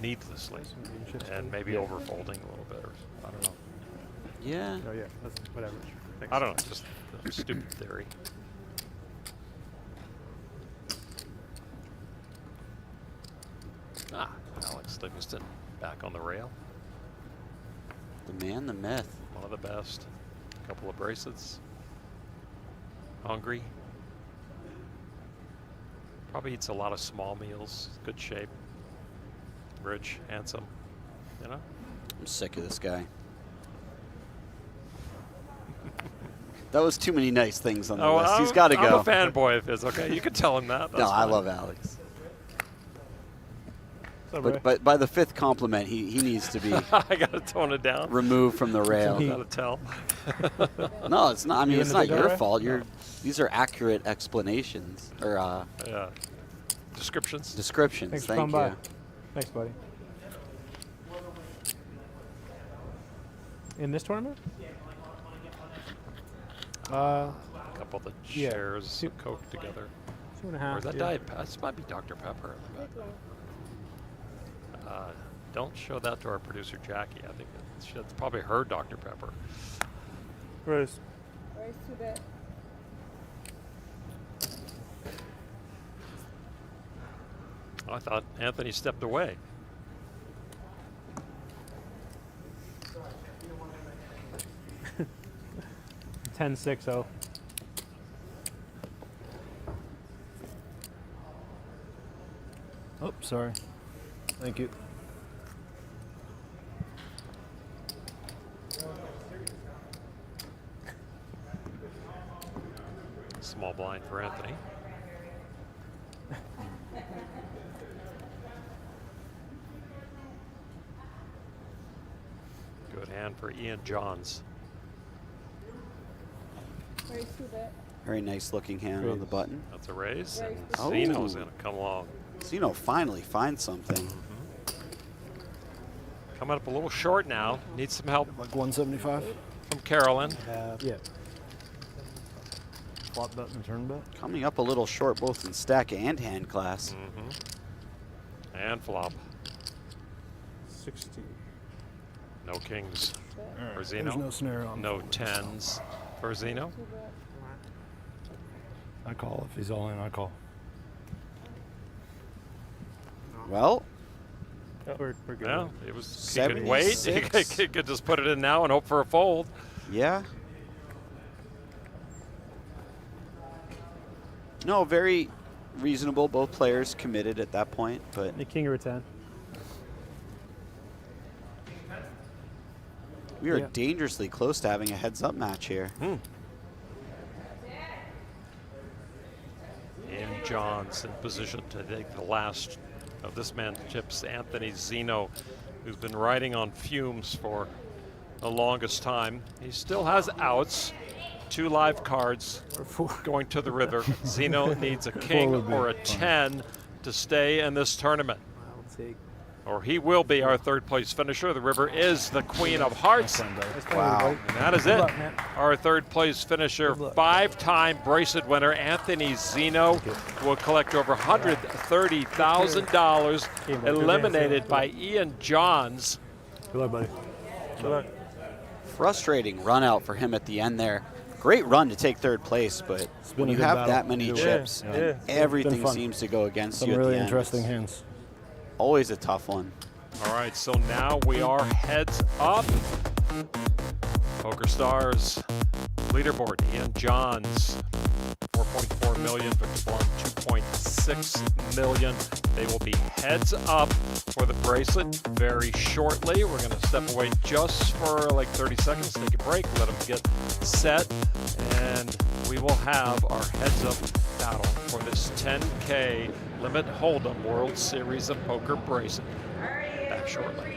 needlessly, and maybe overfolding a little bit, or I don't know.
Yeah.
Oh, yeah. That's whatever.
I don't know, just a stupid theory. Ah, Alex Livingston back on the rail.
The man, the myth.
One of the best. Couple of bracelets. Hungry. Probably eats a lot of small meals. Good shape. Rich, handsome. You know?
I'm sick of this guy. That was too many nice things on the list. He's got to go.
I'm a fanboy of his, okay? You can tell him that.
No,
That's
I
fine.
love Alex.
Ray?
But by the fifth compliment, he needs to be
I got to tone it down.
removed from the rail.
I got to tell.
No, it's not. I mean,
You
it's
in the
not
big
your
area?
fault. These are accurate explanations or
Yeah. Descriptions.
descriptions.
Thanks for
Thank
coming
you.
by. Thanks, buddy. In this tournament?
A couple of the
yeah.
shares of Coke together.
2.5.
Or is that
yeah.
Diet Pepsi? This might be Dr. Pepper. Don't show that to our producer, Jackie. I think that's probably her Dr. Pepper.
Raise.
Raise 2-bet.
I thought Anthony stepped away.
– 10-6-0.
Oh, sorry. Thank you.
Small blind for Anthony. Good hand for Ian Johns.
Raise 2-bet.
Very nice looking hand on the button.
That's a raise. And
Oh.
Zino's going to come along.
Zino finally finds something.
Coming up a little short now. Needs some help.
Like 175?
From Carolyn.
Yeah. Flop bet and turn bet.
Coming up a little short both in stack and hand class.
And flop.
60.
No kings for Zinno.
There's no snare on.
No tens for Zinno.
I call. If he's all in, I call.
Well,
We're good.
Yeah, it was. He could wait. He
76.
could just put it in now and hope for a fold.
Yeah. No, very reasonable. Both players committed at that point, but
The king or a 10.
we are
Yeah.
dangerously close to having a heads-up match here.
Ian Johns in position to take the last of this man's chips. Anthony Zinno, who's been riding on fumes for the longest time. He still has outs. 2 live cards going to the river. Zinno needs a king or a 10 to stay in this tournament.
I'll take.
Or he will be our 3rd place finisher. The river is the Queen of Hearts.
Wow.
And that is
Good
it.
luck, man.
Our 3rd place finisher, 5-time bracelet winner Anthony Zinno, will collect over $130,000, eliminated by Ian Johns.
Good luck, buddy.
Good luck.
Frustrating run out for him at the end there. Great run to take 3rd place, but when you have that many chips, and everything seems to go against
Some
you at
really
the end.
interesting hands.
Always a tough one.
All right, so now we are heads up. Poker Stars leaderboard, Ian Johns, 4.4 million, Viktor Blom, 2.6 million. They will be heads up for the bracelet very shortly. We're going to step away just for like 30 seconds, take a break, let them get set, and we will have our heads up battle for this 10K Limit Hold'em World Series of Poker bracelet. Back shortly.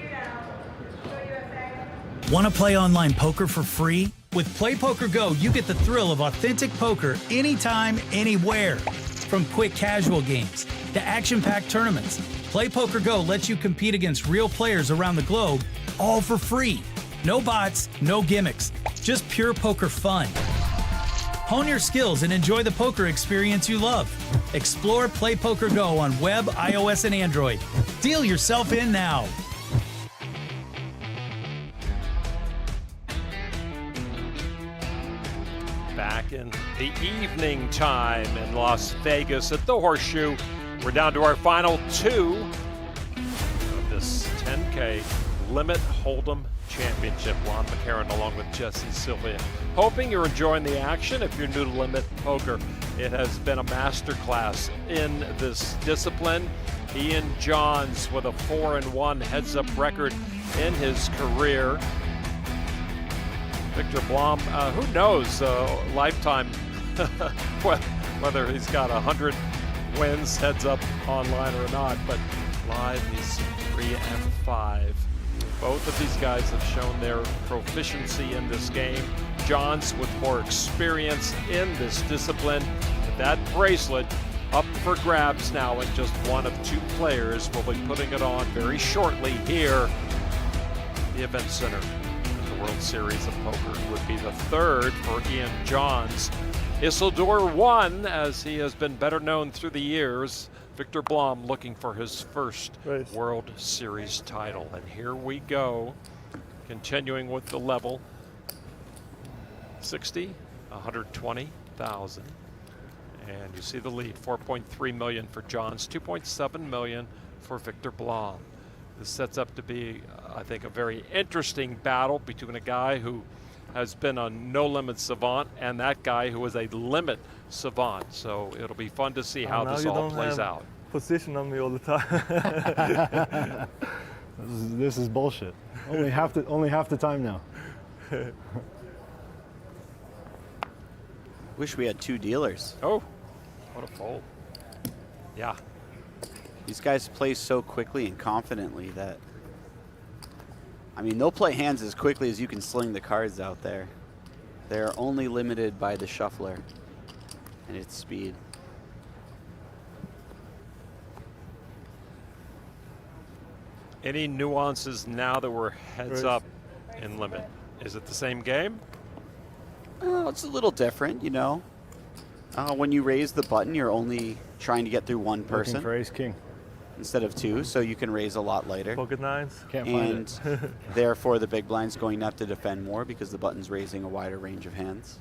Want to play online poker for free? With PokerGO, you get the thrill of authentic poker anytime, anywhere. From quick casual games to action-packed tournaments, PokerGO lets you compete against real players around the globe, all for free. No bots, no gimmicks, just pure poker fun. Hone your skills and enjoy the poker experience you love. Explore PokerGO on web, iOS, and Android. Deal yourself in now.
Back in the evening time in Las Vegas at the Horseshoe. We're down to our final 2 of this 10K Limit Hold'em Championship. Ron McCarron along with Jesse Sylvia. Hoping you're enjoying the action. If you're new to Limit Poker, it has been a masterclass in this discipline. Ian Johns with a 4-1 heads-up record in his career. Viktor Blom, who knows, lifetime, whether he's got 100 wins heads up online or not, but live he's 3-5. Both of these guys have shown their proficiency in this game. Johns with more experience in this discipline. That bracelet up for grabs now, and just one of 2 players will be putting it on very shortly here. The Event Center. World Series of Poker would be the 3rd for Ian Johns. Isildur won, as he has been better known through the years. Viktor Blom looking for his first World Series title. And here we go, continuing with the level. 60, 120,000. And you see the lead, 4.3 million for Johns, 2.7 million for Viktor Blom. This sets up to be, I think, a very interesting battle between a guy who has been a no-limit savant and that guy who is a limit savant. So it'll be fun to see how this all plays out.
Position on me all the time.
This is bullshit. Only half the time now.
Wish we had 2 dealers.
Oh, what a fold. Yeah.
These guys play so quickly and confidently that, I mean, they'll play hands as quickly as you can sling the cards out there. They're only limited by the shuffler and its speed.
Any nuances now that we're heads up in limit? Is it the same game?
Oh, it's a little different, you know. When you raise the button, you're only trying to get through one person.
Looking for ace king.
Instead of two, so you can raise a lot lighter.
Pocket nines.
Can't find it.
And therefore, the big blind's going to have to defend more because the button's raising a wider range of hands.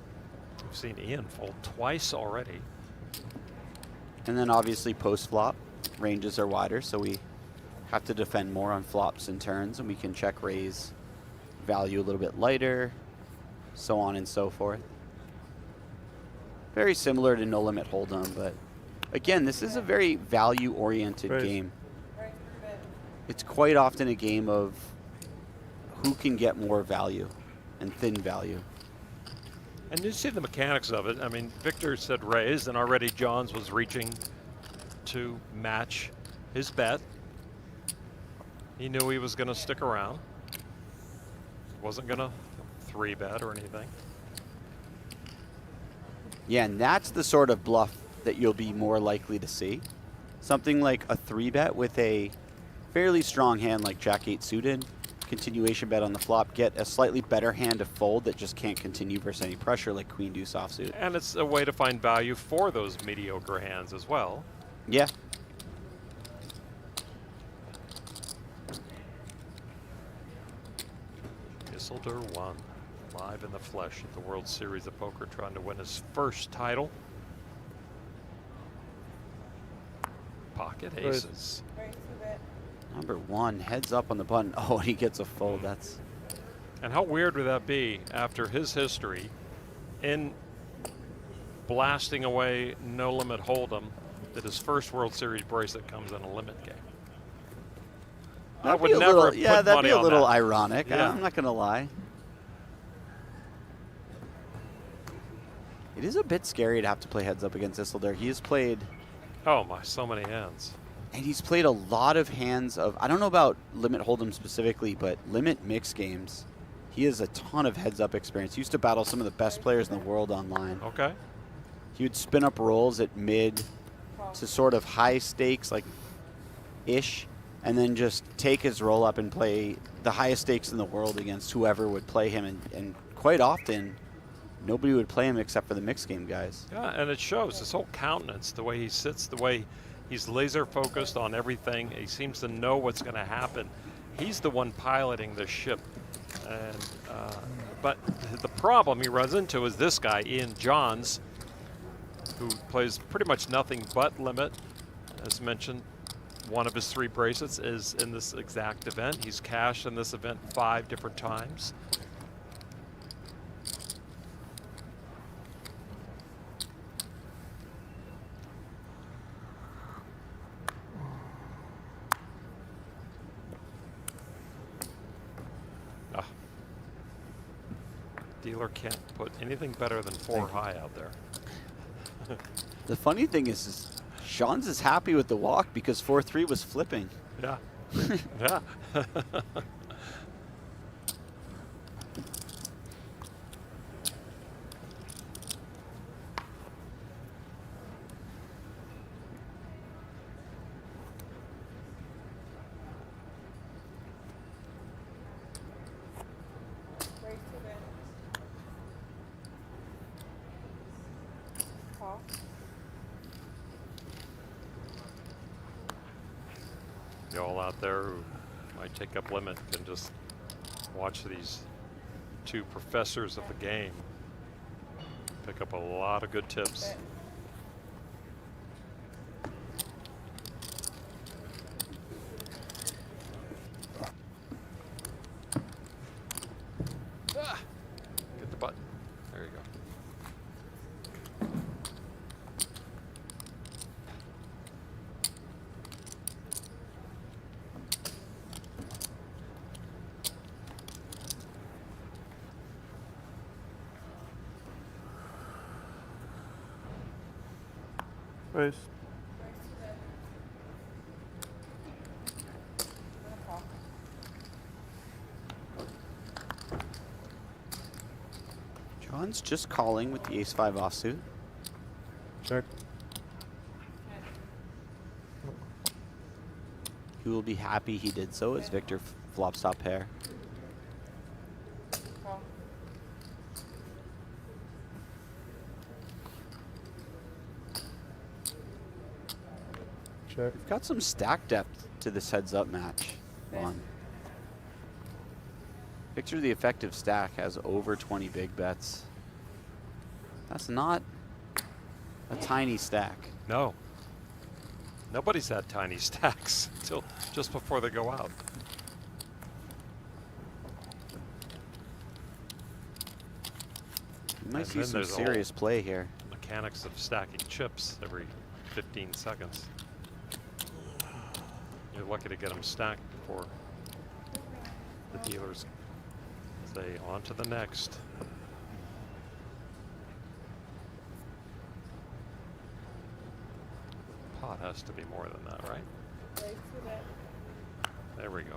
We've seen Ian fold twice already.
And then obviously post-flop, ranges are wider, so we have to defend more on flops and turns, and we can check raise value a little bit lighter, so on and so forth. Very similar to No Limit Hold'em, but again, this is a very value-oriented game. It's quite often a game of who can get more value and thin value.
And you see the mechanics of it. I mean, Victor said raise, and already Johns was reaching to match his bet. He knew he was going to stick around. Wasn't going to 3-bet or anything.
Yeah, and that's the sort of bluff that you'll be more likely to see. Something like a 3-bet with a fairly strong hand like Jack-8 suited, continuation bet on the flop, get a slightly better hand to fold that just can't continue versus any pressure like Queen-Deuce offsuit.
And it's a way to find value for those mediocre hands as well.
Yeah.
Isildur won live in the flesh at the World Series of Poker, trying to win his first title. Pocket aces.
Number 1, heads up on the button. Oh, he gets a fold. That's.
And how weird would that be after his history in blasting away No Limit Hold'em that his first World Series bracelet comes in a limit game? I would never put
yeah, that'd
money
be a
on
little
that.
ironic.
Yeah.
I'm not going to lie. It is a bit scary to have to play heads up against Isildur. He has played.
Oh my, so many hands.
And he's played a lot of hands of, I don't know about Limit Hold'em specifically, but Limit mix games. He has a ton of heads up experience. He used to battle some of the best players in the world online.
Okay.
He would spin up rolls at mid to sort of high stakes, like ish, and then just take his roll up and play the highest stakes in the world against whoever would play him. And quite often, nobody would play him except for the mix game guys.
Yeah, and it shows his whole countenance, the way he sits, the way he's laser focused on everything. He seems to know what's going to happen. He's the one piloting the ship. And but the problem he runs into is this guy, Ian Johns, who plays pretty much nothing but limit. As mentioned, one of his 3 bracelets is in this exact event. He's cashed in this event 5 different times. Dealer can't put anything better than 4 high out there.
The funny thing is Sean's is happy with the walk because 4-3 was flipping.
Yeah. Yeah. Y'all out there who might take up limit can just watch these 2 professors of the game pick up a lot of good tips. Get the button. There you go.
Raise.
John's just calling with the ace-5 offsuit.
Check.
who will be happy he did so is Viktor flops top pair.
Call.
Check.
We've got some stack depth to this heads-up match. On. Viktor, the effective stack, has over 20 big bets. That's not a tiny stack.
No. Nobody's had tiny stacks until just before they go out.
You might
And
see
then
some
there's the
serious play here.
Mechanics of stacking chips every 15 seconds. You're lucky to get them stacked before the dealers say on to the next. Pot has to be more than that, right?
Raise to bet.
There we go.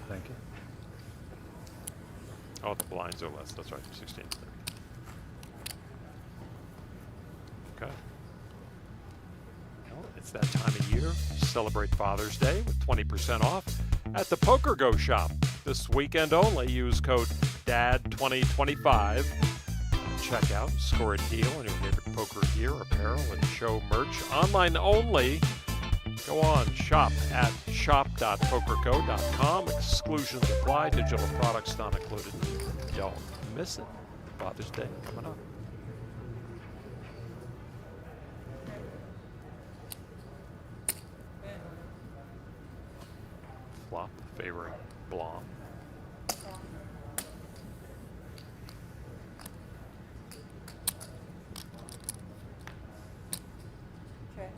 Thank you.
Oh, the blinds are less. That's right, 16. Okay. Well, it's that time of year. Celebrate Father's Day with 20% off at the PokerGO shop. This weekend only. Use code DAD2025. Check out, score a deal on your favorite poker gear, apparel, and show merch. Online only. Go on, shop at shop.pokergo.com. Exclusions apply. Digital products not included. Don't miss it. Father's Day coming up. Flop favoring Blom.
Okay.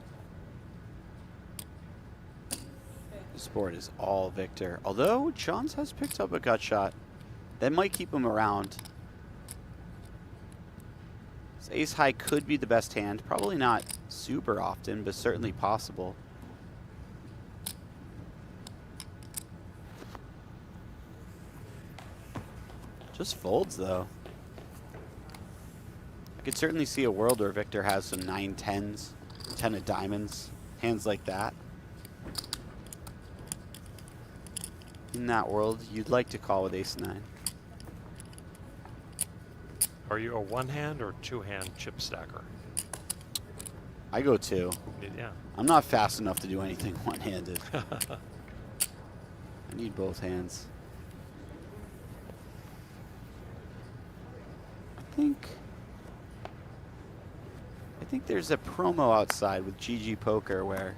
This board is all Viktor. Although Johns has picked up a gut shot. That might keep him around. This ace high could be the best hand. Probably not super often, but certainly possible. Just folds though. I could certainly see a world where Viktor has some 9-10s, 10 of diamonds, hands like that. In that world, you'd like to call with ace-9.
Are you a one-hand or two-hand chip stacker?
I go two.
Yeah.
I'm not fast enough to do anything one-handed. I need both hands. I think there's a promo outside with GG Poker where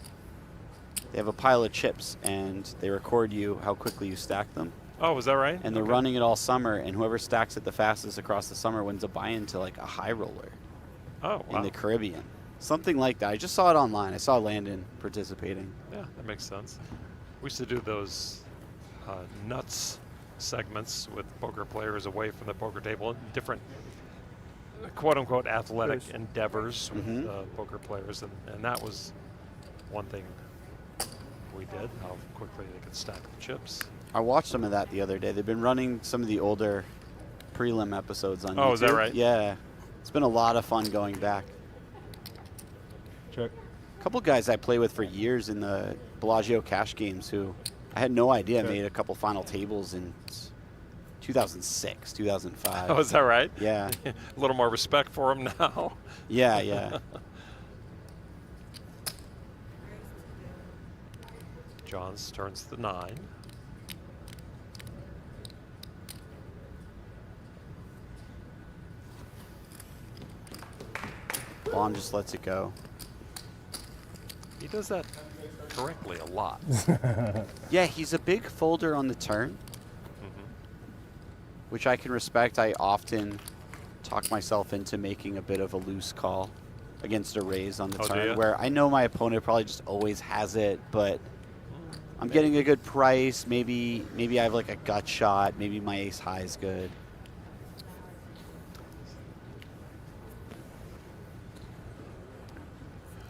they have a pile of chips and they record you how quickly you stack them.
Oh, is that right?
And they're running it all summer, and whoever stacks it the fastest across the summer wins a buy-in to like a high roller.
Oh, wow.
In the Caribbean. Something like that. I just saw it online. I saw Landon participating.
Yeah, that makes sense. We used to do those nuts segments with poker players away from the poker table, different quote-unquote athletic endeavors with poker players, and that was one thing we did, how quickly they could stack the chips.
I watched some of that the other day. They've been running some of the older prelim episodes on YouTube.
Oh, is that right?
Yeah. It's been a lot of fun going back.
Check.
A couple guys I play with for years in the Bellagio cash games who I had no idea made a couple final tables in 2006, 2005.
Oh, is that right?
Yeah.
A little more respect for them now.
Yeah, yeah.
Johns turns the 9.
Blom just lets it go.
He does that correctly a lot.
Yeah, he's a big folder on the turn, which I can respect. I often talk myself into making a bit of a loose call against a raise on the turn, where I know my opponent probably just always has it, but I'm getting a good price. Maybe I have like a gut shot. Maybe my ace high is good.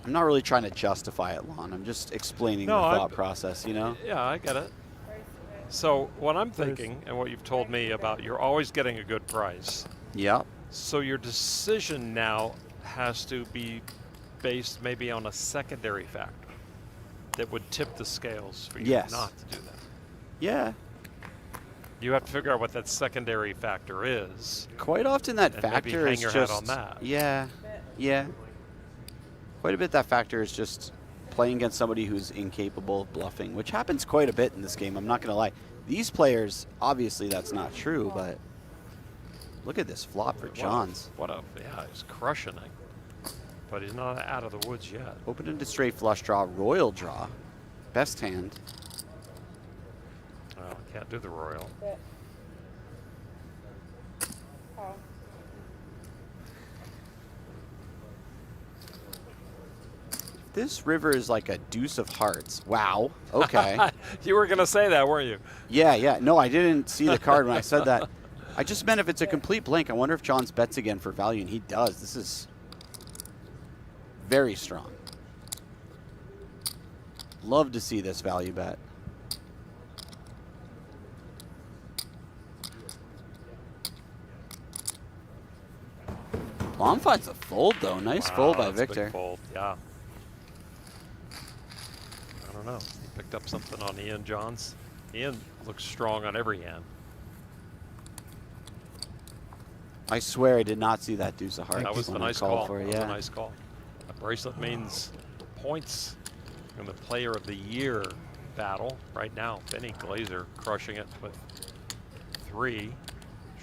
I'm not really trying to justify it, Lon. I'm just explaining the thought process, you know?
Yeah, I get it. So what I'm thinking, and what you've told me about, you're always getting a good price.
Yep.
So your decision now has to be based maybe on a secondary factor that would tip the scales for you
Yes.
not to do that.
Yeah.
You have to figure out what that secondary factor is.
Quite often that
and
factor
maybe hang
is
your
just
hat on that.
Yeah. Yeah. Quite a bit that factor is just playing against somebody who's incapable of bluffing, which happens quite a bit in this game. I'm not going to lie. These players, obviously that's not true, but look at this flop for Johns.
Yeah, he's crushing it. But he's not out of the woods yet.
Open into straight flush draw, royal draw. Best hand.
Well, can't do the royal.
This river is like a deuce of hearts. Wow. Okay.
You were going to say that, weren't you?
Yeah, yeah. No, I didn't see the card when I said that. I just meant if it's a complete blank, I wonder if Johns bets again for value, and he does. This is very strong. Love to see this value bet. Blom finds a fold, though. Nice fold by
that's a big
Viktor.
Fold, yeah. I don't know. He picked up something on Ian Johns. Ian looks strong on every hand.
I swear I did not see that deuce of hearts.
That was a
when I
nice
called
call.
for it,
That was
yeah.
a nice call. A bracelet means points in the Player of the Year battle right now. Benny Glazer crushing it with 3.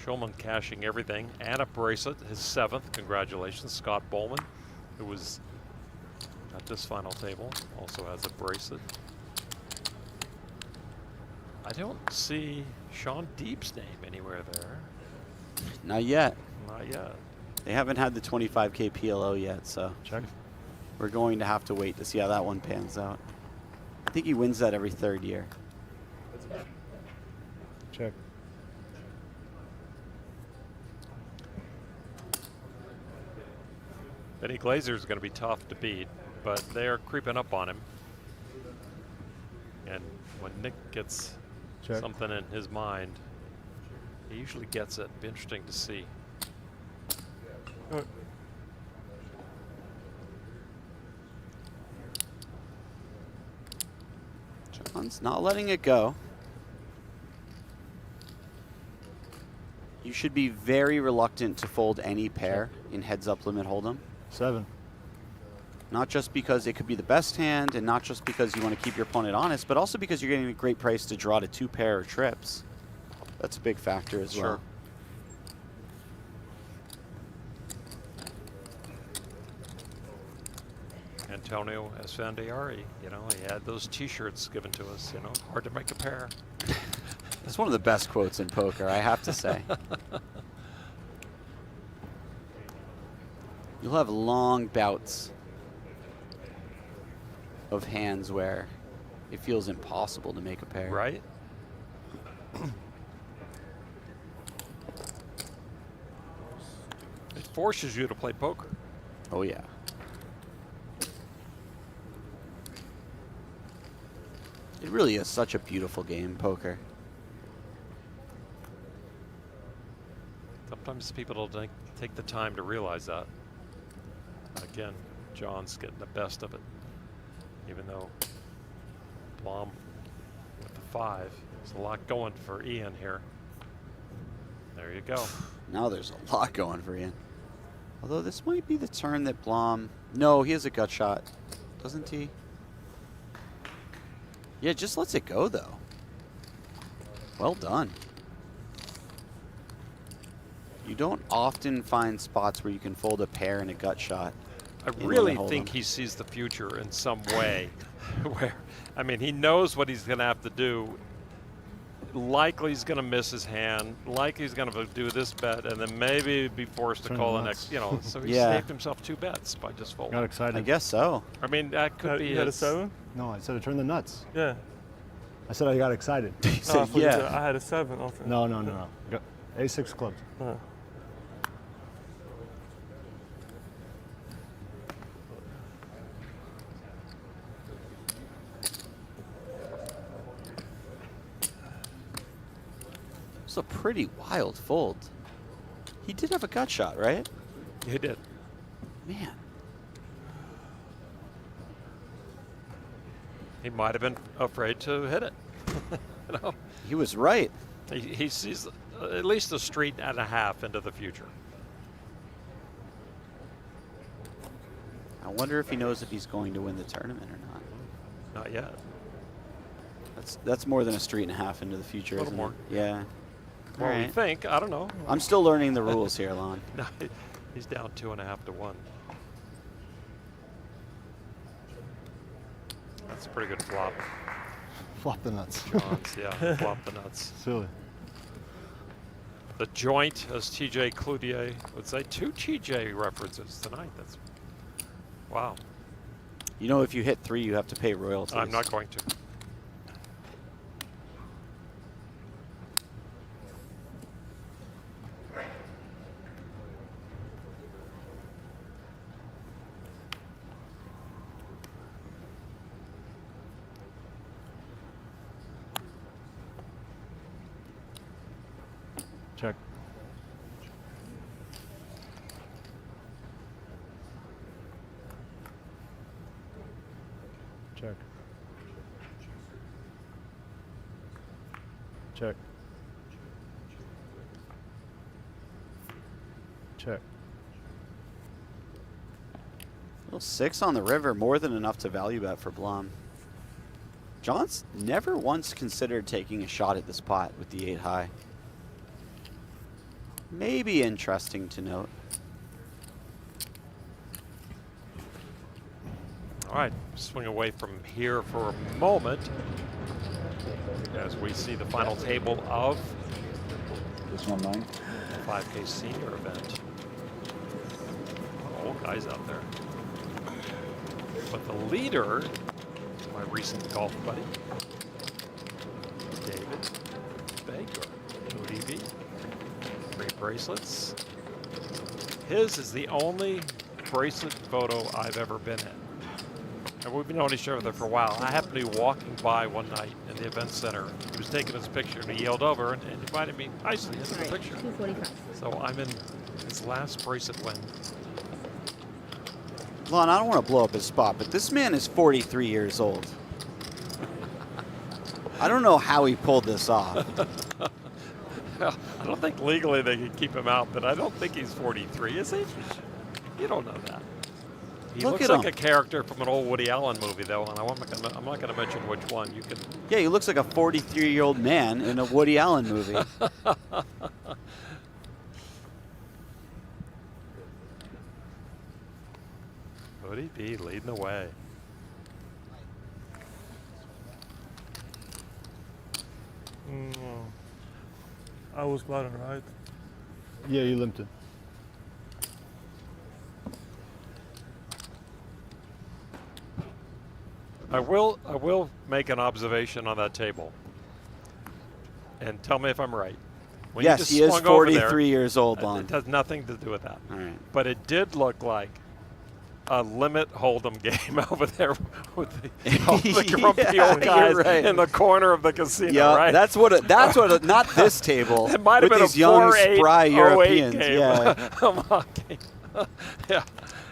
Schulman cashing everything and a bracelet, his 7th. Congratulations. Scott Bowman, who was at this final table, also has a bracelet. I don't see Sean Deep's name anywhere there.
Not yet.
Not yet.
They haven't had the 25K PLO yet, so
check.
We're going to have to wait to see how that one pans out. I think he wins that every 3rd year.
Check.
Benny Glazer is going to be tough to beat, but they are creeping up on him. And when Nick gets
Check.
something in his mind, he usually gets it. It'd be interesting to see.
John's not letting it go. You should be very reluctant to fold any pair in heads-up limit hold'em.
7.
Not just because it could be the best hand, and not just because you want to keep your opponent honest, but also because you're getting a great price to draw to 2 pair or trips. That's a big factor as well.
Antonio Esfandiari, you know, he had those T-shirts given to us. You know, hard to make a pair.
That's one of the best quotes in poker, I have to say. You'll have long bouts of hands where it feels impossible to make a pair.
Right? It forces you to play poker.
Oh, yeah. It really is such a beautiful game, poker.
Sometimes people don't take the time to realize that. Again, John's getting the best of it, even though Blom with the 5. There's a lot going for Ian here. There you go.
Now there's a lot going for Ian. Although this might be the turn that Blom... No, he has a gut shot, doesn't he? Yeah, just lets it go, though. Well done. You don't often find spots where you can fold a pair and a gut shot.
I really think he sees the future in some way. Where, I mean, he knows what he's going to have to do. Likely he's going to miss his hand. Likely he's going to do this bet, and then maybe be forced to call the next. You know, so he saved himself 2 bets by just folding.
Got excited.
I guess so.
I mean, that could be.
You had a 7?
No, I said to turn the nuts.
Yeah.
I said I got excited.
Oh, I thought you said I had a 7. Okay.
No. Got A6 clubs.
It's a pretty wild fold. He did have a gut shot, right?
He did.
Man.
He might have been afraid to hit it. You know?
He was right.
He sees at least a street and a half into the future.
I wonder if he knows if he's going to win the tournament or not.
Not yet.
That's more than a street and a half into the future,
A little
isn't
more.
it? Yeah.
Well,
All
we
right.
think. I don't know.
I'm still learning the rules here, Lon.
No, he's down 2.5 to 1. That's a pretty good flop.
Flop the nuts.
Johns, yeah, flop the nuts.
Silly.
The joint, as TJ Cloutier would say, 2 TJ references tonight. That's wow.
You know, if you hit 3, you have to pay royalties.
I'm not going to.
Check. Check. Check. Check.
Well, 6 on the river, more than enough to value bet for Blom. John's never once considered taking a shot at this pot with the 8 high. Maybe interesting to note.
All right, swing away from here for a moment as we see the final table of
This one mine.
the 5K senior event. Old guys out there. But the leader, my recent golf buddy, David Baker, ODB. 3 bracelets. His is the only bracelet photo I've ever been in. And we've known each other for a while. I happened to be walking by one night in the event center. He was taking his picture and he yelled over and invited me nicely into the picture.
245.
So I'm in his last bracelet win.
Lon, I don't want to blow up his spot, but this man is 43 years old. I don't know how he pulled this off.
I don't think legally they can keep him out, but I don't think he's 43, is he? You don't know that. He
Look
looks
at
like
him.
a character from an old Woody Allen movie, though, and I'm not going to mention which one. You can.
Yeah, he looks like a 43-year-old man in a Woody Allen movie.
Woody B leading the way.
I was bottom right.
Yeah, you limped it.
I will make an observation on that table, and tell me if I'm right. When you
Yes,
just
he is
swung over there,
43 years old, Lon.
It has nothing to do with that.
All right.
But it did look like a limit hold'em game over there with all the grumpy
Yeah,
old guys
you're right.
in the corner of the casino,
Yeah,
right?
that's what. Not this table.
It might have
with
been
these
a
young,
4-8,
spry
08
Europeans.
game.
Yeah.
A mock game. Yeah.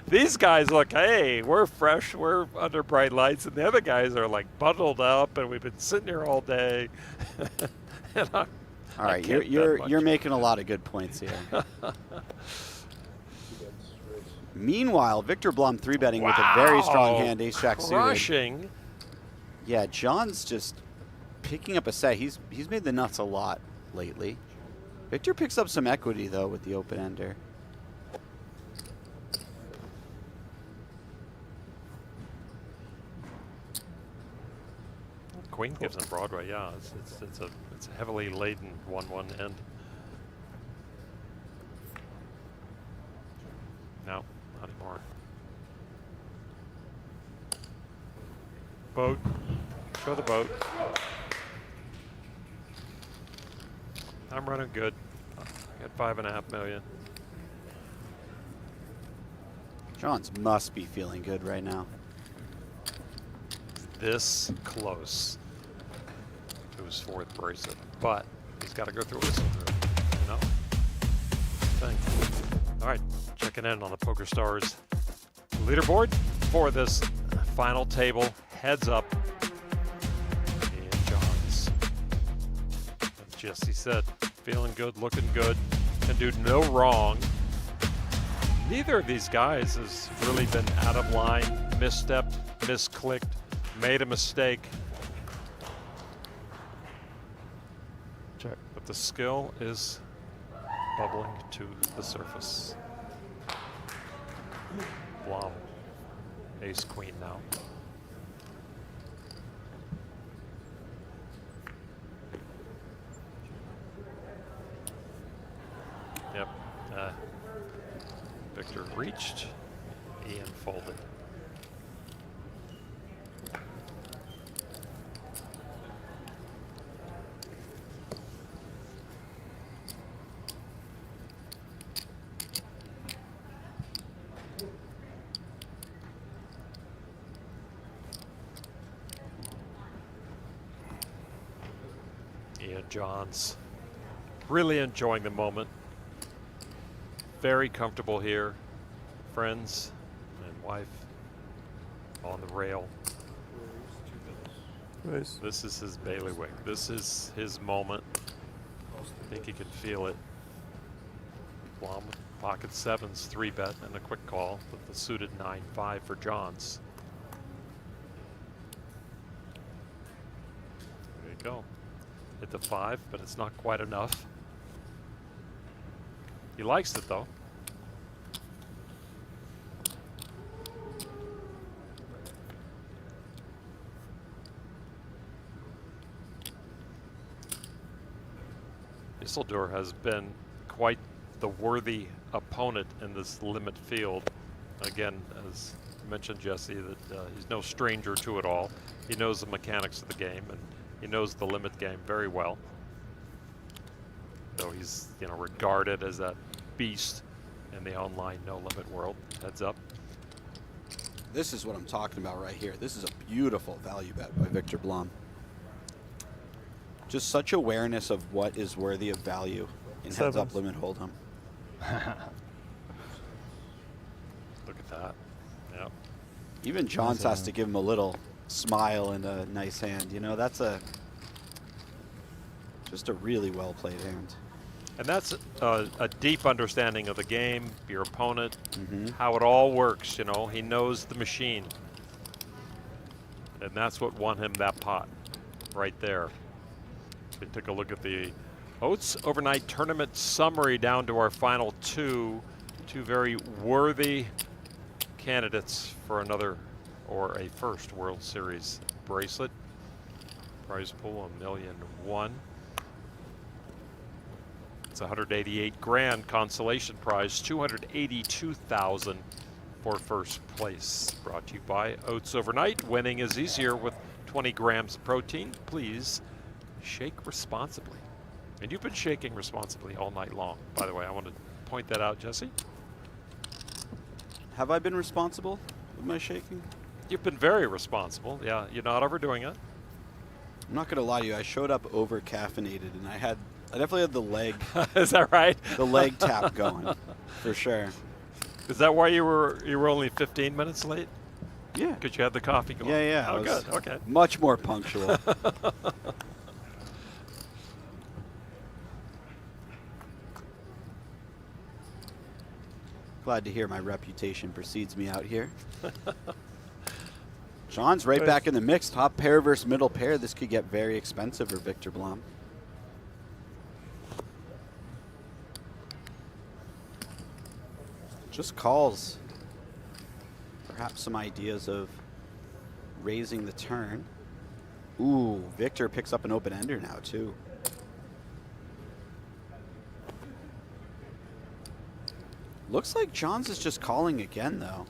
These guys look, hey, we're fresh, we're under bright lights, and the other guys are like bundled up, and we've been sitting here all day. And
All right, you're making a lot of good points here. Meanwhile, Viktor Blom 3-betting with a very strong hand, ace-jack suited.
Crushing.
Yeah, John's just picking up a set. He's made the nuts a lot lately. Viktor picks up some equity, though, with the open-ender.
Queen gives him Broadway, yeah. It's a heavily laden 1-1 end. No, not anymore. Boat. Show the boat. I'm running good. I got 5.5 million.
Johns must be feeling good right now.
This close to his 4th bracelet, but he's got to go through whistle through, you know? thing. All right, checking in on the PokerStars leaderboard for this final table. Heads up. And Johns. As Jesse said, feeling good, looking good, can do no wrong. Neither of these guys has really been out of line, misstepped, misclicked, made a mistake.
Check.
But the skill is bubbling to the surface. Blom, ace queen now. Yep. Viktor reached, Ian folded. Ian Johns really enjoying the moment. Very comfortable here. Friends and wife on the rail.
Raise.
This is his bailiwick. This is his moment. I think he can feel it. Blom with pocket sevens, 3-bet and a quick call with the suited 9-5 for Johns. There you go. Hit the 5, but it's not quite enough. He likes it though. Isildur has been quite the worthy opponent in this limit field. Again, as mentioned, Jesse, that he's no stranger to it all. He knows the mechanics of the game, and he knows the limit game very well. Though he's, you know, regarded as that beast in the online no limit world. Heads up.
This is what I'm talking about right here. This is a beautiful value bet by Viktor Blom. Just such awareness of what is worthy of value in heads up limit hold'em.
Look at that. Yep.
Even Johns has to give him a little smile and a nice hand. You know, that's just a really well played hand.
And that's a deep understanding of the game, your opponent, how it all works. You know, he knows the machine. And that's what won him that pot right there. We took a look at the Oats Overnight Tournament summary down to our final two very worthy candidates for another or a first World Series bracelet. Prize pool $1,000,001. It's 188 grand consolation prize, 282,000 for first place. Brought to you by Oats Overnight. Winning is easier with 20 grams of protein. Please shake responsibly. And you've been shaking responsibly all night long. By the way, I want to point that out, Jesse.
Have I been responsible with my shaking?
You've been very responsible. Yeah, you're not overdoing it.
I'm not going to lie to you. I showed up over caffeinated, and I definitely had the leg.
Is that right?
The leg tap going, for sure.
Is that why you were only 15 minutes late?
Yeah.
Because you had the coffee going.
Yeah.
Oh, good. Okay.
Much more punctual. Glad to hear my reputation precedes me out here. John's right back in the mix. Top pair versus middle pair. This could get very expensive for Viktor Blom. Just calls. Perhaps some ideas of raising the turn. Ooh, Viktor picks up an open ender now too. Looks like Johns is just calling again though.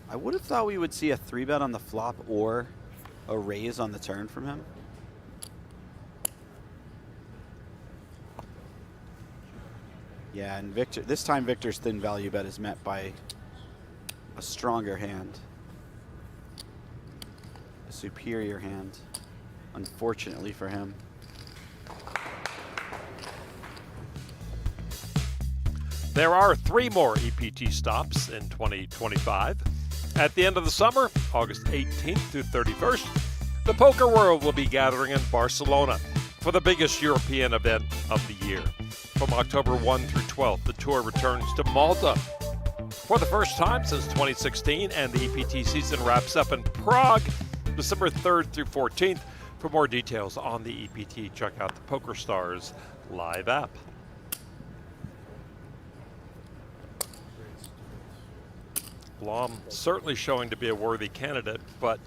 I would have thought we would see a 3-bet on the flop or a raise on the turn from him. Yeah, and Viktor, this time Viktor's thin value bet is met by a stronger hand. A superior hand, unfortunately for him.
There are 3 more EPT stops in 2025. At the end of the summer, August 18th through 31st, the poker world will be gathering in Barcelona for the biggest European event of the year. From October 1 through 12th, the tour returns to Malta for the first time since 2016, and the EPT season wraps up in Prague December 3rd through 14th. For more details on the EPT, check out the PokerStars live app. Blom certainly showing to be a worthy candidate, but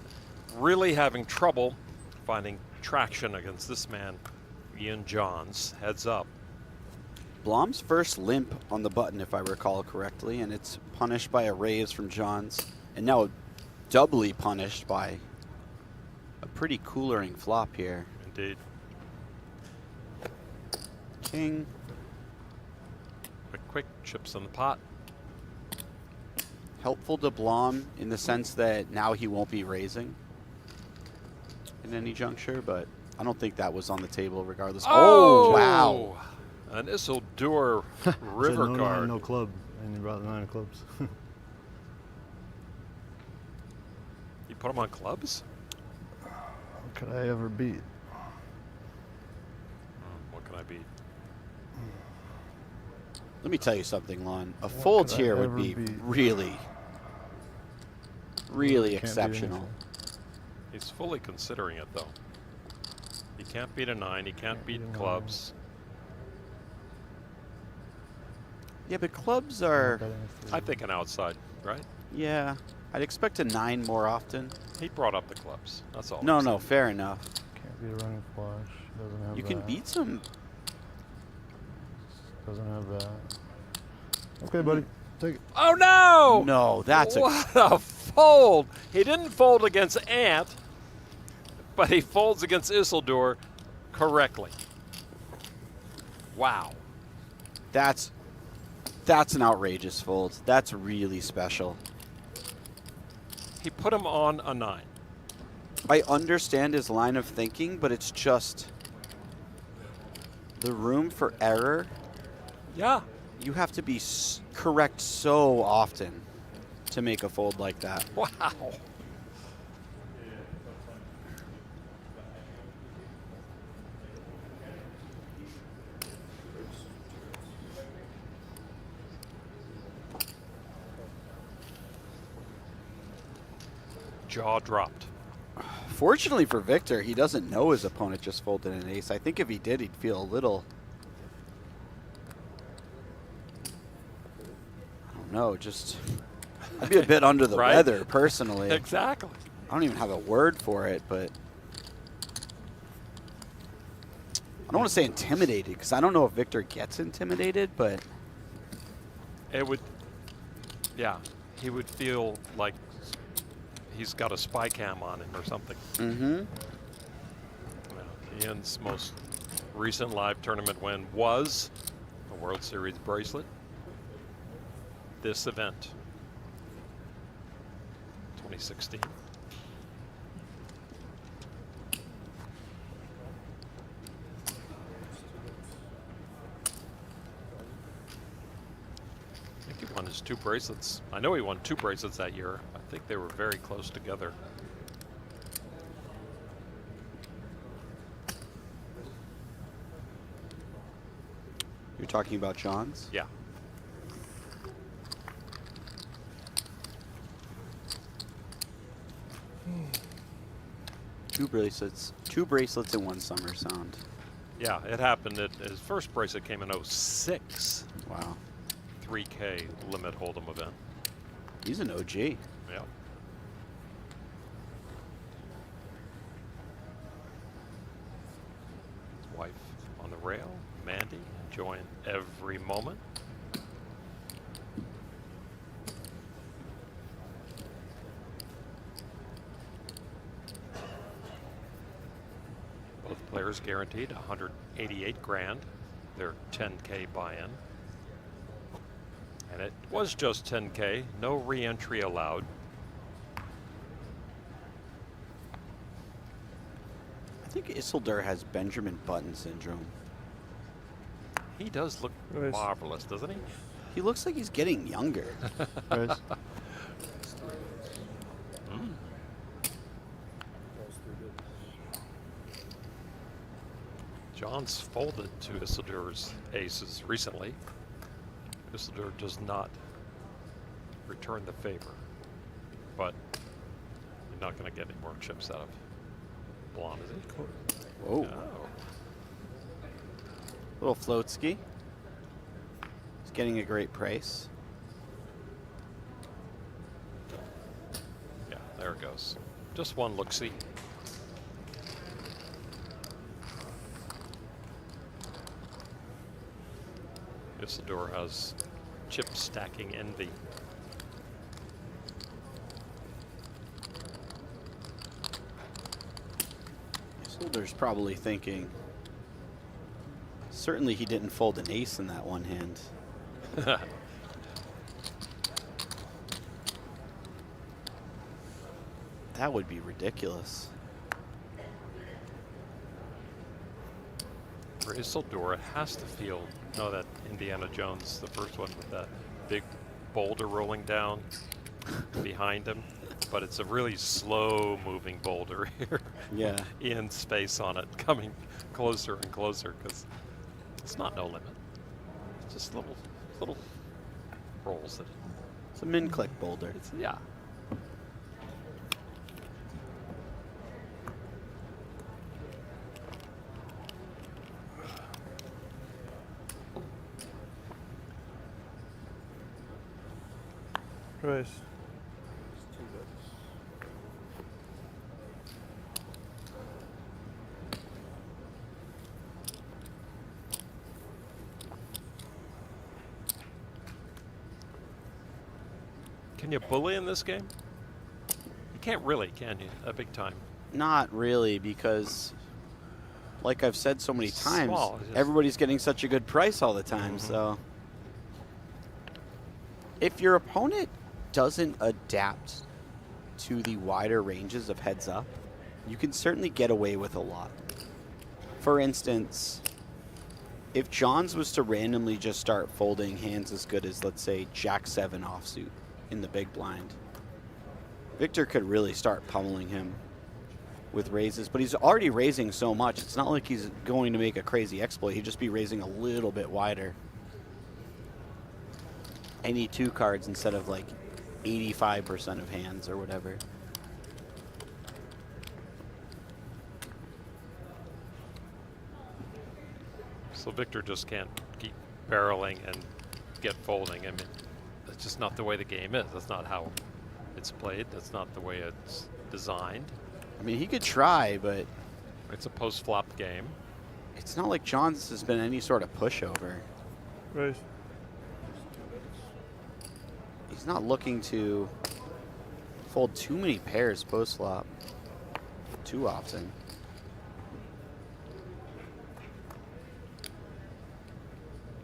really having trouble finding traction against this man, Ian Johns. Heads up.
Blom's first limp on the button, if I recall correctly, and it's punished by a raise from Johns, and now doubly punished by a pretty coolering flop here.
Indeed.
King.
Quick chips in the pot.
Helpful to Blom in the sense that now he won't be raising in any juncture, but I don't think that was on the table regardless.
Oh,
wow.
An Isildur river
no
card.
Nine, no club, and he brought the 9 of clubs.
You put him on clubs?
What could I ever beat?
What can I beat?
Let me tell you something, Lon. A fold here would be really, really exceptional.
He's fully considering it, though. He can't beat a 9. He can't beat clubs.
Yeah, but clubs are...
I think an outside, right?
Yeah. I'd expect a 9 more often.
He brought up the clubs. That's all.
No, fair enough.
Can't beat a running flush. Doesn't have
You can beat some...
Doesn't have that. Okay, buddy. Take it.
Oh, no!
No, that's
what a fold. He didn't fold against Ant, but he folds against Isildur correctly. Wow.
That's an outrageous fold. That's really special.
He put him on a 9.
I understand his line of thinking, but it's just the room for error.
Yeah.
You have to be correct so often to make a fold like that.
Wow. Jaw dropped.
Fortunately for Viktor, he doesn't know his opponent just folded an ace. I think if he did, he'd feel a little... I don't know, just... I'd be a bit under the
Right?
weather, personally.
Exactly.
I don't even have a word for it, but... I don't want to say intimidated, because I don't know if Viktor gets intimidated, but...
It would... Yeah. He would feel like he's got a spy cam on him or something.
Mm-hmm.
Ian's most recent live tournament win was a World Series bracelet. This event, 2016. I think he won his 2 bracelets. I know he won 2 bracelets that year. I think they were very close together.
You're talking about Johns?
Yeah.
Two bracelets in one summer sound.
Yeah, it happened. His first bracelet came in 06.
Wow.
3K limit hold'em event.
He's an OG.
Yeah. His wife on the rail, Mandy, enjoying every moment. Both players guaranteed 188 grand, their 10K buy-in. And it was just 10K, no re-entry allowed.
I think Isildur has Benjamin Button syndrome.
He does look marvelous, doesn't he?
He looks like he's getting younger.
Raise.
John's folded to Isildur's aces recently. Isildur does not return the favor, but you're not going to get any more chips out of Blom, is he?
Whoa.
Oh.
Little float ski. He's getting a great price.
Yeah, there it goes. Just one look-see. Isildur has chip stacking envy.
Isildur's probably thinking, certainly he didn't fold an ace in that one hand. That would be ridiculous.
For Isildur, it has to feel, that Indiana Jones, the first one with that big boulder rolling down behind him, but it's a really slow moving boulder here.
Yeah.
In space on it, coming closer and closer, because it's not no limit. It's just little rolls.
It's a min click boulder.
Yeah.
Raise.
Can you bully in this game? You can't really, can you? A big time.
Not really, because like I've said so many times,
Small,
everybody's getting such a good price all the time. So if your opponent doesn't adapt to the wider ranges of heads up, you can certainly get away with a lot. For instance, if Johns was to randomly just start folding hands as good as, let's say, Jack-7 offsuit in the big blind, Viktor could really start pummeling him with raises, but he's already raising so much. It's not like he's going to make a crazy exploit. He'd just be raising a little bit wider. Any two cards instead of like 85% of hands or whatever.
So Viktor just can't keep barreling and get folding. I mean, that's just not the way the game is. That's not how it's played. That's not the way it's designed.
I mean, he could try, but
it's a post-flop game.
It's not like Johns has been any sort of pushover.
Raise.
He's not looking to fold too many pairs post-flop too often.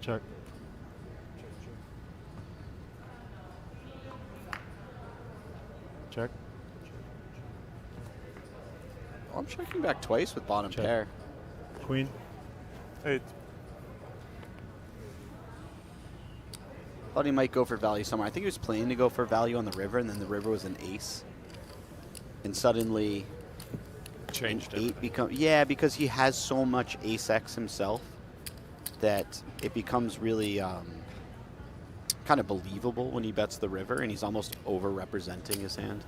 Check. Check.
Oh, I'm checking back twice with bottom
Check.
pair.
Queen. 8.
Thought he might go for value somewhere. I think he was planning to go for value on the river, and then the river was an ace. And suddenly
changed
an
it.
8 become, yeah, because he has so much ace X himself that it becomes really kind of believable when he bets the river, and he's almost over-representing his hand.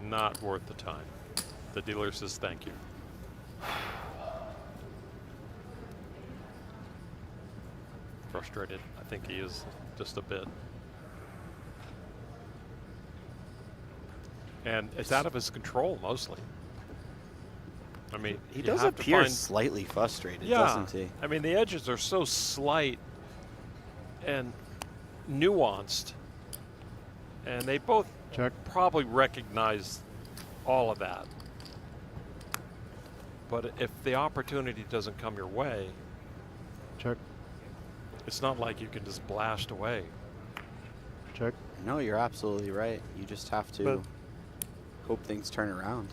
Not worth the time. The dealer says thank you. Frustrated. I think he is just a bit. And it's out of his control mostly. I mean,
He
you
does
have to
appear
find-
slightly frustrated,
Yeah.
doesn't he?
I mean, the edges are so slight and nuanced, and they both probably recognize all of that. But if the opportunity doesn't come your way,
check.
It's not like you can just blast away.
Check.
No, you're absolutely right. You just have to hope things turn around.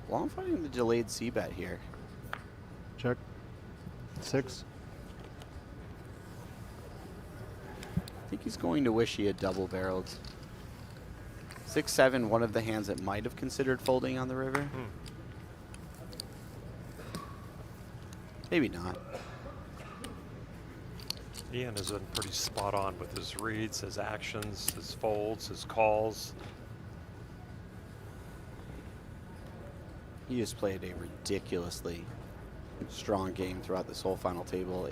Well, I'm finding the delayed c-bet here.
Check. 6.
I think he's going to wish he had double barreled. 6-7, one of the hands that might have considered folding on the river. Maybe not.
Ian has been pretty spot on with his reads, his actions, his folds, his calls.
He just played a ridiculously strong game throughout this whole final table.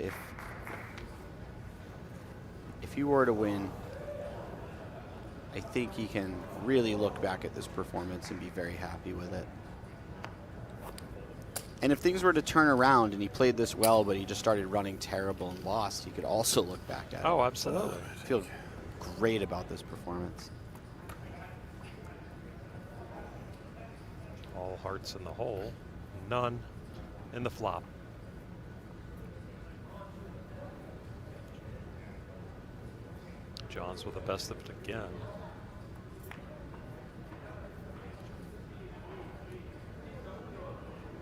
If he were to win, I think he can really look back at this performance and be very happy with it. And if things were to turn around and he played this well, but he just started running terrible and lost, he could also look back at it.
Oh, absolutely.
I feel great about this performance.
All hearts in the hole, none in the flop. John's with the best of it again.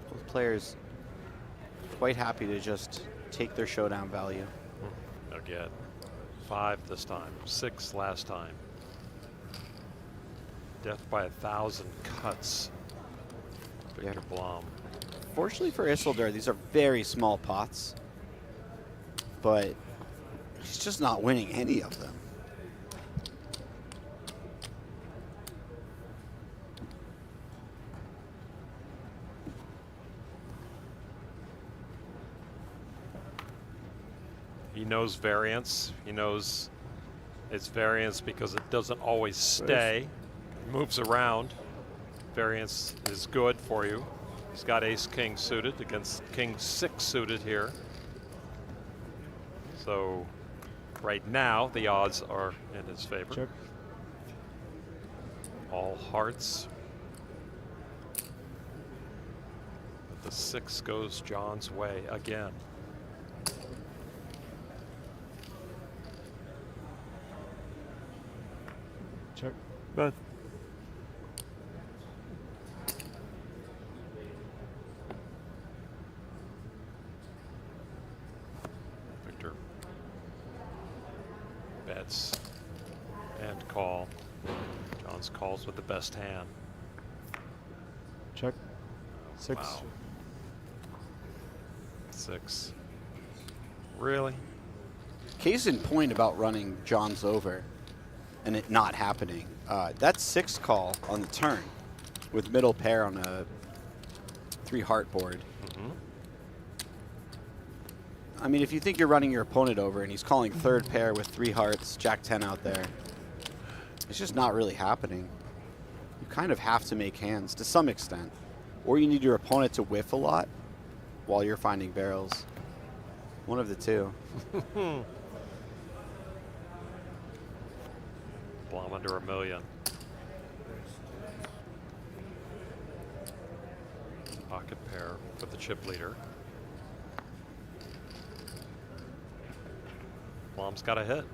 Both players quite happy to just take their showdown value.
Again, 5 this time, 6 last time. Death by 1,000 cuts. Viktor Blom.
Fortunately for Isildur, these are very small pots, but he's just not winning any of them.
He knows variance. He knows it's variance because it doesn't always stay. It moves around. Variance is good for you. He's got ace-king suited against king-6 suited here. So right now the odds are in his favor.
Check.
All hearts. But the 6 goes John's way again.
Check.
Bet.
Viktor bets and call. John's calls with the best hand.
Check. 6.
Wow. 6. Really?
Case in point about running John's over and it not happening. That's 6 call on the turn with middle pair on a 3 heart board. I mean, if you think you're running your opponent over and he's calling 3rd pair with 3 hearts, Jack 10 out there, it's just not really happening. You kind of have to make hands to some extent, or you need your opponent to whiff a lot while you're finding barrels. One of the two.
Blom under $1 million. Pocket pair for the chip leader. Blom's got a hit.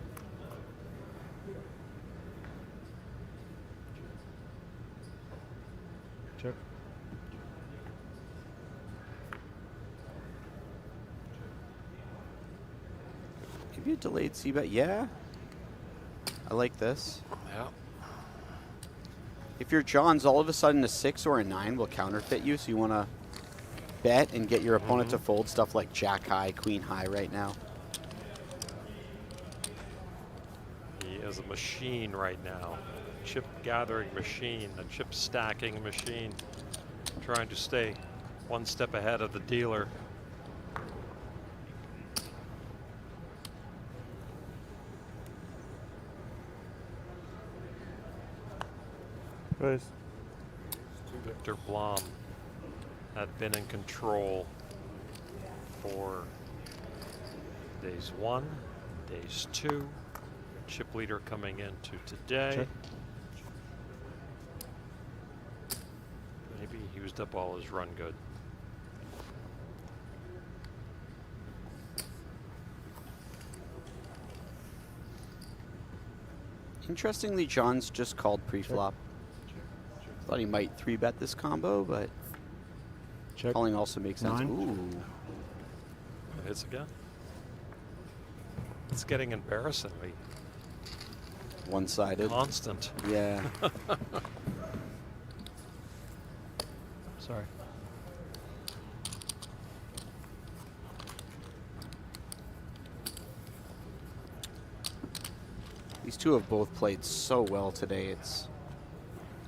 Check.
Maybe a delayed c-bet. Yeah. I like this.
Yeah.
If you're John's, all of a sudden a 6 or a 9 will counterfeit you, so you want to bet and get your opponent to fold stuff like Jack high, Queen high right now.
He is a machine right now. Chip gathering machine, a chip stacking machine, trying to stay one step ahead of the dealer.
Raise.
Viktor Blom had been in control for days 1, days 2. Chip leader coming into today.
Check.
Maybe he used up all his run good.
Interestingly, John's just called pre-flop. Thought he might 3-bet this combo, but calling also makes sense. Ooh.
It hits again. It's getting embarrassingly
one-sided.
constant.
Yeah.
Sorry.
These two have both played so well today. It's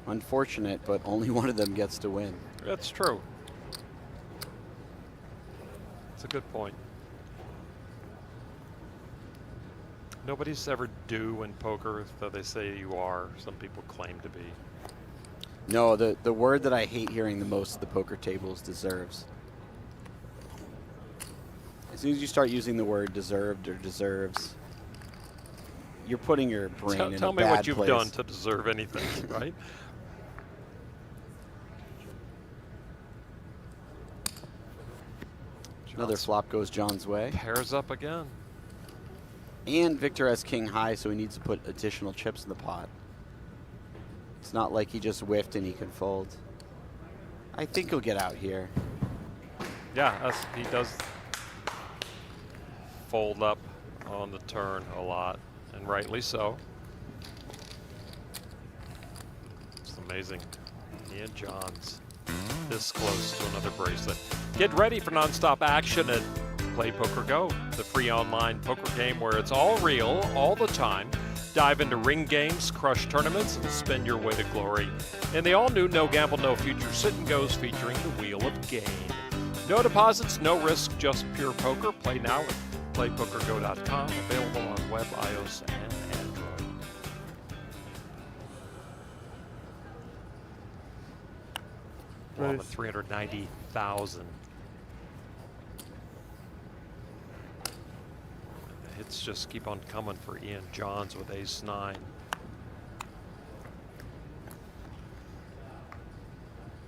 unfortunate, but only one of them gets to win.
That's true. It's a good point. Nobody's ever due in poker, though they say you are. Some people claim to be.
No, the word that I hate hearing the most at the poker table is deserves. As soon as you start using the word deserved or deserves, you're putting your brain in a bad place.
Tell me what you've done to deserve anything, right?
Another flop goes John's way.
Pairs up again.
And Viktor has king high, so he needs to put additional chips in the pot. It's not like he just whiffed and he can fold. I think he'll get out here.
Yeah, he does fold up on the turn a lot, and rightly so. It's amazing. Ian Johns this close to another bracelet. Get ready for nonstop action at Play Poker Go, the free online poker game where it's all real, all the time. Dive into ring games, crush tournaments, and spin your way to glory. In the all-new No Gamble, No Future Sit and Goes featuring the Wheel of Gain. No deposits, no risk, just pure poker. Play now at playpokergo.com. Available on web, iOS, and Android. Blom at 390,000. Hits just keep on coming for Ian Johns with ace-9.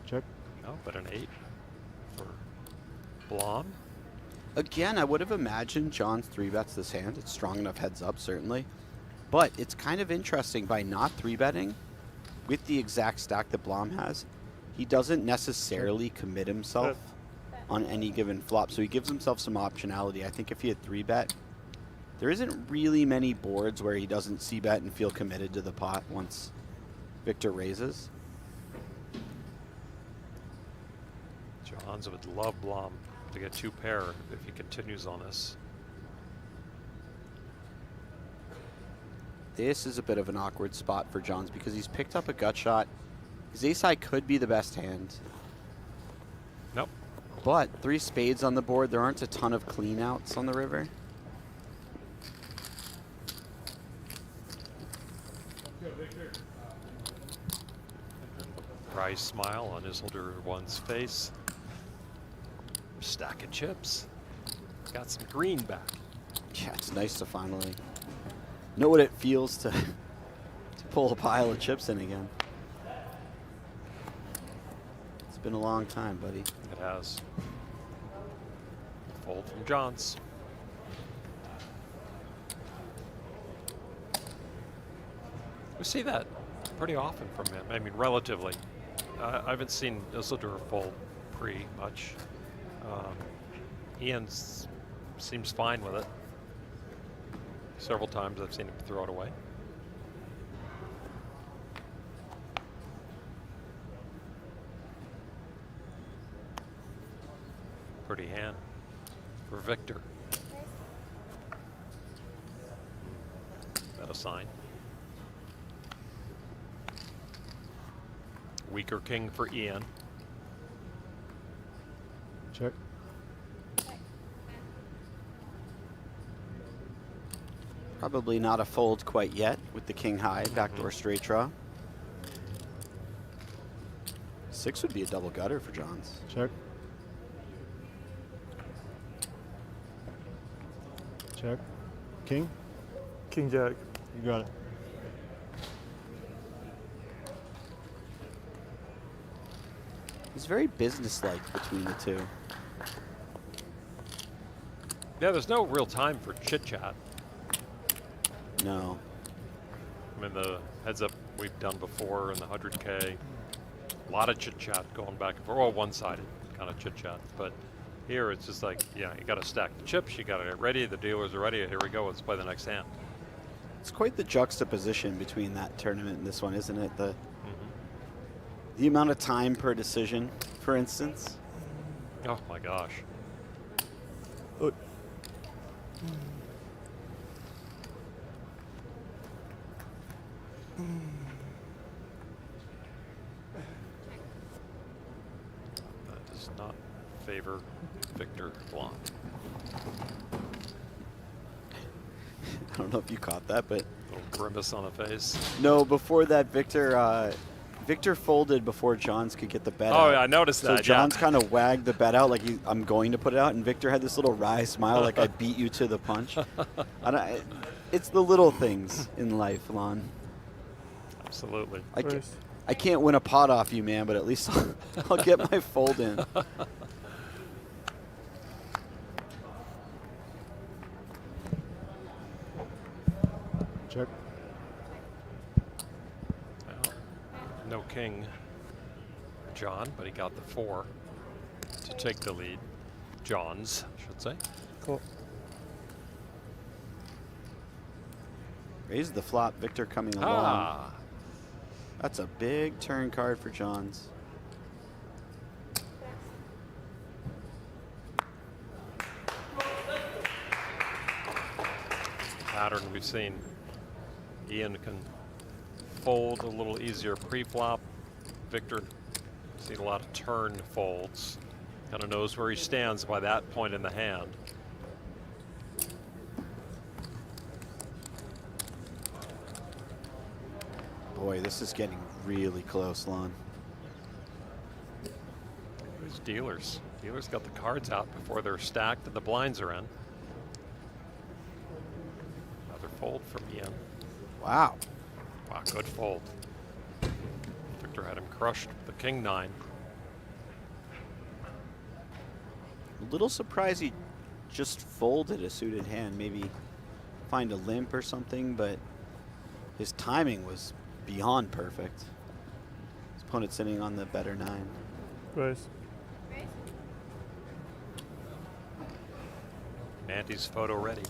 Check.
No, but an 8 for Blom.
Again, I would have imagined John's 3-bets this hand. It's strong enough heads up, certainly. But it's kind of interesting by not 3-betting with the exact stack that Blom has. He doesn't necessarily commit himself on any given flop, so he gives himself some optionality. I think if he had 3-bet, there isn't really many boards where he doesn't c-bet and feel committed to the pot once Viktor raises.
Johns would love Blom to get 2-pair if he continues on this.
This is a bit of an awkward spot for Johns because he's picked up a gut shot. His ace-high could be the best hand.
Nope.
But 3 spades on the board, there aren't a ton of clean outs on the river.
Wry smile on his older one's face. Stack of chips. Got some green back.
Yeah, it's nice to finally know what it feels to pull a pile of chips in again. It's been a long time, buddy.
It has. Fold from Johns. We see that pretty often from him. I mean, relatively. I haven't seen Isildur fold pre much. Ian seems fine with it. Several times I've seen him throw it away. Pretty hand for Viktor. That a sign? Weaker king for Ian.
Check.
Probably not a fold quite yet with the king high, backdoor straight draw. 6 would be a double gutter for Johns.
Check. Check. King?
King Jack.
You got it.
He's very businesslike between the two.
Yeah, there's no real time for chit chat.
No.
I mean, the heads up we've done before in the 100K, a lot of chit-chat going back and forth. Well, one-sided kind of chit-chat. But here it's just like, yeah, you got to stack the chips. You got to get ready. The dealers are ready. Here we go. Let's play the next hand.
It's quite the juxtaposition between that tournament and this one, isn't it? The amount of time per decision, for instance.
Oh, my gosh. That does not favor Viktor Blom.
I don't know if you caught that, but
A little grimace on the face.
no, before that, Viktor folded before Johns could get the bet out.
Oh, yeah, I noticed that.
So Johns kind of wagged the bet out like I'm going to put it out, and Viktor had this little wry smile like I beat you to the punch. It's the little things in life, Lon.
Absolutely.
I can't win a pot off you, man, but at least I'll get my fold in.
Check.
Well, no king, John, but he got the 4 to take the lead. Johns, I should say.
Cool.
Raise the flop, Viktor coming along. That's a big turn card for Johns.
Pattern we've seen. Ian can fold a little easier pre-flop. Viktor seen a lot of turn folds. Kind of knows where he stands by that point in the hand.
Boy, this is getting really close, Lon.
There's dealers. Dealers got the cards out before they're stacked and the blinds are in. Another fold from Ian.
Wow.
Wow, good fold. Viktor had him crushed with the king-9.
A little surprised he just folded a suited hand. Maybe find a limp or something, but his timing was beyond perfect. His opponent sitting on the better 9.
Raise.
Manty's photo ready.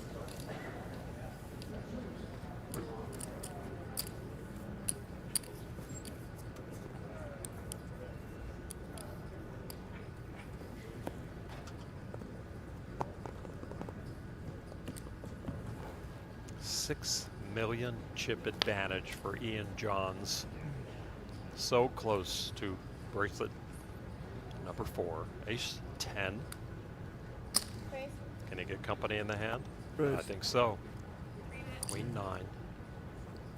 $6 million chip advantage for Ian Johns. So close to bracelet number 4. Ace 10. Can he get company in the hand?
Raise.
I think so. Queen 9.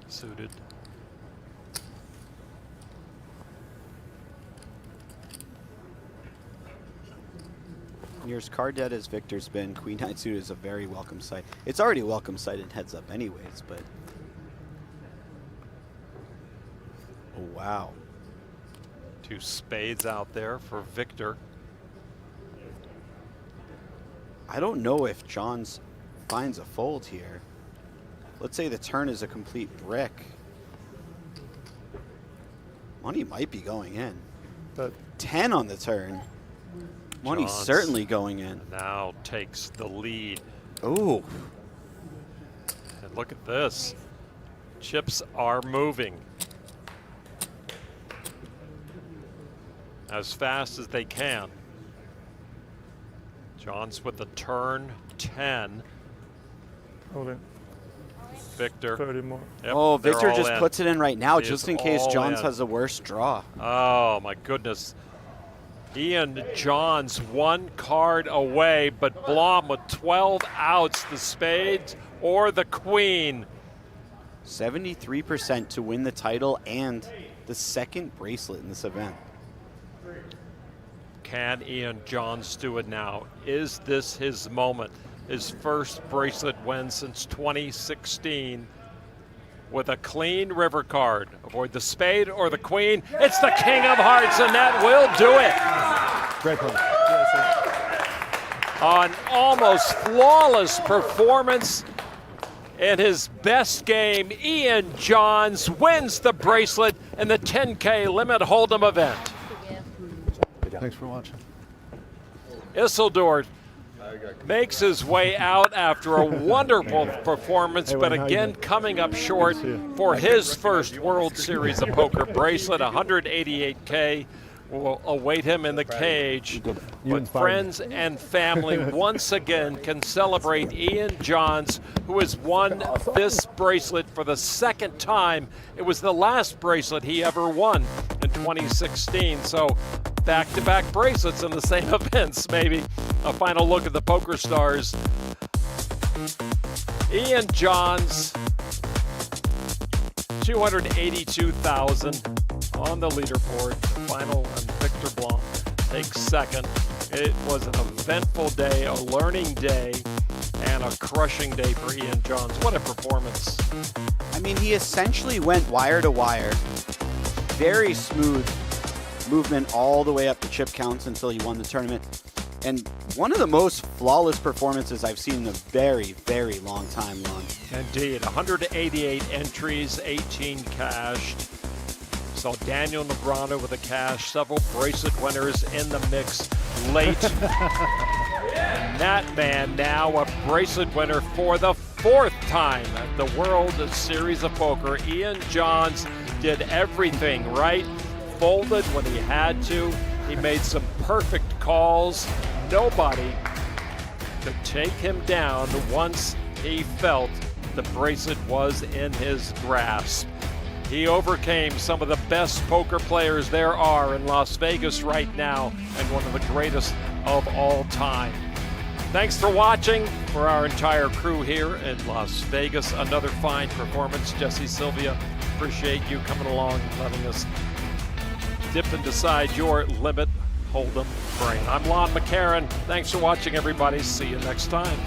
Suited.
You're as card dead as Viktor's been. Queen 9 suited is a very welcome sight. It's already a welcome sight in heads up anyways, but. Oh, wow.
2 spades out there for Viktor.
I don't know if Johns finds a fold here. Let's say the turn is a complete brick. Money might be going in.
But
10 on the turn. Money's
Johns
certainly going in.
Now takes the lead.
Ooh.
And look at this. Chips are moving as fast as they can. Johns with the turn 10.
hold in.
Viktor.
30 more.
Yep,
Oh,
they're
Viktor
all
just
in.
puts it in right now
He
just
is
in case
all
Johns
in.
has a worse draw.
Oh my goodness. Ian Johns 1 card away, but Blom with 12 outs, the spades or the queen.
73% to win the title and the second bracelet in this event.
Can Ian Johns do it now? Is this his moment? His first bracelet win since 2016 with a clean river card. Avoid the spade or the queen. It's the king of hearts, and that will do it.
Great play.
An almost flawless performance In his best game, Ian Johns wins the bracelet in the 10K limit hold'em event.
Thanks for watching.
Isildur makes his way out after a wonderful performance, but again coming up short for his first World Series of Poker bracelet. 188K will await him in the cage. But friends and family once again can celebrate Ian Johns, who has won this bracelet for the second time. It was the last bracelet he ever won in 2016. So back-to-back bracelets in the same events, maybe. A final look at the Poker Stars. Ian Johns, 282,000 on the leaderboard. Final, and Viktor Blom takes second. It was an eventful day, a learning day, and a crushing day for Ian Johns. What a performance.
I mean, he essentially went wire to wire. Very smooth movement all the way up to chip counts until he won the tournament. And one of the most flawless performances I've seen in a very, very long time, Lon.
Indeed, 188 entries, 18 cashed. Saw Daniel Negreanu with a cash, several bracelet winners in the mix late. And that man now a bracelet winner for the fourth time at the World Series of Poker. Ian Johns did everything right, folded when he had to. He made some perfect calls. Nobody could take him down once he felt the bracelet was in his grasp. He overcame some of the best poker players there are in Las Vegas right now, and one of the greatest of all time. Thanks for watching. For our entire crew here in Las Vegas, another fine performance. Jesse Sylvia, appreciate you coming along and letting us dip and decide your limit hold'em brain. I'm Lon McCarran. Thanks for watching, everybody. See you next time.